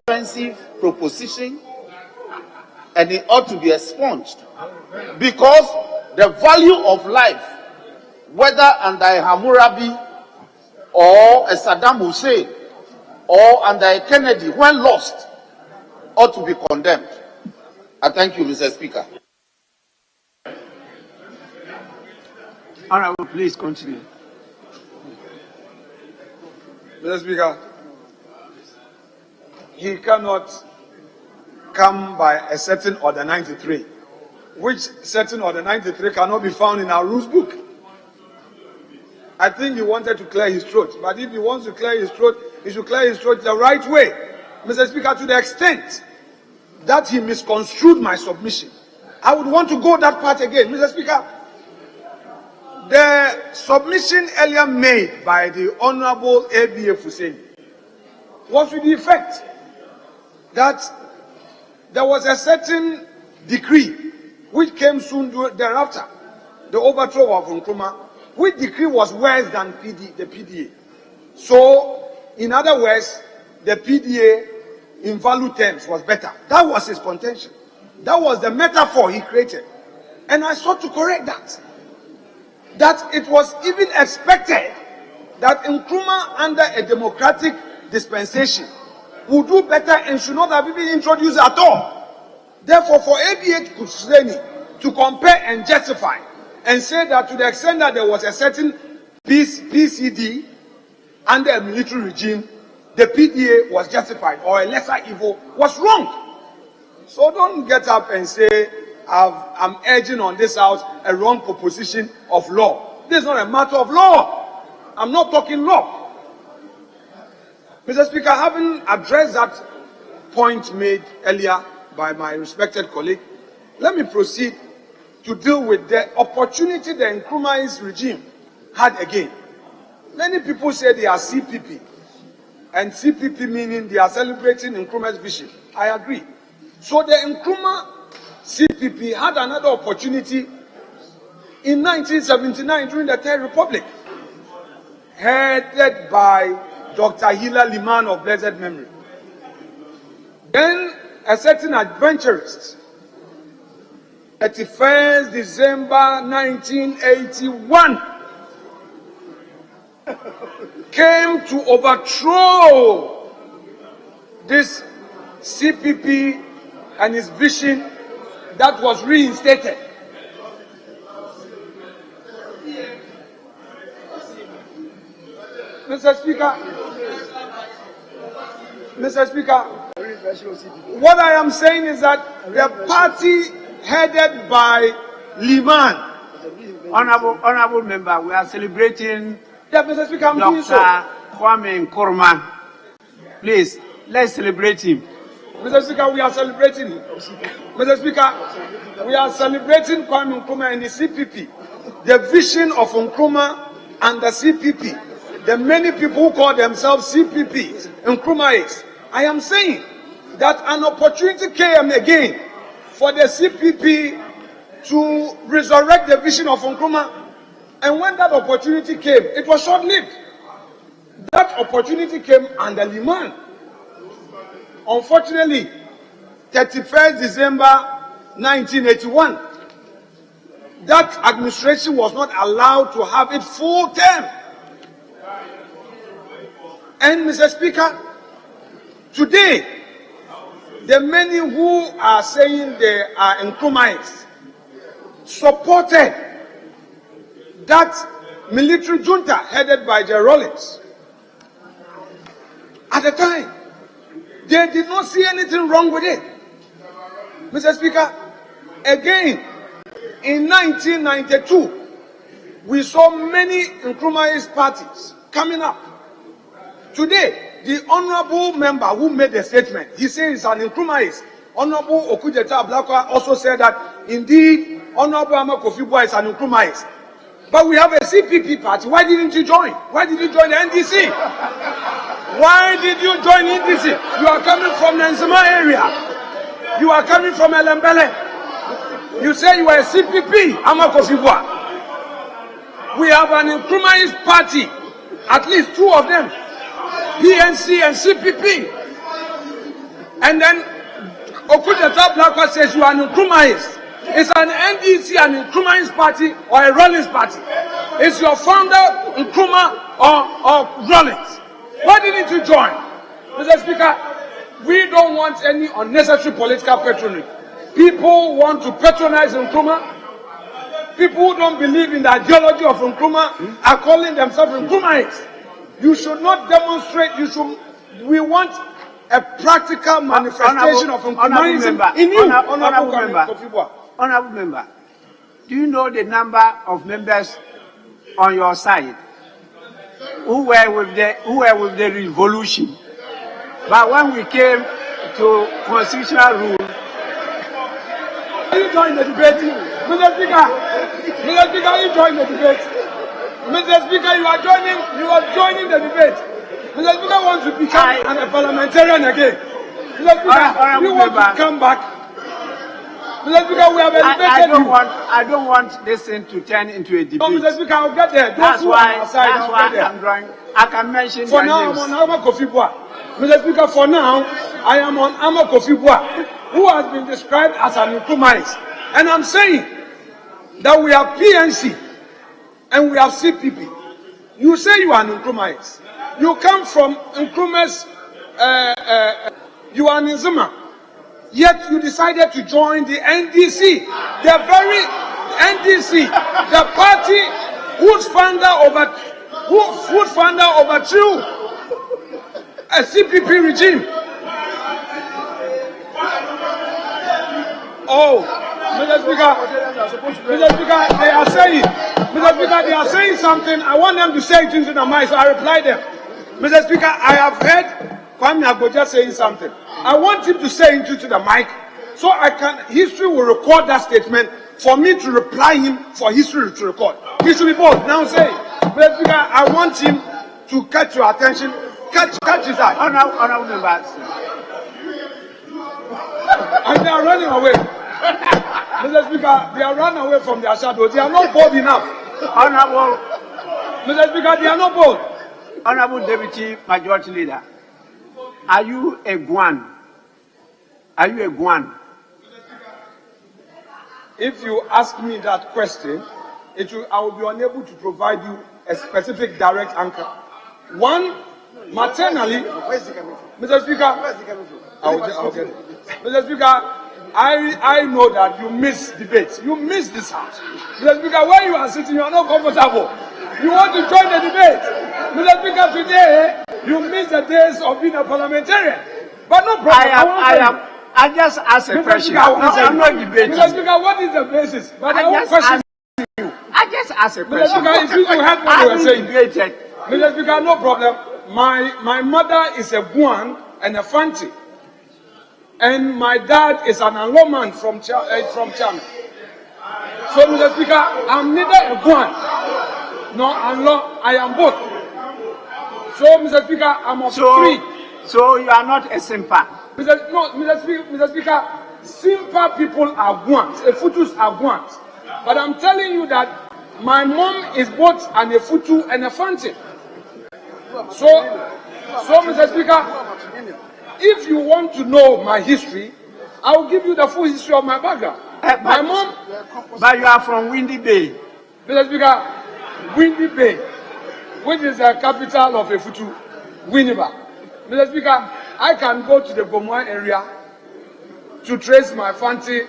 offensive proposition, and it ought to be expunged, because the value of life, whether under a Hammurabi or a Saddam Hussein or under a Kennedy, when lost, ought to be condemned. I thank you, Mr. Speaker. Honorable, please continue. Mr. Speaker, he cannot come by a certain Order 93, which certain Order 93 cannot be found in our rules book. I think he wanted to clear his throat, but if he wants to clear his throat, he should clear his throat the right way. Mr. Speaker, to the extent that he misconstrued my submission, I would want to go that part again. Mr. Speaker, the submission earlier made by the Honorable A.B.A. Hussein was to the effect that there was a certain decree which came soon thereafter, the overthrow of Nkrumah, which decree was worse than the PDA. So, in other words, the PDA in value terms was better. That was his contention. That was the metaphor he created. And I sought to correct that. That it was even expected that Nkrumah under a democratic dispensation would do better and should not have been introduced at all. Therefore, for ABA to compare and justify and say that to the extent that there was a certain PCD under a military regime, the PDA was justified or a lesser evil was wrong. So don't get up and say, I'm urging on this house a wrong proposition of law. This is not a matter of law. I'm not talking law. Mr. Speaker, having addressed that point made earlier by my respected colleague, let me proceed to deal with the opportunity the Nkrumah's regime had again. Many people say they are CPP, and CPP meaning they are celebrating Nkrumah's vision. I agree. So the Nkrumah CPP had another opportunity in 1979 during the Third Republic, headed by Dr. Hila Liman of blessed memory. Then a certain adventurist, 31st December 1981, came to overthrow this CPP and his vision that was reinstated. Mr. Speaker, what I am saying is that the party headed by Liman, Honorable member, we are celebrating Mr. Speaker, I'm doing so. Dr. Kwame Nkrumah. Please, let's celebrate him. Mr. Speaker, we are celebrating him. Mr. Speaker, we are celebrating Kwame Nkrumah and the CPP. The vision of Nkrumah and the CPP. The many people who call themselves CPP, Nkrumah is. I am saying that an opportunity came again for the CPP to resurrect the vision of Nkrumah. And when that opportunity came, it was short-lived. That opportunity came under Liman. Unfortunately, 31st December 1981, that administration was not allowed to have it full term. And Mr. Speaker, today, the many who are saying they are Nkrumahs supported that military junta headed by J. Rawlings. At the time, they did not see anything wrong with it. Mr. Speaker, again, in 1992, we saw many Nkrumah's parties coming up. Today, the honorable member who made the statement, he says he's an Nkrumahist. Honorable Okudeta Ablakwa also said that, indeed, Honorable Amakofi-Boa is an Nkrumahist. But we have a CPP party. Why didn't you join? Why did you join the NDC? Why did you join NDC? You are coming from the Nkrumah area. You are coming from Elembele. You say you are a CPP, Amakofi-Boa. We have an Nkrumahist party, at least two of them, PNC and CPP. And then Okudeta Ablakwa says you are an Nkrumahist. It's an NDC and Nkrumah's party or a Rawlings party. Is your founder Nkrumah or Rawlings? Why didn't you join? Mr. Speaker, we don't want any unnecessary political patronage. People want to patronize Nkrumah. People who don't believe in the ideology of Nkrumah are calling themselves Nkrumahs. You should not demonstrate. We want a practical manifestation of Nkrumahism in you. Honorable member, do you know the number of members on your side who were with the revolution? But when we came to constitutional rule, you joined the debate, Mr. Speaker. Mr. Speaker, you joined the debate. Mr. Speaker, you are joining the debate. Mr. Speaker wants to become a parliamentarian again. Mr. Speaker, you want to come back. Mr. Speaker, we have elevated you. I don't want this thing to turn into a debate. No, Mr. Speaker, I'll get there. That's why I'm drawing. I can mention for now, names. I'm on Amakofi-Boa. Mr. Speaker, for now, I am on Amakofi-Boa, who has been described as an Nkrumahist. And I'm saying that we have PNC and we have CPP. You say you are an Nkrumahist. You come from Nkrumah's, you are in Zuma. Yet you decided to join the NDC, the very NDC, the party whose founder food funder overthrew a CPP regime. Oh, Mr. Speaker, they are saying something. I want them to say it into the mic, so I reply them. Mr. Speaker, I have heard Kwame Agboja saying something. I want him to say it into the mic, so history will record that statement for me to reply him for history to record. He should be bold. Now say, Mr. Speaker, I want him to catch your attention. Catch his eye. Honorable members. And they are running away. Mr. Speaker, they are running away from their shadow. They are not bold enough. Honorable Mr. Speaker, they are not bold. Honorable Deputy Majority Leader, are you a Guan? Are you a Guan? If you ask me that question, I will be unable to provide you a specific direct answer. One, maternally, Mr. Speaker, Mr. Speaker, I know that you miss debates. You miss this house. Mr. Speaker, where you are sitting, you are not comfortable. You want to join the debate. Mr. Speaker, today, you miss the days of being a parliamentarian. But no problem. I just asked a question. I'm not debating. Mr. Speaker, what is the basis? But I just asked a question. Mr. Speaker, if you had what you were saying. Mr. Speaker, no problem. My mother is a Guan and a Fanti. And my dad is an Anloman from China. So, Mr. Speaker, I'm neither a Guan nor Anlo. I am both. So, Mr. Speaker, I'm of three. So you are not a Simpa? Mr. Speaker, Simpa people are Guans. Efutus are Guans. But I'm telling you that my mom is both an Efutu and a Fanti. So, Mr. Speaker, if you want to know my history, I will give you the full history of my background. My mom. But you are from Windy Bay. Mr. Speaker, Windy Bay, which is the capital of Efutu, Winneba. Mr. Speaker, I can go to the Gomoa area to trace my Fanti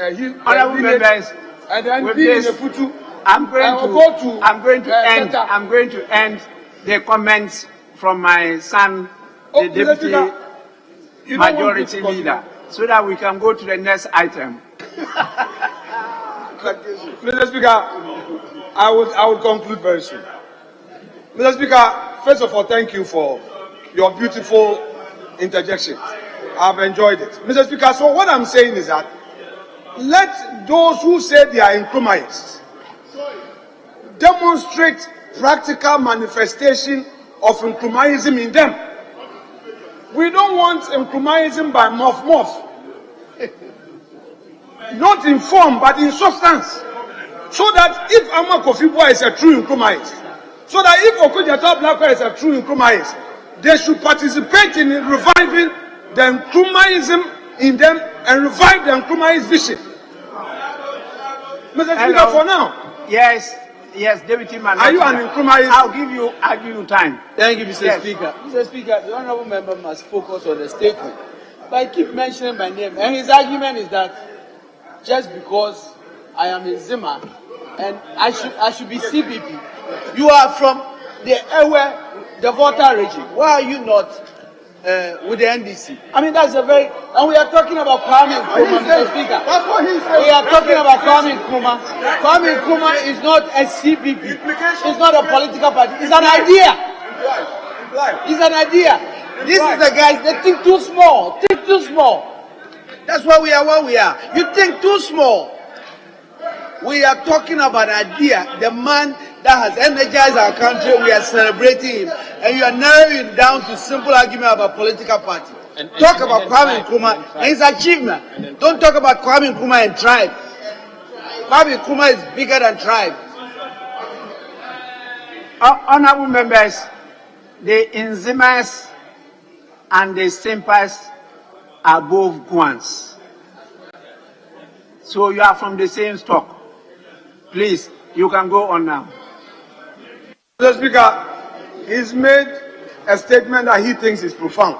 members, and then be in Efutu. I'm going to end the comments from my son, the Deputy Majority Leader, so that we can go to the next item. Mr. Speaker, I will conclude very soon. Mr. Speaker, first of all, thank you for your beautiful interjection. I've enjoyed it. Mr. Speaker, so what I'm saying is that let those who say they are Nkrumahs demonstrate practical manifestation of Nkrumahism in them. We don't want Nkrumahism by muff. Not in form, but in substance. So that if Ama Kofi is a true Nkrumahist, so that if Okudjata Blakwa is a true Nkrumahist, they should participate in reviving the Nkrumahism in them and revive the Nkrumahist vision. Mr. Speaker, for now. Yes, Deputy Man. Are you an Nkrumahist? I'll give you time. Thank you, Mr. Speaker. Mr. Speaker, the honourable member must focus on the statement. But I keep mentioning my name, and his argument is that just because I am in Zima and I should be CPP. You are from the Volta region. Why are you not with the NDC? I mean, that's a very... And we are talking about Kwame Nkrumah, Mr. Speaker. That's what he said. We are talking about Kwame Nkrumah. Kwame Nkrumah is not a CPP. It's not a political party. It's an idea. It's an idea. This is the guys, they think too small. Think too small. That's why we are what we are. You think too small. We are talking about an idea. The man that has energized our country, we are celebrating him. And you are narrowing it down to simple argument about political party. Talk about Kwame Nkrumah and his achievement. Don't talk about Kwame Nkrumah and tribe. Kwame Nkrumah is bigger than tribe. Honorable members, the Nzimas and the Simpas are both Guans. So you are from the same stock. Please, you can go on now. Mr. Speaker, he's made a statement that he thinks is profound.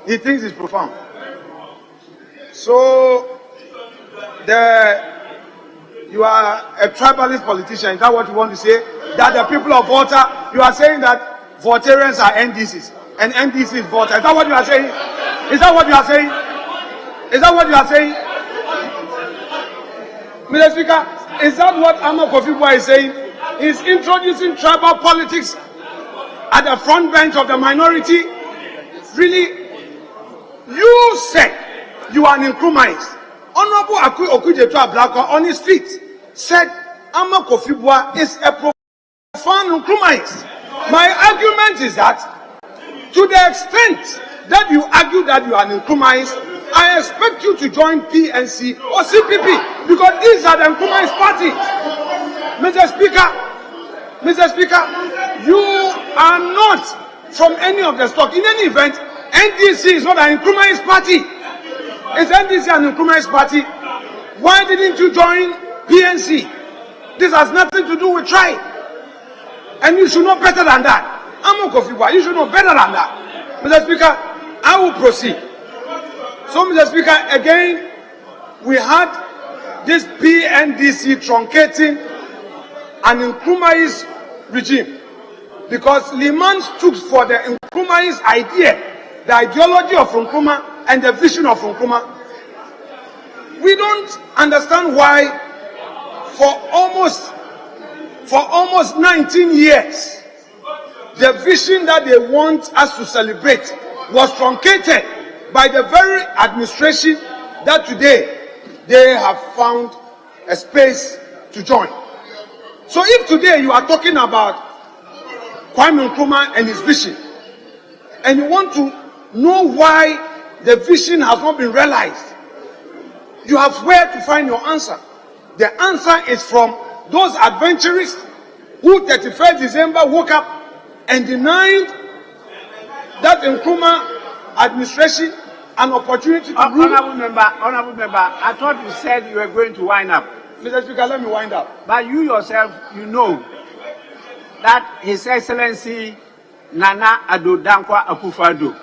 He thinks it's profound. So, you are a tribalist politician. Is that what you want to say? that the people of Volta, you are saying that Voltarians are NDCs and NDC is Volta. Is that what you are saying? Is that what you are saying? Is that what you are saying? Mr. Speaker, is that what Amedzofe is saying? He's introducing tribal politics at the front bench of the minority. Really? You said you are an Nkrumah. Honorable Okujeto Ablakwa on his feet said Amedzofe is a profound Nkrumah. My argument is that to the extent that you argue that you are an Nkrumah, I expect you to join PNC or CPP because these are the Nkrumah parties. Mr. Speaker, you are not from any of the stock. In any event, NDC is not an Nkrumah party. It's NDC and Nkrumah party. Why didn't you join PNC? This has nothing to do with tribe. And you should know better than that. Amedzofe, you should know better than that. Mr. Speaker, I will proceed. So, Mr. Speaker, again, we had this PNDC truncating an Nkrumah regime because Liman stood for the Nkrumah idea, the ideology of Nkrumah and the vision of Nkrumah. We don't understand why for almost 19 years, the vision that they want us to celebrate was truncated by the very administration that today they have found a space to join. So if today you are talking about Kwame Nkrumah and his vision, and you want to know why the vision has not been realized, you have where to find your answer. The answer is from those adventurers who 31st December woke up and denied that Nkrumah administration an opportunity to rule. Honorable member, I thought you said you were going to wind up. Mr. Speaker, let me wind up. But you yourself, you know that His Excellency Nana Addo Dankwa Akufo-Addo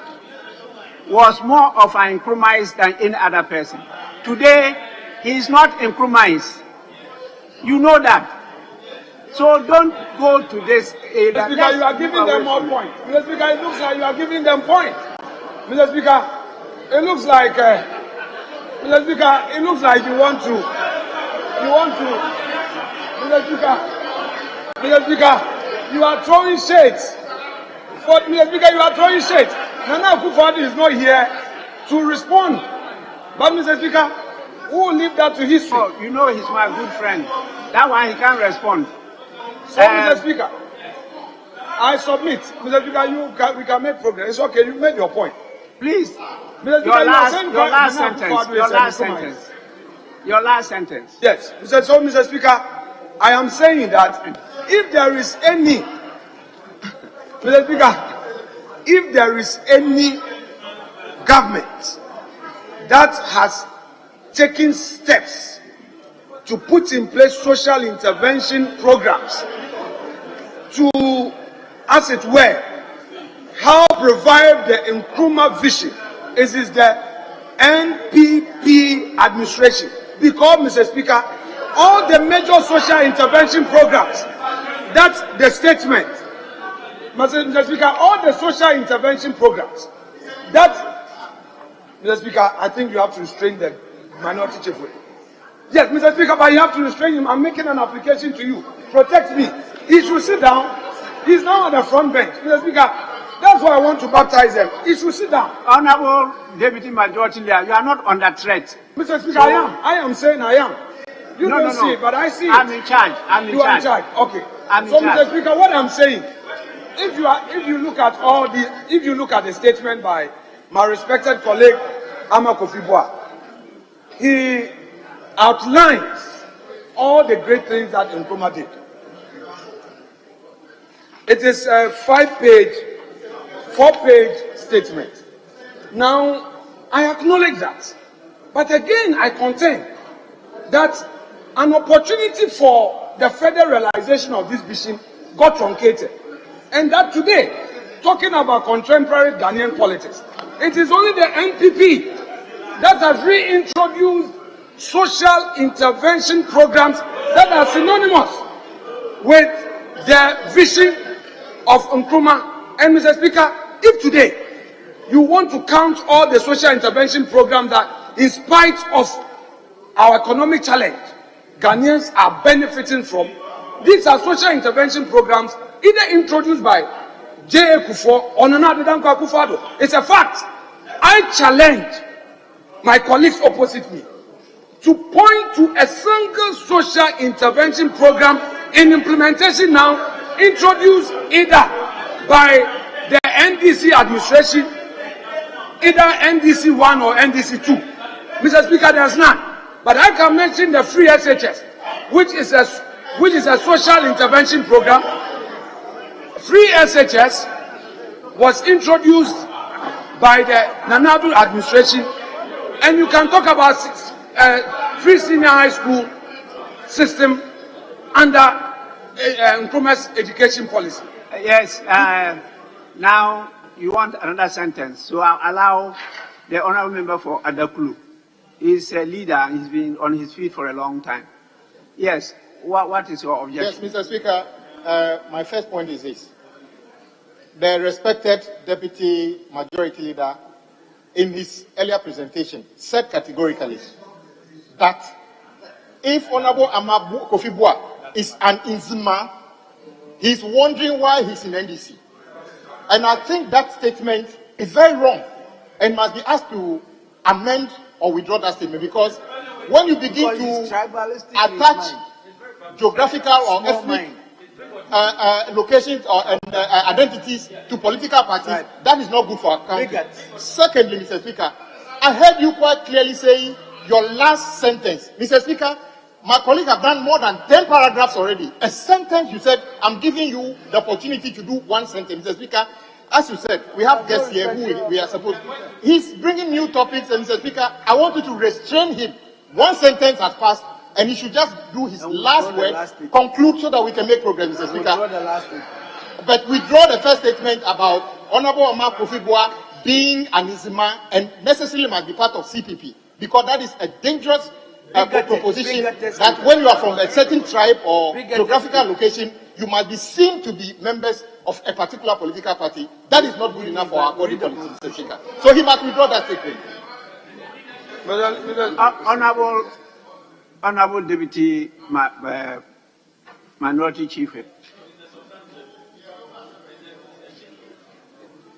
was more of an Nkrumah than any other person. Today, he is not Nkrumah. You know that. So don't go to this. Mr. Speaker, you are giving them more points. Mr. Speaker, it looks like you are giving them points. Mr. Speaker, it looks like Mr. Speaker, it looks like you want to Mr. Speaker, you are throwing shades. But Mr. Speaker, you are throwing shades. Nana Akufo-Addo is not here to respond. But Mr. Speaker, who will leave that to history? Oh, you know he's my good friend. That one he can't respond. So, Mr. Speaker, I submit. Mr. Speaker, we can make progress. It's okay. You made your point. Please. Mr. Speaker, your last sentence. Yes. Mr. Speaker, I am saying that if there is any, Mr. Speaker, if there is any government that has taken steps to put in place social intervention programs to, as it were, help revive the Nkrumah vision, it is the NPP administration. Because, Mr. Speaker, all the major social intervention programs, that's the statement. Mr. Speaker, all the social intervention programs, that, Mr. Speaker, I think you have to restrain the minority chief. Yes, Mr. Speaker, but you have to restrain him. I'm making an application to you. Protect me. He should sit down. He's now on the front bench. Mr. Speaker, that's why I want to baptize them. He should sit down. Honorable Deputy Majority Leader, you are not under threat. Mr. Speaker, so, I am saying I am. You don't see it, but I see it. I'm in charge. You are in charge. Okay. So, Mr. Speaker, what I'm saying, if you look at the statement by my respected colleague Amedzofe, he outlines all the great things that Nkrumah did. It is a 4-page statement. Now, I acknowledge that. But again, I contend that an opportunity for the federalization of this vision got truncated. And that today, talking about contemporary Ghanaian politics, it is only the NPP that has reintroduced social intervention programs that are synonymous with the vision of Nkrumah. And Mr. Speaker, if today you want to count all the social intervention programs that, in spite of our economic challenge, Ghanaians are benefiting from, these are social intervention programs either introduced by J.A. Kufuor or Nana Addo Dankwa Akufo-Addo. It's a fact. I challenge my colleagues opposite me to point to a single social intervention program in implementation now, introduced either by the NDC administration, either NDC 1 or NDC 2. Mr. Speaker, there's none. But I can mention the free SHS, which is a social intervention program. Free SHS was introduced by the Nana Addo administration, and you can talk about free senior high school system under Nkrumah's education policy. Yes. Now you want another sentence, so I'll allow the honourable member for Adakulu. He's a leader. He's been on his feet for a long time. Yes. What is your objection? Yes, Mr. Speaker. My first point is this. The respected Deputy Majority Leader, in his earlier presentation, said categorically that if Honorable Ama Kofi Boah is an Nzima, he's wondering why he's in NDC. And I think that statement is very wrong and must be asked to amend or withdraw that statement, because when you begin to attach geographical or ethnic locations or identities to political parties, that is not good for our country. Secondly, Mr. Speaker, I heard you quite clearly saying your last sentence. Mr. Speaker, my colleague have done more than 10 paragraphs already. A sentence you said, I'm giving you the opportunity to do one sentence. Mr. Speaker, as you said, we have guests here who we are supposed to. He's bringing new topics, and Mr. Speaker, I want you to restrain him. One sentence has passed, and he should just do his last word, conclude so that we can make progress, Mr. Speaker. But withdraw the first statement about Honorable Ama Kofi Boah being an Nzima and necessarily must be part of CPP, because that is a dangerous proposition that when you are from a certain tribe or geographical location, you must be seen to be members of a particular political party. That is not good enough for our body politics, Mr. Speaker. So he must withdraw that statement. Honorable Deputy Minority Chief Whip.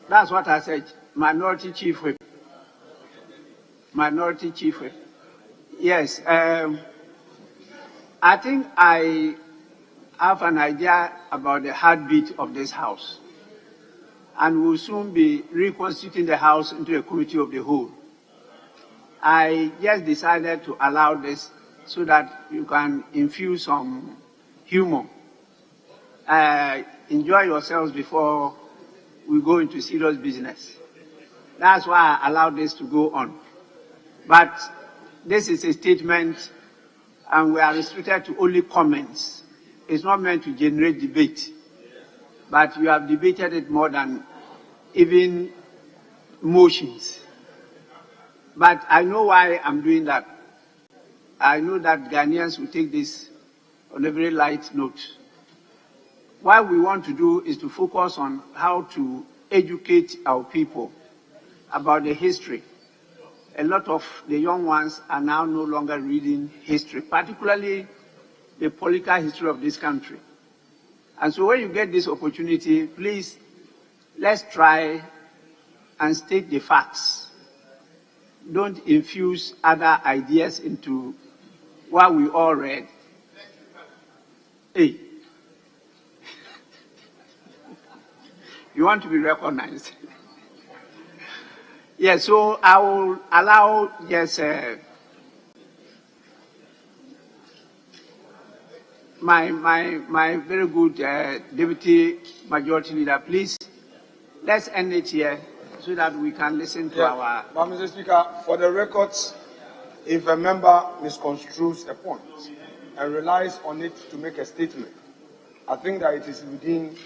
That's what I said. Minority Chief Whip. Minority Chief Whip. Yes. I think I have an idea about the heartbeat of this House, and will soon be reconstituting the House into a committee of the whole. I just decided to allow this so that you can infuse some humor. Enjoy yourselves before we go into serious business. That's why I allowed this to go on. But this is a statement, and we are restricted to only comments. It's not meant to generate debate, but you have debated it more than even motions. But I know why I'm doing that. I know that Ghanaians will take this on a very light note. What we want to do is to focus on how to educate our people about the history. A lot of the young ones are now no longer reading history, particularly the political history of this country. And so when you get this opportunity, please, let's try and state the facts. Don't infuse other ideas into what we all read. Hey, you want to be recognized? Yes, so I will allow, yes, my very good Deputy Majority Leader, please, let's end it here so that we can listen to our... But Mr. Speaker, for the records, if a member misconstrues a point and relies on it to make a statement, I think that it is within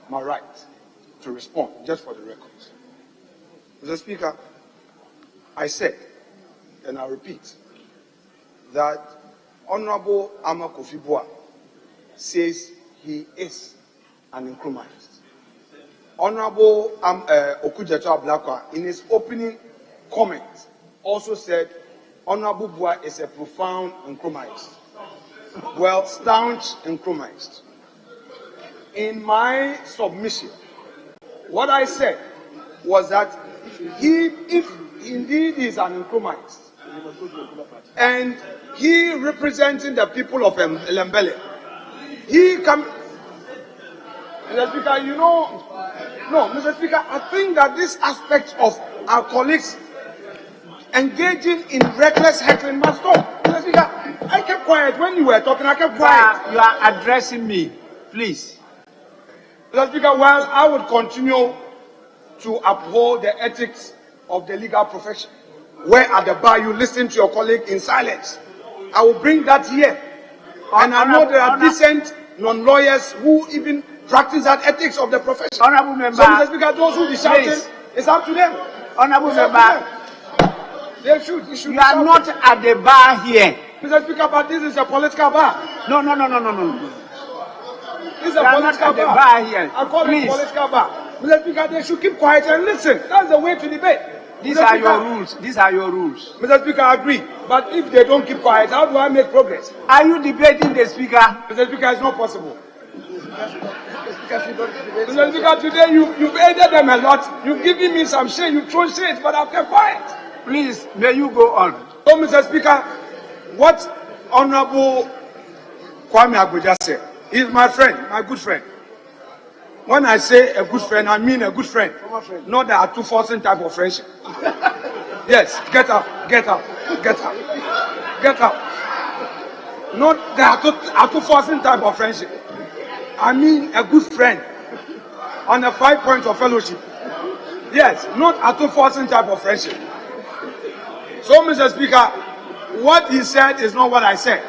my right to respond, just for the records. Mr. Speaker, I said, and I repeat, that Honorable Ama Kofi Boah says he is an Nkrumahist. Honorable Okujeto Ablakwa, in his opening comments, also said Honorable Bua is a profound Nkrumahist. Well, staunch Nkrumahist. In my submission, what I said was that if indeed he is an Nkrumahist, and he representing the people of Lembele, he can. Mr. Speaker, you know, no, Mr. Speaker, I think that this aspect of our colleagues engaging in reckless heckling must stop. Mr. Speaker, I kept quiet when you were talking. I kept quiet. You are addressing me, please. Mr. Speaker, while I would continue to uphold the ethics of the legal profession, where at the bar you listen to your colleague in silence, I will bring that here. And I know there are decent non-lawyers who even practice that ethics of the profession. Honorable member, so, Mr. Speaker, those who be shouting, it's up to them. Honorable member, they should you are not at the bar here. Mr. Speaker, but this is a political bar. No. This is a political bar here. I call it a political bar. Mr. Speaker, they should keep quiet and listen. That's the way to debate. These are your rules. These are your rules. Mr. Speaker, I agree. But if they don't keep quiet, how do I make progress? Are you debating the Speaker? Mr. Speaker, it's not possible. Mr. Speaker, today you've aided them a lot. You've given me some shade. You've thrown shade, but I've kept quiet. Please, may you go on. So, Mr. Speaker, what Honorable Kwame Agboja said, he's my friend, my good friend. When I say a good friend, I mean a good friend. Not that a two-forcing type of friendship. Yes, get up. Not that a two-forcing type of friendship. I mean a good friend on the 5 points of fellowship. Yes, not a two-forcing type of friendship. So, Mr. Speaker, what he said is not what I said.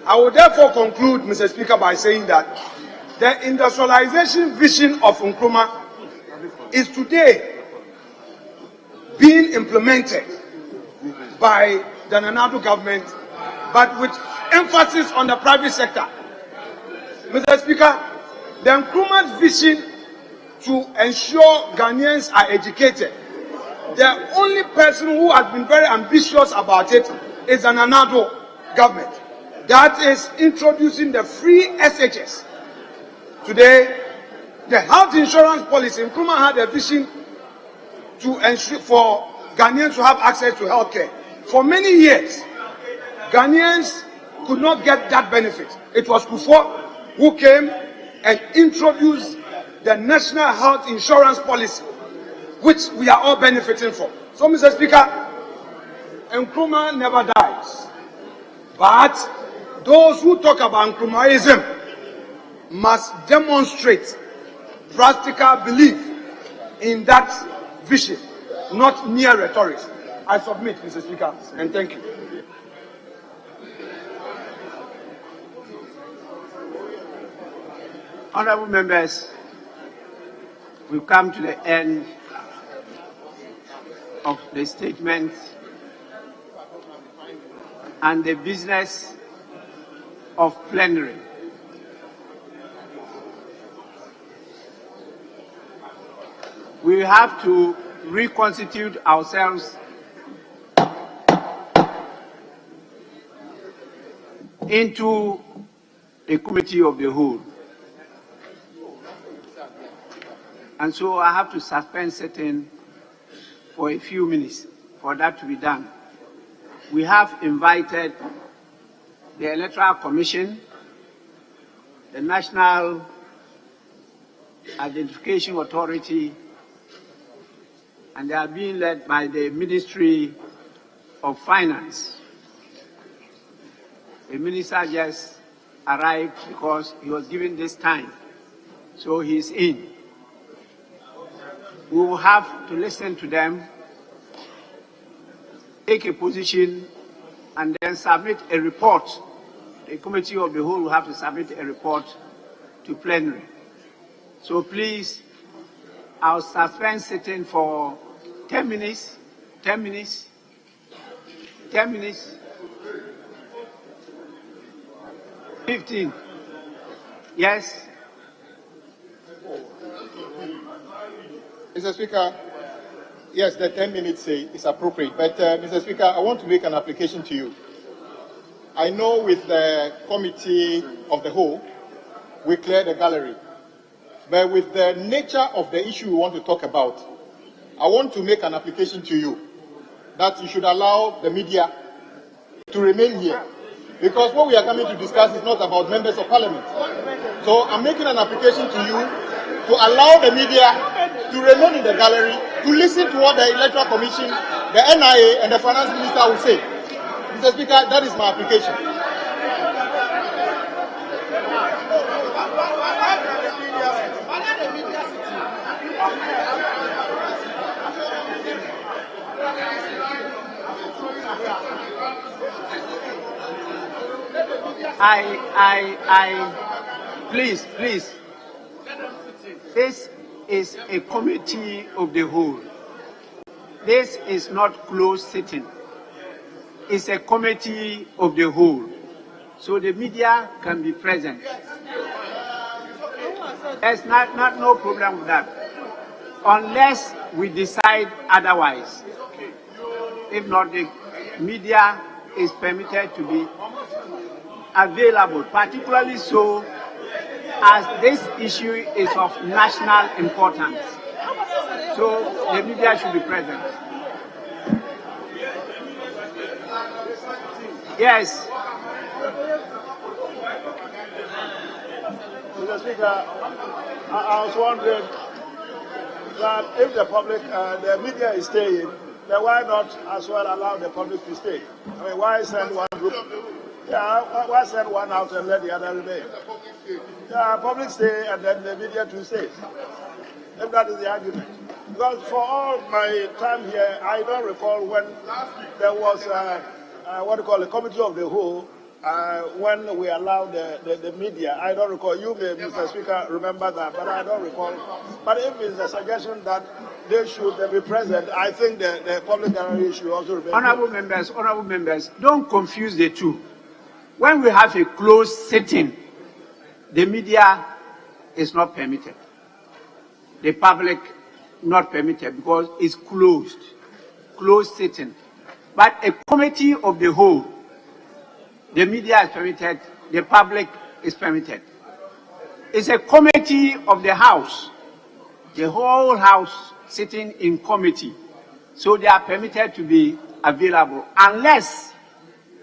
I will therefore conclude, Mr. Speaker, by saying that the industrialization vision of Nkrumah is today being implemented by the Nana Addo government, but with emphasis on the private sector. Mr. Speaker, the Nkrumah's vision to ensure Ghanaians are educated, the only person who has been very ambitious about it is the Nana Addo government. That is introducing the free SHS. Today, the health insurance policy, Nkrumah had a vision to ensure for Ghanaians to have access to health care. For many years, Ghanaians could not get that benefit. It was Kufuor who came and introduced the National Health Insurance Policy, which we are all benefiting from. So, Mr. Speaker, Nkrumah never dies. But those who talk about Nkrumahism must demonstrate practical belief in that vision, not mere rhetoric. I submit, Mr. Speaker, and thank you. Honorable members, we've come to the end of the statement and the business of plenary. We have to reconstitute ourselves into a committee of the whole. And so I have to suspend sitting for a few minutes for that to be done. We have invited the Electoral Commission, the National Identification Authority, and they are being led by the Ministry of Finance. The minister just arrived because he was given this time, so he's in. We will have to listen to them, take a position, and then submit a report. The committee of the whole will have to submit a report to plenary. So please, I'll suspend sitting for 10 minutes, 10 minutes, 10 minutes, 15. Yes, Mr. Speaker, yes, the 10 minutes is appropriate. But, Mr. Speaker, I want to make an application to you. I know with the committee of the whole, we cleared the gallery. But with the nature of the issue we want to talk about, I want to make an application to you that you should allow the media to remain here. Because what we are coming to discuss is not about members of parliament. So I'm making an application to you to allow the media to remain in the gallery, to listen to what the Electoral Commission, the NIA, and the Finance Minister will say. Mr. Speaker, that is my application. Please. This is a committee of the whole. This is not closed sitting. It's a committee of the whole. So the media can be present. There's no problem with that. Unless we decide otherwise. If not, the media is permitted to be available, particularly so as this issue is of national importance. So the media should be present. Yes. Mr. Speaker, I was wondering that if the public, the media is staying, then why not as well allow the public to stay? I mean, why send one group? Yeah, why send one out and let the other remain? Yeah, public stay and then the media too stays. If that is the argument. Because for all my time here, I don't recall when there was what you call a committee of the whole, when we allowed the media. I don't recall. You may, Mr. Speaker, remember that, but I don't recall. But if it's a suggestion that they should be present, I think the public gallery should also remain. Honorable members, don't confuse the two. When we have a closed sitting, the media is not permitted. The public not permitted because it's closed sitting. But a committee of the whole, the media is permitted, the public is permitted. It's a committee of the House, the whole House sitting in committee. So they are permitted to be available unless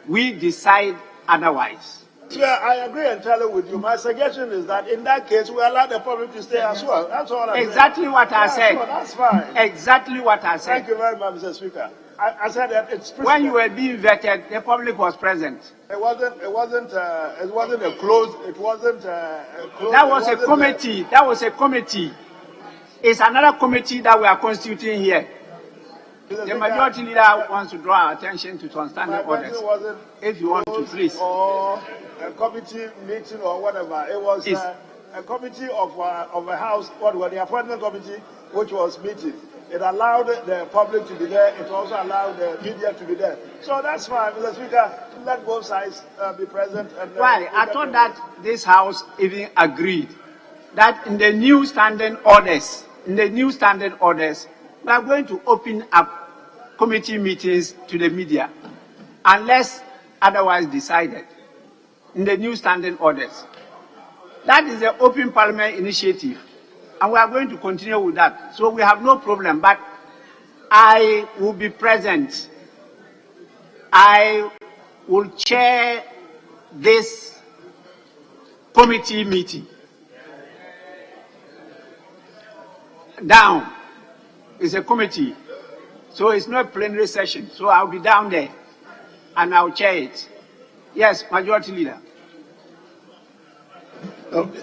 we decide otherwise. Yeah, I agree entirely with you. My suggestion is that in that case, we allow the public to stay as well. That's all I'm Exactly saying. what I said. Sure, that's fine. Exactly what I said. Thank you very much, Mr. Speaker. I said that it's when you were being vetted, the public was present. It wasn't a closed. It wasn't a closed. That was a committee. That was a committee. It's another committee that we are constituting here. The majority leader wants to draw our attention to some standing orders. If you want to, please. Or a committee meeting or whatever. It was a committee of a house, the appointment committee, which was meeting. It allowed the public to be there. It also allowed the media to be there. So that's fine, Mr. Speaker. Let both sides be present. And, why? I thought that this House even agreed that in the new standing orders, we are going to open up committee meetings to the media, unless otherwise decided in the new standing orders. That is the Open Parliament initiative, and we are going to continue with that. So we have no problem, but I will be present. I will chair this committee meeting. Down is a committee. So it's not a plenary session. So I'll be down there and I'll chair it. Yes, Majority Leader.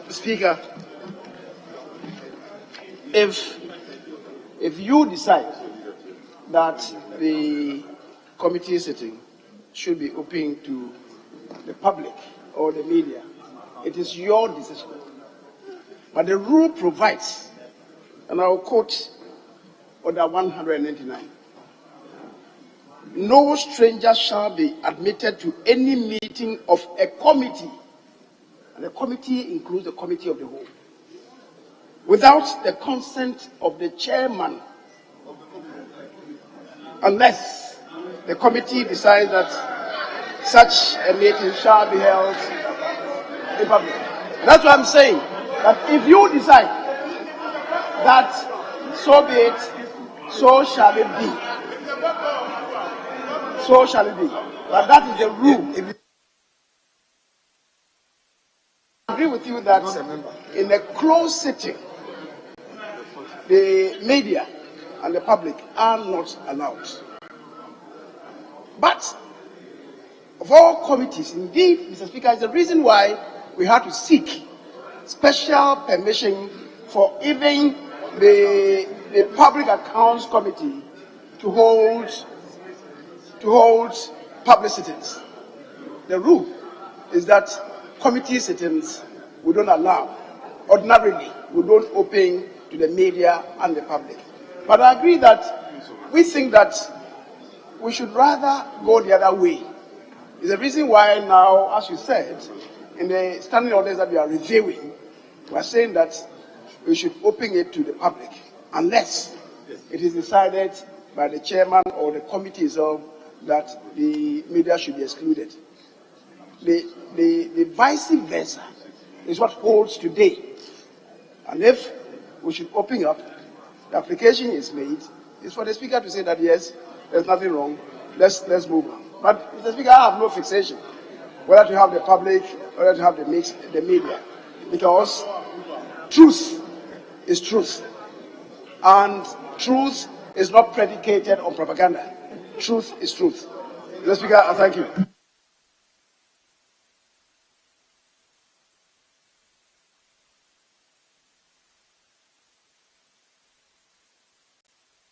Speaker, if you decide that the committee sitting should be open to the public or the media, it is your decision. But the rule provides, and I will quote Order 199. No stranger shall be admitted to any meeting of a committee. And the committee includes the committee of the whole. without the consent of the chairman, unless the committee decides that such a meeting shall be held in public. And that's what I'm saying, that if you decide that so be it, so shall it be. So shall it be. But that is the rule. I agree with you that in a closed sitting, the media and the public are not allowed. But of all committees, indeed, Mr. Speaker, is the reason why we had to seek special permission for even the Public Accounts Committee to hold public sittings. The rule is that committee sittings we don't allow. Ordinarily, we don't open to the media and the public. But I agree that we think that we should rather go the other way. It's the reason why now, as you said, in the standing orders that we are reviewing, we are saying that we should open it to the public, unless it is decided by the chairman or the committee itself that the media should be excluded. The vice versa is what holds today. And if we should open up, the application is made, it's for the speaker to say that yes, there's nothing wrong, let's move on. But Mr. Speaker, I have no fixation whether to have the public or whether to have the media, because truth is truth, and truth is not predicated on propaganda. Truth is truth. Mr. Speaker, I thank you.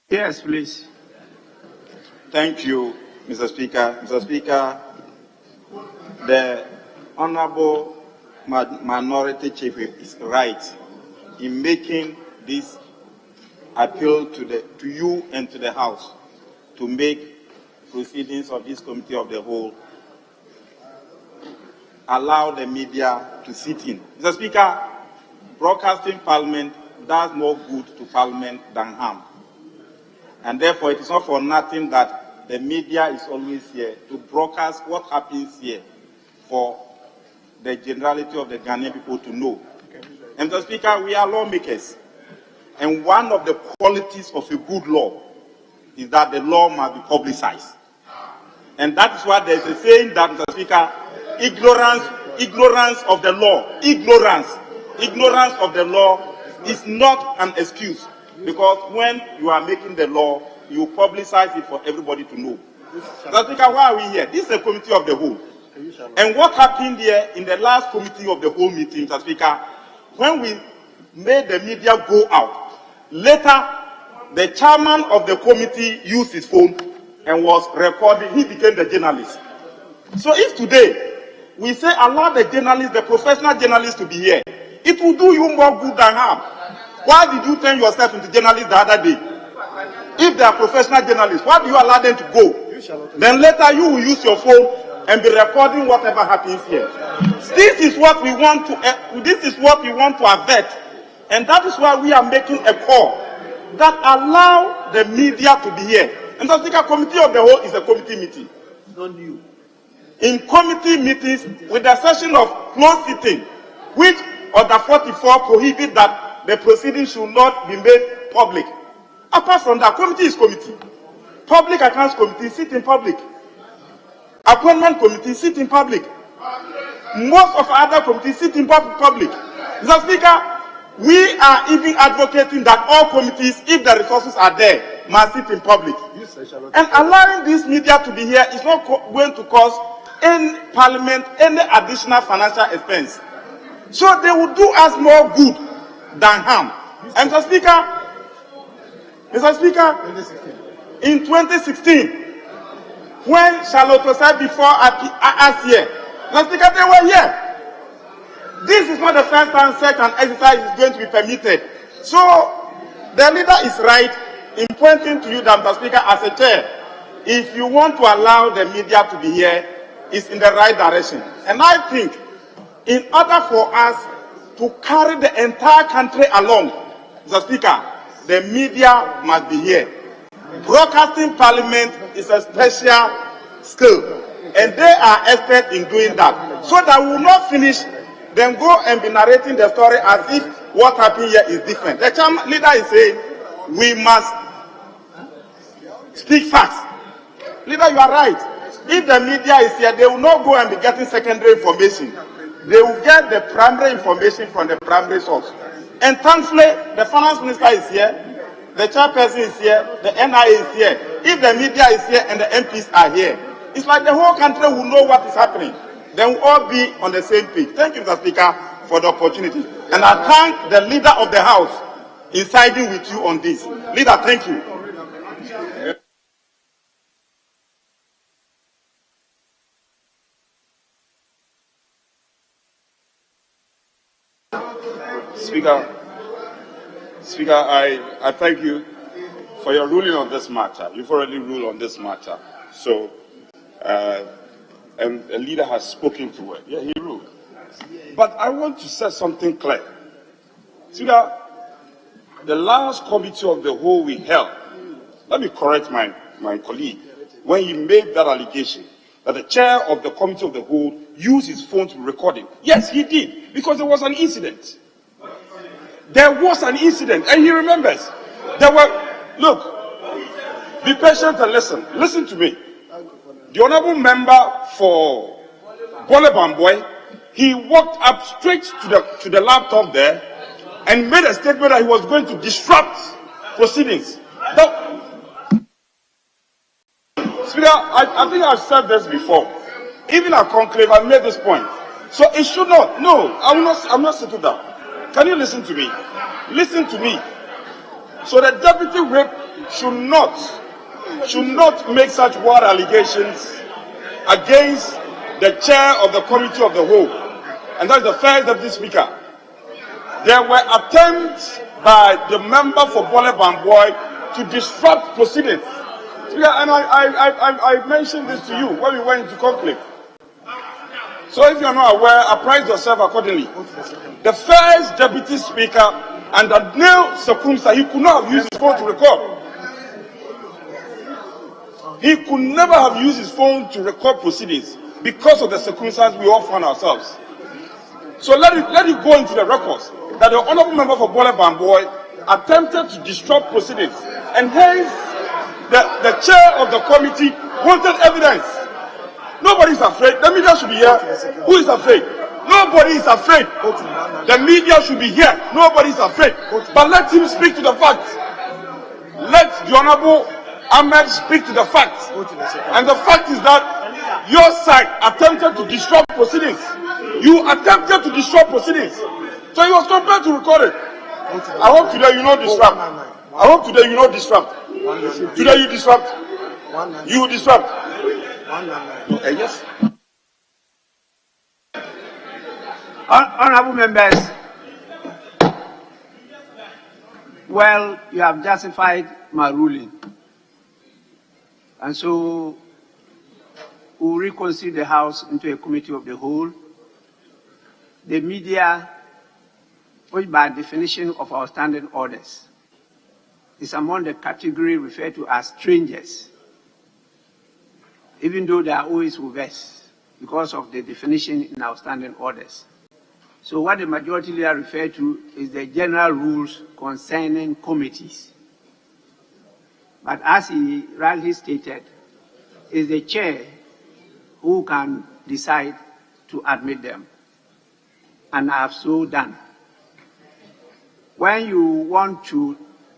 Yes, please. Thank you, Mr. Speaker. Mr. Speaker, the Honorable Minority Chief is right in making this appeal to you and to the House to make proceedings of this Committee of the Whole allow the media to sit in. Mr. Speaker, broadcasting Parliament does more good to Parliament than harm. And therefore, it is not for nothing that the media is always here to broadcast what happens here for the generality of the Ghanaian people to know. And Mr. Speaker, we are lawmakers. And one of the qualities of a good law is that the law must be publicized. And that is why there is a saying that, Mr. Speaker, ignorance of the law, ignorance of the law is not an excuse. Because when you are making the law, you publicize it for everybody to know. Mr. Speaker, why are we here? This is a Committee of the Whole. And what happened here in the last Committee of the Whole meeting, Mr. Speaker, when we made the media go out, later the chairman of the committee used his phone and was recording. He became the journalist. So if today we say allow the journalists, the professional journalists to be here, it will do you more good than harm. Why did you turn yourself into journalists the other day? If they are professional journalists, why do you allow them to go? Then later you will use your phone and be recording whatever happens here. This is what we want to avert. And that is why we are making a call that allow the media to be here. And the Speaker, Committee of the Whole is a committee meeting. Not you. In committee meetings, with the session of closed sitting, which Order 44 prohibit that the proceedings should not be made public. Apart from that, committee is committee. Public Accounts Committee sit in public. Appointment Committee sit in public. Most of other committees sit in public. Mr. Speaker, we are even advocating that all committees, if the resources are there, must sit in public. And allowing this media to be here is not going to cause any Parliament any additional financial expense. So they will do us more good than harm. And Mr. Speaker, in 2016, when Charlotte was before us here, Mr. Speaker, they were here. This is not the first time such an exercise is going to be permitted. So the leader is right in pointing to you, Mr. Speaker, as a chair. If you want to allow the media to be here, it's in the right direction. And I think in order for us to carry the entire country along, Mr. Speaker, the media must be here. Broadcasting Parliament is a special skill, and they are expert in doing that. So that we will not finish, then go and be narrating the story as if what happened here is different. The chairman leader is saying we must speak facts. Leader, you are right. If the media is here, they will not go and be getting secondary information. They will get the primary information from the primary source. And thankfully, the finance minister is here, the chairperson is here, the NIA is here. If the media is here and the MPs are here, it's like the whole country will know what is happening. Then we'll all be on the same page. Thank you, Mr. Speaker, for the opportunity. And I thank the leader of the House in siding with you on this. Leader, thank you. Speaker, I thank you for your ruling on this matter. You've already ruled on this matter. So, and the leader has spoken to it. Yeah, he ruled. But I want to say something clear. Speaker, the last committee of the whole we held, let me correct my colleague, when he made that allegation that the chair of the committee of the whole used his phone to record it. Yes, he did, because there was an incident. There was an incident, and he remembers. There were, look, be patient and listen. Listen to me. The honorable member for Bole Bamboy, he walked up straight to the laptop there and made a statement that he was going to disrupt proceedings. Now, Speaker, I think I've said this before. Even at conclave, I made this point. So it should not. No, I'm not sitting down. Can you listen to me? Listen to me. So the deputy whip should not make such wild allegations against the chair of the committee of the whole. And that's the first deputy speaker. There were attempts by the member for Bole Bamboy to disrupt proceedings. And I mentioned this to you when we went into conclave. So if you are not aware, apprise yourself accordingly. The first deputy speaker, under Neil Sekumsa, he could not have used his phone to record. He could never have used his phone to record proceedings because of the circumstances we all found ourselves. So let it go into the records that the honorable member for Bole Bamboy attempted to disrupt proceedings, and hence the chair of the committee wanted evidence. Nobody is afraid. The media should be here. Who is afraid? Nobody is afraid. The media should be here. Nobody is afraid. But let him speak to the facts. Let the Honorable Ahmed speak to the facts. And the fact is that your side attempted to disrupt proceedings. You attempted to disrupt proceedings. So he was compelled to record it. I hope today you know disrupt. I hope today you know disrupt. Today you disrupt. You disrupt. Yes. Honorable members, well, you have justified my ruling. And so we'll reconsider the House into a committee of the whole. The media, which by definition of our standing orders, is among the category referred to as strangers, even though they are always with us because of the definition in our standing orders. So what the majority leader referred to is the general rules concerning committees. But as he rightly stated, it's the chair who can decide to admit them. And I have so done. When you want to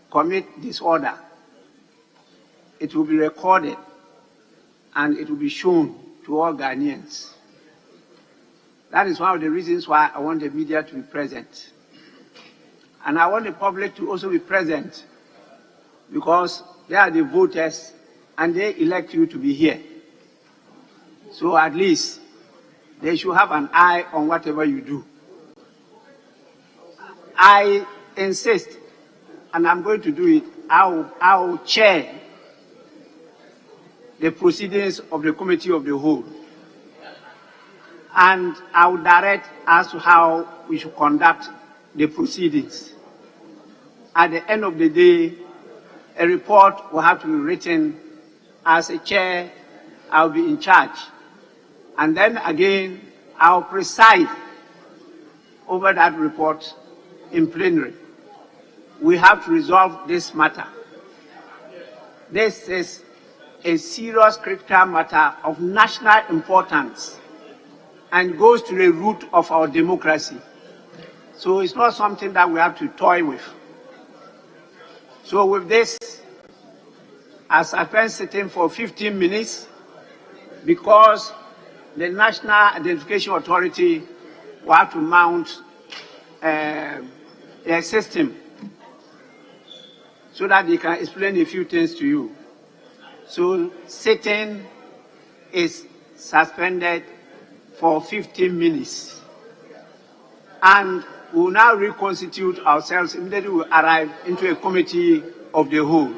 commit disorder, it will be recorded and it will be shown to all Ghanaians. That is one of the reasons why I want the media to be present. And I want the public to also be present because they are the voters and they elect you to be here. So at least they should have an eye on whatever you do. I insist, and I'm going to do it, I will chair the proceedings of the committee of the whole. And I will direct as to how we should conduct the proceedings. at the end of the day, a report will have to be written. As a chair, I'll be in charge. And then again, I'll preside over that report in plenary. We have to resolve this matter. This is a serious critical matter of national importance and goes to the root of our democracy. So it's not something that we have to toy with. So with this, as I've been sitting for 15 minutes, because the National Identification Authority will have to mount a system so that they can explain a few things to you. So sitting is suspended for 15 minutes. And we will now reconstitute ourselves. Immediately we arrive into a committee of the whole.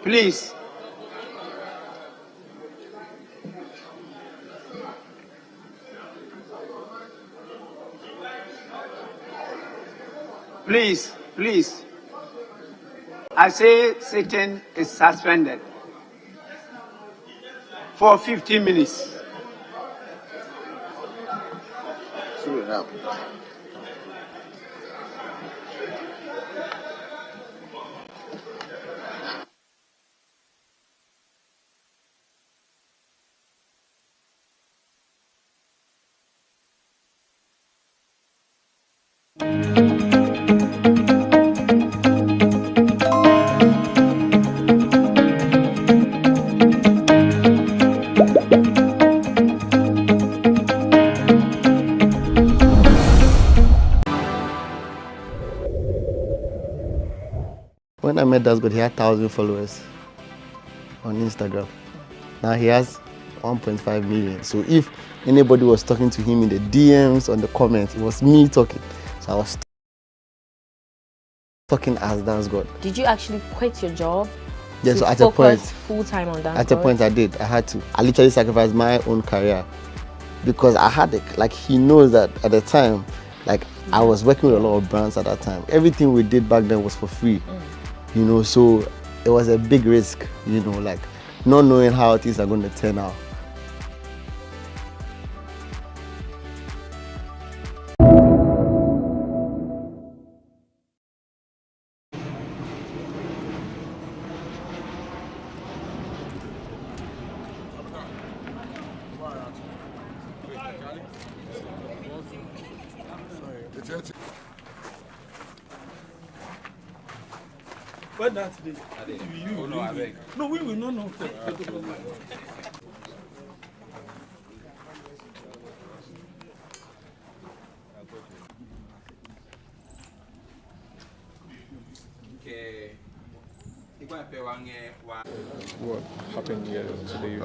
Please. Please, please. I say sitting is suspended for 15 minutes. When I met Dasgod, he had 1,000 followers on Instagram. Now he has 1.5 million. So if anybody was talking to him in the DMs, on the comments, it was me talking. So I was talking as Dasgod. Did you actually quit your job? Yes, so at a point, full-time on Dasgod? At a point I did. I had to. I literally sacrificed my own career because I had it. Like, he knows that at the time, like, I was working with a lot of brands at that time. Everything we did back then was for free. You know, so it was a big risk, you know, like not knowing how things are going to turn out. What that today? You, no, we will not know. What happened here today?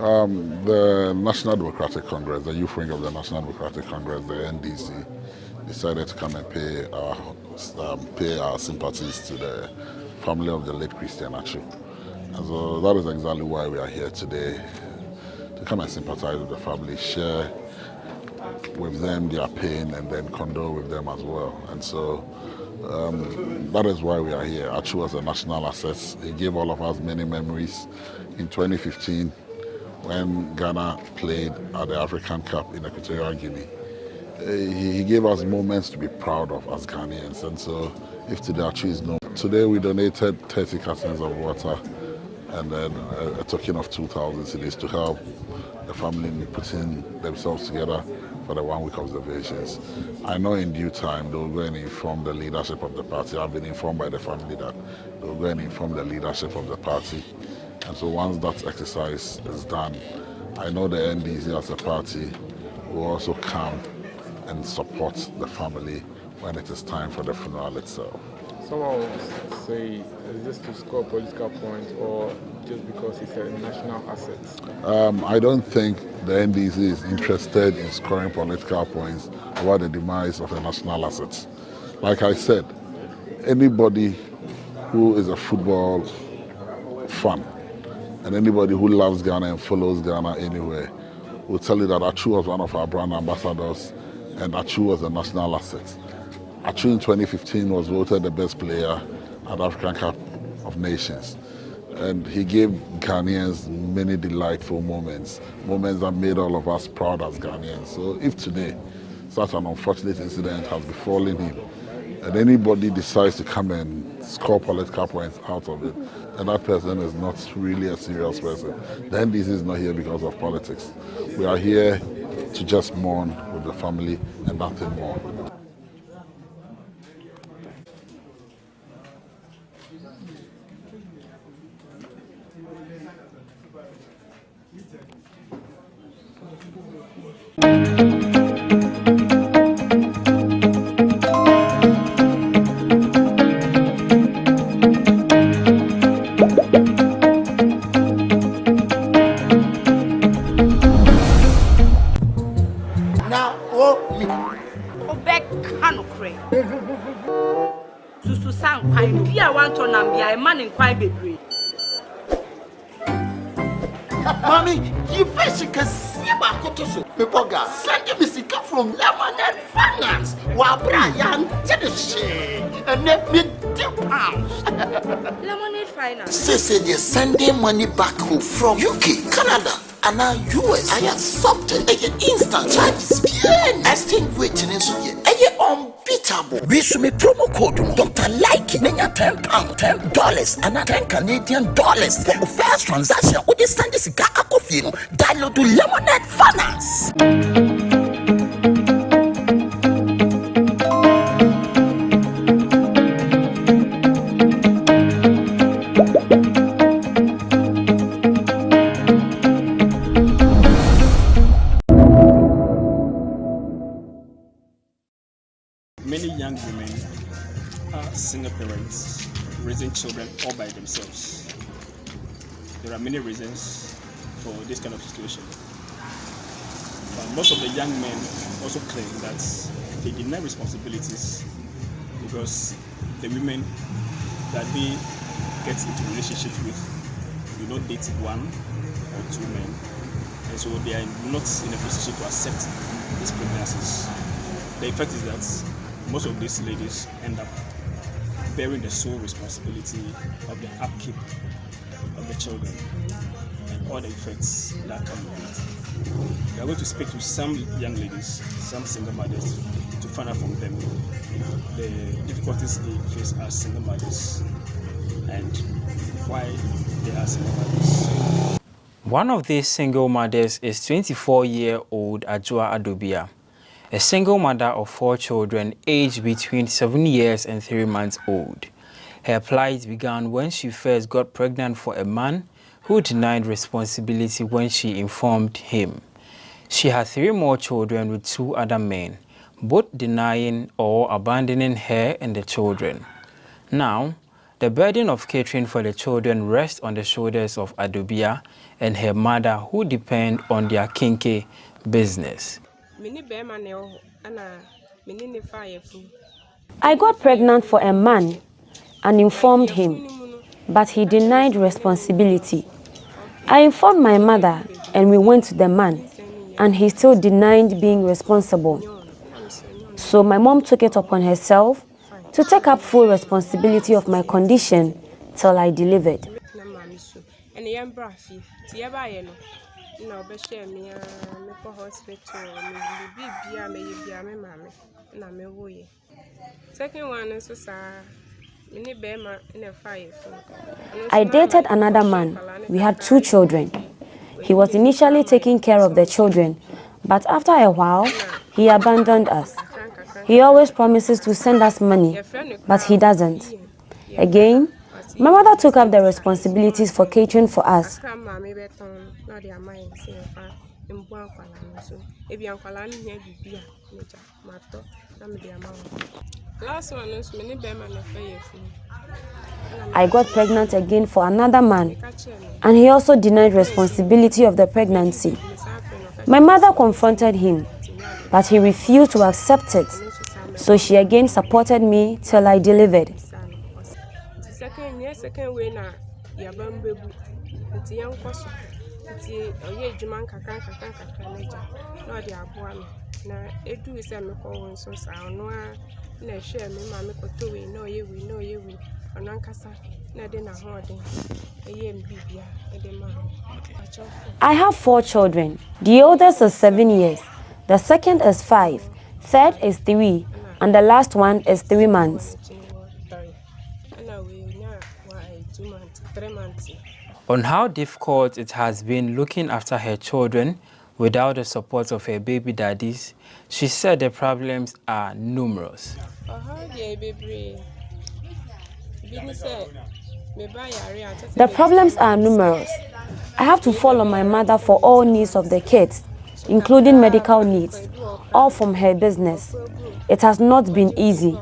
The National Democratic Congress, the youth wing of the National Democratic Congress, the NDC, decided to come and pay our sympathies to the family of the late Christian Achu. And so that is exactly why we are here today, to come and sympathize with the family, share with them their pain, and then condole with them as well. And so that is why we are here. Achu was a national asset. He gave all of us many memories. In 2015, when Ghana played at the African Cup in Equatorial Guinea, he gave us moments to be proud of as Ghanaians. And so if today Achu is known, today we donated 30 cartons of water and then a token of 2,000 cedis to help the family in putting themselves together for the 1 week observations. I know in due time they will go and inform the leadership of the party. I've been informed by the family that they will go and inform the leadership of the party. And so once that exercise is done, I know the NDC as a party will also come and support the family when it is time for the funeral itself. Someone will say, is this to score political points or just because it's a national asset? I don't think the NDC is interested in scoring political points over the demise of a national asset. Like I said, anybody who is a football fan and anybody who loves Ghana and follows Ghana anywhere will tell you that Achu was one of our brand ambassadors and Achu was a national asset. Achu in 2015 was voted the best player at African Cup of Nations. And he gave Ghanaians many delightful moments that made all of us proud as Ghanaians. So if today such an unfortunate incident has befallen him, and anybody decides to come and score political points out of it, and that person is not really a serious person, then this is not here because of politics. We are here to just mourn with the family and nothing more. Mommy, you basically see about Kotoso. People got sending me sick from Lemonade Finance. While Brian did the shit and let me £2. Lemonade Finance. Say they're sending money back home from UK, Canada, and now US. I accepted instant charges. Extinguishing in Suya. Unbeatable. We should make promo code Dr. Like £10, $10, and $10 Canadian dollars for the first transaction. What is send this guy a coffee? Download to Lemonade Finance. Many young women are single parents, raising children all by themselves. There are many reasons for this kind of situation. But most of the young men also claim that they deny responsibilities because the women that they get into relationships with do not date one or two men, and so they are not in a position to accept these pregnancies. The effect is that most of these ladies end up bearing the sole responsibility of the upkeep of the children and all the effects that come with it. We are going to speak to some young ladies, some single mothers, to find out from them the difficulties they face as single mothers and why they are single mothers. One of these single mothers is 24-year-old Ajua Adobia, a single mother of 4 children aged between 7 years and 3 months old. Her plight began when she first got pregnant for a man who denied responsibility when she informed him. She had 3 more children with 2 other men, both denying or abandoning her and the children. Now, the burden of catering for the children rests on the shoulders of Adobia and her mother, who depend on their kinky business. I got pregnant for a man and informed him, but he denied responsibility. I informed my mother and we went to the man, and he still denied being responsible. So my mom took it upon herself to take up full responsibility of my condition till I delivered. I dated another man. We had 2 children. He was initially taking care of the children, but after a while, he abandoned us. He always promises to send us money, but he doesn't. Again, my mother took up the responsibilities for catering for us. I got pregnant again for another man, and he also denied responsibility of the pregnancy. My mother confronted him, but he refused to accept it, so she again supported me till I delivered. I have 4 children. The oldest is 7 years, the second is 5, third is 3, and the last one is 3 months. On how difficult it has been looking after her children without the support of her baby daddies, she said the problems are numerous. The problems are numerous. I have to fall on my mother for all needs of the kids, including medical needs, all from her business. It has not been easy.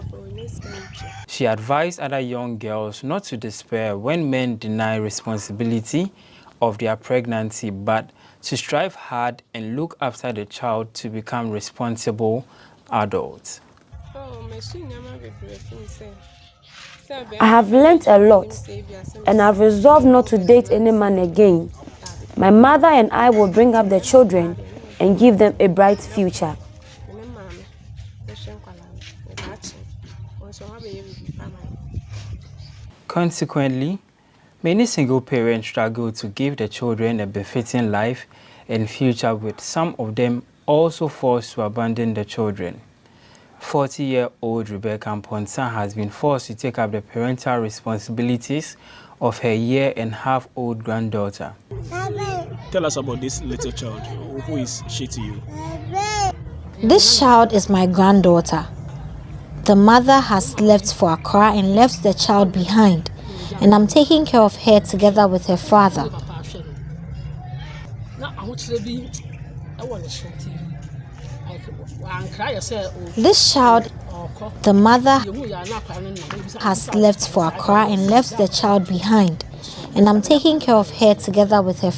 She advised other young girls not to despair when men deny responsibility of their pregnancy, but to strive hard and look after the child to become responsible adults. I have learnt a lot, and I've resolved not to date any man again. My mother and I will bring up the children and give them a bright future. Consequently, many single parents struggle to give the children a befitting life and future, with some of them also forced to abandon the children. 40-year-old Rebecca Mponsa has been forced to take up the parental responsibilities of her year-and-a-half-old granddaughter. Tell us about this little child. Who is she to you? This child is my granddaughter. The mother has left for Accra and left the child behind, and I'm taking care of her together with her father. This child, the mother has left for Accra and left the child behind, and I'm taking care of her together with her.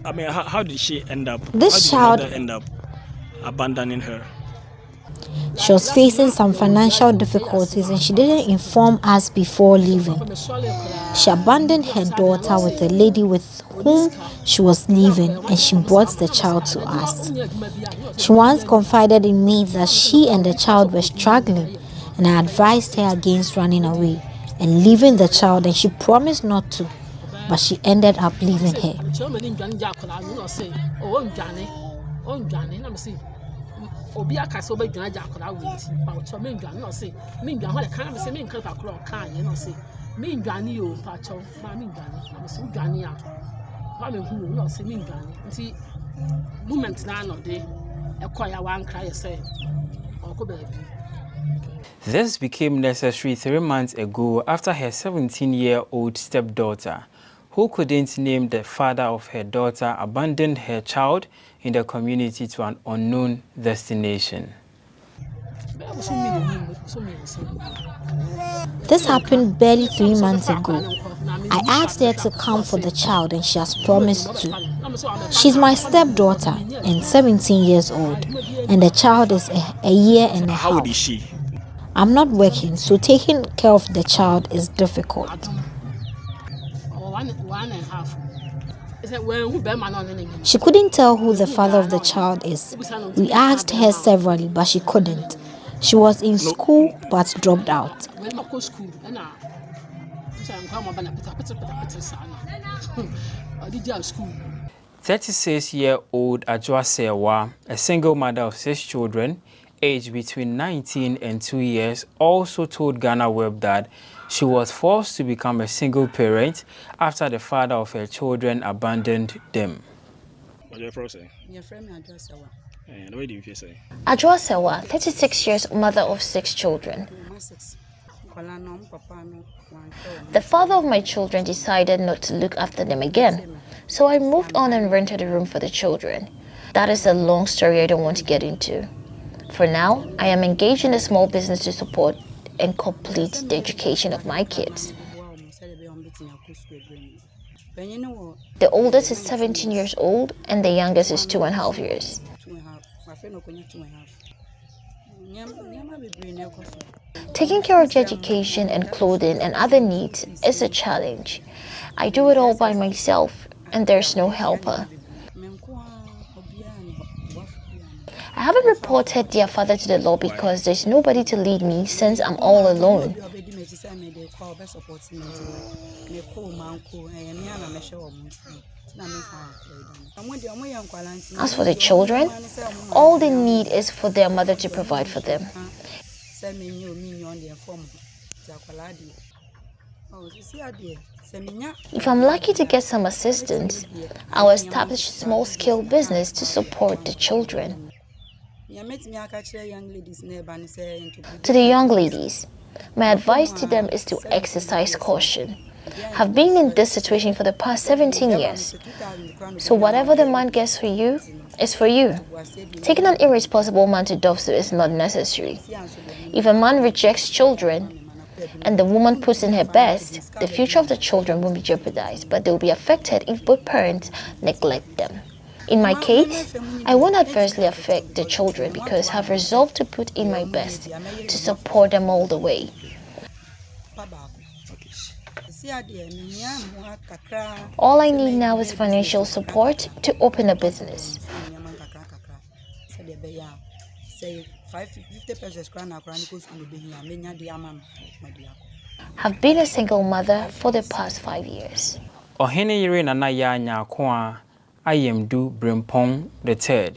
I mean, how did she end up? This how child did the mother end up abandoning her? She was facing some financial difficulties and she didn't inform us before leaving. She abandoned her daughter with the lady with whom she was leaving, and she brought the child to us. She once confided in me that she and the child were struggling, and I advised her against running away and leaving the child, and she promised not to, but she ended up leaving her. This became necessary 3 months ago after her 17-year-old stepdaughter, who couldn't name the father of her daughter, abandoned her child in the community to an unknown destination. This happened barely 3 months ago. I asked her to come for the child and she has promised to. She's my stepdaughter and 17 years old, and the child is a year and a half. How old is she? I'm not working, so taking care of the child is difficult. She couldn't tell who the father of the child is. We asked her severally, but she couldn't. She was in school but dropped out. 36-year-old Ajwa Sewa, a single mother of 6 children, aged between 19 and 2 years, also told GhanaWeb that she was forced to become a single parent after the father of her children abandoned them. What's your first name? And what did you say? Ajwa Sewa, 36 years, mother of 6 children. The father of my children decided not to look after them again, so I moved on and rented a room for the children. That is a long story I don't want to get into. For now, I am engaged in a small business to support and complete the education of my kids. The oldest is 17 years old and the youngest is 2.5 years. Taking care of education and clothing and other needs is a challenge. I do it all by myself and there's no helper. I haven't reported their father to the law because there's nobody to lead me since I'm all alone. As for the children, all they need is for their mother to provide for them. If I'm lucky to get some assistance, I'll establish a small-scale business to support the children. To the young ladies, my advice to them is to exercise caution. I've been in this situation for the past 17 years. So whatever the man gets for you is for you. Taking an irresponsible man to Dovsu is not necessary. If a man rejects children and the woman puts in her best, the future of the children won't be jeopardized, but they will be affected if both parents neglect them. In my case, I won't adversely affect the children because I've resolved to put in my best to support them all the way. All I need now is financial support to open a business. I've been a single mother for the past 5 years. Ayemdu Brimpong III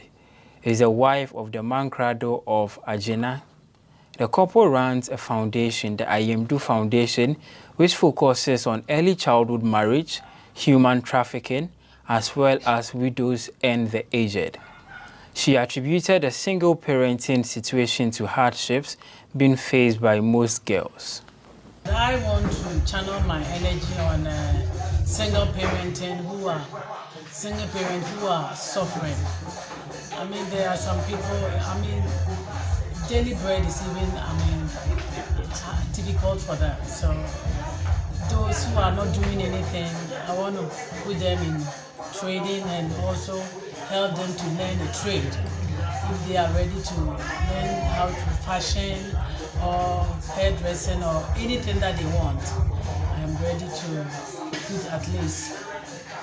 is the wife of the Mankrado of Agena. The couple runs a foundation, the Ayemdu Foundation, which focuses on early childhood marriage, human trafficking, as well as widows and the aged. She attributed the single parenting situation to hardships being faced by most girls. I want to channel my energy on single parenting who are suffering. I mean, there are some people, daily bread is even, difficult for them. So those who are not doing anything, I want to put them in trading and also help them to learn a trade. If they are ready to learn how to fashion or hairdressing or anything that they want, I am ready to put at least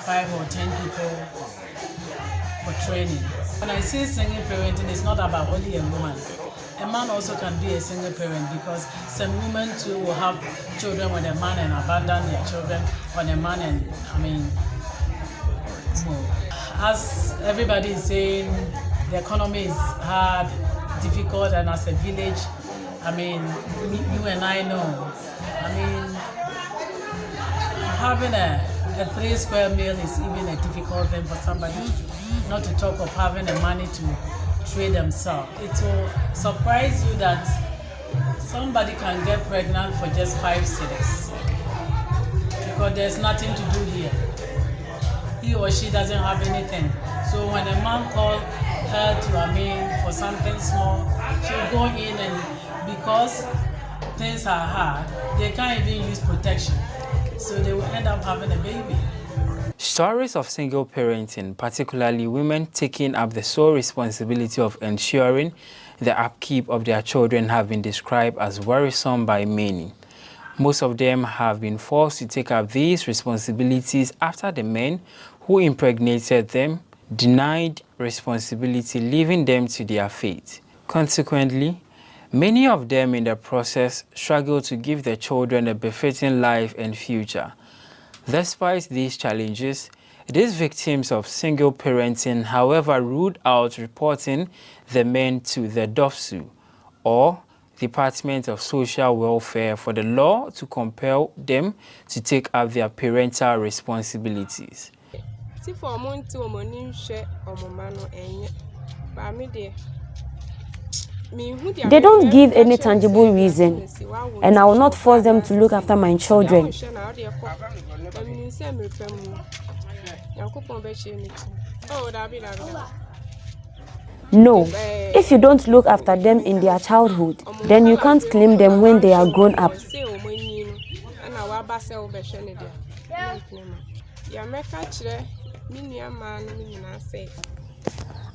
5 or 10 people for training. When I say single parenting, it's not about only a woman. A man also can be a single parent because some women too will have children with a man and abandon their children on a man and as everybody is saying, the economy is hard, difficult, and as a village, you and I know, having a 3 square meal is even a difficult thing for somebody, not to talk of having the money to trade themselves. It will surprise you that somebody can get pregnant for just 5 cedis because there's nothing to do here. He or she doesn't have anything. So when a man calls her to for something small, she'll go in, and because things are hard, they can't even use protection. So they will end up having a baby. Stories of single parenting, particularly women taking up the sole responsibility of ensuring the upkeep of their children, have been described as worrisome by many. Most of them have been forced to take up these responsibilities after the men who impregnated them denied responsibility, leaving them to their fate. Consequently, many of them in the process struggle to give their children a befitting life and future. Despite these challenges, these victims of single parenting, however, ruled out reporting the men to the DOFSU, or Department of Social Welfare, for the law to compel them to take up their parental responsibilities. They don't give any tangible reason, and I will not force them to look after my children. No, if you don't look after them in their childhood, then you can't claim them when they are grown up.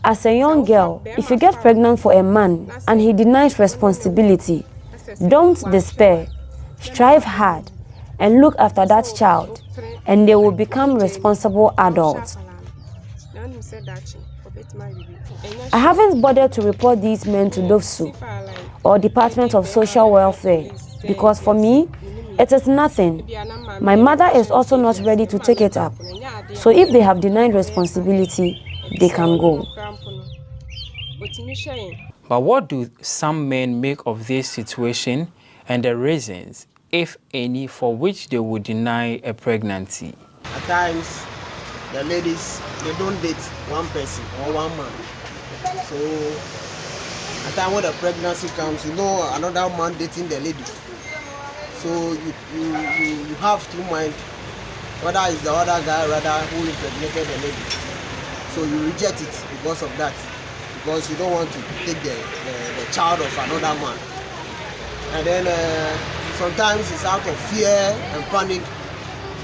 As a young girl, if you get pregnant for a man and he denies responsibility, don't despair. Strive hard and look after that child, and they will become responsible adults. I haven't bothered to report these men to Dovsu or Department of Social Welfare because for me, it is nothing. My mother is also not ready to take it up. So if they have denied responsibility, they can go. But what do some men make of this situation and the reasons, if any, for which they would deny a pregnancy? At times, the ladies, they don't date one person or one man. So, at the time when the pregnancy comes, you know another man dating the lady. So you have to mind whether it's the other guy rather who impregnated the lady. So you reject it because of that. Because you don't want to take the child of another man. And then sometimes it's out of fear and panic.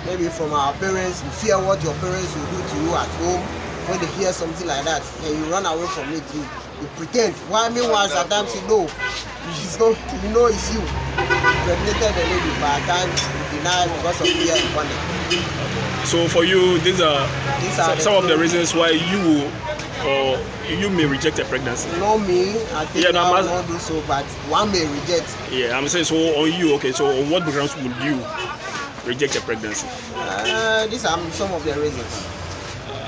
Maybe from our parents, you fear what your parents will do to you at home. When they hear something like that, and you run away from it, you pretend. Why? Meanwhile, sometimes you know it's you. Impregnated the lady, but at times you deny because of fear and panic. So for you, these are some of the reasons why you may reject a pregnancy. Not me, I think I will not do so, but one may reject. Yeah, I'm saying so on you, okay, so on what grounds would you reject a pregnancy? These are some of the reasons.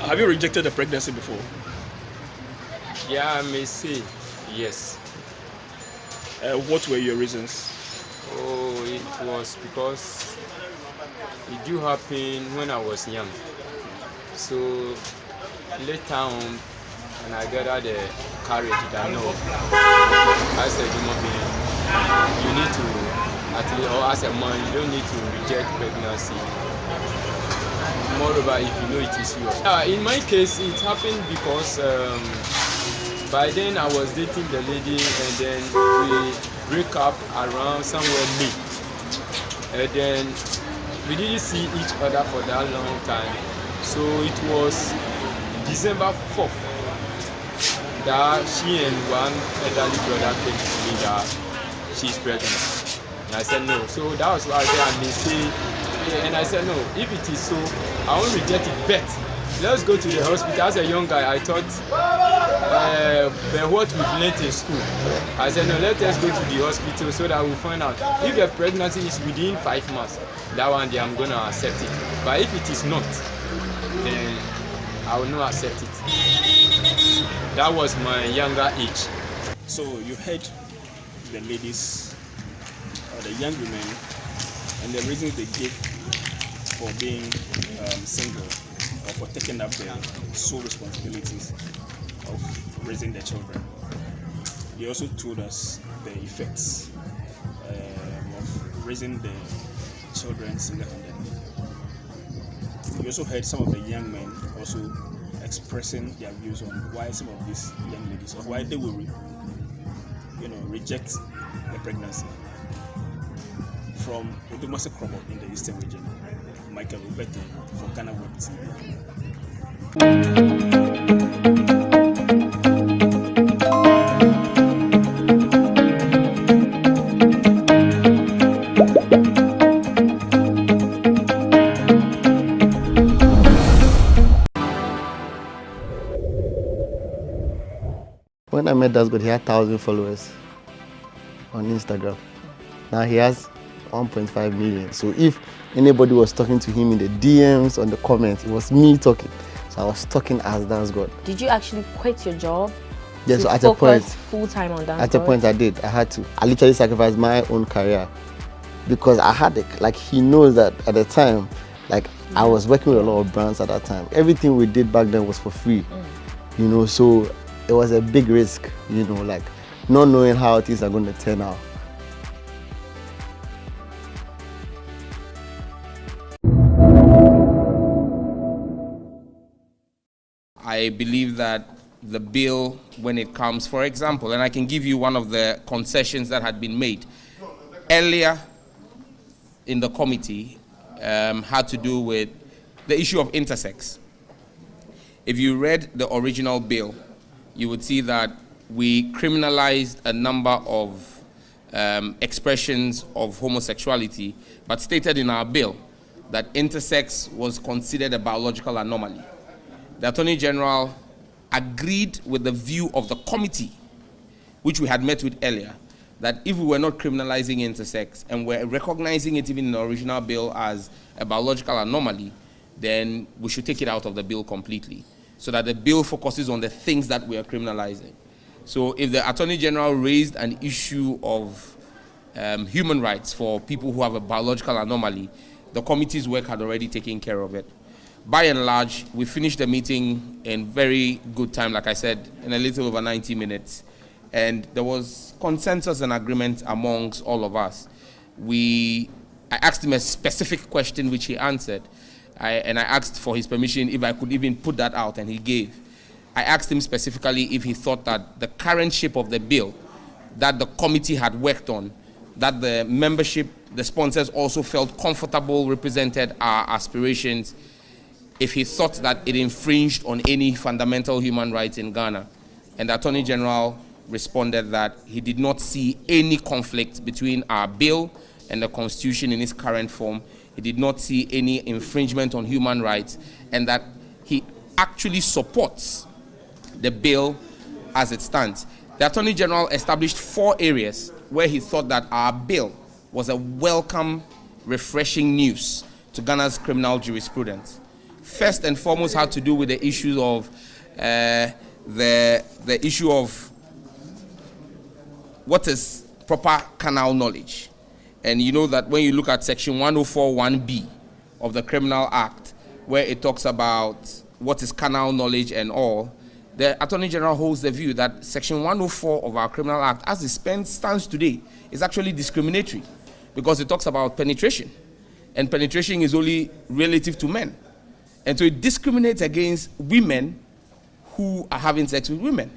Have you rejected a pregnancy before? Yeah, I may say yes. What were your reasons? Oh, it was because it do happen when I was young. So later on, when I gathered the courage that no, as a human being, you need to, at least, or as a man, you don't need to reject pregnancy. Moreover, if you know it is yours. In my case, it happened because by then I was dating the lady, and then we break up around somewhere May. And then we didn't see each other for that long time. So it was December 4th that she and one elderly brother came to me that she's pregnant. And I said no. So that was why I said I may say. And I said, no, if it is so, I won't reject it, but let's go to the hospital. As a young guy, I thought, what we've learned in school. I said, no, let us go to the hospital so that we'll find out. If the pregnancy is within 5 months, that one day I'm going to accept it. But if it is not, then I will not accept it. That was my younger age. So you heard the ladies, or the young women, and the reasons they gave for being single or for taking up the sole responsibilities of raising their children. They also told us the effects of raising the children single-handedly. We also heard some of the young men also expressing their views on why some of these young ladies, or why they will reject the pregnancy. From Nkrumah in the Eastern region, Michael Vatime for GhanaWeb TV. When I met Dasgood, he had 1,000 followers on Instagram. Now he has 1.5 million. So if anybody was talking to him in the DMs, on the comments, it was me talking. So I was talking as Dansgod. Did you actually quit your job? Yes, so at a point, full-time on Dansgod? At a point I did. I had to. I literally sacrificed my own career because I had it. Like, he knows that at the time, like, I was working with a lot of brands at that time. Everything we did back then was for free, so it was a big risk, like not knowing how things are going to turn out. I believe that the bill, when it comes, for example, and I can give you one of the concessions that had been made earlier in the committee, had to do with the issue of intersex. If you read the original bill, you would see that we criminalized a number of expressions of homosexuality, but stated in our bill that intersex was considered a biological anomaly. The Attorney General agreed with the view of the committee, which we had met with earlier, that if we were not criminalizing intersex and we're recognizing it even in the original bill as a biological anomaly, then we should take it out of the bill completely, so that the bill focuses on the things that we are criminalizing. So if the Attorney General raised an issue of human rights for people who have a biological anomaly, the committee's work had already taken care of it. By and large, we finished the meeting in very good time, like I said, in a little over 90 minutes. And there was consensus and agreement amongst all of us. I asked him a specific question, which he answered. And I asked for his permission if I could even put that out, and he gave. I asked him specifically if he thought that the current shape of the bill that the committee had worked on, that the membership, the sponsors also felt comfortable represented our aspirations, if he thought that it infringed on any fundamental human rights in Ghana. And the Attorney General responded that he did not see any conflict between our bill and the Constitution in its current form. He did not see any infringement on human rights, and that he actually supports the bill as it stands. The Attorney General established 4 areas where he thought that our bill was a welcome, refreshing news to Ghana's criminal jurisprudence. First and foremost had to do with the issue of the issue of what is proper canal knowledge. And you know that when you look at Section 104(1)(b) of the Criminal Act, where it talks about what is canal knowledge and all, the Attorney General holds the view that Section 104 of our Criminal Act, as it stands today, is actually discriminatory, because it talks about penetration, and penetration is only relative to men. And so it discriminates against women who are having sex with women,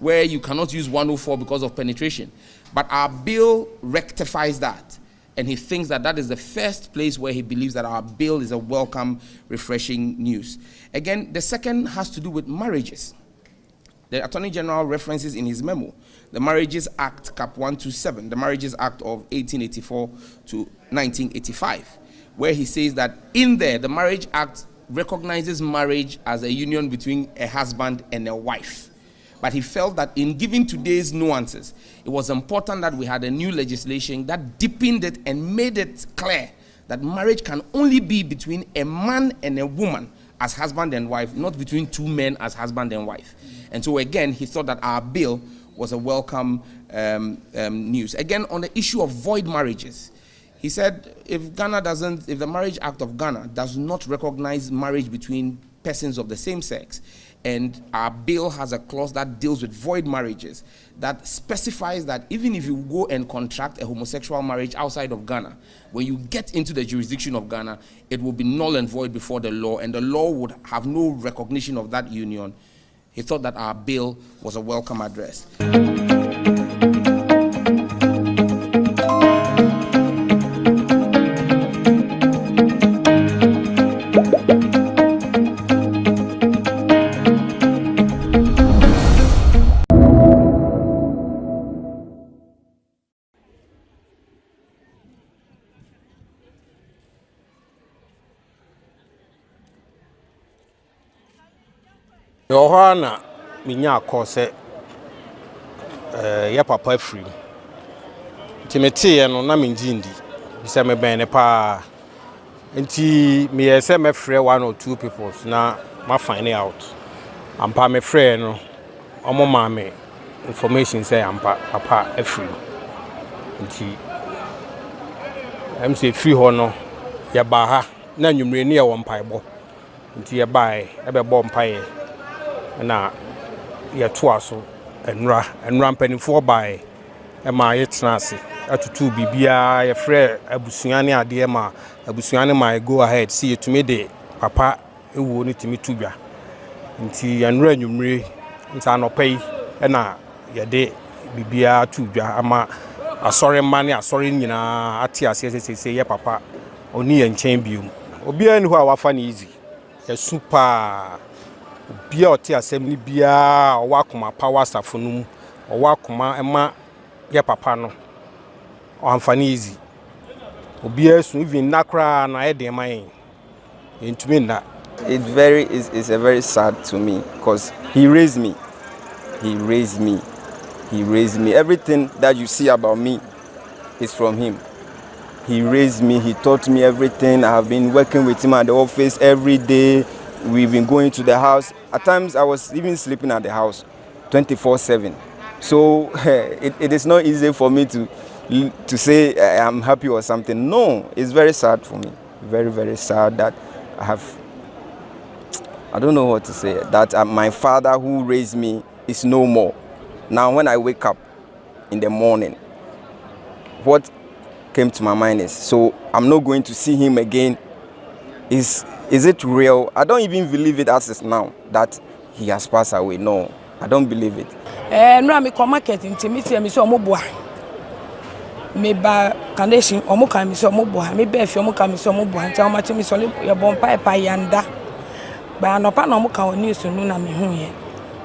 where you cannot use 104 because of penetration. But our bill rectifies that, and he thinks that that is the first place where he believes that our bill is a welcome, refreshing news. Again, the second has to do with marriages. The Attorney General references in his memo the Marriages Act, Cap 127, the Marriages Act of 1884 to 1985, where he says that in there, the Marriage Act recognizes marriage as a union between a husband and a wife. But he felt that in giving today's nuances, it was important that we had a new legislation that deepened it and made it clear that marriage can only be between a man and a woman as husband and wife, not between 2 men as husband and wife. And so again, he thought that our bill was a welcome news. Again, on the issue of void marriages, he said if the Marriage Act of Ghana does not recognize marriage between persons of the same sex, and our bill has a clause that deals with void marriages that specifies that even if you go and contract a homosexual marriage outside of Ghana, when you get into the jurisdiction of Ghana, it will be null and void before the law, and the law would have no recognition of that union. He thought that our bill was a welcome address. Yohana minya akose ya papa free timete no na menjindi bisa me ben ne pa nti me yese me free 1 or 2 people na ma find out ampa me free no omo ma me information say ampa papa free nti am say free ho no ya ba ha na nwumre ne ya wo mpaebo nti ya bai ebe bo mpae na ya toaso enra mpanifo bae e ma yetena ase atutu bibia ya frɛ abusuane ade ma abusuane ma go ahead see yetumi de papa ewo ne timi tudwa nti yanra nwumre nta anopai na ya de bibia tudwa ama asɔre mane asɔre nyina ate ase sese ye papa oni ye nkyɛn biom obia ni ho a wafa ne easy ya super bia oti asɛm bia ɔwakoma power staff no mu ɔwakoma ema ye papa no ɔamfani easy obia su even nakra na ye de man entumi nda It's a very sad to me because he raised me. He raised me. He raised me. Everything that you see about me is from him. He raised me. He taught me everything. I have been working with him at the office every day. We've been going to the house. At times, I was even sleeping at the house 24/7. So it is not easy for me to say I'm happy or something. No, it's very sad for me. Very, very sad that I don't know what to say, that my father who raised me is no more. Now, when I wake up in the morning, what came to my mind is, so I'm not going to see him again. Is it real? I don't even believe it as is now, that he has passed away. No, I don't believe it. No, I'm a market in Timothy, and so Moboa. Maybe condition or Moka, Miss Moboa, maybe if you Moka, Miss Moboa, and tell my Timmy Solid, your bomb pipe, yanda. But no pan no Moka news to Nuna me who ye.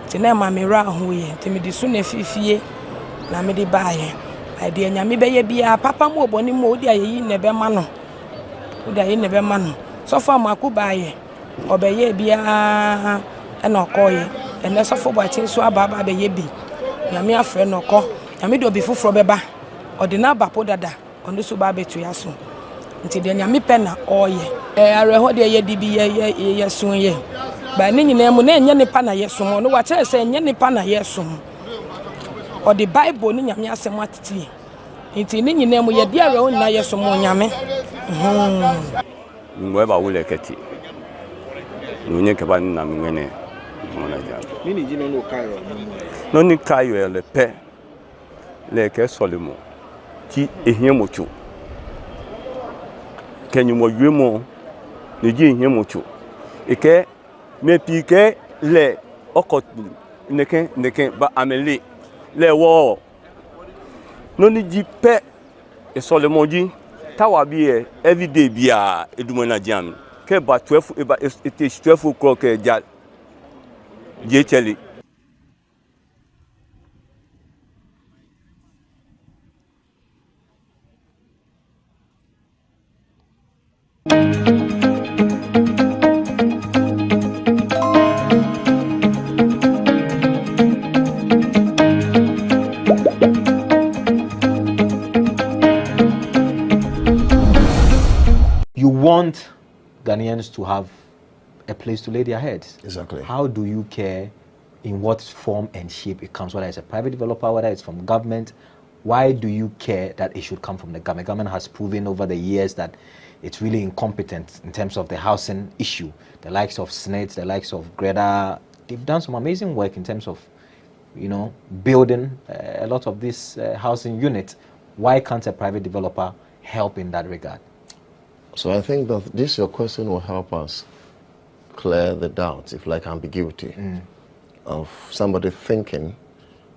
Tina Mamira who ye, Timmy soon if ye, Namidi buy. I dear Yami be a papa mo boni mo, dear ye never mano. Would I never mano? So far, Maku buy obey be a call ye, and that's for watching so about the yebi. Yami a friend or call, Yamido before from Beba, or the Naba Dada, on the Subabe to Yasu. Until the Yami penna, or ye, I rehold ye DB ye soon ye. By Nini Namunan, Yanni Pana yesum, no what I say, Yanni Pana yesum. Or the Bible, Nina Samati. Until Nini Namu, ye dear own Nayasum Yame. Whoever will like it. No caban namene. Mini no Cairo. No ni Cairo le pe. Le que solimo. Ti ehiemocho. Kenyu mo yemo. Ni ji ehiemocho. Eke me pike le okotu. Neken ba amele. Le wo. No ni ji pe e solimo ji. Tawa bi every day bia edumona jam ke ba 12 it is 12 o'clock ja jecheli. You want Ghanaians to have a place to lay their heads. Exactly. How do you care in what form and shape it comes, whether it's a private developer, whether it's from government? Why do you care that it should come from the government? Government has proven over the years that it's really incompetent in terms of the housing issue. The likes of SNET, the likes of Greta, they've done some amazing work in terms of, building a lot of these housing units. Why can't a private developer help in that regard? So I think that your question will help us clear the doubt, if like ambiguity, of somebody thinking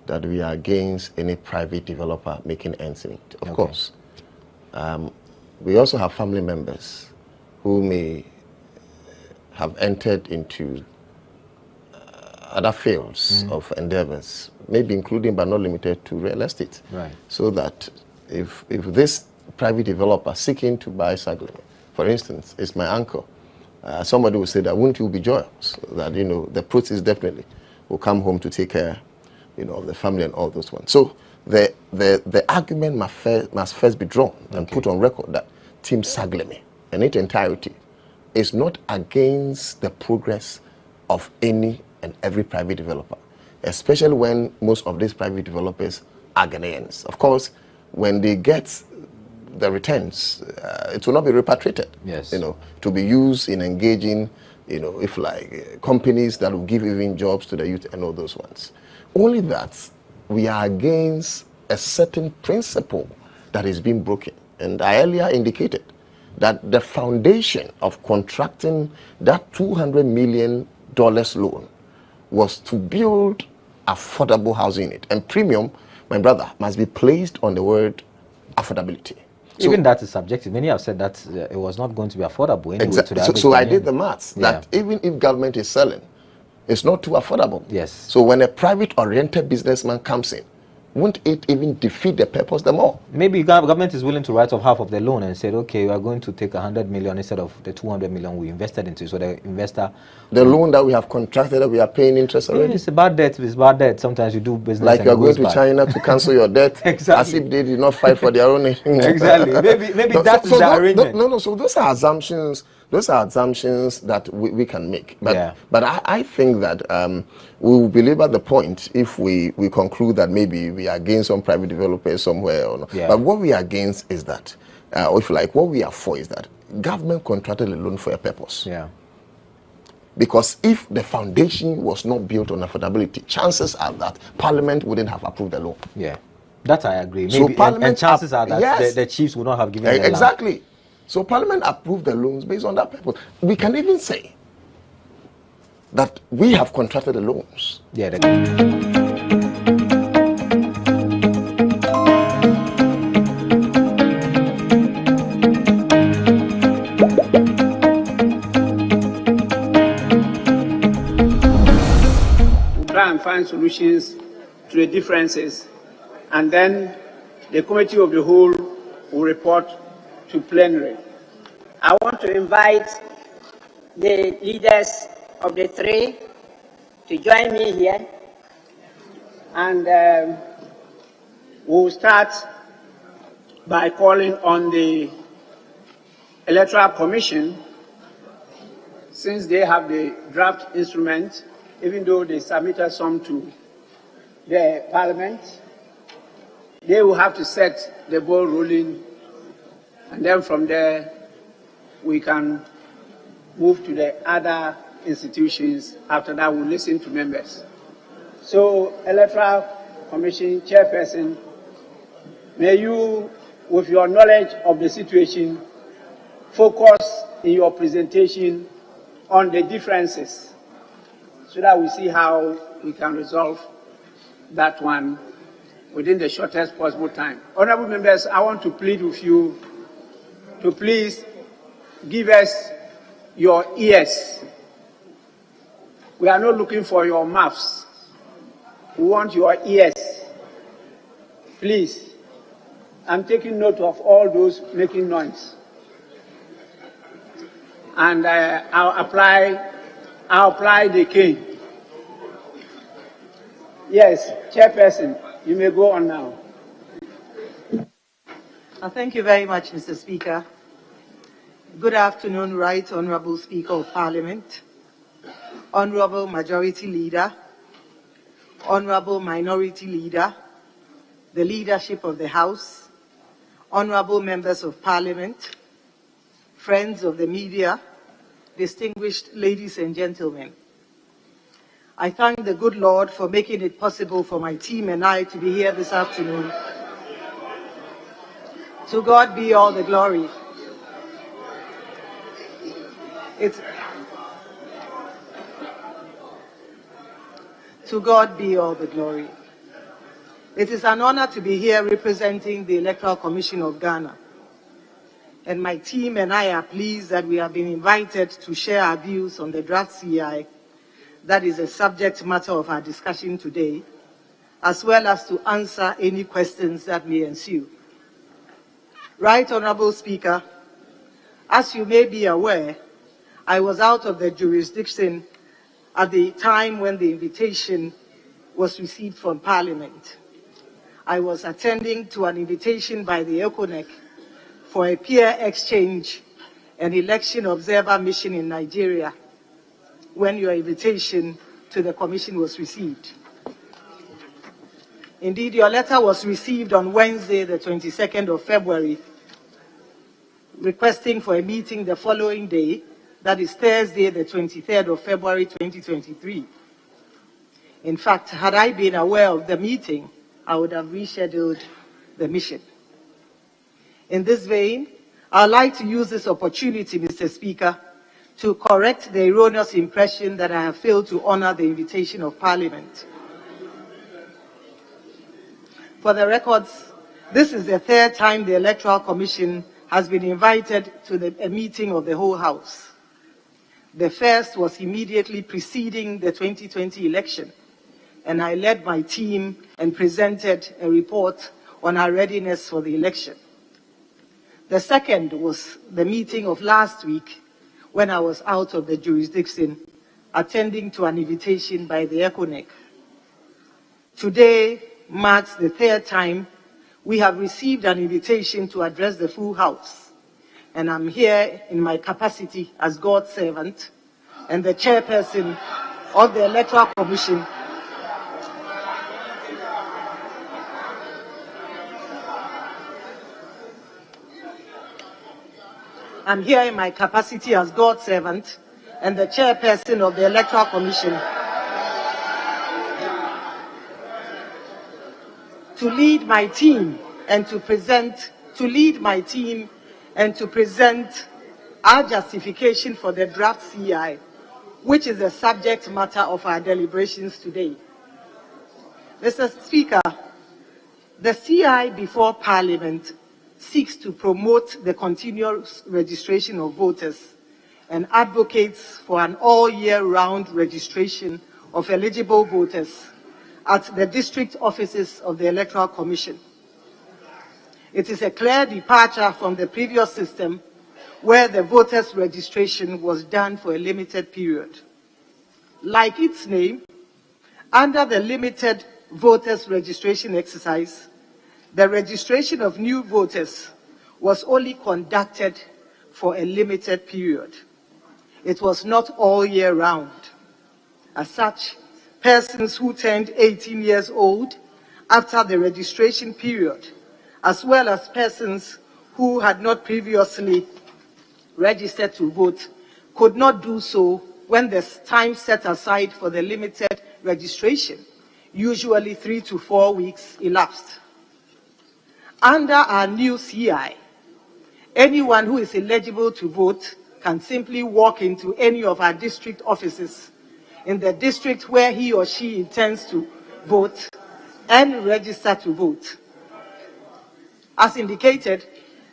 that we are against any private developer making ends meet. Of course. We also have family members who may have entered into other fields of endeavors, maybe including but not limited to real estate. Right. So that if this private developer seeking to buy Sagleme, for instance, is my uncle, somebody will say that wouldn't you be joyous that the proceeds definitely will come home to take care of the family and all those ones. So the argument must first be drawn and put on record that Team Sagleme in its entirety is not against the progress of any and every private developer, especially when most of these private developers are Ghanaians. Of course, when they get the returns, it will not be repatriated. Yes. To be used in engaging, if like companies that will give even jobs to the youth and all those ones. Only that we are against a certain principle that is being broken. And I earlier indicated that the foundation of contracting that $200 million loan was to build affordable housing unit. And premium, my brother, must be placed on the word affordability. Even that is subjective. Many have said that it was not going to be affordable anyway. Exactly. So I did the maths that even if government is selling, it's not too affordable. Yes. So when a private-oriented businessman comes in won't it even defeat the purpose the more? Maybe government is willing to write off half of the loan and said, okay, we are going to take 100 million instead of the 200 million we invested into. So the investor... The loan that we have contracted, that we are paying interest already? It's a bad debt. It's bad debt. Sometimes you do business like and you are going to bad. China to cancel your debt. Exactly. As if they did not fight for their own. Exactly. Maybe that's the arrangement. No. So those are assumptions. Those are assumptions that we can make. But I think that we will believe at the point if we conclude that maybe we are against some private developers somewhere or not. But what we are against is that, or if you like, what we are for is that government contracted a loan for a purpose. Yeah. Because if the foundation was not built on affordability, chances are that Parliament wouldn't have approved the law. Yeah, that I agree. Maybe, so Parliament and chances are that the chiefs would not have given the exactly. Land. So Parliament approved the loans based on that purpose. We can even say that we have contracted the loans. Yeah. Try and find solutions to the differences, and then the committee of the whole will report to plenary. I want to invite the leaders of the three to join me here, and we'll start by calling on the Electoral Commission, since they have the draft instrument, even though they submitted some to the Parliament. They will have to set the ball rolling, and then from there we can move to the other institutions. After that, we'll listen to members. So, Electoral Commission Chairperson, may you, with your knowledge of the situation, focus in your presentation on the differences so that we see how we can resolve that one within the shortest possible time. Honorable members, I want to plead with you to please give us your ears. We are not looking for your mouths. We want your ears. Please. I'm taking note of all those making noise. And I'll apply the cane. Yes, Chairperson, you may go on now. Thank you very much, Mr. Speaker. Good afternoon, Right Honourable Speaker of Parliament, Honourable Majority Leader, Honourable Minority Leader, the leadership of the House, Honourable Members of Parliament, friends of the media, distinguished ladies and gentlemen. I thank the good Lord for making it possible for my team and I to be here this afternoon. To God be all the glory. To God be all the glory. It is an honor to be here representing the Electoral Commission of Ghana. And my team and I are pleased that we have been invited to share our views on the draft CI that is a subject matter of our discussion today, as well as to answer any questions that may ensue. Right Honourable Speaker, as you may be aware, I was out of the jurisdiction at the time when the invitation was received from Parliament. I was attending to an invitation by the ECONEC for a peer exchange and election observer mission in Nigeria when your invitation to the Commission was received. Indeed, your letter was received on Wednesday, the 22nd of February, requesting for a meeting the following day, that is Thursday, the 23rd of February 2023. In fact, had I been aware of the meeting, I would have rescheduled the mission. In this vein, I'd like to use this opportunity, Mr. Speaker, to correct the erroneous impression that I have failed to honor the invitation of Parliament. For the records, this is the third time the Electoral Commission has been invited to a meeting of the whole House. The first was immediately preceding the 2020 election, and I led my team and presented a report on our readiness for the election. The second was the meeting of last week when I was out of the jurisdiction attending to an invitation by the ECONEC. Today marks the third time we have received an invitation to address the full House, and I'm here in my capacity as God's servant and the chairperson of the Electoral Commission. I'm here in my capacity as God's servant and the chairperson of the Electoral Commission to lead my team and to present our justification for the draft CI, which is the subject matter of our deliberations today. Mr. Speaker, the CI before Parliament seeks to promote the continuous registration of voters and advocates for an all-year-round registration of eligible voters at the district offices of the Electoral Commission. It is a clear departure from the previous system where the voters' registration was done for a limited period. Like its name, under the limited voters' registration exercise, the registration of new voters was only conducted for a limited period. It was not all year round. As such, persons who turned 18 years old after the registration period, as well as persons who had not previously registered to vote, could not do so when the time set aside for the limited registration, usually 3 to 4 weeks, elapsed. Under our new CI, anyone who is eligible to vote can simply walk into any of our district offices in the district where he or she intends to vote and register to vote. As indicated,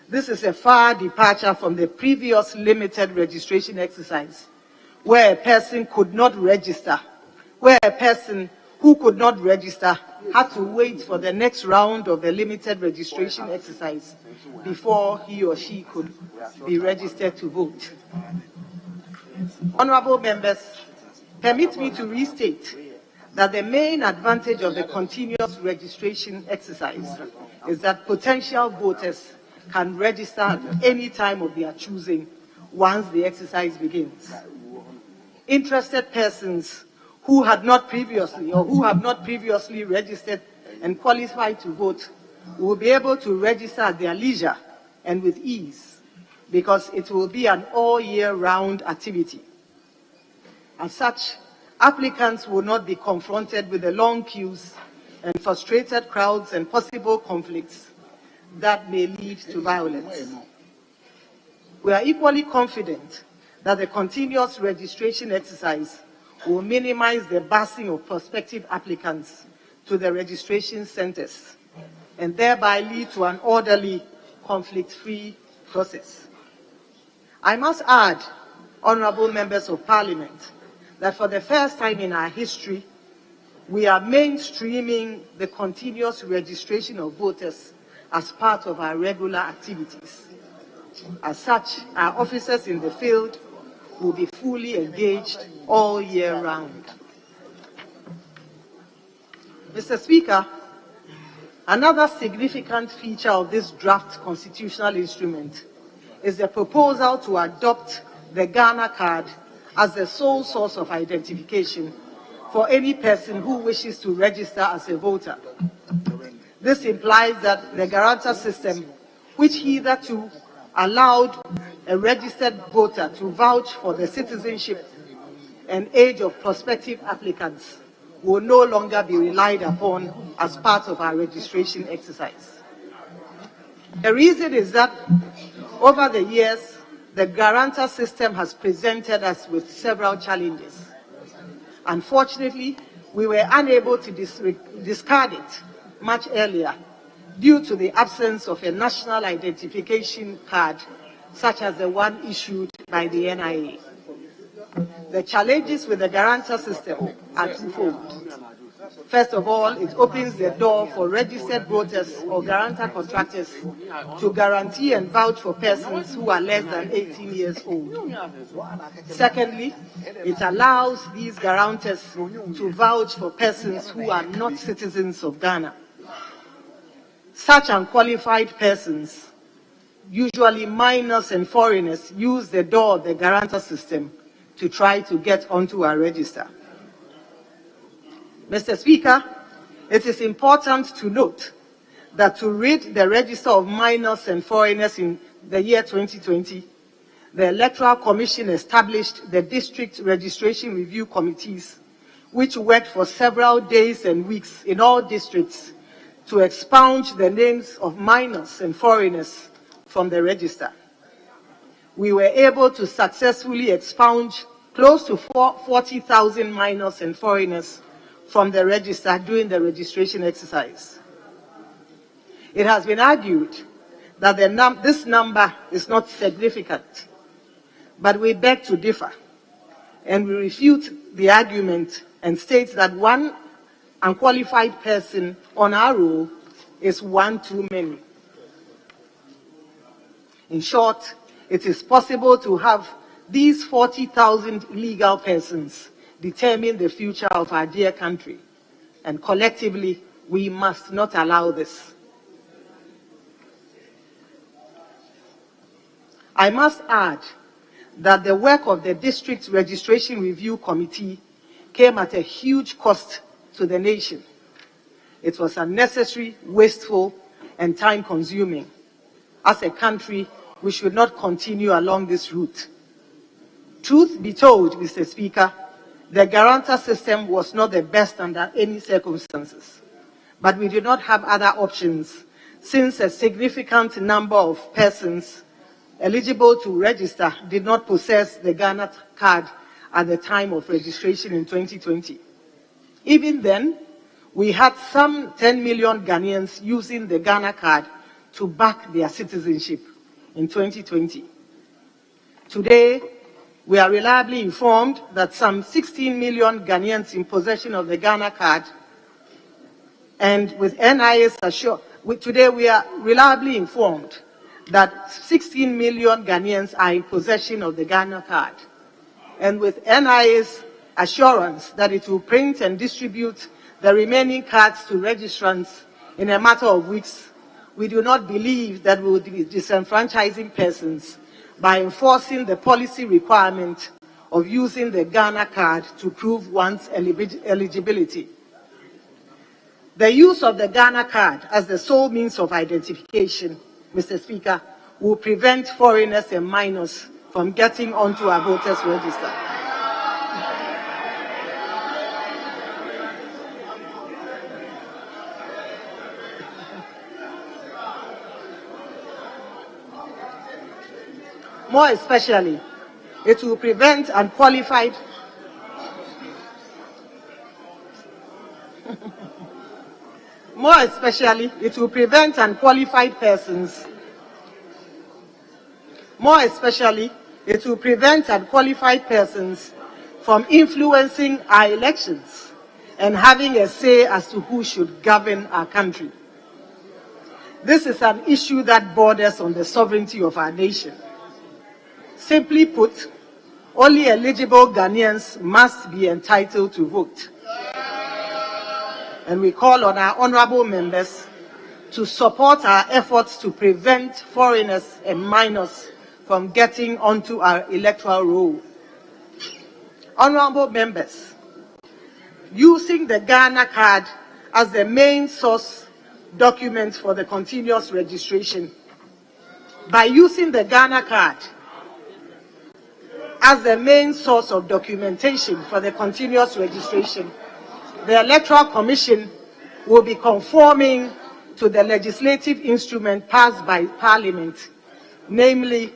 this is a far departure from the previous limited registration exercise, where a person could not register, where a person who could not register had to wait for the next round of the limited registration exercise before he or she could be registered to vote. Honorable members, permit me to restate that the main advantage of the continuous registration exercise is that potential voters can register at any time of their choosing once the exercise begins. Interested persons who had not previously or who have not previously registered and qualified to vote will be able to register at their leisure and with ease, because it will be an all-year-round activity. As such, applicants will not be confronted with the long queues and frustrated crowds and possible conflicts that may lead to violence. We are equally confident that the continuous registration exercise will minimize the busing of prospective applicants to the registration centers and thereby lead to an orderly, conflict-free process. I must add, honorable members of Parliament, that for the first time in our history, we are mainstreaming the continuous registration of voters as part of our regular activities. As such, our officers in the field will be fully engaged all year round. Mr. Speaker, another significant feature of this draft constitutional instrument is the proposal to adopt the Ghana card as the sole source of identification for any person who wishes to register as a voter. This implies that the guarantor system, which hitherto allowed a registered voter to vouch for the citizenship and age of prospective applicants, will no longer be relied upon as part of our registration exercise. The reason is that over the years, the guarantor system has presented us with several challenges. Unfortunately, we were unable to discard it much earlier due to the absence of a national identification card such as the one issued by the NIA. The challenges with the guarantor system are twofold. First of all, it opens the door for registered voters or guarantor contractors to guarantee and vouch for persons who are less than 18 years old. Secondly, it allows these guarantors to vouch for persons who are not citizens of Ghana. Such unqualified persons, usually minors and foreigners, use the door of the guarantor system to try to get onto our register. Mr. Speaker, it is important to note that to rid the register of minors and foreigners in the year 2020, the Electoral Commission established the District Registration Review Committees, which worked for several days and weeks in all districts to expunge the names of minors and foreigners from the register. We were able to successfully expunge close to 40,000 minors and foreigners from the register during the registration exercise. It has been argued that this number is not significant, but we beg to differ, and we refute the argument and state that one unqualified person on our roll is one too many. In short, it is possible to have these 40,000 legal persons determine the future of our dear country, and collectively, we must not allow this. I must add that the work of the District Registration Review Committee came at a huge cost to the nation. It was unnecessary, wasteful, and time-consuming. As a country, we should not continue along this route. Truth be told, Mr. Speaker, the guarantor system was not the best under any circumstances, but we did not have other options since a significant number of persons eligible to register did not possess the Ghana card at the time of registration in 2020. Even then, we had some 10 million Ghanaians using the Ghana card to back their citizenship in 2020. Today, we are reliably informed that some 16 million Ghanaians in possession of the Ghana card, and with NIS today we are reliably informed that 16 million Ghanaians are in possession of the Ghana card, and with NIS assurance that it will print and distribute the remaining cards to registrants in a matter of weeks, we do not believe that we will be disenfranchising persons by enforcing the policy requirement of using the Ghana card to prove one's eligibility. The use of the Ghana card as the sole means of identification, Mr. Speaker, will prevent foreigners and minors from getting onto our voters' register. More especially, it will prevent unqualified persons from influencing our elections and having a say as to who should govern our country. This is an issue that borders on the sovereignty of our nation. Simply put, only eligible Ghanaians must be entitled to vote. And we call on our honorable members to support our efforts to prevent foreigners and minors from getting onto our electoral roll. Honorable members, using the Ghana card as the main source document for the continuous registration, by using the Ghana card as the main source of documentation for the continuous registration, the Electoral Commission will be conforming to the legislative instrument passed by Parliament, namely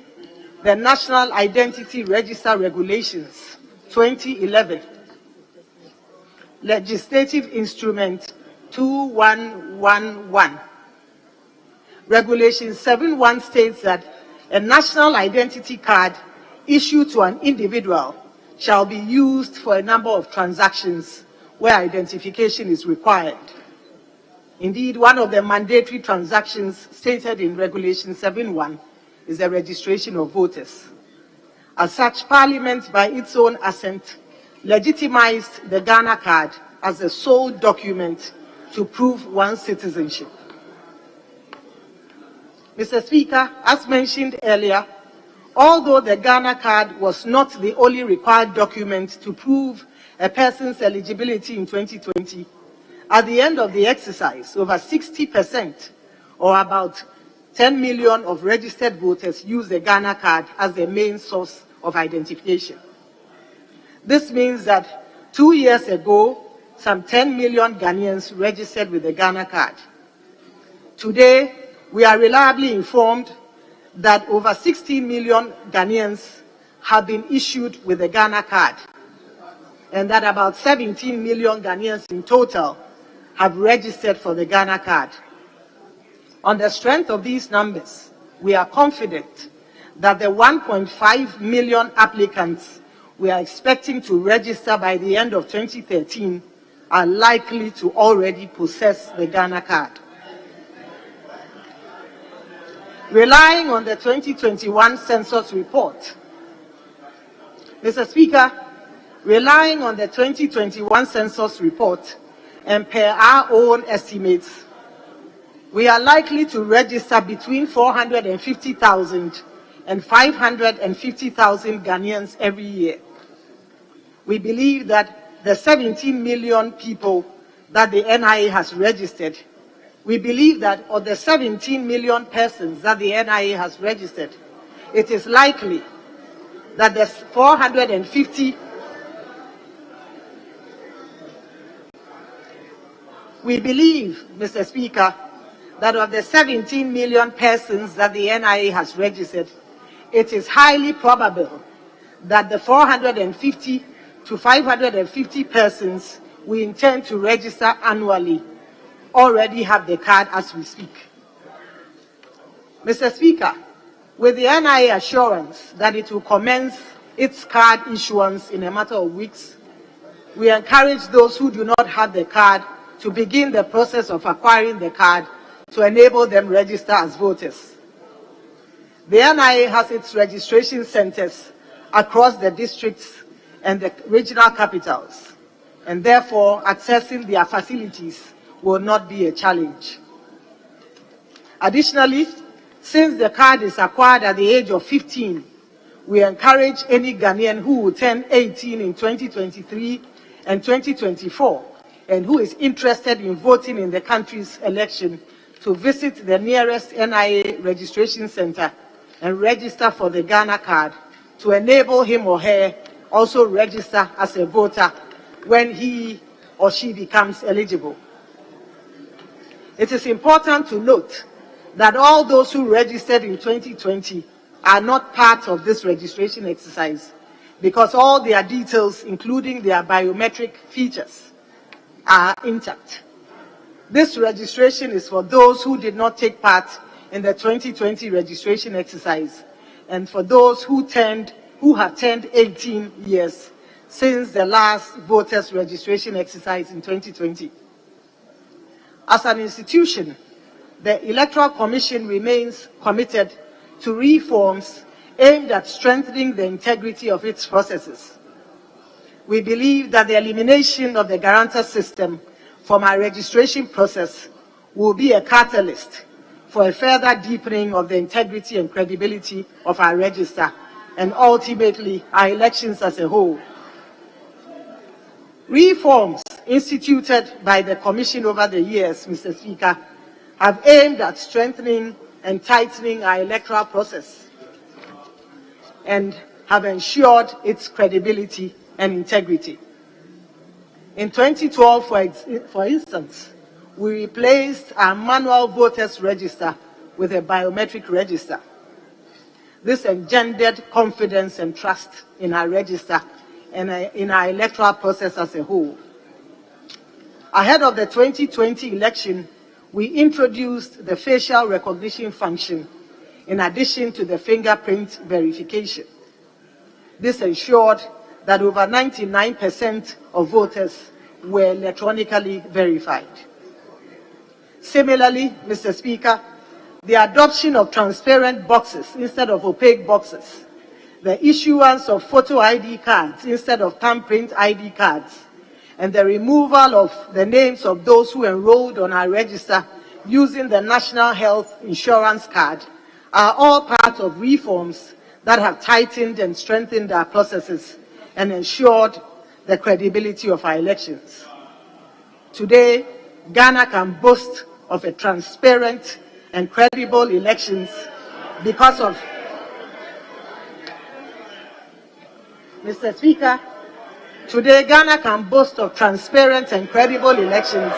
the National Identity Register Regulations 2011, Legislative Instrument 2111. Regulation 71 states that a national identity card issued to an individual shall be used for a number of transactions where identification is required. Indeed, one of the mandatory transactions stated in Regulation 7.1 is the registration of voters. As such, Parliament, by its own assent, legitimized the Ghana card as the sole document to prove one's citizenship. Mr. Speaker, as mentioned earlier, although the Ghana card was not the only required document to prove a person's eligibility in 2020, at the end of the exercise, over 60%, or about 10 million of registered voters used the Ghana card as their main source of identification. This means that 2 years ago, some 10 million Ghanaians registered with the Ghana card. Today, we are reliably informed that over 16 million Ghanaians have been issued with the Ghana card, and that about 17 million Ghanaians in total have registered for the Ghana card. On the strength of these numbers, we are confident that the 1.5 million applicants we are expecting to register by the end of 2013 are likely to already possess the Ghana card. Relying on the 2021 census report, Mr. Speaker, relying on the 2021 census report and per our own estimates, we are likely to register between 450,000 and 550,000 Ghanaians every year. We believe that the 17 million people that the NIA has registered, we believe that of the 17 million persons that the NIA has registered, it is likely that the 450 We believe, Mr. Speaker, that of the 17 million persons that the NIA has registered, it is highly probable that the 450 to 550 persons we intend to register annually already have the card as we speak. Mr. Speaker, with the NIA assurance that it will commence its card issuance in a matter of weeks, we encourage those who do not have the card to begin the process of acquiring the card to enable them register as voters. The NIA has its registration centers across the districts and the regional capitals, and therefore accessing their facilities will not be a challenge. Additionally, since the card is acquired at the age of 15, we encourage any Ghanaian who will turn 18 in 2023 and 2024 and who is interested in voting in the country's election to visit the nearest NIA registration center and register for the Ghana card to enable him or her also register as a voter when he or she becomes eligible. It is important to note that all those who registered in 2020 are not part of this registration exercise because all their details, including their biometric features, are intact. This registration is for those who did not take part in the 2020 registration exercise and for those who have turned 18 years since the last voters registration exercise in 2020. As an institution, the Electoral Commission remains committed to reforms aimed at strengthening the integrity of its processes. We believe that the elimination of the guarantor system from our registration process will be a catalyst for a further deepening of the integrity and credibility of our register and ultimately our elections as a whole. Reforms instituted by the Commission over the years, Mr. Speaker, have aimed at strengthening and tightening our electoral process and have ensured its credibility and integrity. In 2012, for instance, we replaced our manual voters register with a biometric register. This engendered confidence and trust in our register and in our electoral process as a whole. Ahead of the 2020 election, we introduced the facial recognition function in addition to the fingerprint verification. This ensured that over 99% of voters were electronically verified. Similarly, Mr. Speaker, the adoption of transparent boxes instead of opaque boxes, the issuance of photo ID cards instead of thumbprint ID cards, and the removal of the names of those who enrolled on our register using the National Health Insurance Card are all part of reforms that have tightened and strengthened our processes and ensured the credibility of our elections. Today, Ghana can boast of a transparent and credible elections because of, Mr. Speaker, today Ghana can boast of transparent and credible elections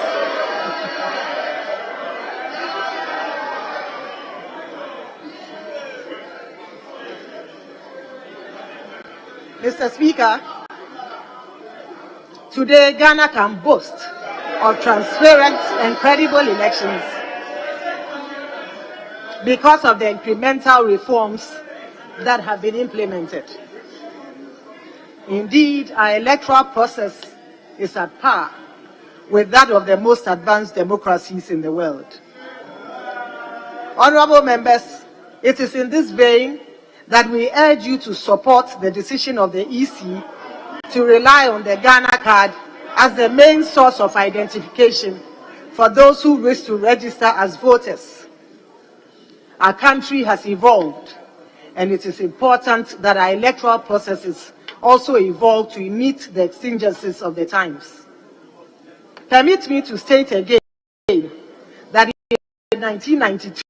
Mr. Speaker, today Ghana can boast of transparent and credible elections because of the incremental reforms that have been implemented. Indeed, our electoral process is at par with that of the most advanced democracies in the world. Honorable members, it is in this vein that we urge you to support the decision of the EC to rely on the Ghana card as the main source of identification for those who wish to register as voters. Our country has evolved, and it is important that our electoral processes also evolve to meet the exigencies of the times. Permit me to state again that in 1992,